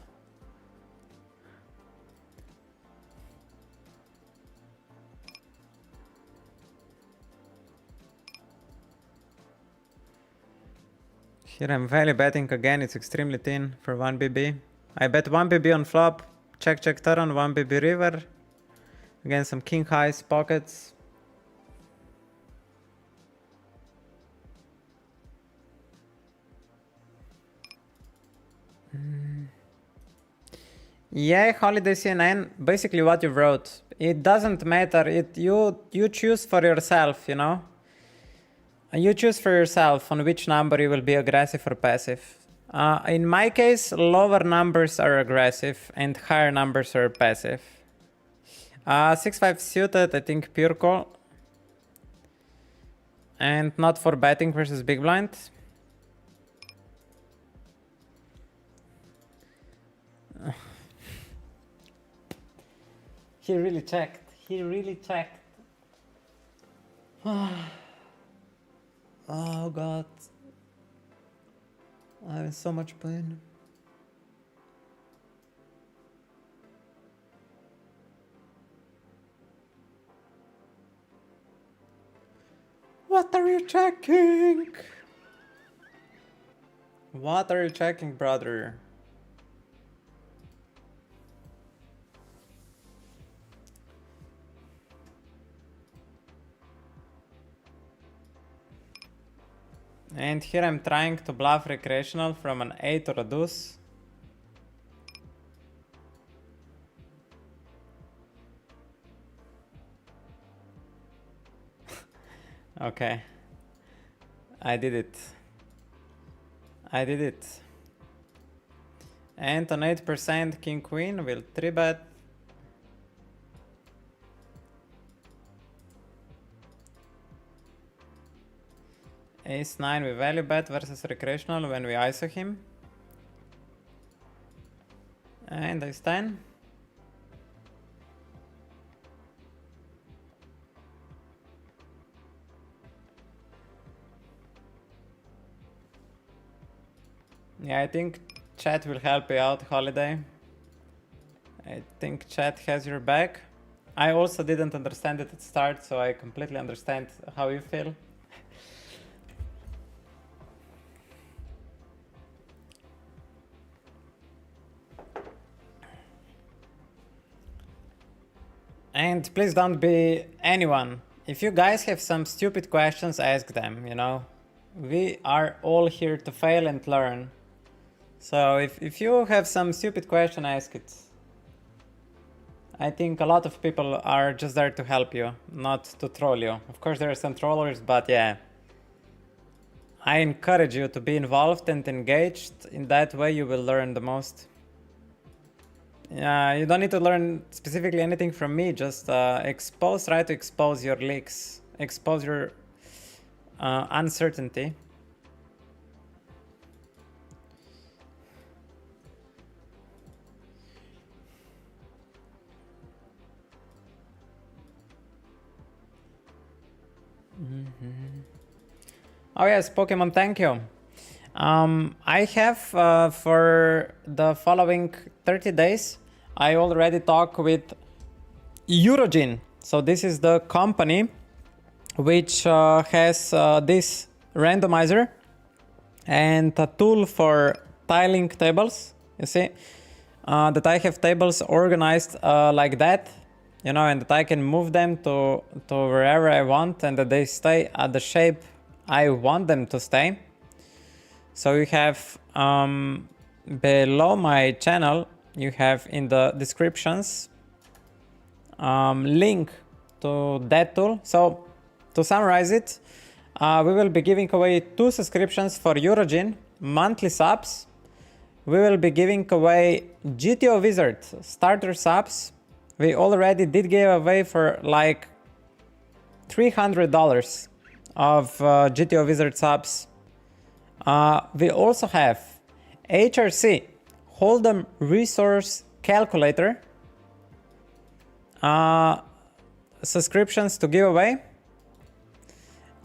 Here I'm value betting again, it's extremely thin for 1 BB. I bet 1 BB on flop, check turn, 1 BB river. Again, some king highs, pockets. Yeah, Holiday CNN, basically what you wrote. It doesn't matter, you choose for yourself, you know? You choose for yourself on which number you will be aggressive or passive. In my case, lower numbers are aggressive and higher numbers are passive. 6-5 suited, I think pure call. And not for betting versus big blind. He really checked. He really checked. Oh god. I'm in so much pain. What are you checking? What are you checking, brother? And here I'm trying to bluff recreational from an 8 or a deuce. Okay. I did it. I did it. And on 8% king queen will 3-bet. Ace 9 we value bet versus recreational when we ISO him. And ace 10. Yeah, I think chat will help you out, Holiday. I think chat has your back. I also didn't understand it at start, so I completely understand how you feel. And please don't be anyone. If you guys have some stupid questions, ask them, you know. We are all here to fail and learn. So if you have some stupid question, ask it. I think a lot of people are just there to help you, not to troll you. Of course there are some trollers, but yeah. I encourage you to be involved and engaged. In that way you will learn the most. You don't need to learn specifically anything from me, just try to expose your leaks, expose your uncertainty. Oh yes, Pokemon, thank you. I have for the following 30 days, I already talked with Eurogin. So this is the company which has this randomizer and a tool for tiling tables. You see that I have tables organized like that, you know, and that I can move them to wherever I want and that they stay at the shape I want them to stay. So you have below my channel, you have in the descriptions link to that tool. So to summarize it, we will be giving away 2 subscriptions for Eurogin, monthly subs. We will be giving away GTO Wizard starter subs. We already did give away for like $300 of GTO Wizard subs. We also have HRC Hold'em Resource Calculator subscriptions to give away.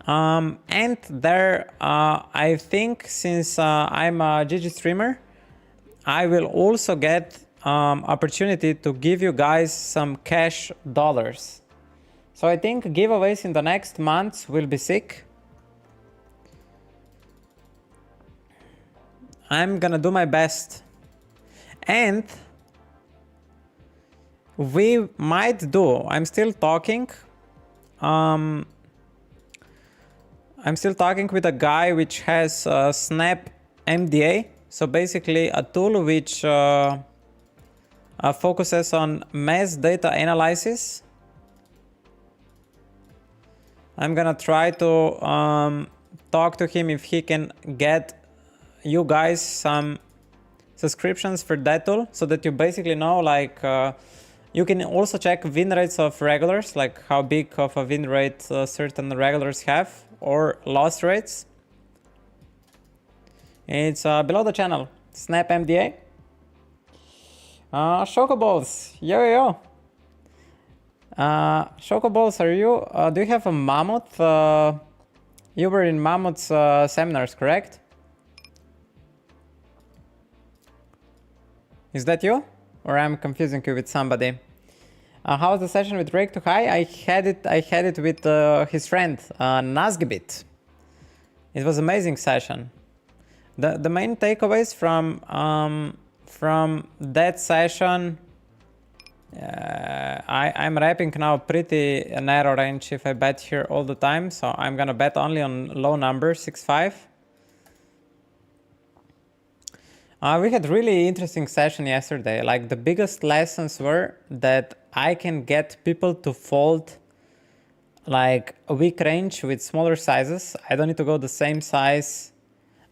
And there, I think since I'm a GG streamer, I will also get opportunity to give you guys some cash dollars. So I think giveaways in the next months will be sick. I'm gonna do my best. And we might do, I'm still talking with a guy which has Snap MDA. So basically a tool which focuses on mass data analysis. I'm gonna try to talk to him if he can get you guys some subscriptions for that tool, so that you basically know, like you can also check win rates of regulars, like how big of a win rate certain regulars have, or loss rates. It's below the channel, Snap MDA. Chocoballs, yo. Chocoballs, are you, do you have a Mammoth? You were in Mammoth's seminars, correct? Is that you? Or I'm confusing you with somebody? How was the session with Rake to High? I had it with his friend, Nazgibit. It was an amazing session. The main takeaways from that session, I'm wrapping now pretty narrow range if I bet here all the time, so I'm gonna bet only on low numbers, 6-5. We had really interesting session yesterday. Like the biggest lessons were that I can get people to fold like a weak range with smaller sizes. I don't need to go the same size,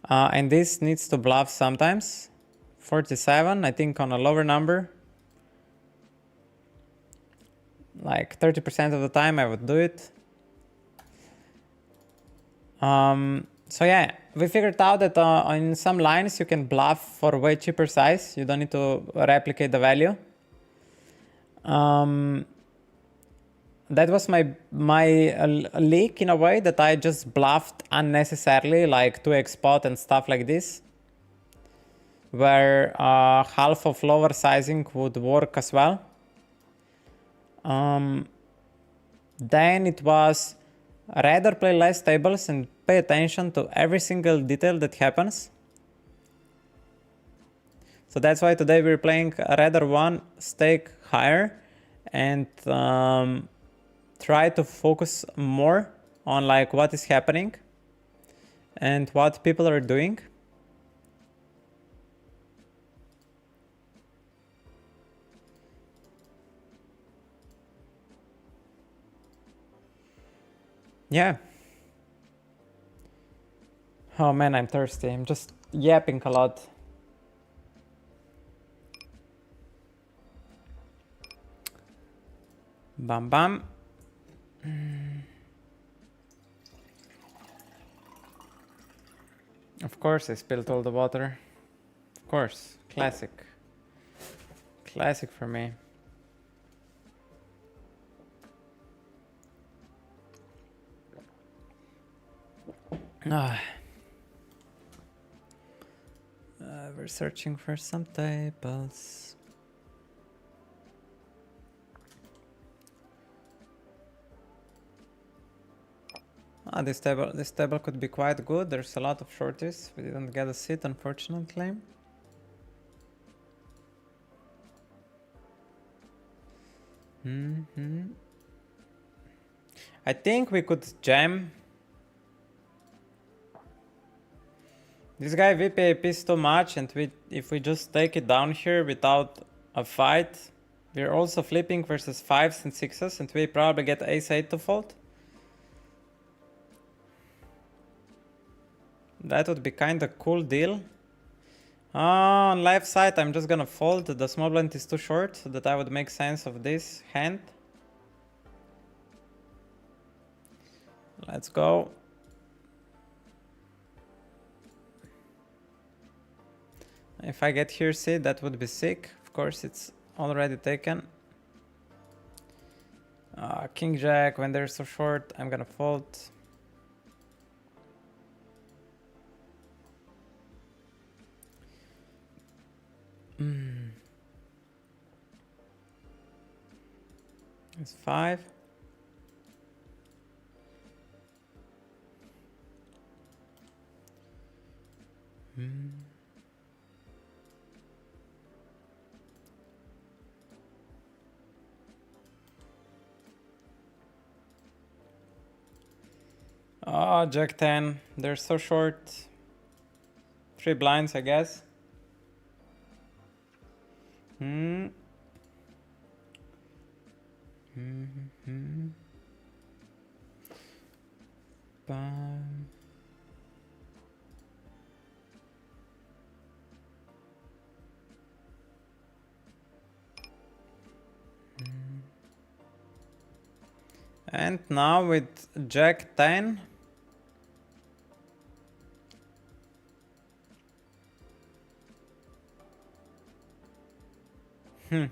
and this needs to bluff sometimes. 47, I think on a lower number. Like 30% of the time I would do it. So yeah, we figured out that on some lines you can bluff for way cheaper size. You don't need to replicate the value. That was my leak in a way, that I just bluffed unnecessarily, like 2x spot and stuff like this, where half of lower sizing would work as well. Then it was rather play less tables and pay attention to every single detail that happens. So that's why today we're playing rather one stake higher and try to focus more on like what is happening. And what people are doing? Yeah. Oh man, I'm thirsty. I'm just yapping a lot. Bam bam. Of course I spilled all the water. Of course. Classic. Classic for me. We're searching for some tables. This table could be quite good. There's a lot of shorties. We didn't get a seat, unfortunately. I think we could jam. This guy VPAP is too much, and if we just take it down here without a fight, we're also flipping versus 5s and 6s, and we probably get ace-8 to fold. That would be kind of cool deal. On left side, I'm just gonna fold. The small blind is too short, so that I would make sense of this hand. Let's go. If I get here, see, that would be sick. Of course, it's already taken. King Jack, when they're so short, I'm gonna fold. It's 5. Oh, Jack 10. They're so short. 3 blinds, I guess. Bam. And now with Jack 10. I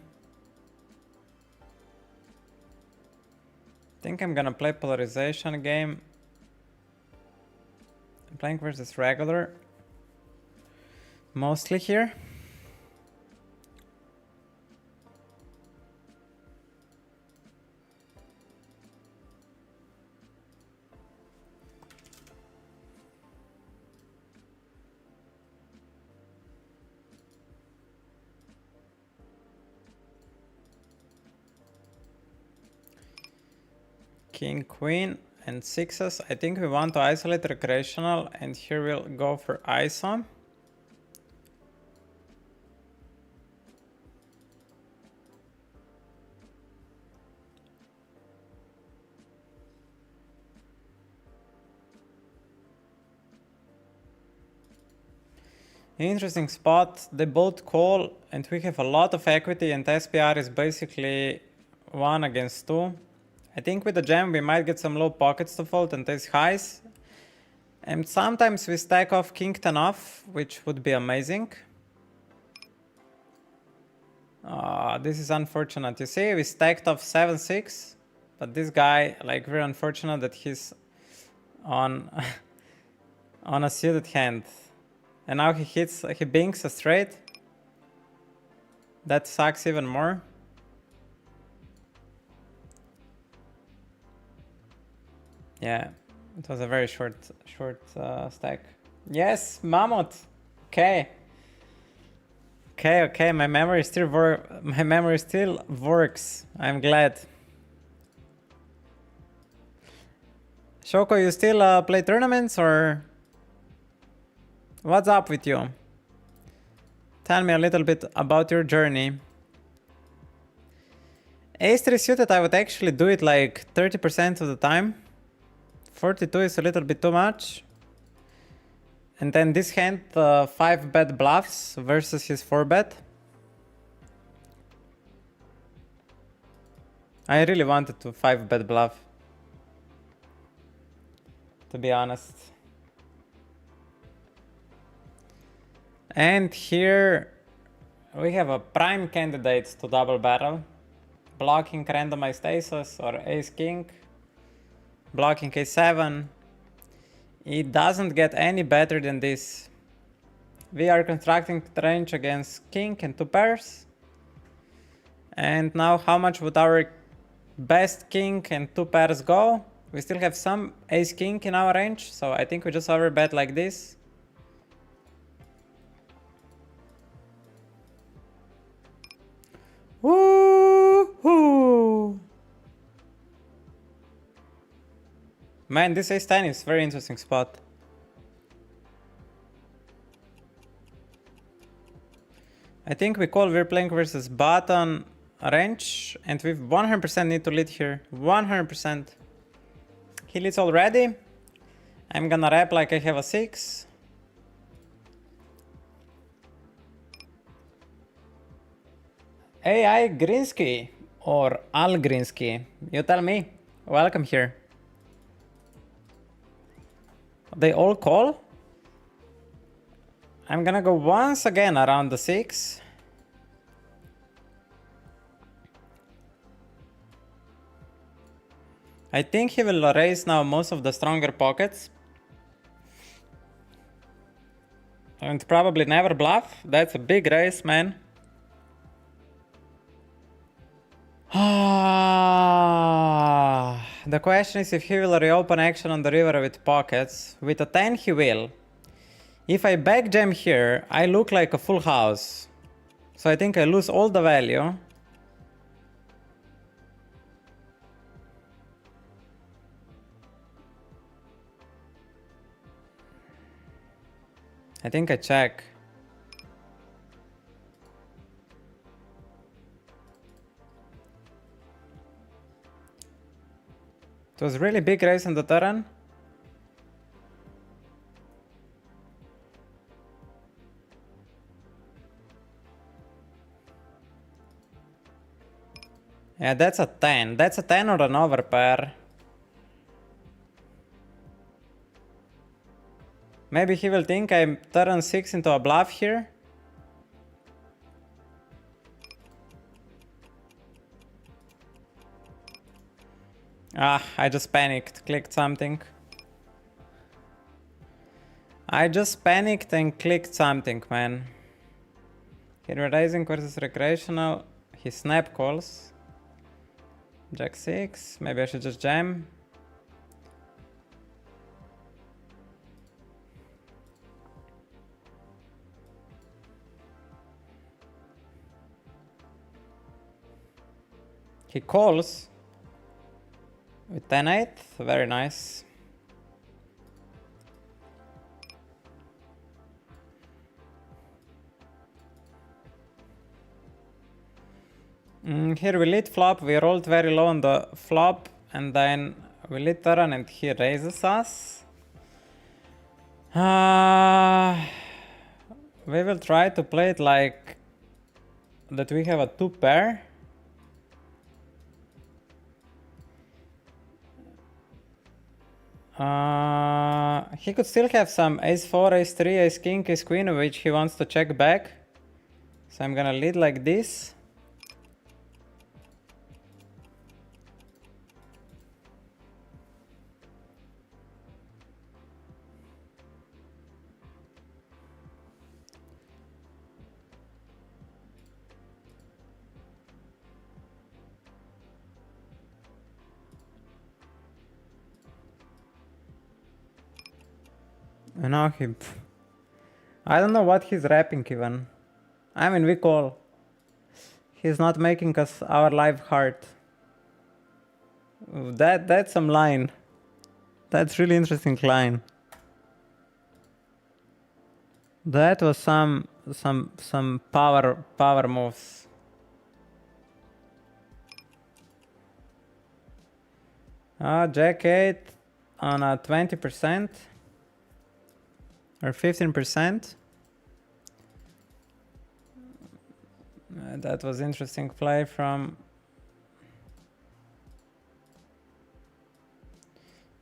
think I'm gonna play polarization game. I'm playing versus regular. Mostly here. King, queen, and 6s. I think we want to isolate recreational, and here we'll go for ISO. Interesting spot. They both call, and we have a lot of equity, and SPR is basically 1 against 2. I think with the jam we might get some low pockets to fold and ace highs. And sometimes we stack off king 10 off, which would be amazing. This is unfortunate. You see, we stacked off 7-6, but this guy, like, very unfortunate that he's on on a suited hand. And now he binks a straight. That sucks even more. Yeah, it was a very short stack. Yes, Mammoth. Okay. Okay. My memory still works. I'm glad. Shoko, you still play tournaments or What's up with you? Tell me a little bit about your journey. Ace-3 suited, I would actually do it like 30% of the time. 42 is a little bit too much. And then this hand, 5 bet bluffs versus his 4 bet. I really wanted to 5 bet bluff, to be honest. And here we have a prime candidate to double barrel. Blocking randomized aces or ace king. Blocking a7. It doesn't get any better than this. We are constructing the range against king and 2 pairs. And now how much would our best king and 2 pairs go? We still have some ace king in our range, so I think we just overbet like this. Woohoo! Man, this ace-10 is a very interesting spot. I think we call we're playing versus button range, and we 100% need to lead here. 100%. He leads already. I'm gonna rep like I have a 6. AI Grinsky or Al Grinsky, you tell me. Welcome here. They all call? I'm gonna go once again around the 6. I think he will raise now most of the stronger pockets. And probably never bluff. That's a big raise, man. The question is if he will reopen action on the river with pockets. With a 10 he will. If I back jam here, I look like a full house. So I think I lose all the value. I think I check. It was really big raise on the turn. Yeah, that's a 10. That's a 10 or an overpair. Maybe he will think I turn 6 into a bluff here. I just panicked, clicked something. I just panicked and clicked something, man. Here raising versus recreational. He snap calls. Jack 6, maybe I should just jam. He calls with 10-8, very nice. Here we lead flop, we rolled very low on the flop, and then we lead turn and he raises us. We will try to play it like that we have a 2 pair. He could still have some ace 4, ace 3, ace king, ace queen, which he wants to check back. So I'm gonna lead like this. And now I don't know what he's rapping even. I mean, we call. He's not making us our life hard. That's some line. That's really interesting line. That was some power moves. Jack 8 on a 20% or 15%. That was interesting play from...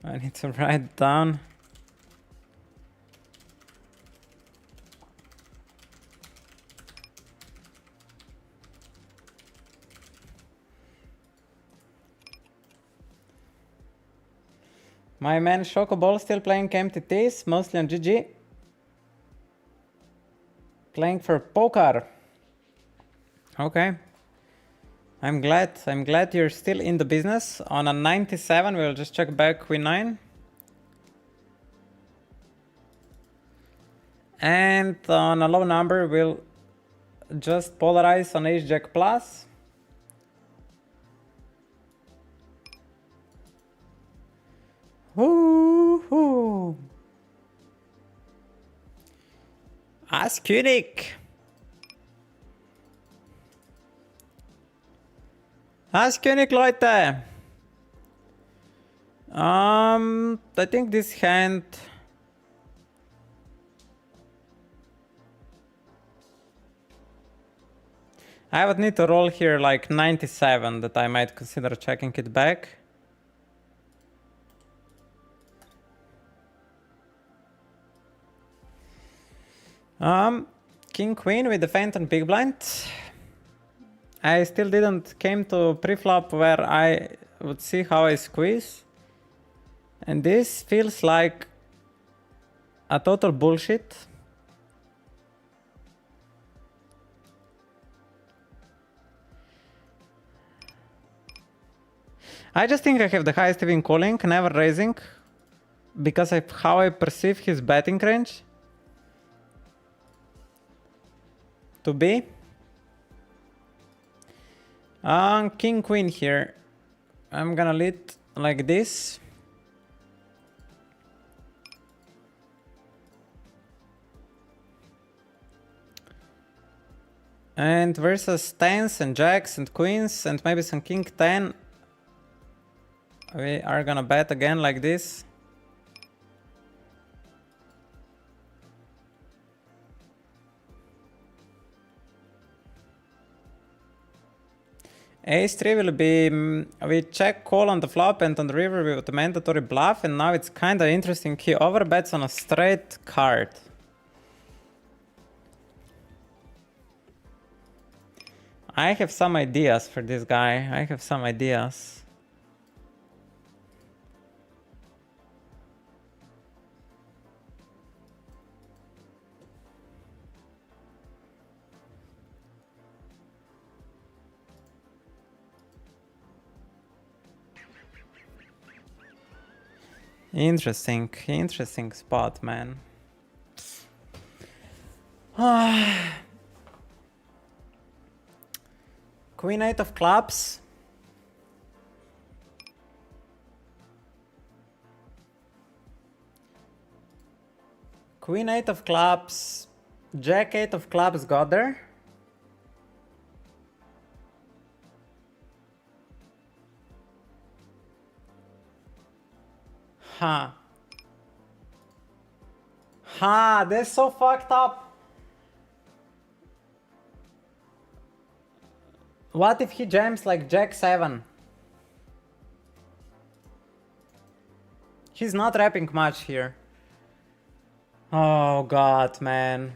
I need to write it down. My man Chocoball still playing MTTs, mostly on GG. Playing for poker. Okay. I'm glad you're still in the business. On a 97, we'll just check back Queen 9. And on a low number, we'll just polarize on Ace Jack plus. Woohoo! Ask König. Ask König, Leute. I think this hand... I would need to roll here like 97 that I might consider checking it back. King Queen with the feint and big blind. I still didn't came to pre-flop where I would see how I squeeze. And this feels like a total bullshit. I just think I have the highest even calling, never raising, because of how I perceive his betting range to be. King Queen here. I'm gonna lead like this. And versus 10s and jacks and queens and maybe some king 10. We are gonna bet again like this. Ace 3 will be, we check call on the flop and on the river with the mandatory bluff, and now it's kinda interesting. He overbets on a straight card. I have some ideas for this guy. I have some ideas. Interesting spot, man. Queen 8 of clubs. Queen 8 of clubs. Jack 8 of clubs got there. Ha, that's so fucked up. What if he jams like Jack 7? He's not rapping much here. Oh god, man.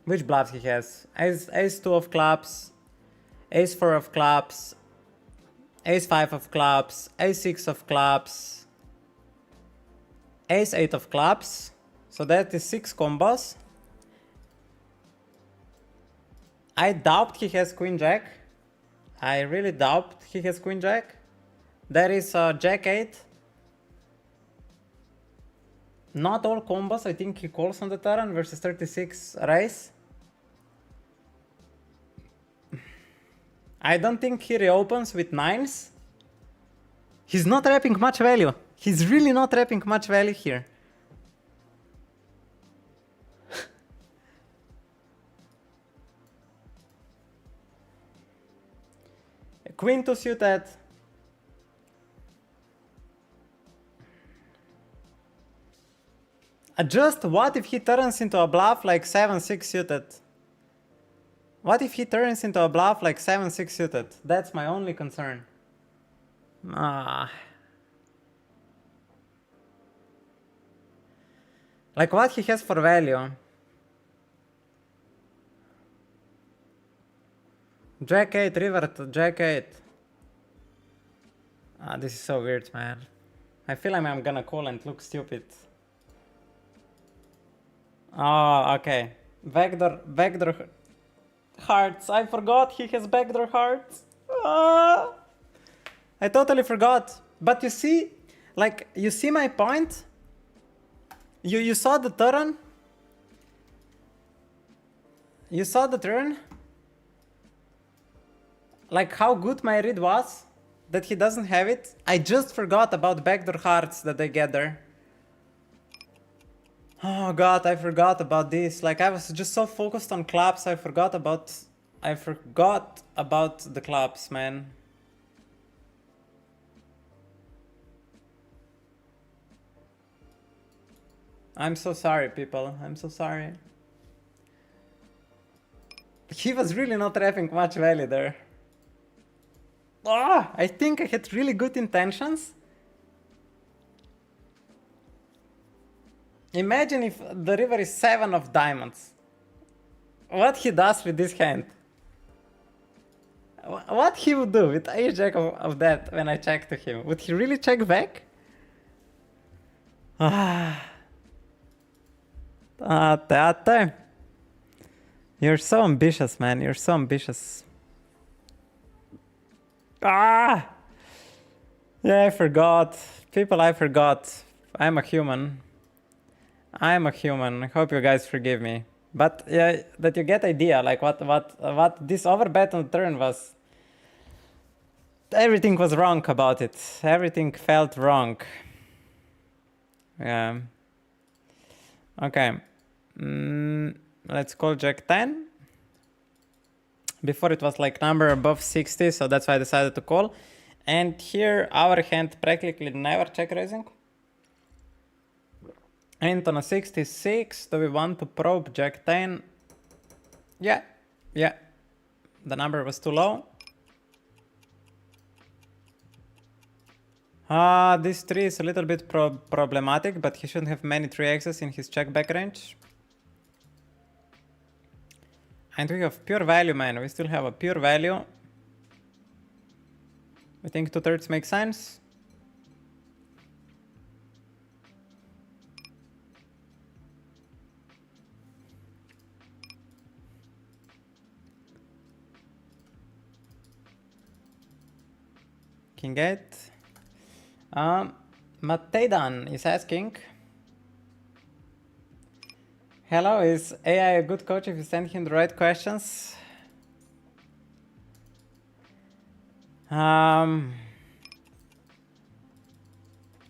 Which bluffs he has? Ace 2 of clubs, Ace 4 of clubs, Ace 5 of clubs, Ace 6 of clubs, Ace 8 of clubs, so that is 6 combos. I doubt he has Queen Jack. I really doubt he has Queen Jack. There is Jack 8. Not all combos, I think he calls on the turn versus 36 raise. I don't think he reopens with 9s. He's not wrapping much value. He's really not wrapping much value here. Queen 2 suited. Just what if he turns into a bluff like 7-6 suited? What if he turns into a bluff like 7-6 suited? That's my only concern. Like what he has for value? Jack 8, river to Jack 8. This is so weird, man. I feel like I'm gonna call and look stupid. Oh, okay. Backdoor hearts. I forgot he has backdoor hearts. I totally forgot. But you see, like, you see my point? You saw the turn? You saw the turn? Like how good my read was? That he doesn't have it? I just forgot about backdoor hearts that they get there. Oh god, I forgot about this. Like I was just so focused on clubs, I forgot about the clubs, man. I'm so sorry, people. I'm so sorry. He was really not having much value there. I think I had really good intentions. Imagine if the river is 7 of diamonds. What he does with this hand. What he would do with ace jack of that when I check to him. Would he really check back? Tate. You're so ambitious, man. You're so ambitious. Yeah, I forgot. People, I forgot. I'm a human. I'm a human. I hope you guys forgive me. But yeah, that you get idea, like what this overbet on turn was. Everything was wrong about it. Everything felt wrong. Yeah. Okay. Let's call Jack 10. Before it was like number above 60, so that's why I decided to call. And here our hand practically never check raising. And on a 66, do we want to probe Jack 10? Yeah. The number was too low. This 3 is a little bit problematic, but he shouldn't have many 3x's in his check back range. And we have pure value, man. We still have a pure value. I think 2/3 makes sense. King 8. Mateidan is asking, hello, is AI a good coach if you send him the right questions? I'm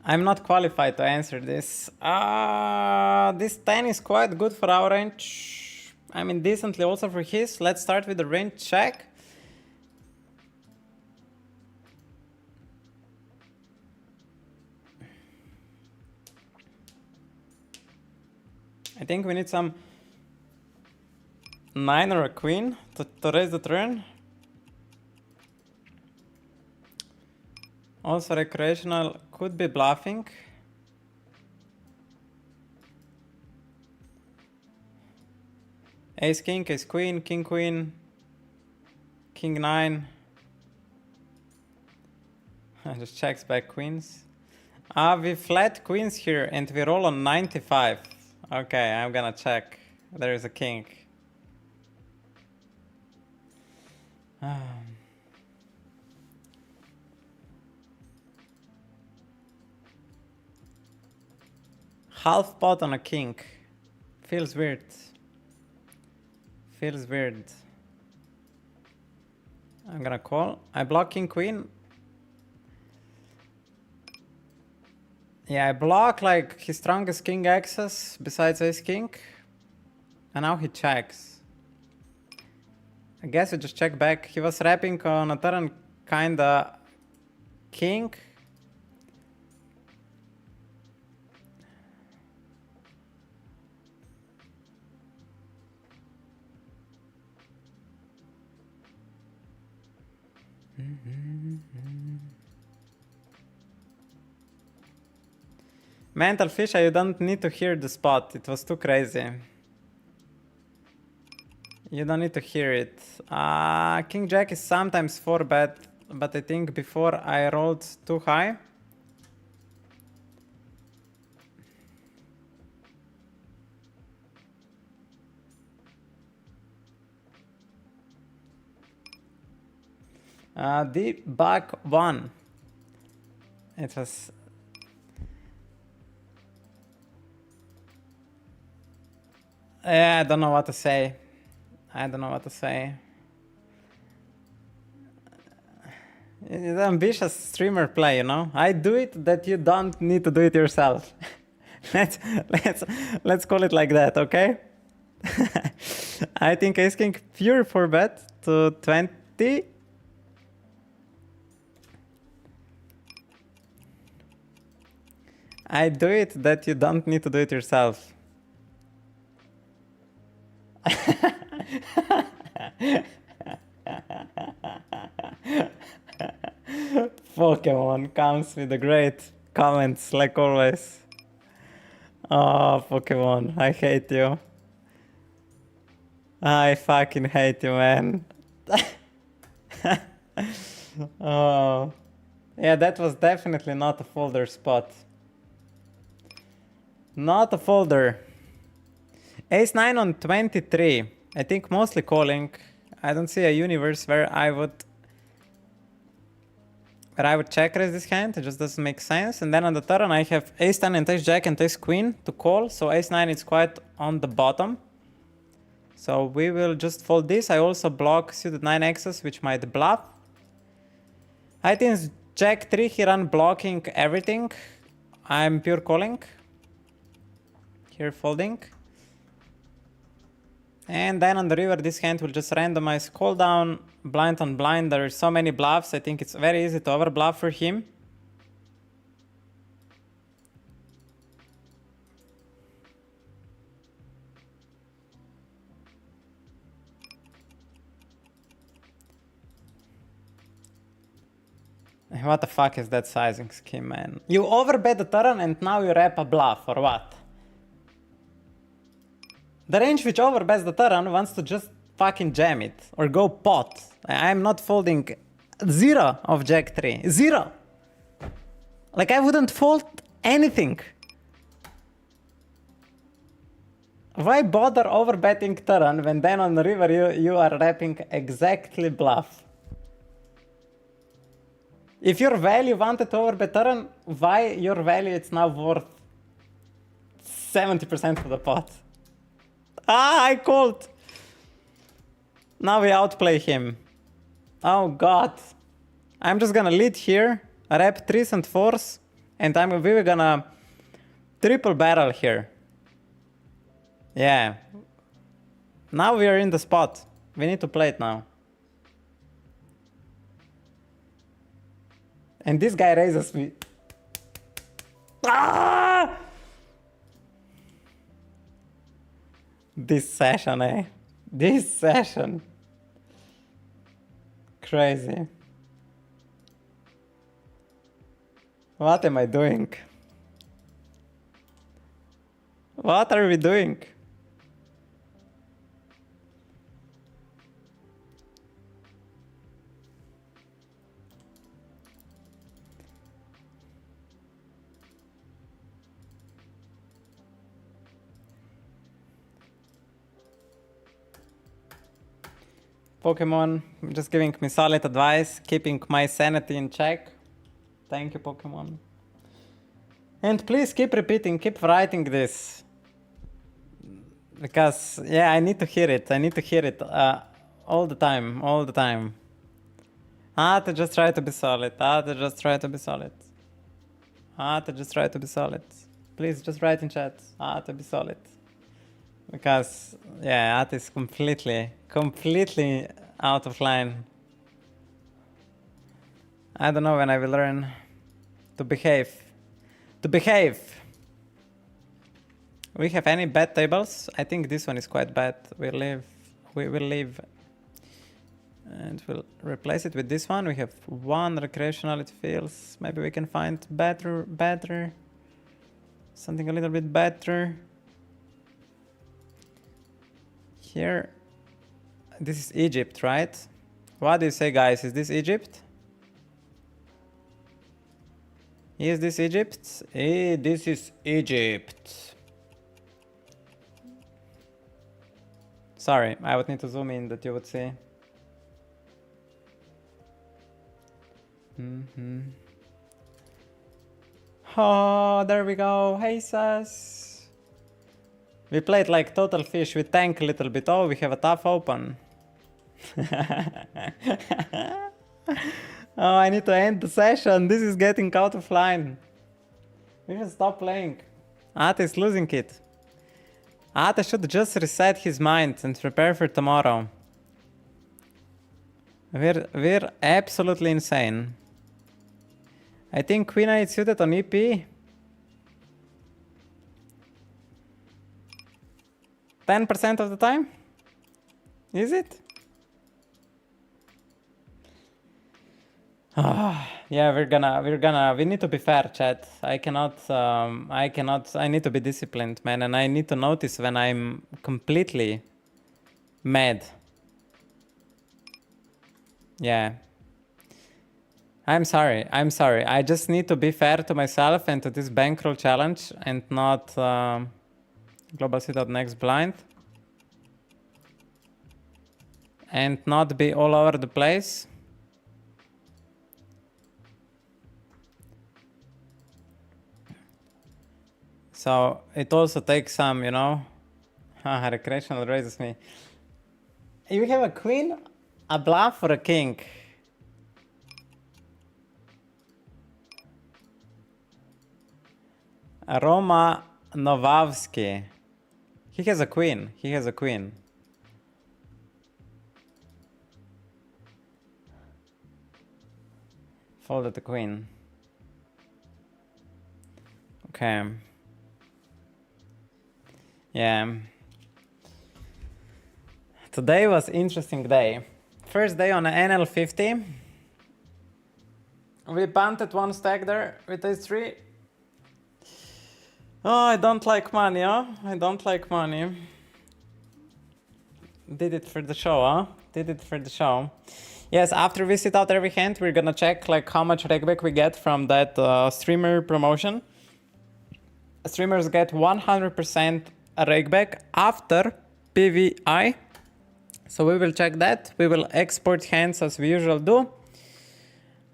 not qualified to answer this. This 10 is quite good for our range. I mean, decently also for his. Let's start with the range check. I think we need some 9 or a queen to raise the turn. Also recreational could be bluffing. Ace king, ace queen, king queen, king 9. Just checks back queens. We flat queens here and we roll on 95. Okay, I'm gonna check. There is a king. Half pot on a king. Feels weird. Feels weird. I'm gonna call. I block king queen. Yeah, I block like his strongest king access besides ace king. And now he checks. I guess we just check back. He was wrapping on a turn behind the king. Mental fish, you don't need to hear the spot. It was too crazy. You don't need to hear it. King Jack is sometimes 4-bet, but I think before I rolled too high. The back one. It was. I don't know what to say. I don't know what to say. It's ambitious streamer play, you know. I do it that you don't need to do it yourself. let's call it like that, okay? I think Ace King pure 4-bet to 20. I do it that you don't need to do it yourself. Pokemon comes with the great comments like always. Oh, Pokemon, I hate you. I fucking hate you, man. Oh, yeah, that was definitely not a folder spot. Not a folder. Ace 9 on 23. I think mostly calling. I don't see a universe where I would check raise this hand. It just doesn't make sense. And then on the turn I have Ace 10 and Ace Jack and Ace Queen to call. So Ace 9 is quite on the bottom. So we will just fold this. I also block suited 9Xs, which might bluff. I think Jack 3 here on blocking everything. I'm pure calling. Here folding. And then on the river, this hand will just randomize call down, blind on blind. There are so many bluffs. I think it's very easy to overbluff for him. What the fuck is that sizing scheme, man? You overbet the turn and now you wrap a bluff, or what? The range which overbets the turn wants to just fucking jam it or go pot. I'm not folding 0 of Jack 3. 0. Like I wouldn't fold anything. Why bother overbetting turn when then on the river you are wrapping exactly bluff? If your value wanted to overbet turn, why your value it's now worth 70% of the pot? I called. Now we outplay him. Oh god. I'm just gonna lead here, wrap 3s and 4s, and we were gonna triple barrel here. Yeah. Now we are in the spot. We need to play it now. And this guy raises me. Ah! This session, eh? This session. Crazy. What am I doing? What are we doing? Pokemon, just giving me solid advice, keeping my sanity in check. Thank you, Pokemon. And please keep repeating, keep writing this. Because, yeah, I need to hear it. I need to hear it all the time, all the time. To just try to be solid. To just try to be solid. To just try to be solid. Please just write in chat. To be solid. Because, yeah, At is completely out of line. I don't know when I will learn to behave. To behave! We have any bad tables? I think this one is quite bad. We will leave. And we'll replace it with this one. We have one recreational, it feels. Maybe we can find better. Something a little bit better. Here. This is Egypt, right? What do you say, guys? Is this Egypt? Is this Egypt? This is Egypt. Sorry, I would need to zoom in that you would see. Oh, there we go. Hey, sus. We played like total fish. We tank a little bit. Oh, we have a tough open. Oh, I need to end the session. This is getting out of line. We should stop playing. Ate is losing it. Ate should just reset his mind and prepare for tomorrow. We're absolutely insane. I think Queen 8 suited on EP. 10% of the time? Is it? Yeah, we need to be fair, chat. I need to be disciplined, man, and I need to notice when I'm completely mad. Yeah. I'm sorry. I just need to be fair to myself and to this bankroll challenge and not global sit-out next blind. And not be all over the place. So it also takes some, you know. Recreational raises me. You have a queen, a bluff, or a king? Roma Novavsky. He has a queen. Folded the queen. Okay. Yeah. Today was interesting day. First day on NL50. We punted one stack there with H3. Oh, I don't like money, huh? I don't like money. Did it for the show, huh? Did it for the show. Yes, after we sit out every hand, we're gonna check like how much rakeback we get from that streamer promotion. Streamers get 100% rakeback after PVI. So we will check that. We will export hands as we usually do.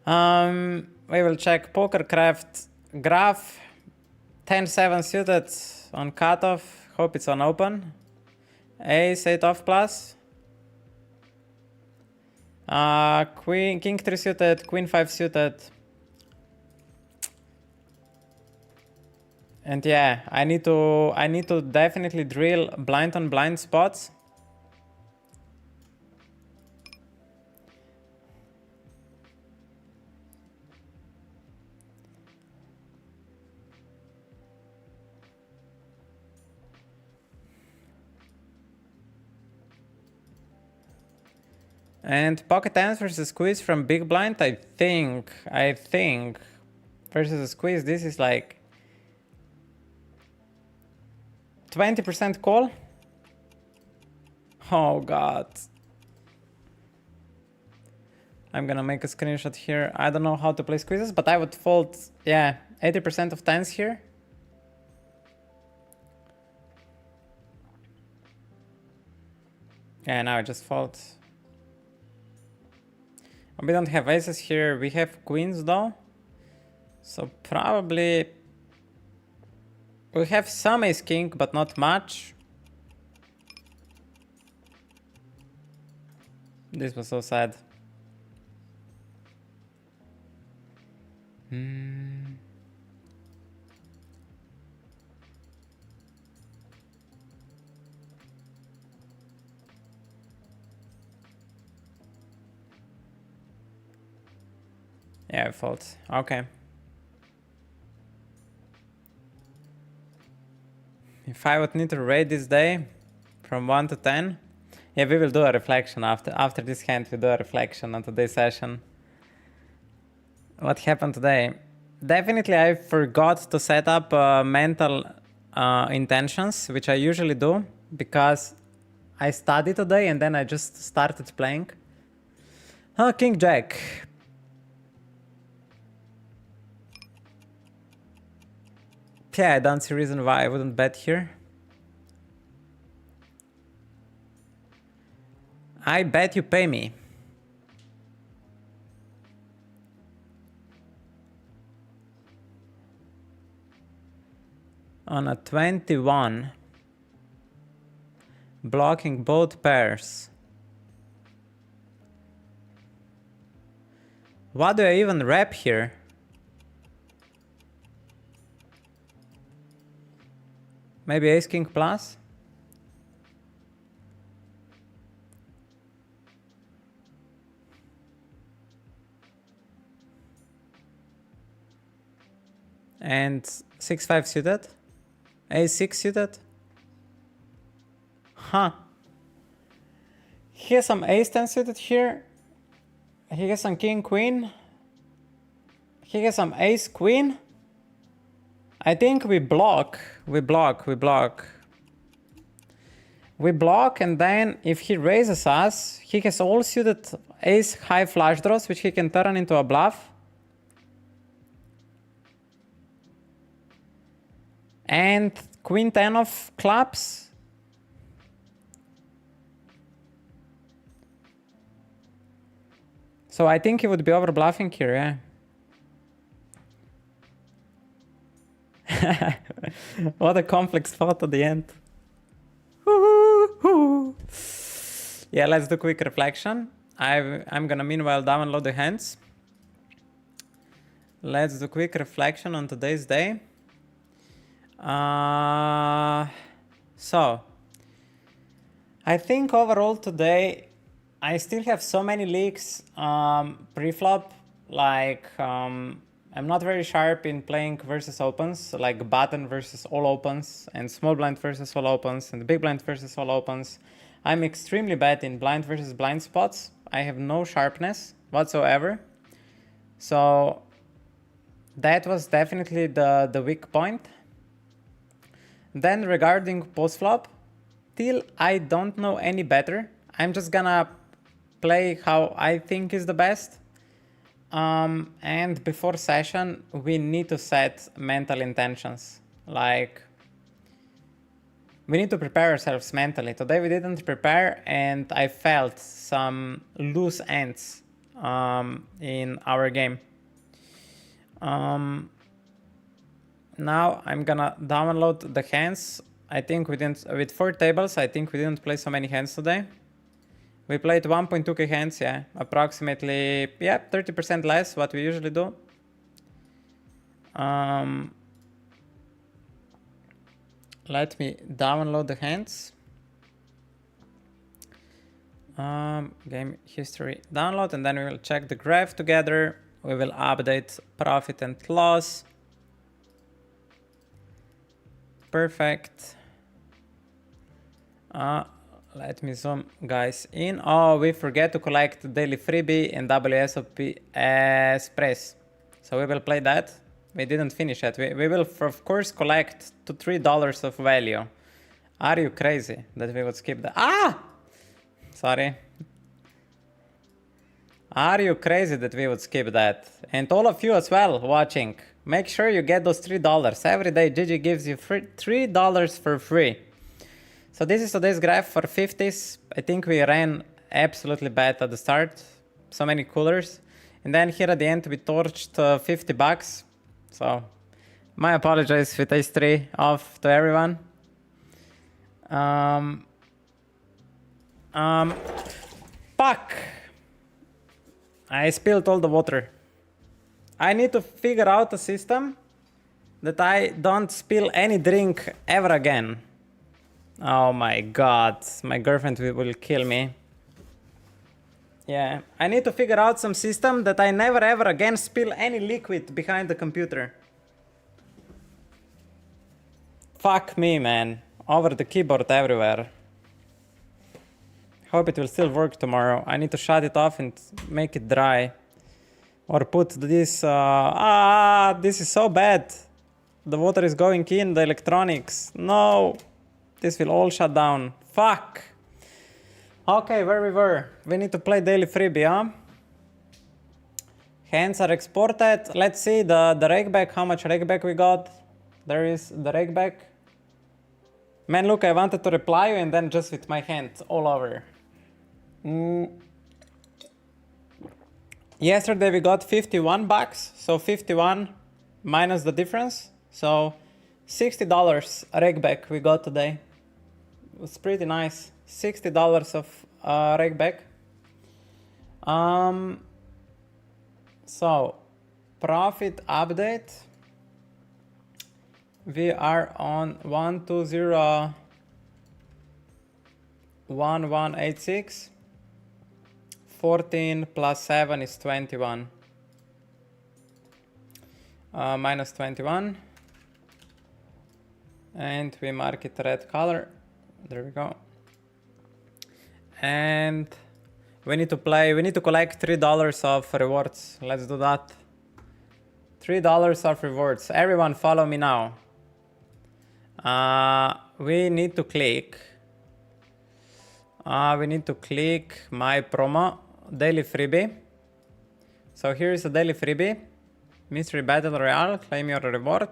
We will check PokerCraft graph. 10-7 suited on cutoff. Hope it's on open. Ace 8 off plus. King 3 suited, Queen 5 suited. And yeah, I need to definitely drill blind on blind spots. And pocket tens versus squeeze from big blind, I think versus a squeeze, this is like 20% call. Oh god. I'm gonna make a screenshot here. I don't know how to play squeezes, but I would fold, yeah, 80% of tens here. Yeah, now I just fold. We don't have aces here. We have queens though. So probably we have some ace king, but not much. This was so sad. Yeah, I fold. Okay. If I would need to rate this day from 1 to 10, yeah, we will do a reflection after this hand. We do a reflection on today's session. What happened today? Definitely, I forgot to set up mental intentions, which I usually do because I studied today and then I just started playing. King Jack. Yeah, I don't see reason why I wouldn't bet here. I bet you pay me. On a 21. Blocking both pairs. What do I even rep here? Maybe ace king plus? And 6-5 suited? A6 suited? Huh. He has some ace 10 suited here. He has some king queen. He has some ace queen. I think we block. We block and then if he raises us, he has all suited ace high flush draws which he can turn into a bluff. And queen 10 of clubs. So I think he would be over bluffing here, yeah. What a complex spot at the end. Yeah, let's do quick reflection. I'm gonna meanwhile download the hands. Let's do quick reflection on today's day. So, I think overall today, I still have so many leaks pre-flop, like I'm not very sharp in playing versus opens, like button versus all opens, and small blind versus all opens, and big blind versus all opens. I'm extremely bad in blind versus blind spots. I have no sharpness whatsoever. So that was definitely the weak point. Then regarding post-flop, till I don't know any better. I'm just gonna play how I think is the best. And before session, we need to set mental intentions. Like, we need to prepare ourselves mentally. Today we didn't prepare and I felt some loose ends in our game. Now I'm gonna download the hands. I think we didn't, with 4 tables, I think we didn't play so many hands today. We played 1.2k hands, yeah, approximately, yeah, 30% less what we usually do. Let me download the hands. Game history download, and then we will check the graph together. We will update profit and loss. Perfect. Let me zoom guys in. Oh, we forget to collect daily freebie and WSOP express. So we will play that. We didn't finish it. We will of course collect to $3 of value. Are you crazy that we would skip that? Sorry. Are you crazy that we would skip that? And all of you as well watching, make sure you get those $3. Every day Gigi gives you $3 for free. So this is today's graph for 50s. I think we ran absolutely bad at the start. So many coolers. And then here at the end we torched $50. So my apologies with ace 3 off to everyone. Fuck! I spilled all the water. I need to figure out a system that I don't spill any drink ever again. Oh my god, my girlfriend will kill me. Yeah, I need to figure out some system that I never ever again spill any liquid behind the computer. Fuck me, man. Over the keyboard everywhere. Hope it will still work tomorrow. I need to shut it off and make it dry. Or put this... this is so bad. The water is going in the electronics. No. This will all shut down. Fuck. Okay, where we were. We need to play daily freebie, huh? Hands are exported. Let's see the rakeback. How much rakeback we got? There is the rakeback. Man, look, I wanted to reply you and then just with my hand all over. Yesterday we got 51 bucks. So 51 minus the difference. So $60 rakeback we got today. It was pretty nice. $60 of rakeback. So profit update. We are on 1201186. 14 plus 7 is 21. Minus 21. And we mark it red color. There we go. And we need to collect $3 of rewards. Let's do that. $3 of rewards. Everyone follow me now. We need to click my promo daily freebie. So here is a daily freebie. Mystery Battle Royale, claim your reward.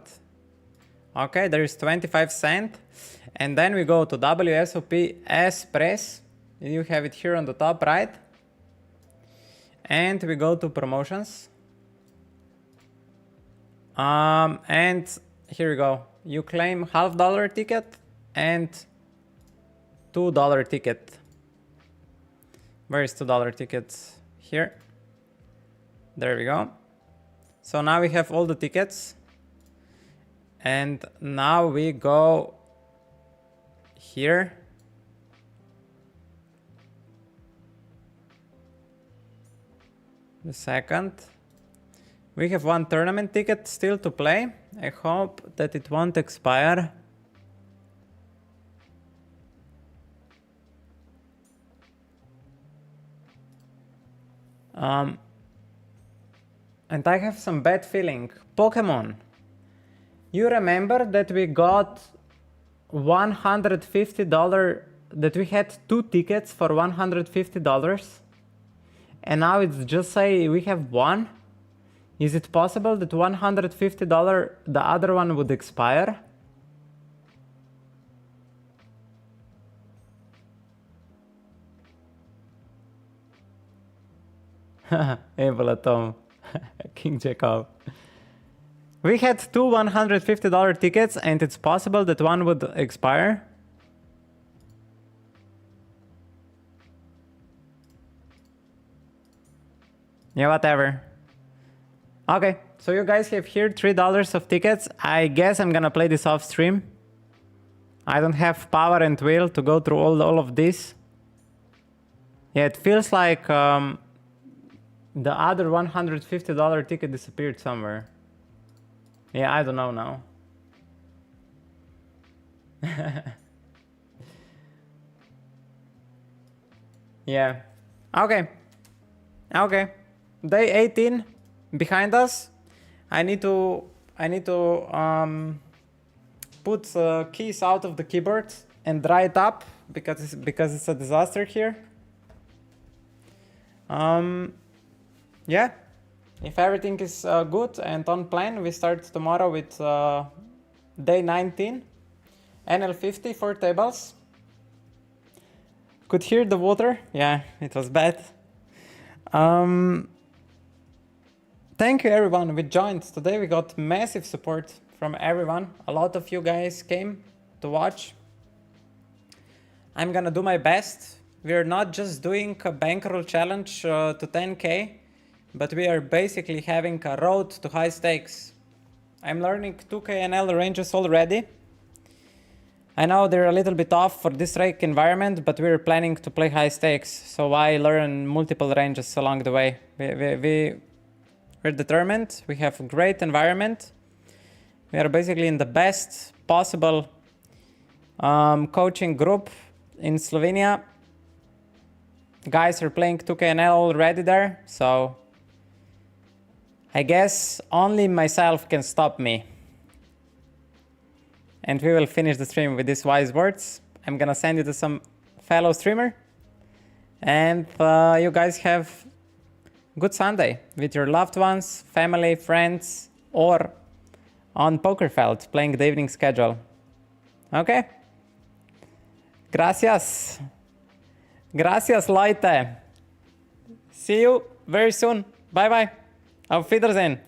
Okay, there is 25 cents. And then we go to WSOP Express. You have it here on the top right. And we go to promotions. And here we go. You claim $half ticket and $2 ticket. Where is $2 ticket? Here. There we go. So now we have all the tickets. And now we go here. The second. We have one tournament ticket still to play. I hope that it won't expire. And I have some bad feeling. Pokemon. You remember that we got $150, that we had 2 tickets for $150? And now it's just say we have one? Is it possible that $150, the other one would expire? Evil Atom. King Jacob. We had 2 $150 tickets and it's possible that one would expire. Yeah, whatever. Okay, so you guys have here $3 of tickets. I guess I'm gonna play this off stream. I don't have power and will to go through all of this. Yeah, it feels like the other $150 ticket disappeared somewhere. Yeah, I don't know now. Yeah. Okay. Okay. Day 18 behind us. I need to put keys out of the keyboard and dry it up because it's a disaster here. Yeah. If everything is good and on plan, we start tomorrow with day 19. NL50, 4 tables. Could hear the water. Yeah, it was bad. Thank you everyone who joined. Today we got massive support from everyone. A lot of you guys came to watch. I'm gonna do my best. We're not just doing a bankroll challenge to 10k, but we are basically having a road to high stakes. I'm learning 2k NL ranges already. I know they're a little bit off for this rake environment, but we're planning to play high stakes, so I learn multiple ranges along the way. We're determined, we have a great environment. We are basically in the best possible coaching group in Slovenia. Guys are playing 2KNL already there, so I guess only myself can stop me. And we will finish the stream with these wise words. I'm gonna send it to some fellow streamer. And you guys have good Sunday with your loved ones, family, friends, or on Pokerfeld playing the evening schedule. Okay? Gracias. Gracias, Leute. See you very soon. Bye bye. Auf Wiedersehen.